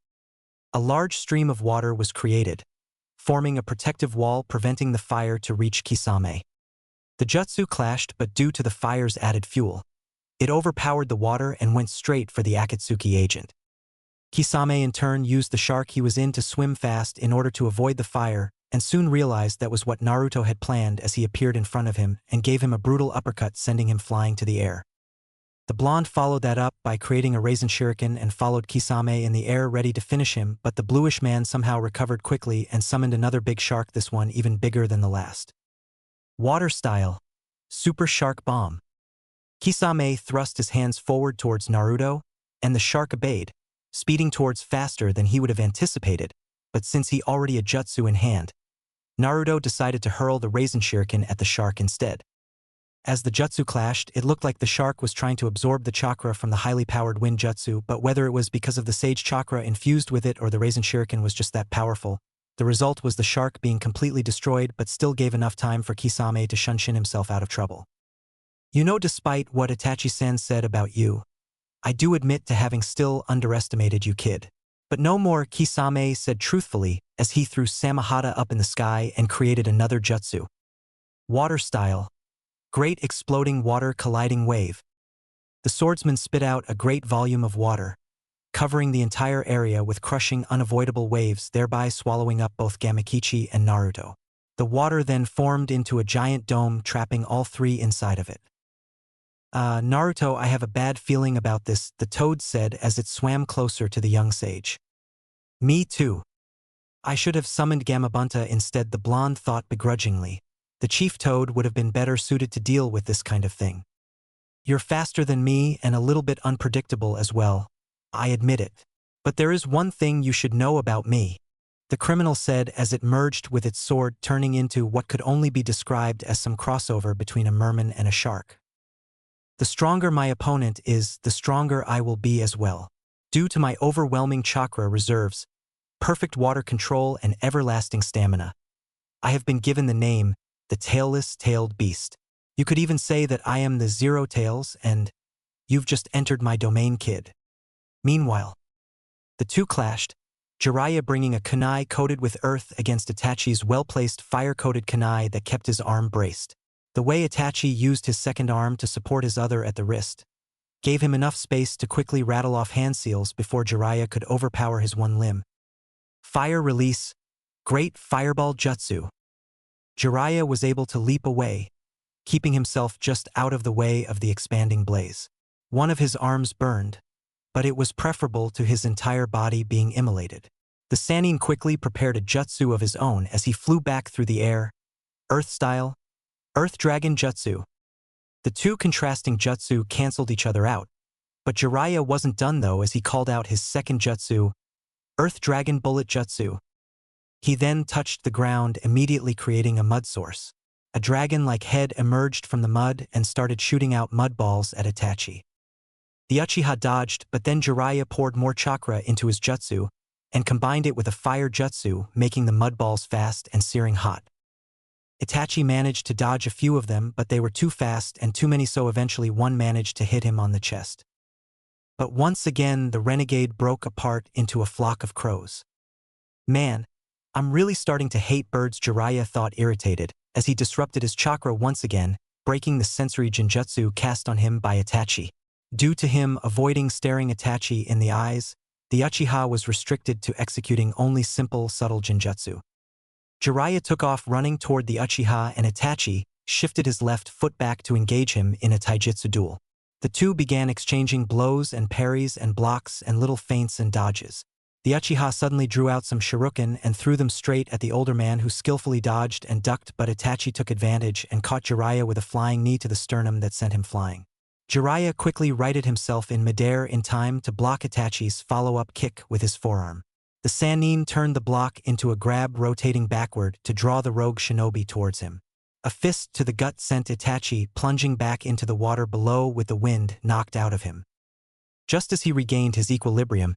A large stream of water was created, forming a protective wall preventing the fire to reach Kisame. The jutsu clashed, but due to the fire's added fuel, it overpowered the water and went straight for the Akatsuki agent. Kisame in turn used the shark he was in to swim fast in order to avoid the fire, and soon realized that was what Naruto had planned as he appeared in front of him and gave him a brutal uppercut, sending him flying to the air. The blonde followed that up by creating a Raisin Shuriken and followed Kisame in the air, ready to finish him, but the bluish man somehow recovered quickly and summoned another big shark, this one even bigger than the last. Water style, super shark bomb. Kisame thrust his hands forward towards Naruto, and the shark obeyed, speeding towards faster than he would have anticipated, but since he already had jutsu in hand, Naruto decided to hurl the Raisin Shuriken at the shark instead. As the jutsu clashed, it looked like the shark was trying to absorb the chakra from the highly powered wind jutsu, but whether it was because of the sage chakra infused with it or the Raisin Shuriken was just that powerful, the result was the shark being completely destroyed but still gave enough time for Kisame to shunshin himself out of trouble. You know, despite what Itachi-san said about you, I do admit to having still underestimated you, kid. But no more, Kisame said truthfully as he threw Samahata up in the sky and created another jutsu. Water style. Great exploding water colliding wave. The swordsman spit out a great volume of water, covering the entire area with crushing unavoidable waves, thereby swallowing up both Gamakichi and Naruto. The water then formed into a giant dome, trapping all three inside of it. Naruto, I have a bad feeling about this, the toad said as it swam closer to the young sage. Me too. I should have summoned Gamabunta instead, the blonde thought begrudgingly. The chief toad would have been better suited to deal with this kind of thing. You're faster than me and a little bit unpredictable as well. I admit it. But there is one thing you should know about me, the criminal said as it merged with its sword, turning into what could only be described as some crossover between a merman and a shark. The stronger my opponent is, the stronger I will be as well. Due to my overwhelming chakra reserves, perfect water control, and everlasting stamina, I have been given the name, the tailless tailed beast. You could even say that I am the Zero Tails, and you've just entered my domain, kid. Meanwhile, the two clashed, Jiraiya bringing a kunai coated with earth against Itachi's well-placed fire-coated kunai that kept his arm braced. The way Itachi used his second arm to support his other at the wrist gave him enough space to quickly rattle off hand seals before Jiraiya could overpower his one limb. Fire release, great fireball jutsu. Jiraiya was able to leap away, keeping himself just out of the way of the expanding blaze. One of his arms burned, but it was preferable to his entire body being immolated. The Sannin quickly prepared a jutsu of his own as he flew back through the air, Earth-style, Earth Dragon Jutsu. The two contrasting jutsu cancelled each other out, but Jiraiya wasn't done though as he called out his second jutsu, Earth Dragon Bullet Jutsu. He then touched the ground, immediately creating a mud source. A dragon-like head emerged from the mud and started shooting out mud balls at Itachi. The Uchiha dodged, but then Jiraiya poured more chakra into his jutsu and combined it with a fire jutsu, making the mud balls fast and searing hot. Itachi managed to dodge a few of them, but they were too fast and too many, so eventually one managed to hit him on the chest. But once again the renegade broke apart into a flock of crows. Man, I'm really starting to hate birds, Jiraiya thought, irritated, as he disrupted his chakra once again, breaking the sensory genjutsu cast on him by Itachi. Due to him avoiding staring Itachi in the eyes, the Uchiha was restricted to executing only simple, subtle genjutsu. Jiraiya took off running toward the Uchiha, and Itachi shifted his left foot back to engage him in a taijutsu duel. The two began exchanging blows and parries and blocks and little feints and dodges. The Uchiha suddenly drew out some shuriken and threw them straight at the older man, who skillfully dodged and ducked, but Itachi took advantage and caught Jiraiya with a flying knee to the sternum that sent him flying. Jiraiya quickly righted himself in midair in time to block Itachi's follow-up kick with his forearm. The Sannin turned the block into a grab, rotating backward to draw the rogue shinobi towards him. A fist to the gut sent Itachi plunging back into the water below with the wind knocked out of him. Just as he regained his equilibrium,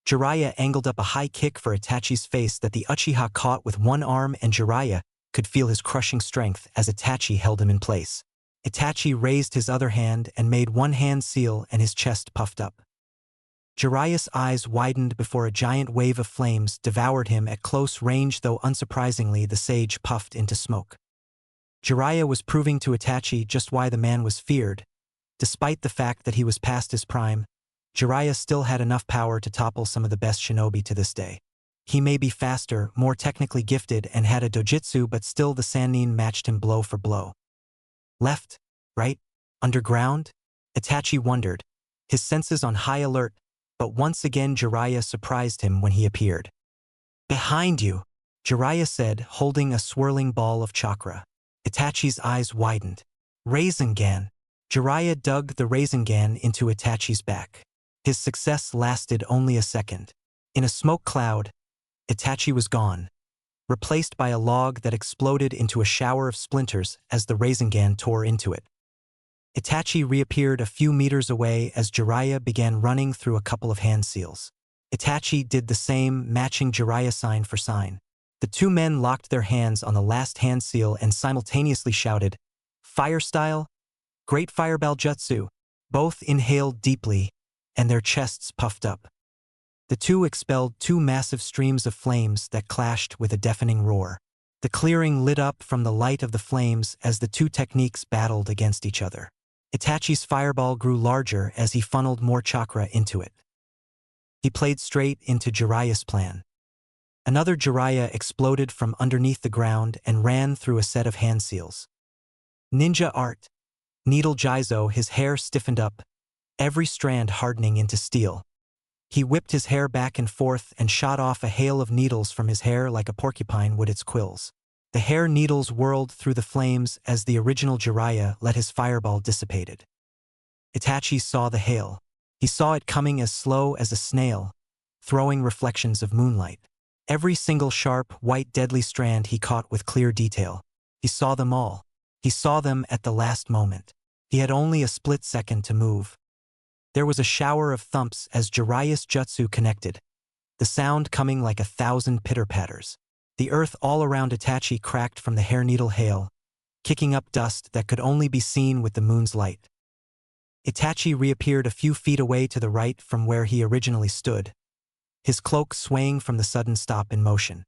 Jiraiya angled up a high kick for Itachi's face that the Uchiha caught with one arm, and Jiraiya could feel his crushing strength as Itachi held him in place. Itachi raised his other hand and made one hand seal, and his chest puffed up. Jiraiya's eyes widened before a giant wave of flames devoured him at close range, though unsurprisingly the sage puffed into smoke. Jiraiya was proving to Itachi just why the man was feared. Despite the fact that he was past his prime, Jiraiya still had enough power to topple some of the best shinobi to this day. He may be faster, more technically gifted, and had a dojutsu, but still the Sannin matched him blow for blow. Left, right, underground? Itachi wondered, his senses on high alert, but once again Jiraiya surprised him when he appeared. Behind you, Jiraiya said, holding a swirling ball of chakra. Itachi's eyes widened. Rasengan. Jiraiya dug the Rasengan into Itachi's back. His success lasted only a second. In a smoke cloud, Itachi was gone, replaced by a log that exploded into a shower of splinters as the Rasengan tore into it. Itachi reappeared a few meters away as Jiraiya began running through a couple of hand seals. Itachi did the same, matching Jiraiya sign for sign. The two men locked their hands on the last hand seal and simultaneously shouted, "Fire style! Great fireball jutsu!" Both inhaled deeply, and their chests puffed up. The two expelled two massive streams of flames that clashed with a deafening roar. The clearing lit up from the light of the flames as the two techniques battled against each other. Itachi's fireball grew larger as he funneled more chakra into it. He played straight into Jiraiya's plan. Another Jiraiya exploded from underneath the ground and ran through a set of hand seals. Ninja art. Needle Jizo, his hair stiffened up, every strand hardening into steel. He whipped his hair back and forth and shot off a hail of needles from his hair like a porcupine would its quills. The hair needles whirled through the flames as the original Jiraiya let his fireball dissipated. Itachi saw the hail. He saw it coming as slow as a snail, throwing reflections of moonlight. Every single sharp, white deadly strand he caught with clear detail. He saw them all. He saw them at the last moment. He had only a split second to move. There was a shower of thumps as Jiraiya's jutsu connected, the sound coming like 1,000 pitter-patters. The earth all around Itachi cracked from the hair needle hail, kicking up dust that could only be seen with the moon's light. Itachi reappeared a few feet away to the right from where he originally stood, his cloak swaying from the sudden stop in motion.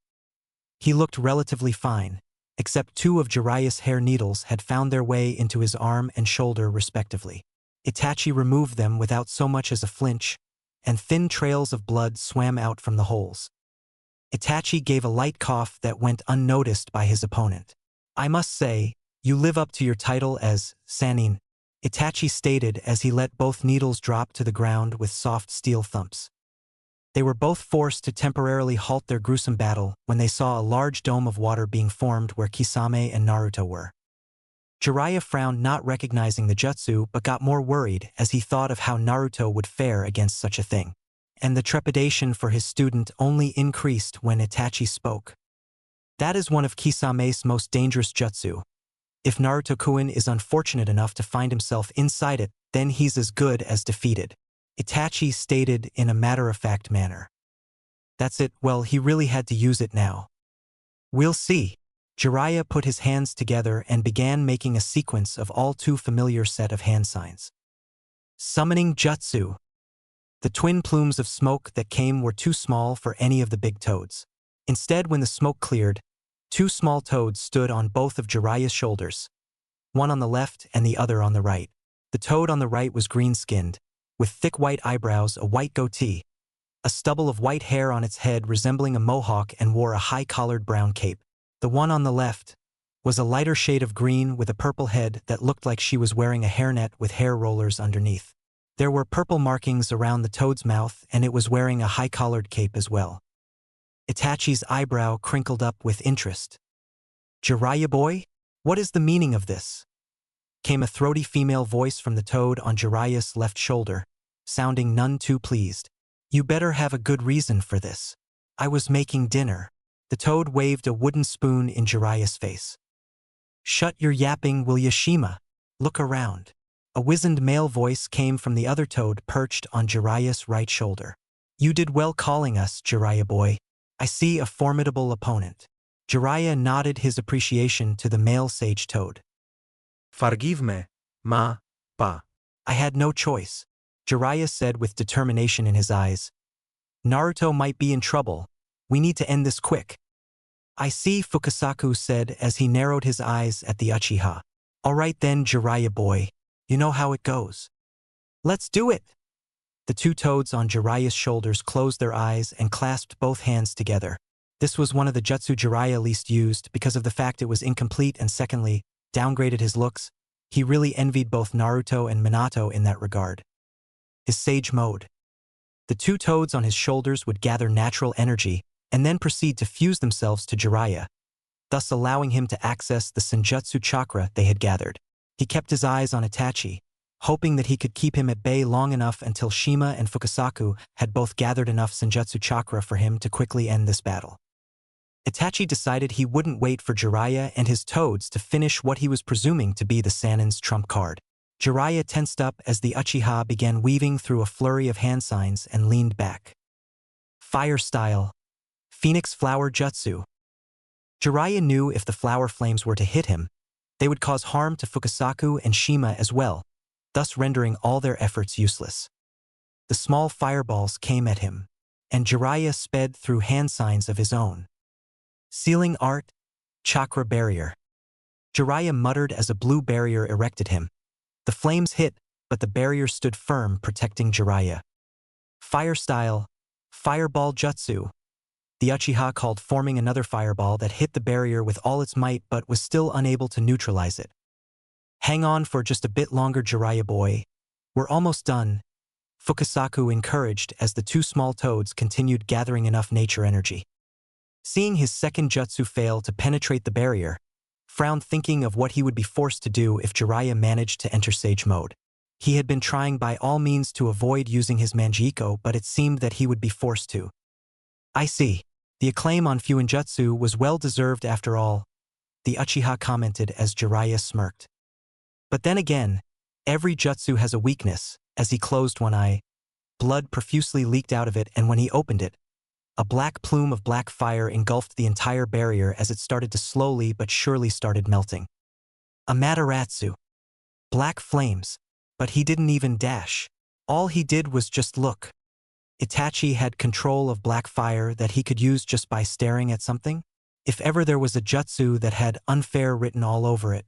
He looked relatively fine, except two of Jiraiya's hair needles had found their way into his arm and shoulder respectively. Itachi removed them without so much as a flinch, and thin trails of blood swam out from the holes. Itachi gave a light cough that went unnoticed by his opponent. "I must say, you live up to your title as Sannin," Itachi stated as he let both needles drop to the ground with soft steel thumps. They were both forced to temporarily halt their gruesome battle when they saw a large dome of water being formed where Kisame and Naruto were. Jiraiya frowned, not recognizing the jutsu, but got more worried as he thought of how Naruto would fare against such a thing. And the trepidation for his student only increased when Itachi spoke. "That is one of Kisame's most dangerous jutsu. If Naruto-kun is unfortunate enough to find himself inside it, then he's as good as defeated," Itachi stated in a matter-of-fact manner. "That's it, well, he really had to use it now. We'll see." Jiraiya put his hands together and began making a sequence of all too familiar set of hand signs. Summoning jutsu. The twin plumes of smoke that came were too small for any of the big toads. Instead, when the smoke cleared, two small toads stood on both of Jiraiya's shoulders, one on the left and the other on the right. The toad on the right was green-skinned, with thick white eyebrows, a white goatee, a stubble of white hair on its head resembling a mohawk, and wore a high-collared brown cape. The one on the left was a lighter shade of green with a purple head that looked like she was wearing a hairnet with hair rollers underneath. There were purple markings around the toad's mouth, and it was wearing a high-collared cape as well. Itachi's eyebrow crinkled up with interest. "Jiraiya boy? What is the meaning of this?" Came a throaty female voice from the toad on Jiraiya's left shoulder, sounding none too pleased. "You better have a good reason for this. I was making dinner." The toad waved a wooden spoon in Jiraiya's face. "Shut your yapping, will ya, Shima? Look around." A wizened male voice came from the other toad perched on Jiraiya's right shoulder. "You did well calling us, Jiraiya boy. I see a formidable opponent." Jiraiya nodded his appreciation to the male sage toad. Forgive me, pa. "I had no choice," Jiraiya said with determination in his eyes. "Naruto might be in trouble. We need to end this quick." "I see," Fukasaku said as he narrowed his eyes at the Uchiha. "All right then, Jiraiya boy. You know how it goes. Let's do it." The two toads on Jiraiya's shoulders closed their eyes and clasped both hands together. This was one of the jutsu Jiraiya least used because of the fact it was incomplete and secondly, downgraded his looks. He really envied both Naruto and Minato in that regard. His sage mode. The two toads on his shoulders would gather natural energy and then proceed to fuse themselves to Jiraiya, thus allowing him to access the senjutsu chakra they had gathered. He kept his eyes on Itachi, hoping that he could keep him at bay long enough until Shima and Fukasaku had both gathered enough Senjutsu chakra for him to quickly end this battle. Itachi decided he wouldn't wait for Jiraiya and his toads to finish what he was presuming to be the Sannin's trump card. Jiraiya tensed up as the Uchiha began weaving through a flurry of hand signs and leaned back. Fire style. Phoenix flower jutsu. Jiraiya knew if the flower flames were to hit him, they would cause harm to Fukasaku and Shima as well, thus rendering all their efforts useless. The small fireballs came at him, and Jiraiya sped through hand signs of his own. Sealing art, chakra barrier. Jiraiya muttered as a blue barrier erected him. The flames hit, but the barrier stood firm, protecting Jiraiya. Fire style, fireball jutsu. The Uchiha called, forming another fireball that hit the barrier with all its might but was still unable to neutralize it. Hang on for just a bit longer, Jiraiya boy. We're almost done. Fukasaku encouraged as the two small toads continued gathering enough nature energy. Seeing his second jutsu fail to penetrate the barrier, frowned, thinking of what he would be forced to do if Jiraiya managed to enter Sage mode. He had been trying by all means to avoid using his Manjiko, but it seemed that he would be forced to. I see. The acclaim on Fuinjutsu was well-deserved after all, the Uchiha commented as Jiraiya smirked. But then again, every jutsu has a weakness. As he closed one eye, blood profusely leaked out of it, and when he opened it, a black plume of black fire engulfed the entire barrier as it started to slowly but surely started melting. Amaterasu. Black flames. But he didn't even dash. All he did was just look. Itachi had control of black fire that he could use just by staring at something. If ever there was a jutsu that had unfair written all over it.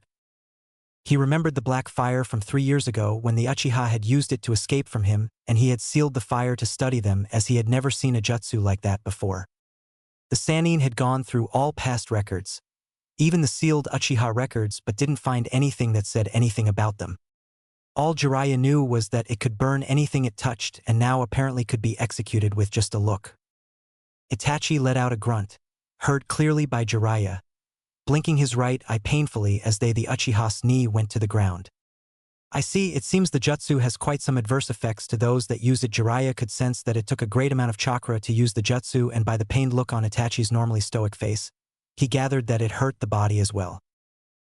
He remembered the black fire from 3 years ago when the Uchiha had used it to escape from him, and he had sealed the fire to study them, as he had never seen a jutsu like that before. The Sannin had gone through all past records, even the sealed Uchiha records, but didn't find anything that said anything about them. All Jiraiya knew was that it could burn anything it touched, and now apparently could be executed with just a look. Itachi let out a grunt, heard clearly by Jiraiya, blinking his right eye painfully as the Uchiha's knee went to the ground. I see, it seems the jutsu has quite some adverse effects to those that use it. Jiraiya could sense that it took a great amount of chakra to use the jutsu, and by the pained look on Itachi's normally stoic face, he gathered that it hurt the body as well.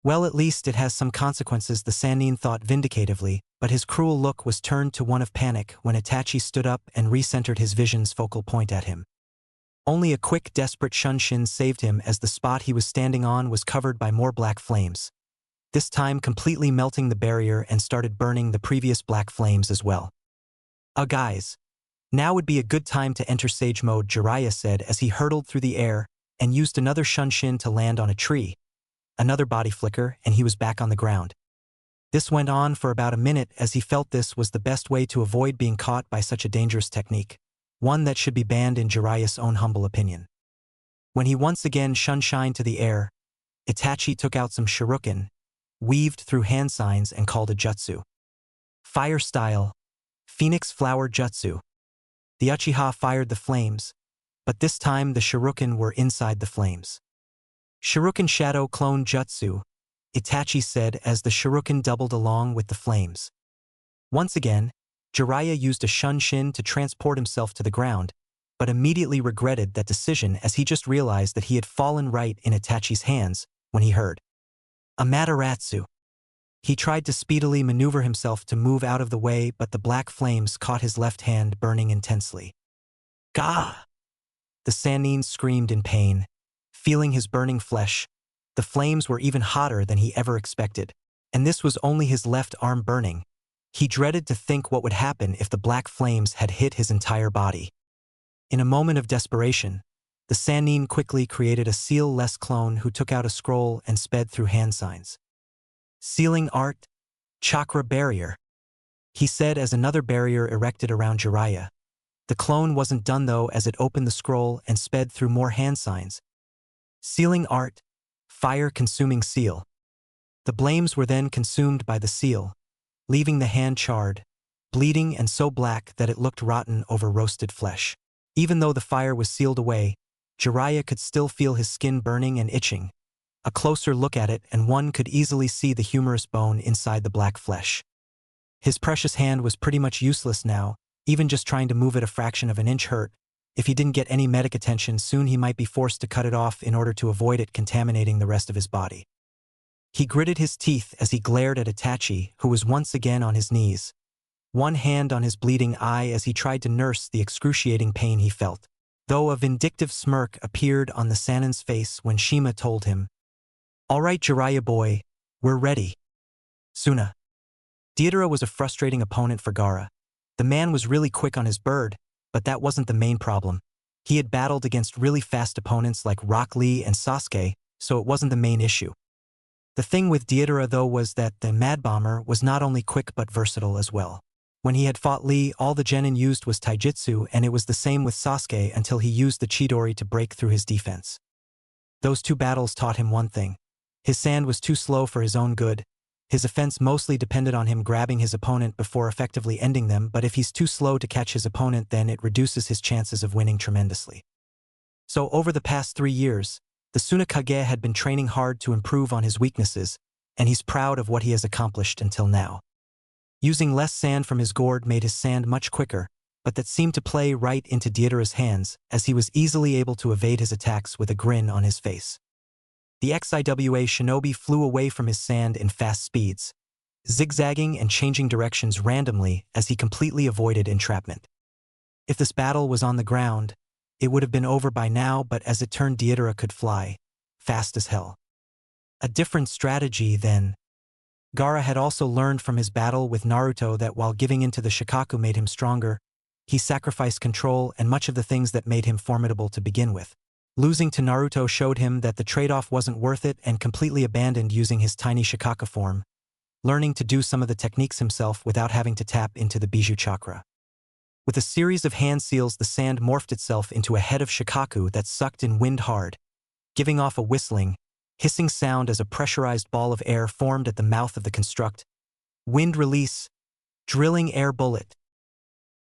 Well, at least it has some consequences, the Sannin thought vindicatively, but his cruel look was turned to one of panic when Itachi stood up and recentered his vision's focal point at him. Only a quick, desperate shunshin saved him, as the spot he was standing on was covered by more black flames, this time completely melting the barrier and started burning the previous black flames as well. Guys. Now would be a good time to enter Sage mode, Jiraiya said as he hurtled through the air and used another shunshin to land on a tree. Another body flicker, and he was back on the ground. This went on for about a minute, as he felt this was the best way to avoid being caught by such a dangerous technique, one that should be banned in Jiraiya's own humble opinion. When he once again shunshined to the air, Itachi took out some shuriken, weaved through hand signs, and called a jutsu. Fire style, Phoenix flower jutsu. The Uchiha fired the flames, but this time the shuriken were inside the flames. Shuriken shadow clone jutsu, Itachi said as the shuriken doubled along with the flames. Once again, Jiraiya used a shunshin to transport himself to the ground, but immediately regretted that decision as he just realized that he had fallen right in Itachi's hands when he heard Amaterasu. He tried to speedily maneuver himself to move out of the way, but the black flames caught his left hand, burning intensely. Gah! The Sannin screamed in pain, feeling his burning flesh. The flames were even hotter than he ever expected, and this was only his left arm burning. He dreaded to think what would happen if the black flames had hit his entire body. In a moment of desperation, the Sannin quickly created a seal-less clone who took out a scroll and sped through hand signs. Sealing art, chakra barrier, he said as another barrier erected around Jiraiya. The clone wasn't done though, as it opened the scroll and sped through more hand signs. Sealing art, fire-consuming seal. The flames were then consumed by the seal, leaving the hand charred, bleeding and so black that it looked rotten over roasted flesh. Even though the fire was sealed away, Jiraiya could still feel his skin burning and itching. A closer look at it and one could easily see the humerus bone inside the black flesh. His precious hand was pretty much useless now, even just trying to move it a fraction of an inch hurt. If he didn't get any medic attention, soon he might be forced to cut it off in order to avoid it contaminating the rest of his body. He gritted his teeth as he glared at Itachi, who was once again on his knees, one hand on his bleeding eye as he tried to nurse the excruciating pain he felt. Though a vindictive smirk appeared on the Sanin's face when Shima told him, "All right, Jiraiya boy, we're ready." Suna. Deidara was a frustrating opponent for Gaara. The man was really quick on his bird, but that wasn't the main problem. He had battled against really fast opponents like Rock Lee and Sasuke, so it wasn't the main issue. The thing with Deidara though was that the Mad Bomber was not only quick but versatile as well. When he had fought Lee, all the genin used was taijutsu, and it was the same with Sasuke until he used the Chidori to break through his defense. Those two battles taught him one thing. His sand was too slow for his own good. His offense mostly depended on him grabbing his opponent before effectively ending them, but if he's too slow to catch his opponent, then it reduces his chances of winning tremendously. So over the past 3 years, the Suna Kage had been training hard to improve on his weaknesses, and he's proud of what he has accomplished until now. Using less sand from his gourd made his sand much quicker, but that seemed to play right into Deidara's hands, as he was easily able to evade his attacks with a grin on his face. The XIWA shinobi flew away from his sand in fast speeds, zigzagging and changing directions randomly as he completely avoided entrapment. If this battle was on the ground, it would have been over by now, but as it turned, Deidara could fly, fast as hell. A different strategy then. Gaara had also learned from his battle with Naruto that while giving in to the Shikaku made him stronger, he sacrificed control and much of the things that made him formidable to begin with. Losing to Naruto showed him that the trade-off wasn't worth it and completely abandoned using his tiny Shikaka form, learning to do some of the techniques himself without having to tap into the Bijou chakra. With a series of hand seals, the sand morphed itself into a head of Shikaku that sucked in wind hard, giving off a whistling, hissing sound as a pressurized ball of air formed at the mouth of the construct. Wind release, drilling air bullet.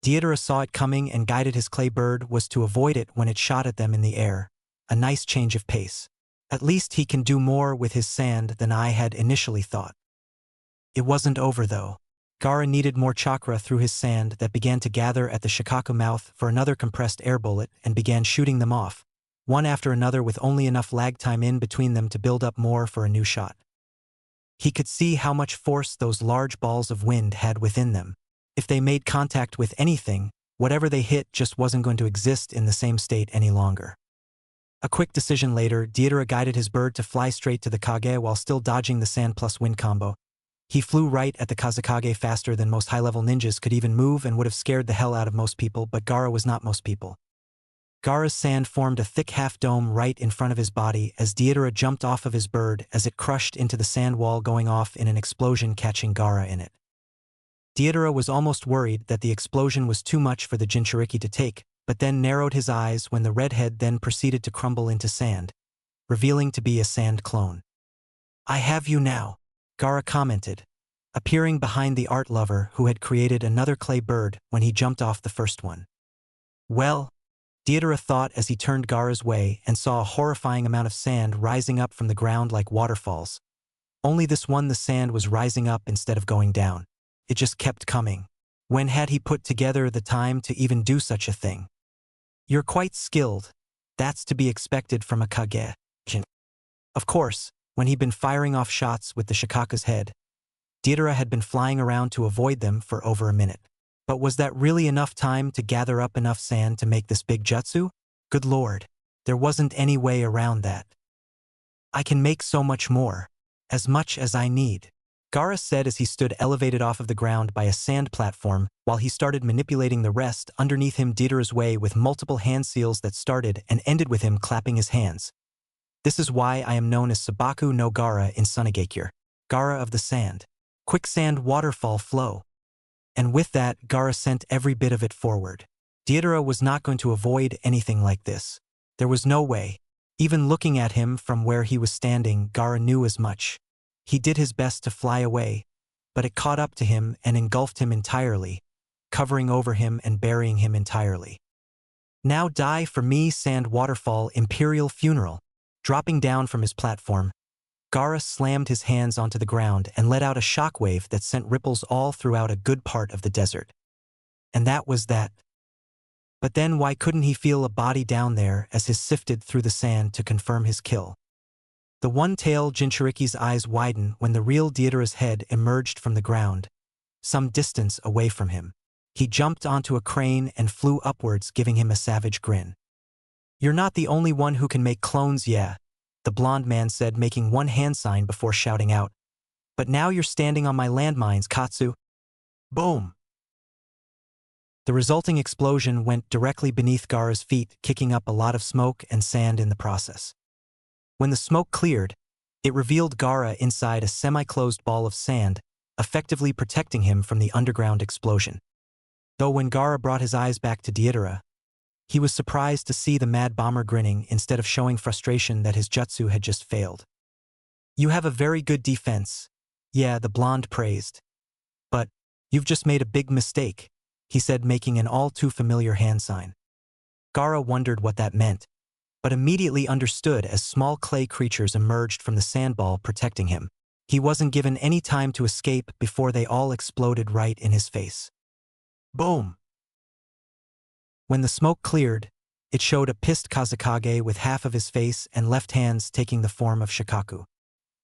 Deidara saw it coming and guided his clay bird was to avoid it when it shot at them in the air. A nice change of pace. At least he can do more with his sand than I had initially thought. It wasn't over though. Gaara needed more chakra through his sand that began to gather at the Shikaku mouth for another compressed air bullet and began shooting them off, one after another with only enough lag time in between them to build up more for a new shot. He could see how much force those large balls of wind had within them. If they made contact with anything, whatever they hit just wasn't going to exist in the same state any longer. A quick decision later, Deidara guided his bird to fly straight to the Kage while still dodging the sand plus wind combo. He flew right at the Kazekage faster than most high-level ninjas could even move and would have scared the hell out of most people, but Gaara was not most people. Gaara's sand formed a thick half-dome right in front of his body as Deidara jumped off of his bird as it crushed into the sand wall, going off in an explosion, catching Gaara in it. Deidara was almost worried that the explosion was too much for the Jinchuriki to take, but then narrowed his eyes when the redhead then proceeded to crumble into sand, revealing to be a sand clone. "I have you now," Gaara commented, appearing behind the art lover who had created another clay bird when he jumped off the first one. "Well," Deidara thought as he turned Gaara's way and saw a horrifying amount of sand rising up from the ground like waterfalls. Only this one, the sand was rising up instead of going down. It just kept coming. When had he put together the time to even do such a thing? "You're quite skilled. That's to be expected from a Kage." Of course, when he'd been firing off shots with the Shikaku's head, Deidara had been flying around to avoid them for over a minute. But was that really enough time to gather up enough sand to make this big jutsu? Good lord, there wasn't any way around that. "I can make so much more. As much as I need," Gaara said as he stood elevated off of the ground by a sand platform while he started manipulating the rest underneath him Deidara's way with multiple hand seals that started and ended with him clapping his hands. "This is why I am known as Sabaku no Gaara in Sunagakure, Gaara of the sand. Quicksand waterfall flow." And with that, Gaara sent every bit of it forward. Deidara was not going to avoid anything like this. There was no way. Even looking at him from where he was standing, Gaara knew as much. He did his best to fly away, but it caught up to him and engulfed him entirely, covering over him and burying him entirely. "Now die for me, sand waterfall imperial funeral." Dropping down from his platform, Gaara slammed his hands onto the ground and let out a shockwave that sent ripples all throughout a good part of the desert. And that was that. But then why couldn't he feel a body down there as his sifted through the sand to confirm his kill? The one-tailed Jinchuriki's eyes widened when the real Deidara's head emerged from the ground, some distance away from him. He jumped onto a crane and flew upwards, giving him a savage grin. "You're not the only one who can make clones, yeah," the blonde man said, making one hand sign before shouting out. "But now you're standing on my landmines, Katsu." Boom! The resulting explosion went directly beneath Gaara's feet, kicking up a lot of smoke and sand in the process. When the smoke cleared, it revealed Gaara inside a semi-closed ball of sand, effectively protecting him from the underground explosion. Though when Gaara brought his eyes back to Deidara, he was surprised to see the mad bomber grinning instead of showing frustration that his jutsu had just failed. "You have a very good defense," yeah, the blonde praised. "But you've just made a big mistake," he said, making an all-too-familiar hand sign. Gaara wondered what that meant, but immediately understood as small clay creatures emerged from the sandball protecting him. He wasn't given any time to escape before they all exploded right in his face. Boom! When the smoke cleared, it showed a pissed Kazekage with half of his face and left hands taking the form of Shikaku.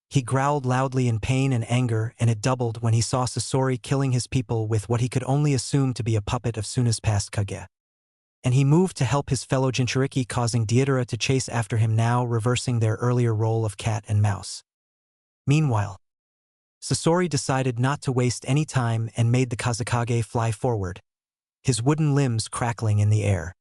He growled loudly in pain and anger, and it doubled when he saw Sasori killing his people with what he could only assume to be a puppet of Suna's past Kage. And he moved to help his fellow Jinchuriki, causing Deidara to chase after him, now reversing their earlier role of cat and mouse. Meanwhile, Sasori decided not to waste any time and made the Kazekage fly forward, his wooden limbs crackling in the air.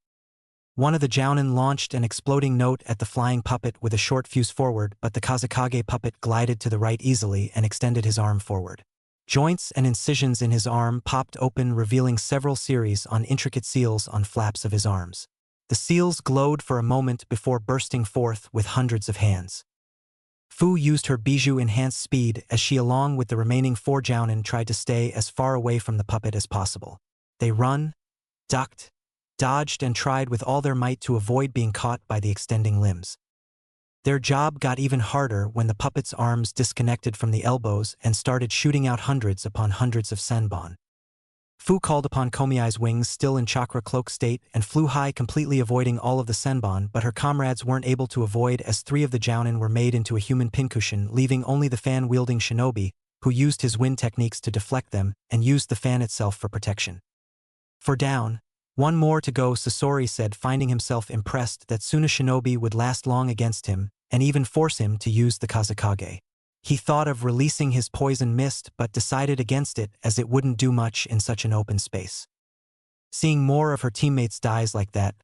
One of the jounin launched an exploding note at the flying puppet with a short fuse forward, but the Kazekage puppet glided to the right easily and extended his arm forward. Joints and incisions in his arm popped open, revealing several series on intricate seals on flaps of his arms. The seals glowed for a moment before bursting forth with hundreds of hands. Fu used her bijou-enhanced speed as she, along with the remaining 4 jounin, tried to stay as far away from the puppet as possible. They run, ducked, dodged, and tried with all their might to avoid being caught by the extending limbs. Their job got even harder when the puppet's arms disconnected from the elbows and started shooting out hundreds upon hundreds of senbon. Fu called upon Komiai's wings, still in chakra cloak state, and flew high, completely avoiding all of the senbon, but her comrades weren't able to avoid as 3 of the jounin were made into a human pincushion, leaving only the fan-wielding shinobi, who used his wind techniques to deflect them and used the fan itself for protection. "For down. 1 more to go," Sasori said, finding himself impressed that Suna shinobi would last long against him and even force him to use the Kazekage. He thought of releasing his poison mist but decided against it as it wouldn't do much in such an open space. Seeing more of her teammates dies like that,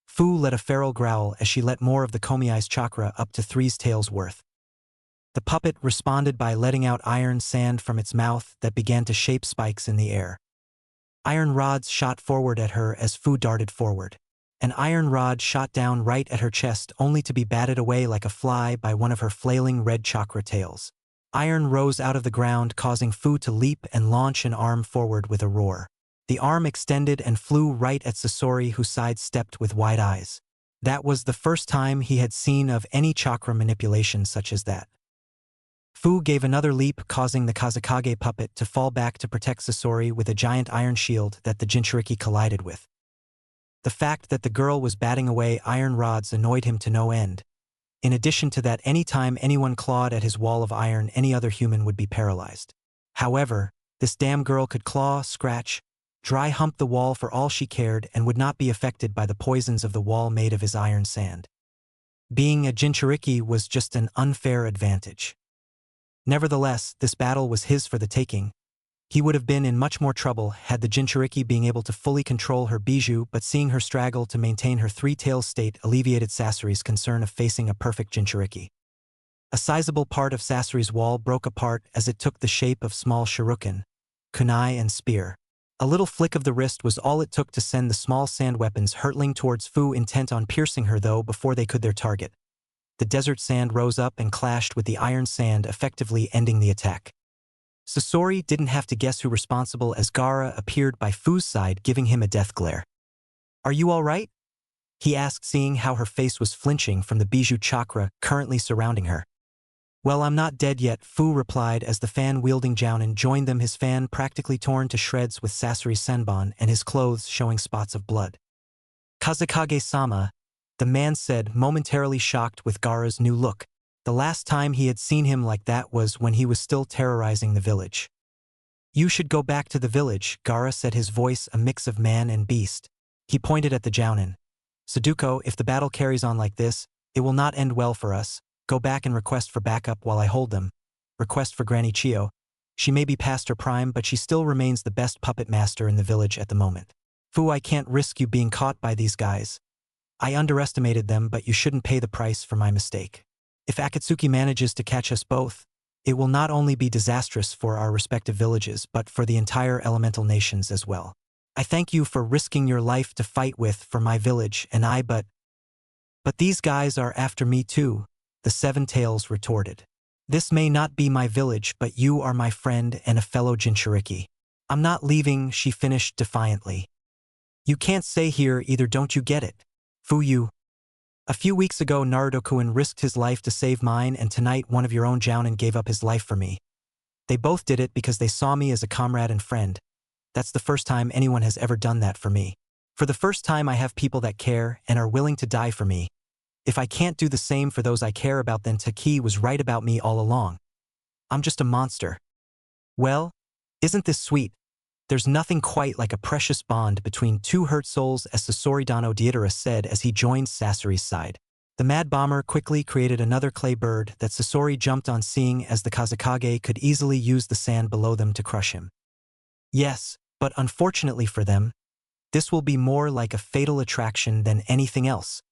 Fu let a feral growl as she let more of the Komiai's chakra up to 3's tail's worth. The puppet responded by letting out iron sand from its mouth that began to shape spikes in the air. Iron rods shot forward at her as Fu darted forward. An iron rod shot down right at her chest, only to be batted away like a fly by one of her flailing red chakra tails. Iron rose out of the ground, causing Fu to leap and launch an arm forward with a roar. The arm extended and flew right at Sasori, who sidestepped with wide eyes. That was the first time he had seen of any chakra manipulation such as that. Fu gave another leap, causing the Kazekage puppet to fall back to protect Sasori with a giant iron shield that the Jinchuriki collided with. The fact that the girl was batting away iron rods annoyed him to no end. In addition to that, any time anyone clawed at his wall of iron, any other human would be paralyzed. However, this damn girl could claw, scratch, dry hump the wall for all she cared and would not be affected by the poisons of the wall made of his iron sand. Being a Jinchuriki was just an unfair advantage. Nevertheless, this battle was his for the taking. He would have been in much more trouble had the Jinchuriki being able to fully control her bijou, but seeing her straggle to maintain her 3-tails state alleviated Sasori's concern of facing a perfect Jinchuriki. A sizable part of Sasori's wall broke apart as it took the shape of small shuriken, kunai, and spear. A little flick of the wrist was all it took to send the small sand weapons hurtling towards Fu, intent on piercing her though before they could their target. The desert sand rose up and clashed with the iron sand, effectively ending the attack. Sasori didn't have to guess who responsible as Gaara appeared by Fu's side, giving him a death glare. "Are you all right?" he asked, seeing how her face was flinching from the bijou chakra currently surrounding her. Well, I'm not dead yet, Fu replied as the fan-wielding Jounin joined them, his fan practically torn to shreds with Sasori's senbon and his clothes showing spots of blood. Kazekage-sama, the man said, momentarily shocked with Gaara's new look. The last time he had seen him like that was when he was still terrorizing the village. You should go back to the village, Gaara said, his voice a mix of man and beast. He pointed at the Jounin. Sudoku, if the battle carries on like this, it will not end well for us. Go back and request for backup while I hold them. Request for Granny Chio. She may be past her prime, but she still remains the best puppet master in the village at the moment. Fu, I can't risk you being caught by these guys. I underestimated them, but you shouldn't pay the price for my mistake. If Akatsuki manages to catch us both, it will not only be disastrous for our respective villages, but for the entire elemental nations as well. I thank you for risking your life to fight with for my village, and but these guys are after me too, the Seven Tails retorted. This may not be my village, but you are my friend and a fellow Jinchuriki. I'm not leaving, she finished defiantly. You can't stay here either, don't you get it? Fu you. A few weeks ago Naruto-kun risked his life to save mine, and tonight one of your own Jounin gave up his life for me. They both did it because they saw me as a comrade and friend. That's the first time anyone has ever done that for me. For the first time I have people that care and are willing to die for me. If I can't do the same for those I care about, then Taki was right about me all along. I'm just a monster. Well, isn't this sweet? There's nothing quite like a precious bond between two hurt souls, as Sasoridano Deidara said as he joined Sasori's side. The Mad Bomber quickly created another clay bird that Sasori jumped on, seeing as the Kazekage could easily use the sand below them to crush him. Yes, but unfortunately for them, this will be more like a fatal attraction than anything else.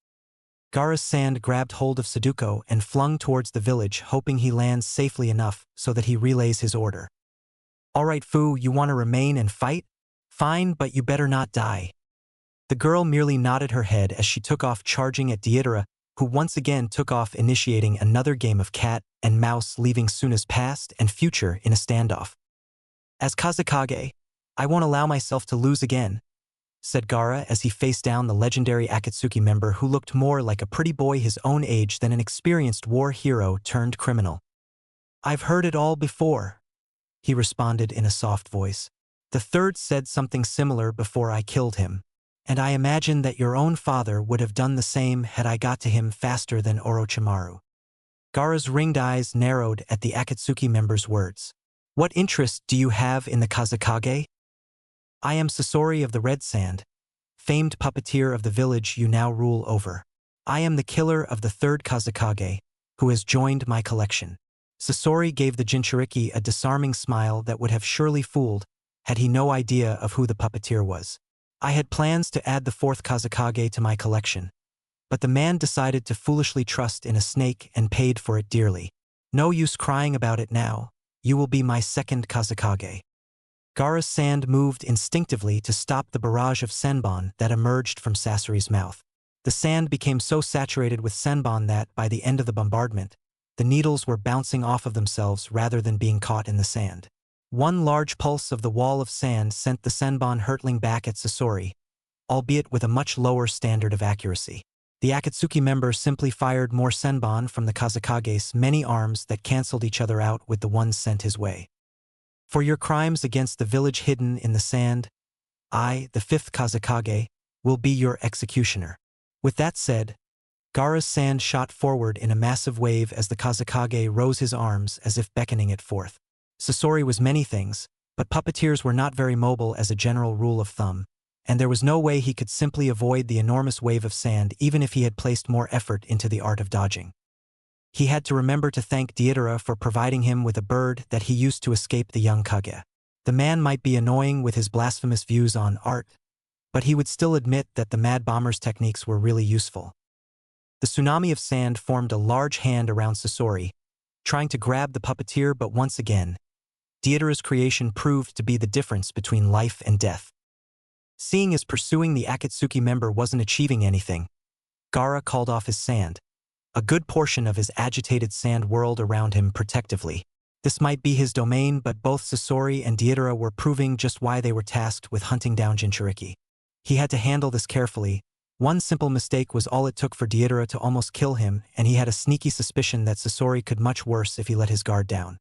Gaara's sand grabbed hold of Sudoku and flung towards the village, hoping he lands safely enough so that he relays his order. All right, Fu, you want to remain and fight? Fine, but you better not die. The girl merely nodded her head as she took off, charging at Deidara, who once again took off, initiating another game of cat and mouse, leaving Suna's past and future in a standoff. As Kazekage, I won't allow myself to lose again, said Gaara as he faced down the legendary Akatsuki member, who looked more like a pretty boy his own age than an experienced war hero turned criminal. I've heard it all before, he responded in a soft voice. The third said something similar before I killed him, and I imagine that your own father would have done the same had I got to him faster than Orochimaru. Gaara's ringed eyes narrowed at the Akatsuki member's words. What interest do you have in the Kazekage? I am Sasori of the Red Sand, famed puppeteer of the village you now rule over. I am the killer of the third Kazekage, who has joined my collection. Sasori gave the Jinchuriki a disarming smile that would have surely fooled had he no idea of who the puppeteer was. I had plans to add the fourth Kazekage to my collection, but the man decided to foolishly trust in a snake and paid for it dearly. No use crying about it now. You will be my second Kazekage. Gaara's sand moved instinctively to stop the barrage of senbon that emerged from Sasori's mouth. The sand became so saturated with senbon that, by the end of the bombardment, the needles were bouncing off of themselves rather than being caught in the sand. One large pulse of the wall of sand sent the senbon hurtling back at Sasori, albeit with a much lower standard of accuracy. The Akatsuki member simply fired more senbon from the Kazekage's many arms that cancelled each other out with the ones sent his way. For your crimes against the village hidden in the sand, I, the fifth Kazekage, will be your executioner. With that said, Gaara's sand shot forward in a massive wave as the Kazekage rose his arms as if beckoning it forth. Sasori was many things, but puppeteers were not very mobile as a general rule of thumb, and there was no way he could simply avoid the enormous wave of sand even if he had placed more effort into the art of dodging. He had to remember to thank Deidara for providing him with a bird that he used to escape the young Kage. The man might be annoying with his blasphemous views on art, but he would still admit that the Mad Bomber's techniques were really useful. The tsunami of sand formed a large hand around Sasori, trying to grab the puppeteer, but once again, Deidara's creation proved to be the difference between life and death. Seeing as pursuing the Akatsuki member wasn't achieving anything, Gaara called off his sand. A good portion of his agitated sand whirled around him protectively. This might be his domain, but both Sasori and Deidara were proving just why they were tasked with hunting down Jinchuriki. He had to handle this carefully, One simple mistake was all it took for Deidara to almost kill him, and he had a sneaky suspicion that Sasori could much worse if he let his guard down.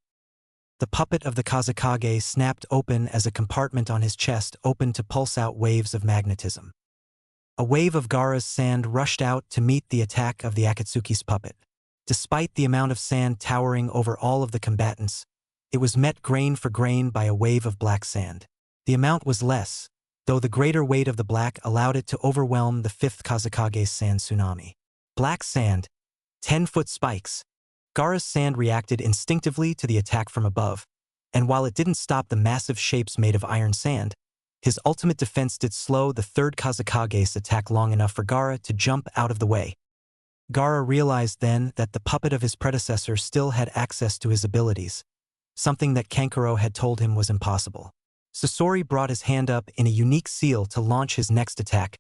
The puppet of the Kazekage snapped open as a compartment on his chest opened to pulse out waves of magnetism. A wave of Gaara's sand rushed out to meet the attack of the Akatsuki's puppet. Despite the amount of sand towering over all of the combatants, it was met grain for grain by a wave of black sand. The amount was less, though the greater weight of the black allowed it to overwhelm the fifth Kazekage's sand tsunami. Black sand, 10-foot spikes. Gaara's sand reacted instinctively to the attack from above, and while it didn't stop the massive shapes made of iron sand, his ultimate defense did slow the third Kazekage's attack long enough for Gaara to jump out of the way. Gaara realized then that the puppet of his predecessor still had access to his abilities, something that Kankuro had told him was impossible. Sasori brought his hand up in a unique seal to launch his next attack,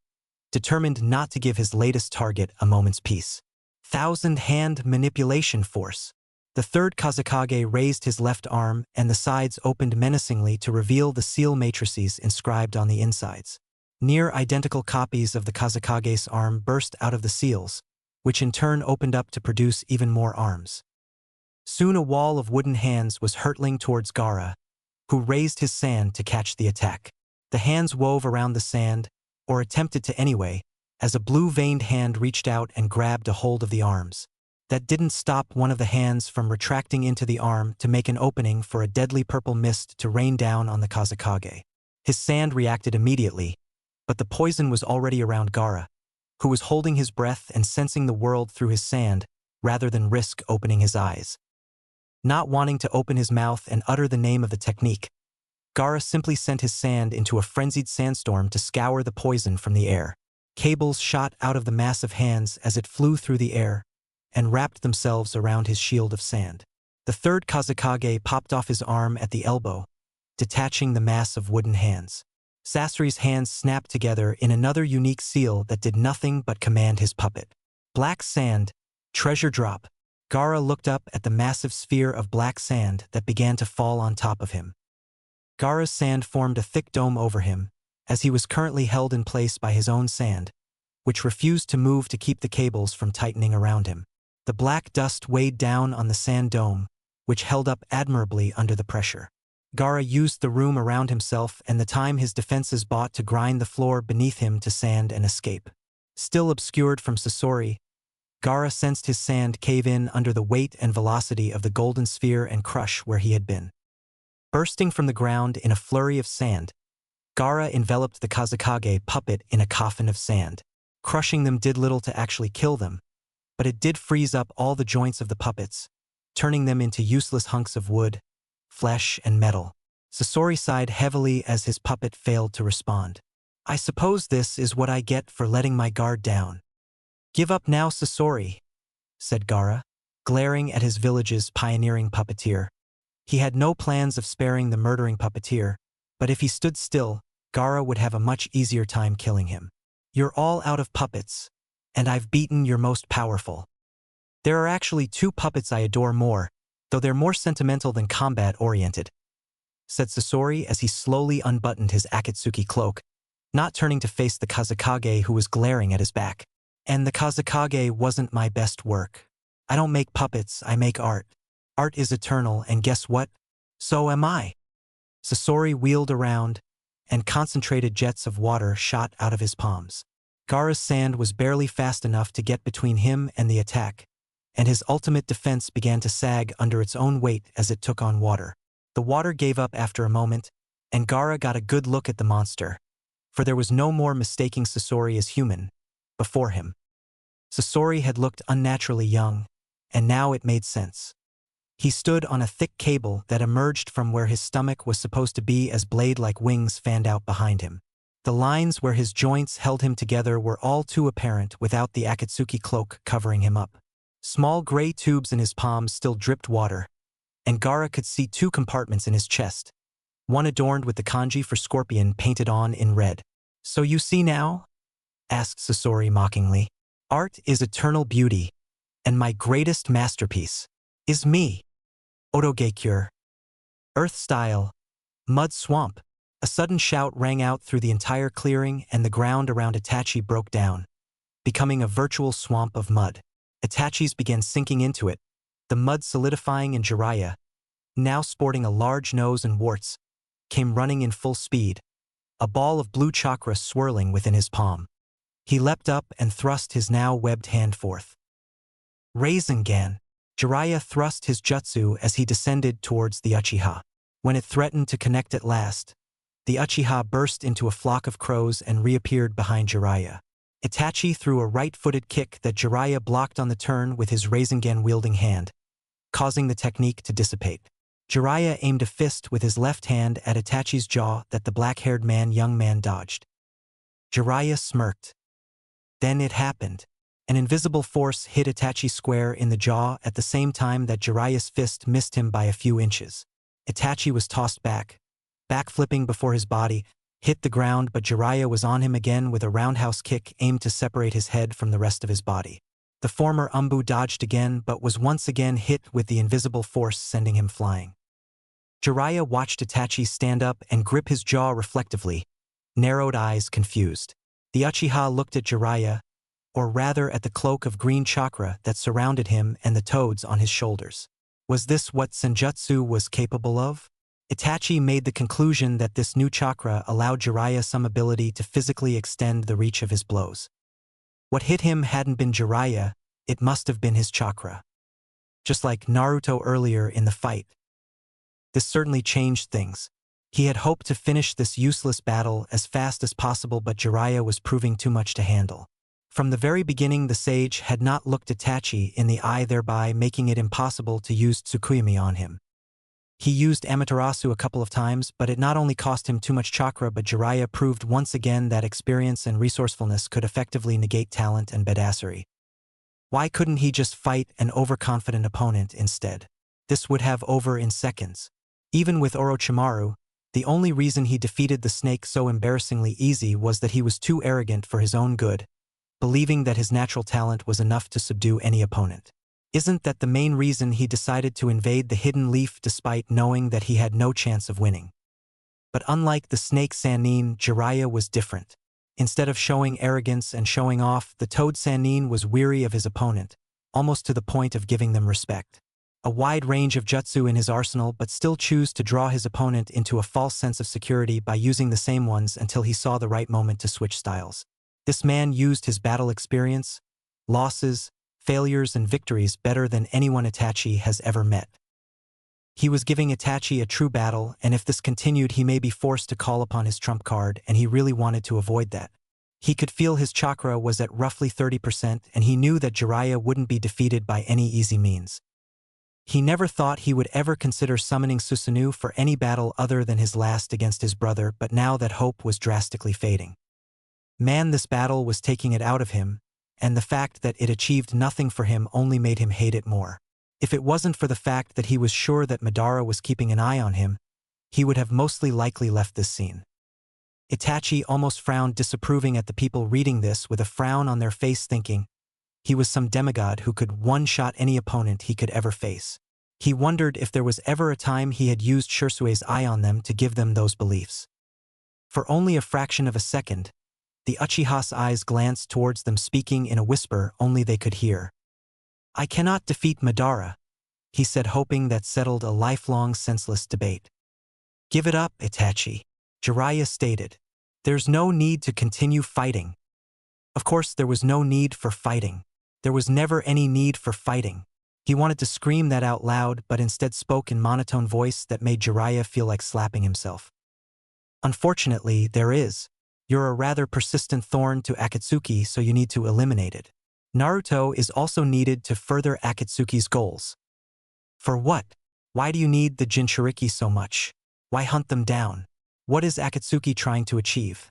determined not to give his latest target a moment's peace. Thousand-hand manipulation force. The third Kazekage raised his left arm and the sides opened menacingly to reveal the seal matrices inscribed on the insides. Near-identical copies of the Kazekage's arm burst out of the seals, which in turn opened up to produce even more arms. Soon a wall of wooden hands was hurtling towards Gaara, who raised his sand to catch the attack. The hands wove around the sand, or attempted to anyway, as a blue-veined hand reached out and grabbed a hold of the arms. That didn't stop one of the hands from retracting into the arm to make an opening for a deadly purple mist to rain down on the Kazekage. His sand reacted immediately, but the poison was already around Gaara, who was holding his breath and sensing the world through his sand rather than risk opening his eyes. Not wanting to open his mouth and utter the name of the technique, Gaara simply sent his sand into a frenzied sandstorm to scour the poison from the air. Cables shot out of the massive hands as it flew through the air and wrapped themselves around his shield of sand. The third Kazekage popped off his arm at the elbow, detaching the mass of wooden hands. Sasori's hands snapped together in another unique seal that did nothing but command his puppet. Black sand, treasure drop. Gaara looked up at the massive sphere of black sand that began to fall on top of him. Gaara's sand formed a thick dome over him, as he was currently held in place by his own sand, which refused to move to keep the cables from tightening around him. The black dust weighed down on the sand dome, which held up admirably under the pressure. Gaara used the room around himself and the time his defenses bought to grind the floor beneath him to sand and escape. Still obscured from Sasori, Gaara sensed his sand cave in under the weight and velocity of the golden sphere and crush where he had been. Bursting from the ground in a flurry of sand, Gaara enveloped the Kazekage puppet in a coffin of sand. Crushing them did little to actually kill them, but it did freeze up all the joints of the puppets, turning them into useless hunks of wood, flesh, and metal. Sasori sighed heavily as his puppet failed to respond. "I suppose this is what I get for letting my guard down." "Give up now, Sasori," said Gaara, glaring at his village's pioneering puppeteer. He had no plans of sparing the murdering puppeteer, but if he stood still, Gaara would have a much easier time killing him. "You're all out of puppets, and I've beaten your most powerful. There are actually two puppets I adore more, though they're more sentimental than combat-oriented," said Sasori as he slowly unbuttoned his Akatsuki cloak, not turning to face the Kazekage who was glaring at his back. "And the Kazekage wasn't my best work. I don't make puppets, I make art. Art is eternal, and guess what? So am I." Sasori wheeled around, and concentrated jets of water shot out of his palms. Gaara's sand was barely fast enough to get between him and the attack, and his ultimate defense began to sag under its own weight as it took on water. The water gave up after a moment, and Gaara got a good look at the monster, for there was no more mistaking Sasori as human before him. Sasori had looked unnaturally young, and now it made sense. He stood on a thick cable that emerged from where his stomach was supposed to be as blade-like wings fanned out behind him. The lines where his joints held him together were all too apparent without the Akatsuki cloak covering him up. Small gray tubes in his palms still dripped water, and Gaara could see two compartments in his chest, one adorned with the kanji for scorpion painted on in red. "So you see now?" asked Sasori mockingly. "Art is eternal beauty, and my greatest masterpiece is me. Otogekure. Earth style. Mud swamp." A sudden shout rang out through the entire clearing and the ground around Itachi broke down. becoming a virtual swamp of mud. Itachi's began sinking into it, the mud solidifying, and Jiraiya, now sporting a large nose and warts, came running in full speed, a ball of blue chakra swirling within his palm. He leapt up and thrust his now webbed hand forth. Rasengan! Jiraiya thrust his jutsu as he descended towards the Uchiha. When it threatened to connect at last, the Uchiha burst into a flock of crows and reappeared behind Jiraiya. Itachi threw a right-footed kick that Jiraiya blocked on the turn with his Rasengan-wielding hand, causing the technique to dissipate. Jiraiya aimed a fist with his left hand at Itachi's jaw that the black-haired young man dodged. Jiraiya smirked. Then it happened. An invisible force hit Itachi square in the jaw at the same time that Jiraiya's fist missed him by a few inches. Itachi was tossed backflipping before his body hit the ground, but Jiraiya was on him again with a roundhouse kick aimed to separate his head from the rest of his body. The former Umbu dodged again but was once again hit with the invisible force, sending him flying. Jiraiya watched Itachi stand up and grip his jaw reflectively, narrowed eyes confused. The Uchiha looked at Jiraiya, or rather at the cloak of green chakra that surrounded him and the toads on his shoulders. Was this what Senjutsu was capable of? Itachi made the conclusion that this new chakra allowed Jiraiya some ability to physically extend the reach of his blows. What hit him hadn't been Jiraiya, it must have been his chakra. Just like Naruto earlier in the fight. This certainly changed things. He had hoped to finish this useless battle as fast as possible, but Jiraiya was proving too much to handle. From the very beginning, the sage had not looked Itachi in the eye, thereby making it impossible to use Tsukuyomi on him. He used Amaterasu a couple of times, but it not only cost him too much chakra, but Jiraiya proved once again that experience and resourcefulness could effectively negate talent and badassery. Why couldn't he just fight an overconfident opponent instead? This would have over in seconds. Even with Orochimaru, the only reason he defeated the snake so embarrassingly easy was that he was too arrogant for his own good, believing that his natural talent was enough to subdue any opponent. Isn't that the main reason he decided to invade the Hidden Leaf despite knowing that he had no chance of winning? But unlike the snake Sannin, Jiraiya was different. Instead of showing arrogance and showing off, the toad Sannin was weary of his opponent, almost to the point of giving them respect. A wide range of jutsu in his arsenal, but still choose to draw his opponent into a false sense of security by using the same ones until he saw the right moment to switch styles. This man used his battle experience, losses, failures, and victories better than anyone Itachi has ever met. He was giving Itachi a true battle, and if this continued, he may be forced to call upon his trump card, and he really wanted to avoid that. He could feel his chakra was at roughly 30%, and he knew that Jiraiya wouldn't be defeated by any easy means. He never thought he would ever consider summoning Susanoo for any battle other than his last against his brother, but now that hope was drastically fading. Man, this battle was taking it out of him, and the fact that it achieved nothing for him only made him hate it more. If it wasn't for the fact that he was sure that Madara was keeping an eye on him, he would have mostly likely left this scene. Itachi almost frowned, disapproving at the people reading this with a frown on their face, thinking he was some demigod who could one-shot any opponent he could ever face. He wondered if there was ever a time he had used Shirsue's eye on them to give them those beliefs. For only a fraction of a second, the Uchiha's eyes glanced towards them, speaking in a whisper only they could hear. "I cannot defeat Madara," he said, hoping that settled a lifelong senseless debate. "Give it up, Itachi," Jiraiya stated. "There's no need to continue fighting." Of course, there was no need for fighting. There was never any need for fighting. He wanted to scream that out loud, but instead spoke in monotone voice that made Jiraiya feel like slapping himself. "Unfortunately, there is. You're a rather persistent thorn to Akatsuki, so you need to eliminate it. Naruto is also needed to further Akatsuki's goals." "For what? Why do you need the Jinchuriki so much? Why hunt them down? What is Akatsuki trying to achieve?"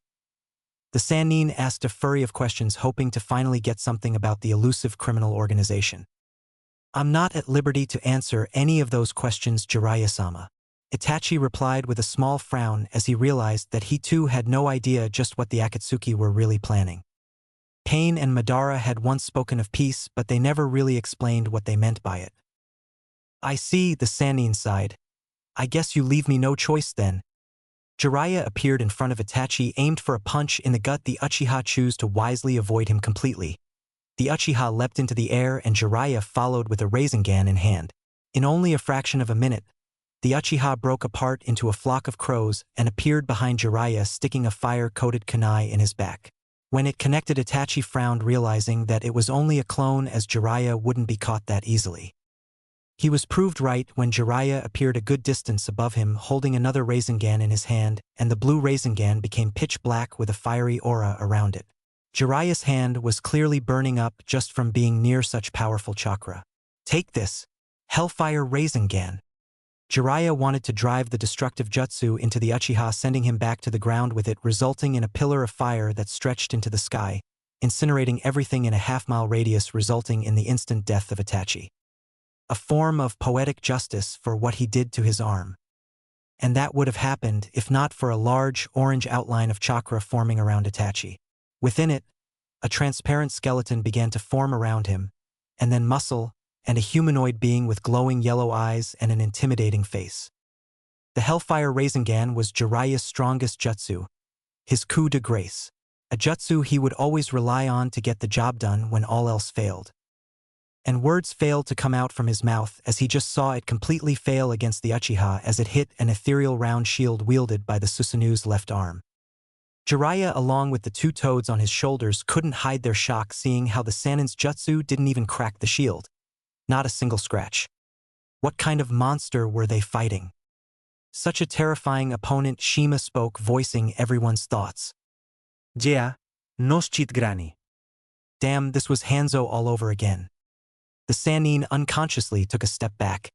The Sannin asked a flurry of questions, hoping to finally get something about the elusive criminal organization. "I'm not at liberty to answer any of those questions, Jiraiya-sama," Itachi replied with a small frown as he realized that he too had no idea just what the Akatsuki were really planning. Pain and Madara had once spoken of peace, but they never really explained what they meant by it. "I see," the Sannin sighed. "I guess you leave me no choice then." Jiraiya appeared in front of Itachi, aimed for a punch in the gut. The Uchiha chose to wisely avoid him completely. The Uchiha leapt into the air and Jiraiya followed with a Rasengan in hand. In only a fraction of a minute, the Uchiha broke apart into a flock of crows and appeared behind Jiraiya, sticking a fire-coated kunai in his back. When it connected, Itachi frowned, realizing that it was only a clone, as Jiraiya wouldn't be caught that easily. He was proved right when Jiraiya appeared a good distance above him, holding another Rasengan in his hand, and the blue Rasengan became pitch black with a fiery aura around it. Jiraiya's hand was clearly burning up just from being near such powerful chakra. "Take this, Hellfire Rasengan." Jiraiya wanted to drive the destructive jutsu into the Uchiha, sending him back to the ground with it, resulting in a pillar of fire that stretched into the sky, incinerating everything in a half-mile radius, resulting in the instant death of Itachi. A form of poetic justice for what he did to his arm. And that would have happened if not for a large, orange outline of chakra forming around Itachi. Within it, a transparent skeleton began to form around him, and then muscle, and a humanoid being with glowing yellow eyes and an intimidating face. The Hellfire Rasengan was Jiraiya's strongest jutsu, his coup de grace, a jutsu he would always rely on to get the job done when all else failed. And words failed to come out from his mouth as he just saw it completely fail against the Uchiha as it hit an ethereal round shield wielded by the Susanu's left arm. Jiraiya, along with the two toads on his shoulders, couldn't hide their shock seeing how the Sanin's jutsu didn't even crack the shield. Not a single scratch. What kind of monster were they fighting? Such a terrifying opponent. Shima spoke, voicing everyone's thoughts. Yeah, nos chit grani. Damn, this was Hanzo all over again. The Sannin unconsciously took a step back,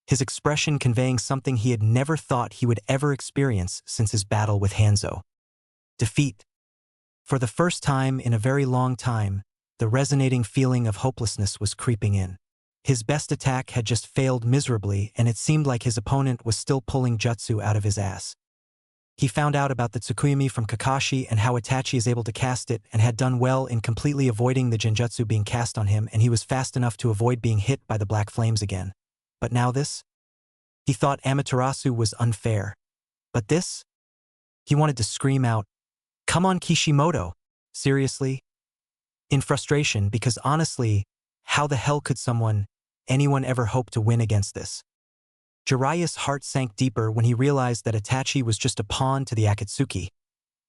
his expression conveying something he had never thought he would ever experience since his battle with Hanzo. Defeat. For the first time in a very long time, the resonating feeling of hopelessness was creeping in. His best attack had just failed miserably, and it seemed like his opponent was still pulling jutsu out of his ass. He found out about the Tsukuyami from Kakashi and how Itachi is able to cast it, and had done well in completely avoiding the genjutsu being cast on him, and he was fast enough to avoid being hit by the black flames again. But now this? He thought Amaterasu was unfair. But this? He wanted to scream out, "Come on, Kishimoto! Seriously?" In frustration, because honestly, how the hell could anyone ever hope to win against this? Jiraiya's heart sank deeper when he realized that Itachi was just a pawn to the Akatsuki.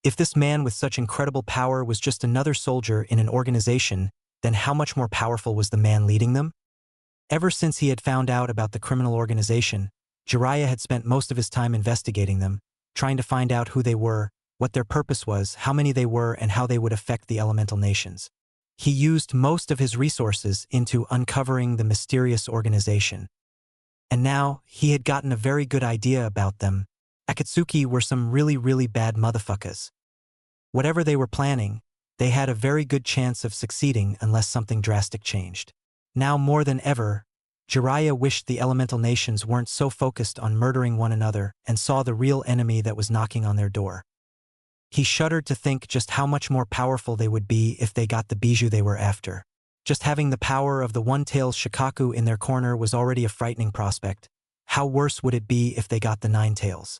If this man with such incredible power was just another soldier in an organization, then how much more powerful was the man leading them? Ever since he had found out about the criminal organization, Jiraiya had spent most of his time investigating them, trying to find out who they were, what their purpose was, how many they were, and how they would affect the elemental nations. He used most of his resources into uncovering the mysterious organization. And now, he had gotten a very good idea about them. Akatsuki were some really bad motherfuckers. Whatever they were planning, they had a very good chance of succeeding unless something drastic changed. Now more than ever, Jiraiya wished the elemental nations weren't so focused on murdering one another and saw the real enemy that was knocking on their door. He shuddered to think just how much more powerful they would be if they got the bijou they were after. Just having the power of the one-tailed Shikaku in their corner was already a frightening prospect. How worse would it be if they got the nine tails?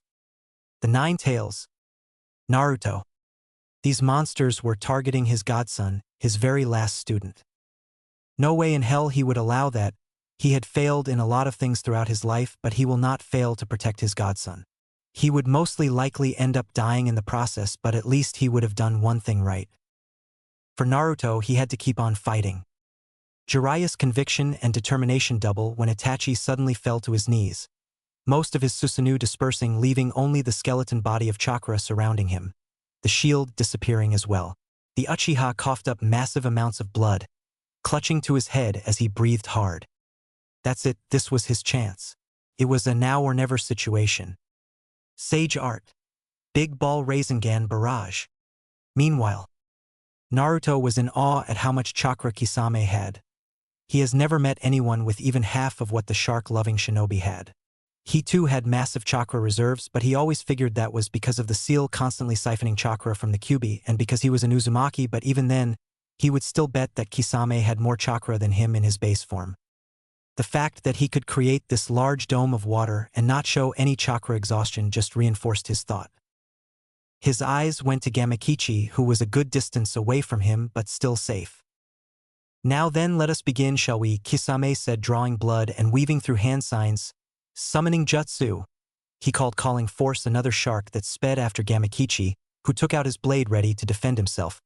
The nine tails? Naruto. These monsters were targeting his godson, his very last student. No way in hell he would allow that. He had failed in a lot of things throughout his life, but he will not fail to protect his godson. He would mostly likely end up dying in the process, but at least he would have done one thing right. For Naruto, he had to keep on fighting. Jiraiya's conviction and determination double when Itachi suddenly fell to his knees, most of his Susanoo dispersing, leaving only the skeleton body of chakra surrounding him, the shield disappearing as well. The Uchiha coughed up massive amounts of blood, clutching to his head as he breathed hard. That's it, this was his chance. It was a now or never situation. Sage Art. Big Ball Rasengan Barrage. Meanwhile, Naruto was in awe at how much chakra Kisame had. He has never met anyone with even half of what the shark-loving shinobi had. He too had massive chakra reserves, but he always figured that was because of the seal constantly siphoning chakra from the Kyuubi and because he was an Uzumaki, but even then, he would still bet that Kisame had more chakra than him in his base form. The fact that he could create this large dome of water and not show any chakra exhaustion just reinforced his thought. His eyes went to Gamakichi, who was a good distance away from him but still safe. Now then, let us begin, shall we? Kisame said, drawing blood and weaving through hand signs. Summoning jutsu, he called, calling forth another shark that sped after Gamakichi, who took out his blade ready to defend himself.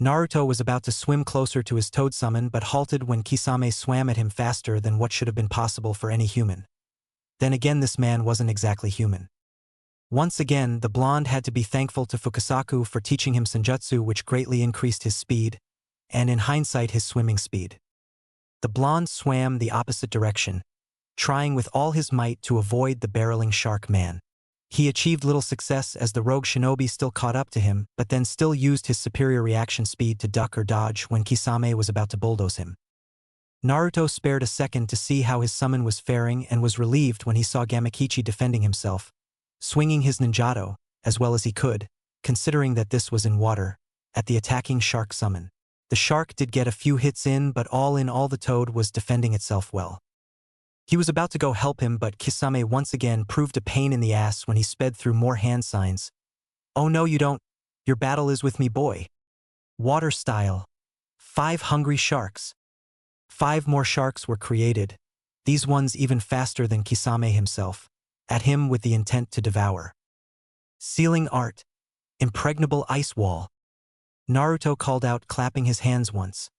Naruto was about to swim closer to his toad summon but halted when Kisame swam at him faster than what should have been possible for any human. Then again, this man wasn't exactly human. Once again, the blonde had to be thankful to Fukasaku for teaching him senjutsu, which greatly increased his speed, and in hindsight his swimming speed. The blonde swam the opposite direction, trying with all his might to avoid the barreling shark man. He achieved little success as the rogue shinobi still caught up to him, but then still used his superior reaction speed to duck or dodge when Kisame was about to bulldoze him. Naruto spared a second to see how his summon was faring and was relieved when he saw Gamakichi defending himself, swinging his ninjato, as well as he could, considering that this was in water, at the attacking shark summon. The shark did get a few hits in, but all in all the toad was defending itself well. He was about to go help him, but Kisame once again proved a pain in the ass when he sped through more hand signs. Oh no, you don't. Your battle is with me, boy. Water style. 5 hungry sharks. 5 more sharks were created, these ones even faster than Kisame himself, at him with the intent to devour. Sealing art. Impregnable ice wall. Naruto called out, clapping his hands once.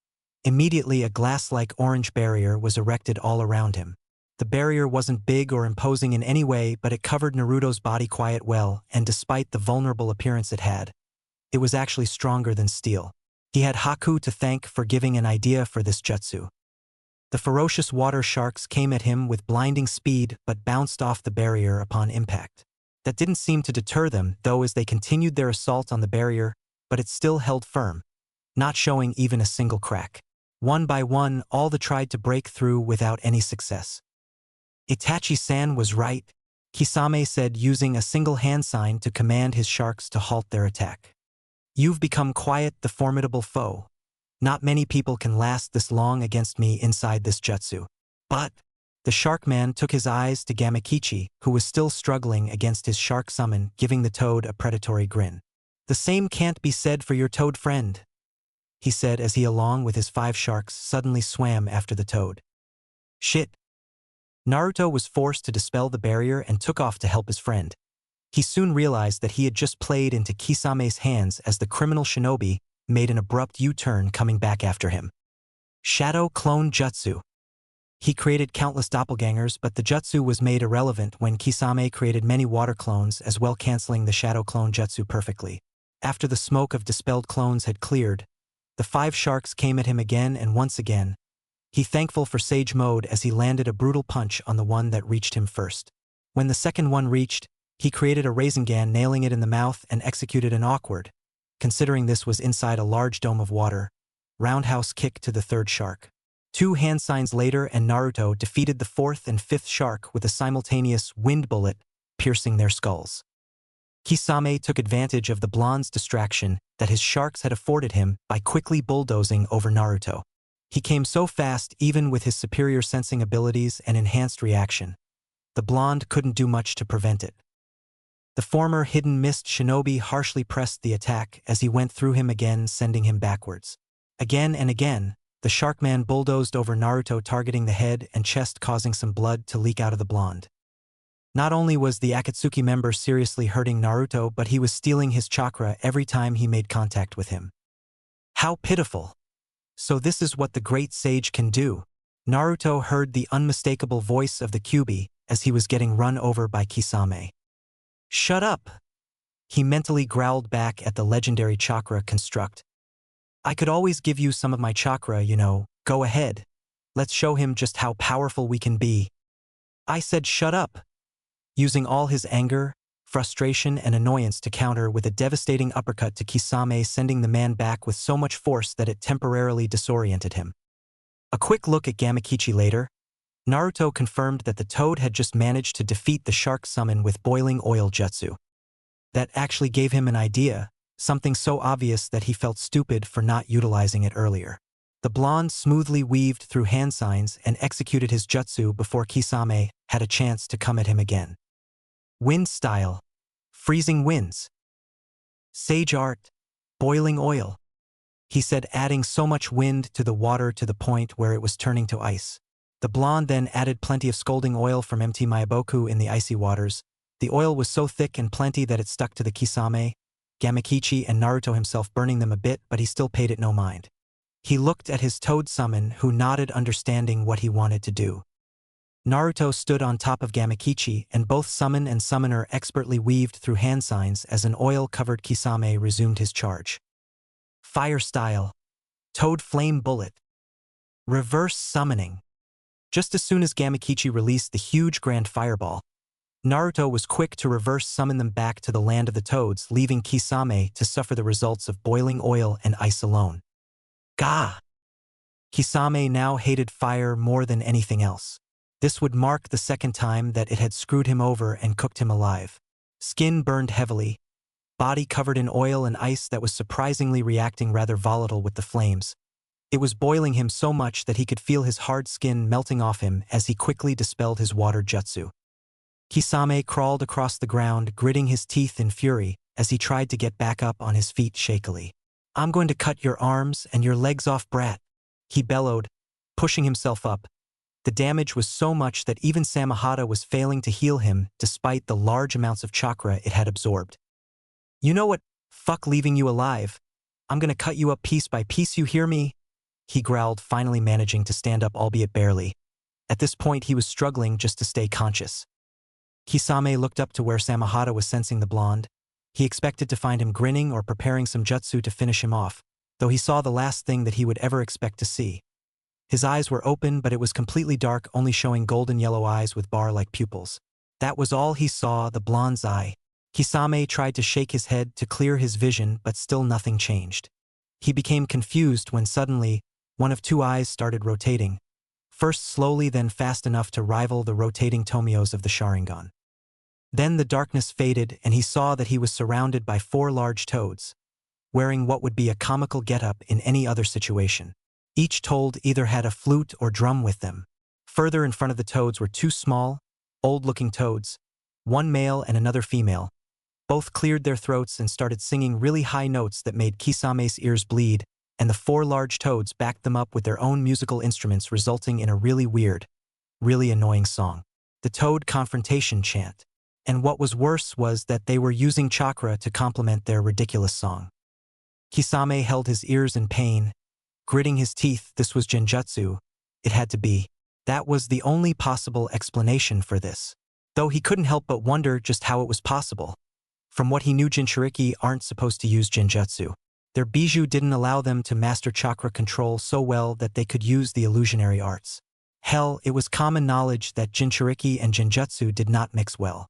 Immediately a glass-like orange barrier was erected all around him. The barrier wasn't big or imposing in any way, but it covered Naruto's body quite well, and despite the vulnerable appearance it had, it was actually stronger than steel. He had Haku to thank for giving an idea for this jutsu. The ferocious water sharks came at him with blinding speed but bounced off the barrier upon impact. That didn't seem to deter them, though, as they continued their assault on the barrier, but it still held firm, not showing even a single crack. One by one, all the tried to break through without any success. Itachi-san was right, Kisame said, using a single hand sign to command his sharks to halt their attack. You've become quite the formidable foe. Not many people can last this long against me inside this jutsu. But the shark man took his eyes to Gamakichi, who was still struggling against his shark summon, giving the toad a predatory grin. The same can't be said for your toad friend, he said as he, along with his 5 sharks, suddenly swam after the toad. Shit. Naruto was forced to dispel the barrier and took off to help his friend. He soon realized that he had just played into Kisame's hands as the criminal shinobi made an abrupt U-turn, coming back after him. Shadow Clone Jutsu. He created countless doppelgangers, but the jutsu was made irrelevant when Kisame created many water clones as well, canceling the Shadow Clone Jutsu perfectly. After the smoke of dispelled clones had cleared, the 5 sharks came at him again and once again. He thankful for Sage Mode as he landed a brutal punch on the one that reached him first. When the second one reached, he created a Rasengan, nailing it in the mouth, and executed an awkward, considering this was inside a large dome of water, roundhouse kick to the 3rd shark. 2 hand signs later and Naruto defeated the 4th and 5th shark with a simultaneous wind bullet piercing their skulls. Kisame took advantage of the blonde's distraction that his sharks had afforded him by quickly bulldozing over Naruto. He came so fast even with his superior sensing abilities and enhanced reaction. The blonde couldn't do much to prevent it. The former hidden mist shinobi harshly pressed the attack as he went through him again, sending him backwards. Again and again, the Sharkman bulldozed over Naruto, targeting the head and chest, causing some blood to leak out of the blonde. Not only was the Akatsuki member seriously hurting Naruto, but he was stealing his chakra every time he made contact with him. How pitiful! So this is what the great sage can do. Naruto heard the unmistakable voice of the Kyuubi as he was getting run over by Kisame. Shut up! He mentally growled back at the legendary chakra construct. I could always give you some of my chakra, you know. Go ahead. Let's show him just how powerful we can be. I said shut up. Using all his anger, frustration, and annoyance to counter with a devastating uppercut to Kisame, sending the man back with so much force that it temporarily disoriented him. A quick look at Gamakichi later, Naruto confirmed that the toad had just managed to defeat the shark summon with boiling oil jutsu. That actually gave him an idea, something so obvious that he felt stupid for not utilizing it earlier. The blonde smoothly weaved through hand signs and executed his jutsu before Kisame had a chance to come at him again. Wind style. Freezing winds. Sage art. Boiling oil. He said, adding so much wind to the water to the point where it was turning to ice. The blonde then added plenty of scalding oil from Mt. Mayaboku in the icy waters. The oil was so thick and plenty that it stuck to the Kisame, Gamakichi and Naruto himself, burning them a bit, but he still paid it no mind. He looked at his toad summon, who nodded, understanding what he wanted to do. Naruto stood on top of Gamakichi, and both summon and summoner expertly weaved through hand signs as an oil-covered Kisame resumed his charge. Fire style. Toad flame bullet. Reverse summoning. Just as soon as Gamakichi released the huge grand fireball, Naruto was quick to reverse summon them back to the land of the toads, leaving Kisame to suffer the results of boiling oil and ice alone. Gah! Kisame now hated fire more than anything else. This would mark the second time that it had screwed him over and cooked him alive. Skin burned heavily, body covered in oil and ice that was surprisingly reacting rather volatile with the flames. It was boiling him so much that he could feel his hard skin melting off him as he quickly dispelled his water jutsu. Kisame crawled across the ground, gritting his teeth in fury as he tried to get back up on his feet shakily. "I'm going to cut your arms and your legs off, brat," he bellowed, pushing himself up. The damage was so much that even Samahata was failing to heal him despite the large amounts of chakra it had absorbed. "You know what? Fuck leaving you alive. I'm gonna cut you up piece by piece, you hear me?" he growled, finally managing to stand up, albeit barely. At this point he was struggling just to stay conscious. Kisame looked up to where Samahata was sensing the blonde. He expected to find him grinning or preparing some jutsu to finish him off, though he saw the last thing that he would ever expect to see. His eyes were open, but it was completely dark, only showing golden yellow eyes with bar-like pupils. That was all he saw, the blonde's eye. Kisame tried to shake his head to clear his vision, but still nothing changed. He became confused when suddenly, one of two eyes started rotating, first slowly then fast enough to rival the rotating tomios of the Sharingan. Then the darkness faded and he saw that he was surrounded by 4 large toads, wearing what would be a comical getup in any other situation. Each toad either had a flute or drum with them. Further in front of the toads were 2 small, old-looking toads, one male and another female. Both cleared their throats and started singing really high notes that made Kisame's ears bleed, and the 4 large toads backed them up with their own musical instruments, resulting in a really weird, really annoying song. The Toad Confrontation chant. And what was worse was that they were using chakra to complement their ridiculous song. Kisame held his ears in pain, gritting his teeth. This was genjutsu. It had to be. That was the only possible explanation for this. Though he couldn't help but wonder just how it was possible. From what he knew, Jinchuriki aren't supposed to use genjutsu. Their bijou didn't allow them to master chakra control so well that they could use the illusionary arts. Hell, it was common knowledge that Jinchuriki and genjutsu did not mix well.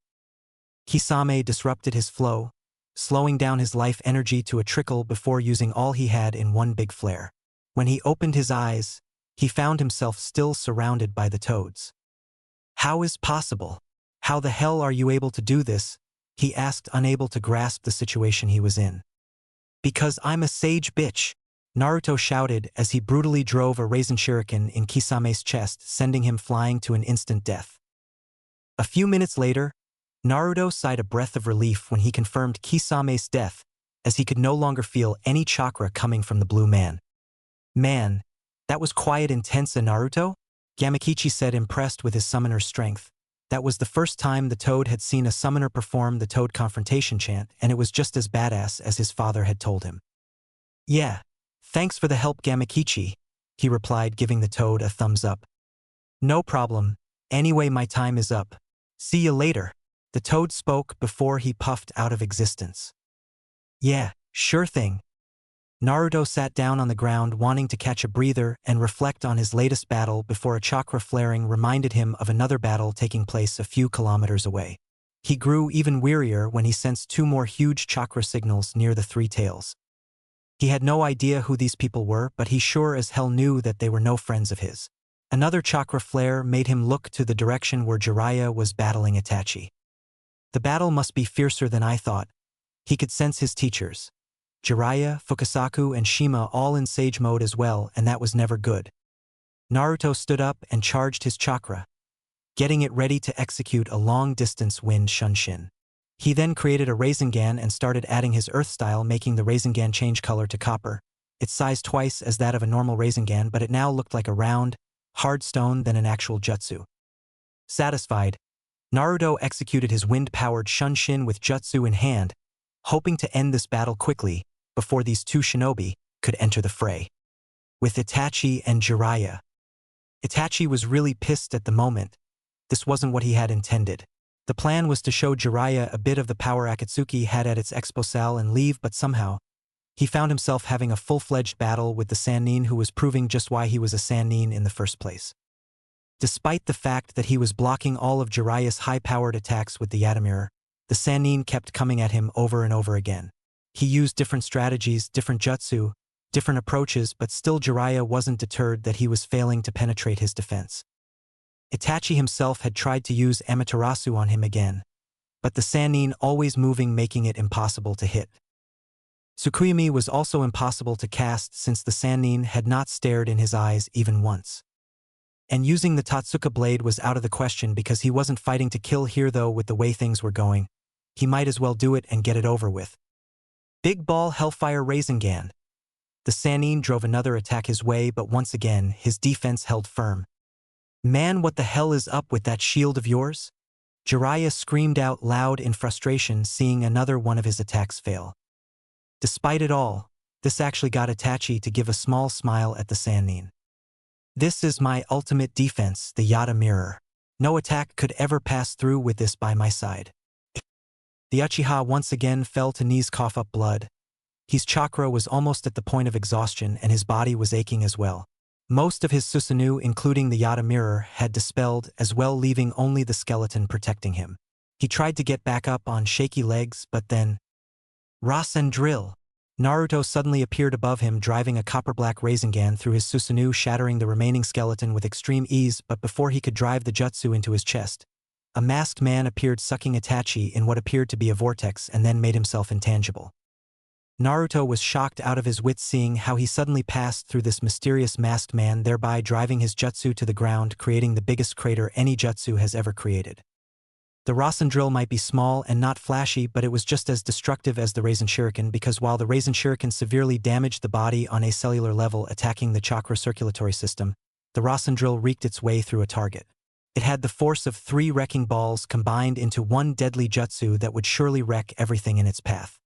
Kisame disrupted his flow, slowing down his life energy to a trickle before using all he had in one big flare. When he opened his eyes, he found himself still surrounded by the toads. "How is possible? How the hell are you able to do this?" he asked, unable to grasp the situation he was in. "Because I'm a sage bitch," Naruto shouted as he brutally drove a Raisin Shuriken in Kisame's chest, sending him flying to an instant death. A few minutes later, Naruto sighed a breath of relief when he confirmed Kisame's death, as he could no longer feel any chakra coming from the blue man. "Man, that was quiet intense, Naruto?" Gamakichi said, impressed with his summoner's strength. That was the first time the toad had seen a summoner perform the Toad Confrontation chant, and it was just as badass as his father had told him. "Yeah, thanks for the help, Gamakichi," he replied, giving the toad a thumbs up. "No problem. Anyway, my time is up. See you later." The toad spoke before he puffed out of existence. "Yeah, sure thing." Naruto sat down on the ground, wanting to catch a breather and reflect on his latest battle before a chakra flaring reminded him of another battle taking place a few kilometers away. He grew even wearier when he sensed 2 more huge chakra signals near the 3 tails. He had no idea who these people were, but he sure as hell knew that they were no friends of his. Another chakra flare made him look to the direction where Jiraiya was battling Itachi. The battle must be fiercer than I thought. He could sense his teachers, Jiraiya, Fukasaku, and Shima, all in sage mode as well, and that was never good. Naruto stood up and charged his chakra, getting it ready to execute a long-distance wind shunshin. He then created a Rasengan and started adding his earth style, making the Rasengan change color to copper. Its size twice as that of a normal Rasengan, but it now looked like a round, hard stone than an actual jutsu. Satisfied, Naruto executed his wind-powered Shunshin with jutsu in hand, hoping to end this battle quickly before these two shinobi could enter the fray. With Itachi and Jiraiya. Itachi was really pissed at the moment. This wasn't what he had intended. The plan was to show Jiraiya a bit of the power Akatsuki had at its exposal and leave, but somehow, he found himself having a full-fledged battle with the Sannin, who was proving just why he was a Sannin in the first place. Despite the fact that he was blocking all of Jiraiya's high-powered attacks with the Yata-mirror, the Sannin kept coming at him over and over again. He used different strategies, different jutsu, different approaches, but still Jiraiya wasn't deterred that he was failing to penetrate his defense. Itachi himself had tried to use Amaterasu on him again, but the Sannin always moving, making it impossible to hit. Tsukuyomi was also impossible to cast since the Sannin had not stared in his eyes even once. And using the Totsuka blade was out of the question because he wasn't fighting to kill here, though. With the way things were going, he might as well do it and get it over with. Big Ball Hellfire Rasengan. The Sannin drove another attack his way, but once again, his defense held firm. "Man, what the hell is up with that shield of yours?" Jiraiya screamed out loud in frustration, seeing another one of his attacks fail. Despite it all, this actually got Itachi to give a small smile at the Sannin. "This is my ultimate defense, the Yata mirror. No attack could ever pass through with this by my side." The Uchiha once again fell to knees, cough up blood. His chakra was almost at the point of exhaustion and his body was aching as well. Most of his Susanoo, including the Yata mirror, had dispelled as well, leaving only the skeleton protecting him. He tried to get back up on shaky legs, but then... Rasen drill! Naruto suddenly appeared above him, driving a copper-black Rasengan through his Susanoo, shattering the remaining skeleton with extreme ease, but before he could drive the jutsu into his chest, a masked man appeared, sucking Itachi in what appeared to be a vortex, and then made himself intangible. Naruto was shocked out of his wits, seeing how he suddenly passed through this mysterious masked man, thereby driving his jutsu to the ground, creating the biggest crater any jutsu has ever created. The Rasen drill might be small and not flashy, but it was just as destructive as the Rasen Shuriken, because while the Rasen Shuriken severely damaged the body on a cellular level, attacking the chakra circulatory system, the Rasen drill wreaked its way through a target. It had the force of 3 wrecking balls combined into one deadly jutsu that would surely wreck everything in its path.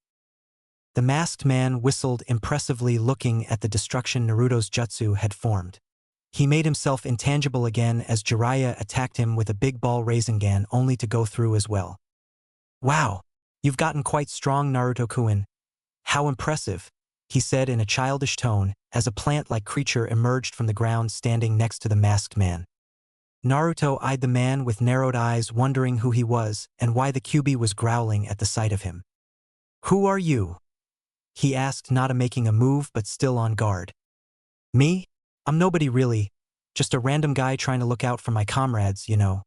The masked man whistled impressively, looking at the destruction Naruto's jutsu had formed. He made himself intangible again as Jiraiya attacked him with a big ball Rasengan, only to go through as well. "Wow, you've gotten quite strong, Naruto-kun. How impressive," he said in a childish tone as a plant-like creature emerged from the ground, standing next to the masked man. Naruto eyed the man with narrowed eyes, wondering who he was and why the Kyuubi was growling at the sight of him. "Who are you?" he asked, not making a move but still on guard. "Me? I'm nobody really, just a random guy trying to look out for my comrades, you know,"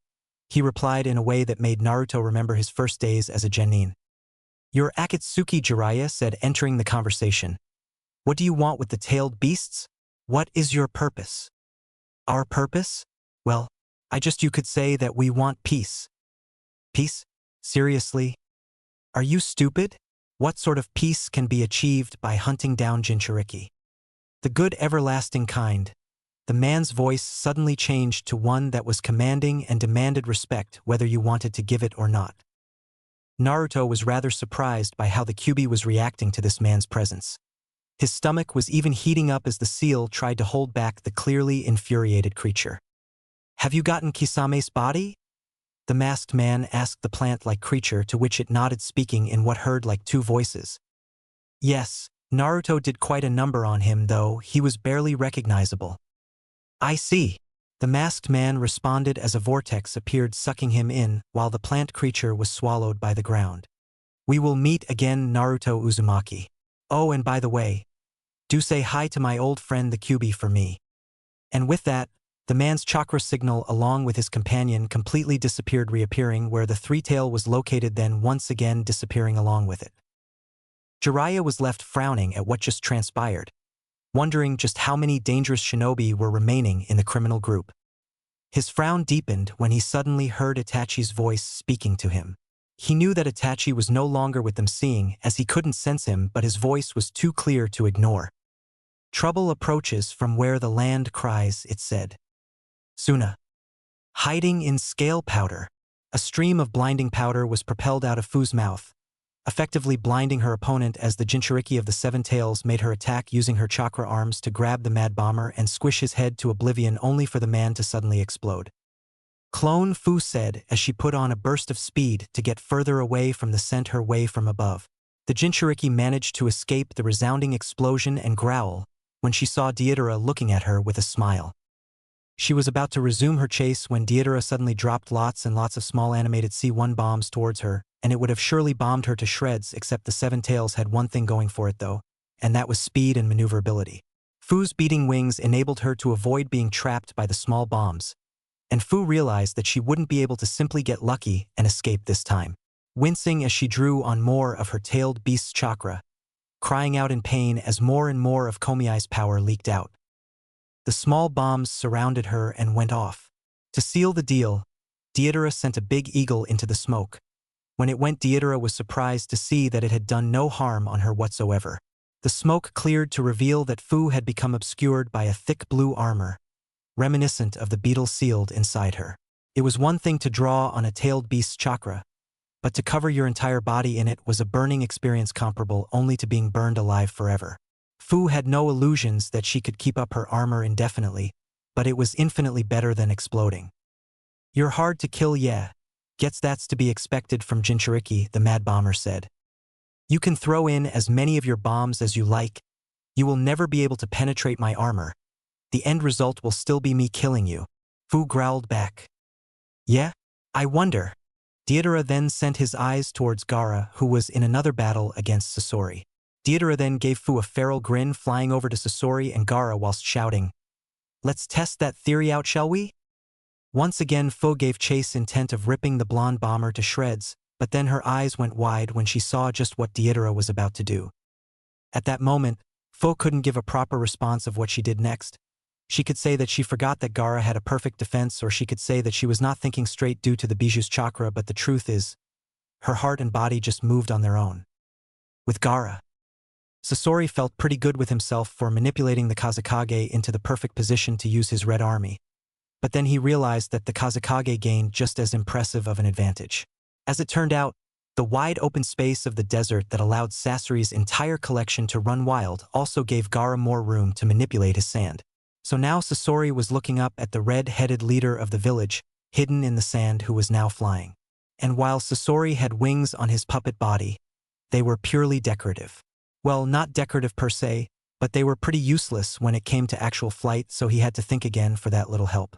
he replied in a way that made Naruto remember his first days as a genin. "You're Akatsuki," Jiraiya said, entering the conversation. "What do you want with the tailed beasts? What is your purpose?" "Our purpose? Well, you could say that we want peace." "Peace? Seriously? Are you stupid? What sort of peace can be achieved by hunting down Jinchuriki? The good everlasting kind." The man's voice suddenly changed to one that was commanding and demanded respect whether you wanted to give it or not. Naruto was rather surprised by how the Kyuubi was reacting to this man's presence. His stomach was even heating up as the seal tried to hold back the clearly infuriated creature. "Have you gotten Kisame's body?" the masked man asked the plant-like creature, to which it nodded, speaking in what heard like 2 voices. Yes, Naruto did quite a number on him, though he was barely recognizable. "I see," the masked man responded as a vortex appeared, sucking him in, while the plant creature was swallowed by the ground. "We will meet again, Naruto Uzumaki. Oh, and by the way, do say hi to my old friend the Kyuubi for me." And with that, the man's chakra signal along with his companion completely disappeared, reappearing where the 3-tail was located, then once again disappearing along with it. Jiraiya was left frowning at what just transpired, wondering just how many dangerous shinobi were remaining in the criminal group. His frown deepened when he suddenly heard Itachi's voice speaking to him. He knew that Itachi was no longer with them seeing, as he couldn't sense him, but his voice was too clear to ignore. Trouble approaches from where the land cries, it said. Suna. Hiding in scale powder. A stream of blinding powder was propelled out of Fu's mouth, effectively blinding her opponent as the Jinchuriki of the Seven Tails made her attack using her chakra arms to grab the Mad Bomber and squish his head to oblivion only for the man to suddenly explode. Clone Fu said as she put on a burst of speed to get further away from the sent her way from above. The Jinchuriki managed to escape the resounding explosion and growl when she saw Deidara looking at her with a smile. She was about to resume her chase when Deidara suddenly dropped lots and lots of small animated C1 bombs towards her, and it would have surely bombed her to shreds except the Seven Tails had one thing going for it though, and that was speed and maneuverability. Fu's beating wings enabled her to avoid being trapped by the small bombs, and Fu realized that she wouldn't be able to simply get lucky and escape this time. Wincing as she drew on more of her tailed beast's chakra, crying out in pain as more and more of Komiai's power leaked out. The small bombs surrounded her and went off. To seal the deal, Deidara sent a big eagle into the smoke. When it went, Deidara was surprised to see that it had done no harm on her whatsoever. The smoke cleared to reveal that Fu had become obscured by a thick blue armor, reminiscent of the beetle sealed inside her. It was one thing to draw on a tailed beast's chakra, but to cover your entire body in it was a burning experience comparable only to being burned alive forever. Fu had no illusions that she could keep up her armor indefinitely, but it was infinitely better than exploding. You're hard to kill, yeah. Guess that's to be expected from Jinchuriki, the Mad Bomber said. You can throw in as many of your bombs as you like. You will never be able to penetrate my armor. The end result will still be me killing you. Fu growled back. Yeah? I wonder. Deidara then sent his eyes towards Gaara, who was in another battle against Sasori. Deidara then gave Fu a feral grin, flying over to Sasori and Gaara whilst shouting, "Let's test that theory out, shall we?" Once again Fu gave chase, intent of ripping the blonde bomber to shreds, but then her eyes went wide when she saw just what Deidara was about to do. At that moment, Fu couldn't give a proper response of what she did next. She could say that she forgot that Gaara had a perfect defense, or she could say that she was not thinking straight due to the Biju's chakra, but the truth is, her heart and body just moved on their own. With Gaara, Sasori felt pretty good with himself for manipulating the Kazekage into the perfect position to use his Red Army. But then he realized that the Kazekage gained just as impressive of an advantage. As it turned out, the wide open space of the desert that allowed Sasori's entire collection to run wild also gave Gaara more room to manipulate his sand. So now Sasori was looking up at the red-headed leader of the village, hidden in the sand, who was now flying. And while Sasori had wings on his puppet body, they were purely decorative. Well, not decorative per se, but they were pretty useless when it came to actual flight, so he had to think again for that little help.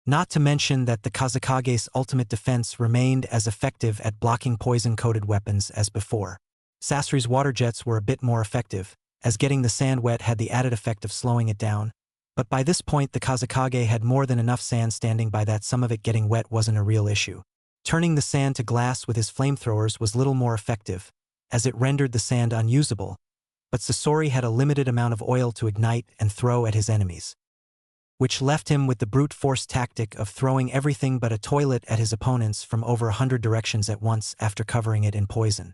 Not to mention that the Kazekage's ultimate defense remained as effective at blocking poison-coated weapons as before. Sasori's water jets were a bit more effective, as getting the sand wet had the added effect of slowing it down, but by this point the Kazekage had more than enough sand standing by that some of it getting wet wasn't a real issue. Turning the sand to glass with his flamethrowers was little more effective, as it rendered the sand unusable, but Sasori had a limited amount of oil to ignite and throw at his enemies, which left him with the brute force tactic of throwing everything but a toilet at his opponents from over 100 directions at once after covering it in poison.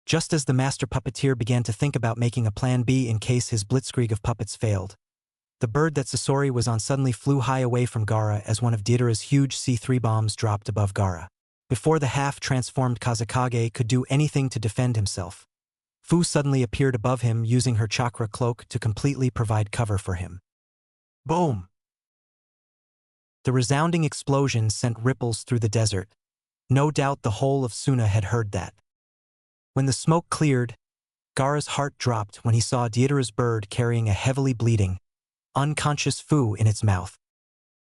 Just as the master puppeteer began to think about making a plan B in case his blitzkrieg of puppets failed, the bird that Sasori was on suddenly flew high away from Gaara as one of Deidara's huge C3 bombs dropped above Gaara. Before the half-transformed Kazekage could do anything to defend himself, Fu suddenly appeared above him using her chakra cloak to completely provide cover for him. Boom! The resounding explosion sent ripples through the desert. No doubt the whole of Suna had heard that. When the smoke cleared, Gaara's heart dropped when he saw Deidara's bird carrying a heavily bleeding, unconscious Fu in its mouth.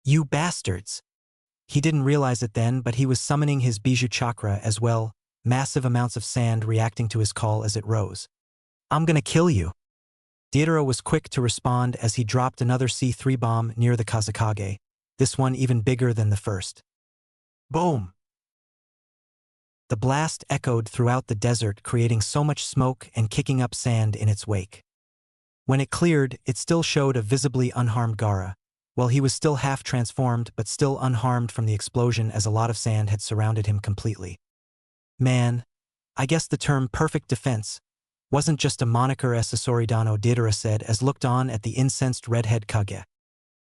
You bastards! He didn't realize it then, but he was summoning his Biju chakra as well, massive amounts of sand reacting to his call as it rose. I'm gonna kill you. Deidara was quick to respond as he dropped another C3 bomb near the Kazekage, this one even bigger than the first. Boom! The blast echoed throughout the desert, creating so much smoke and kicking up sand in its wake. When it cleared, it still showed a visibly unharmed Gaara. Well, he was still half-transformed but still unharmed from the explosion, as a lot of sand had surrounded him completely. Man, I guess the term perfect defense wasn't just a moniker, as Sasoridano Deidara said as looked on at the incensed redhead Kage.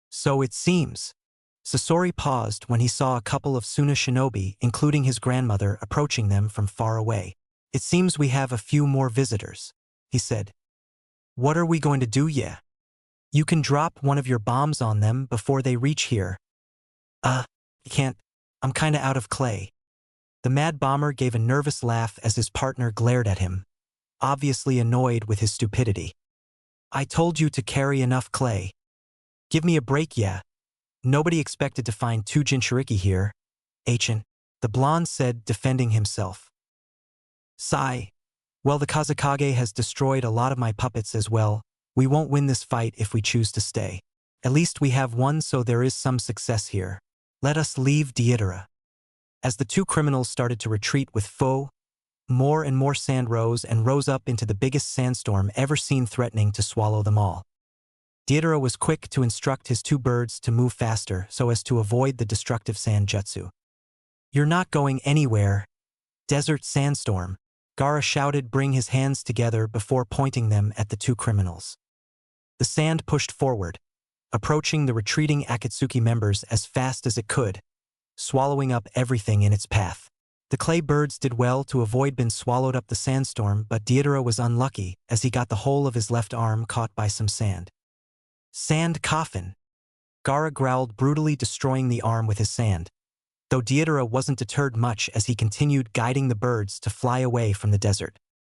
So it seems. Sasori paused when he saw a couple of Suna shinobi, including his grandmother, approaching them from far away. It seems we have a few more visitors, he said. What are we going to do, yeah? You can drop one of your bombs on them before they reach here. Can't. I'm kinda out of clay. The mad bomber gave a nervous laugh as his partner glared at him, obviously annoyed with his stupidity. I told you to carry enough clay. Give me a break, yeah. Nobody expected to find two Jinchuriki here. Achin, the blonde said, defending himself. Sigh. Well, the Kazekage has destroyed a lot of my puppets as well. We won't win this fight if we choose to stay. At least we have one, so there is some success here. Let us leave Deidara. As the two criminals started to retreat with foe, more and more sand rose up into the biggest sandstorm ever seen, threatening to swallow them all. Deidara was quick to instruct his two birds to move faster so as to avoid the destructive sand jutsu. You're not going anywhere. Desert sandstorm, Gaara shouted, bring his hands together before pointing them at the two criminals. The sand pushed forward, approaching the retreating Akatsuki members as fast as it could, swallowing up everything in its path. The clay birds did well to avoid being swallowed up the sandstorm, but Deidara was unlucky as he got the whole of his left arm caught by some sand. Sand coffin. Gaara growled, brutally destroying the arm with his sand, though Deidara wasn't deterred much as he continued guiding the birds to fly away from the desert.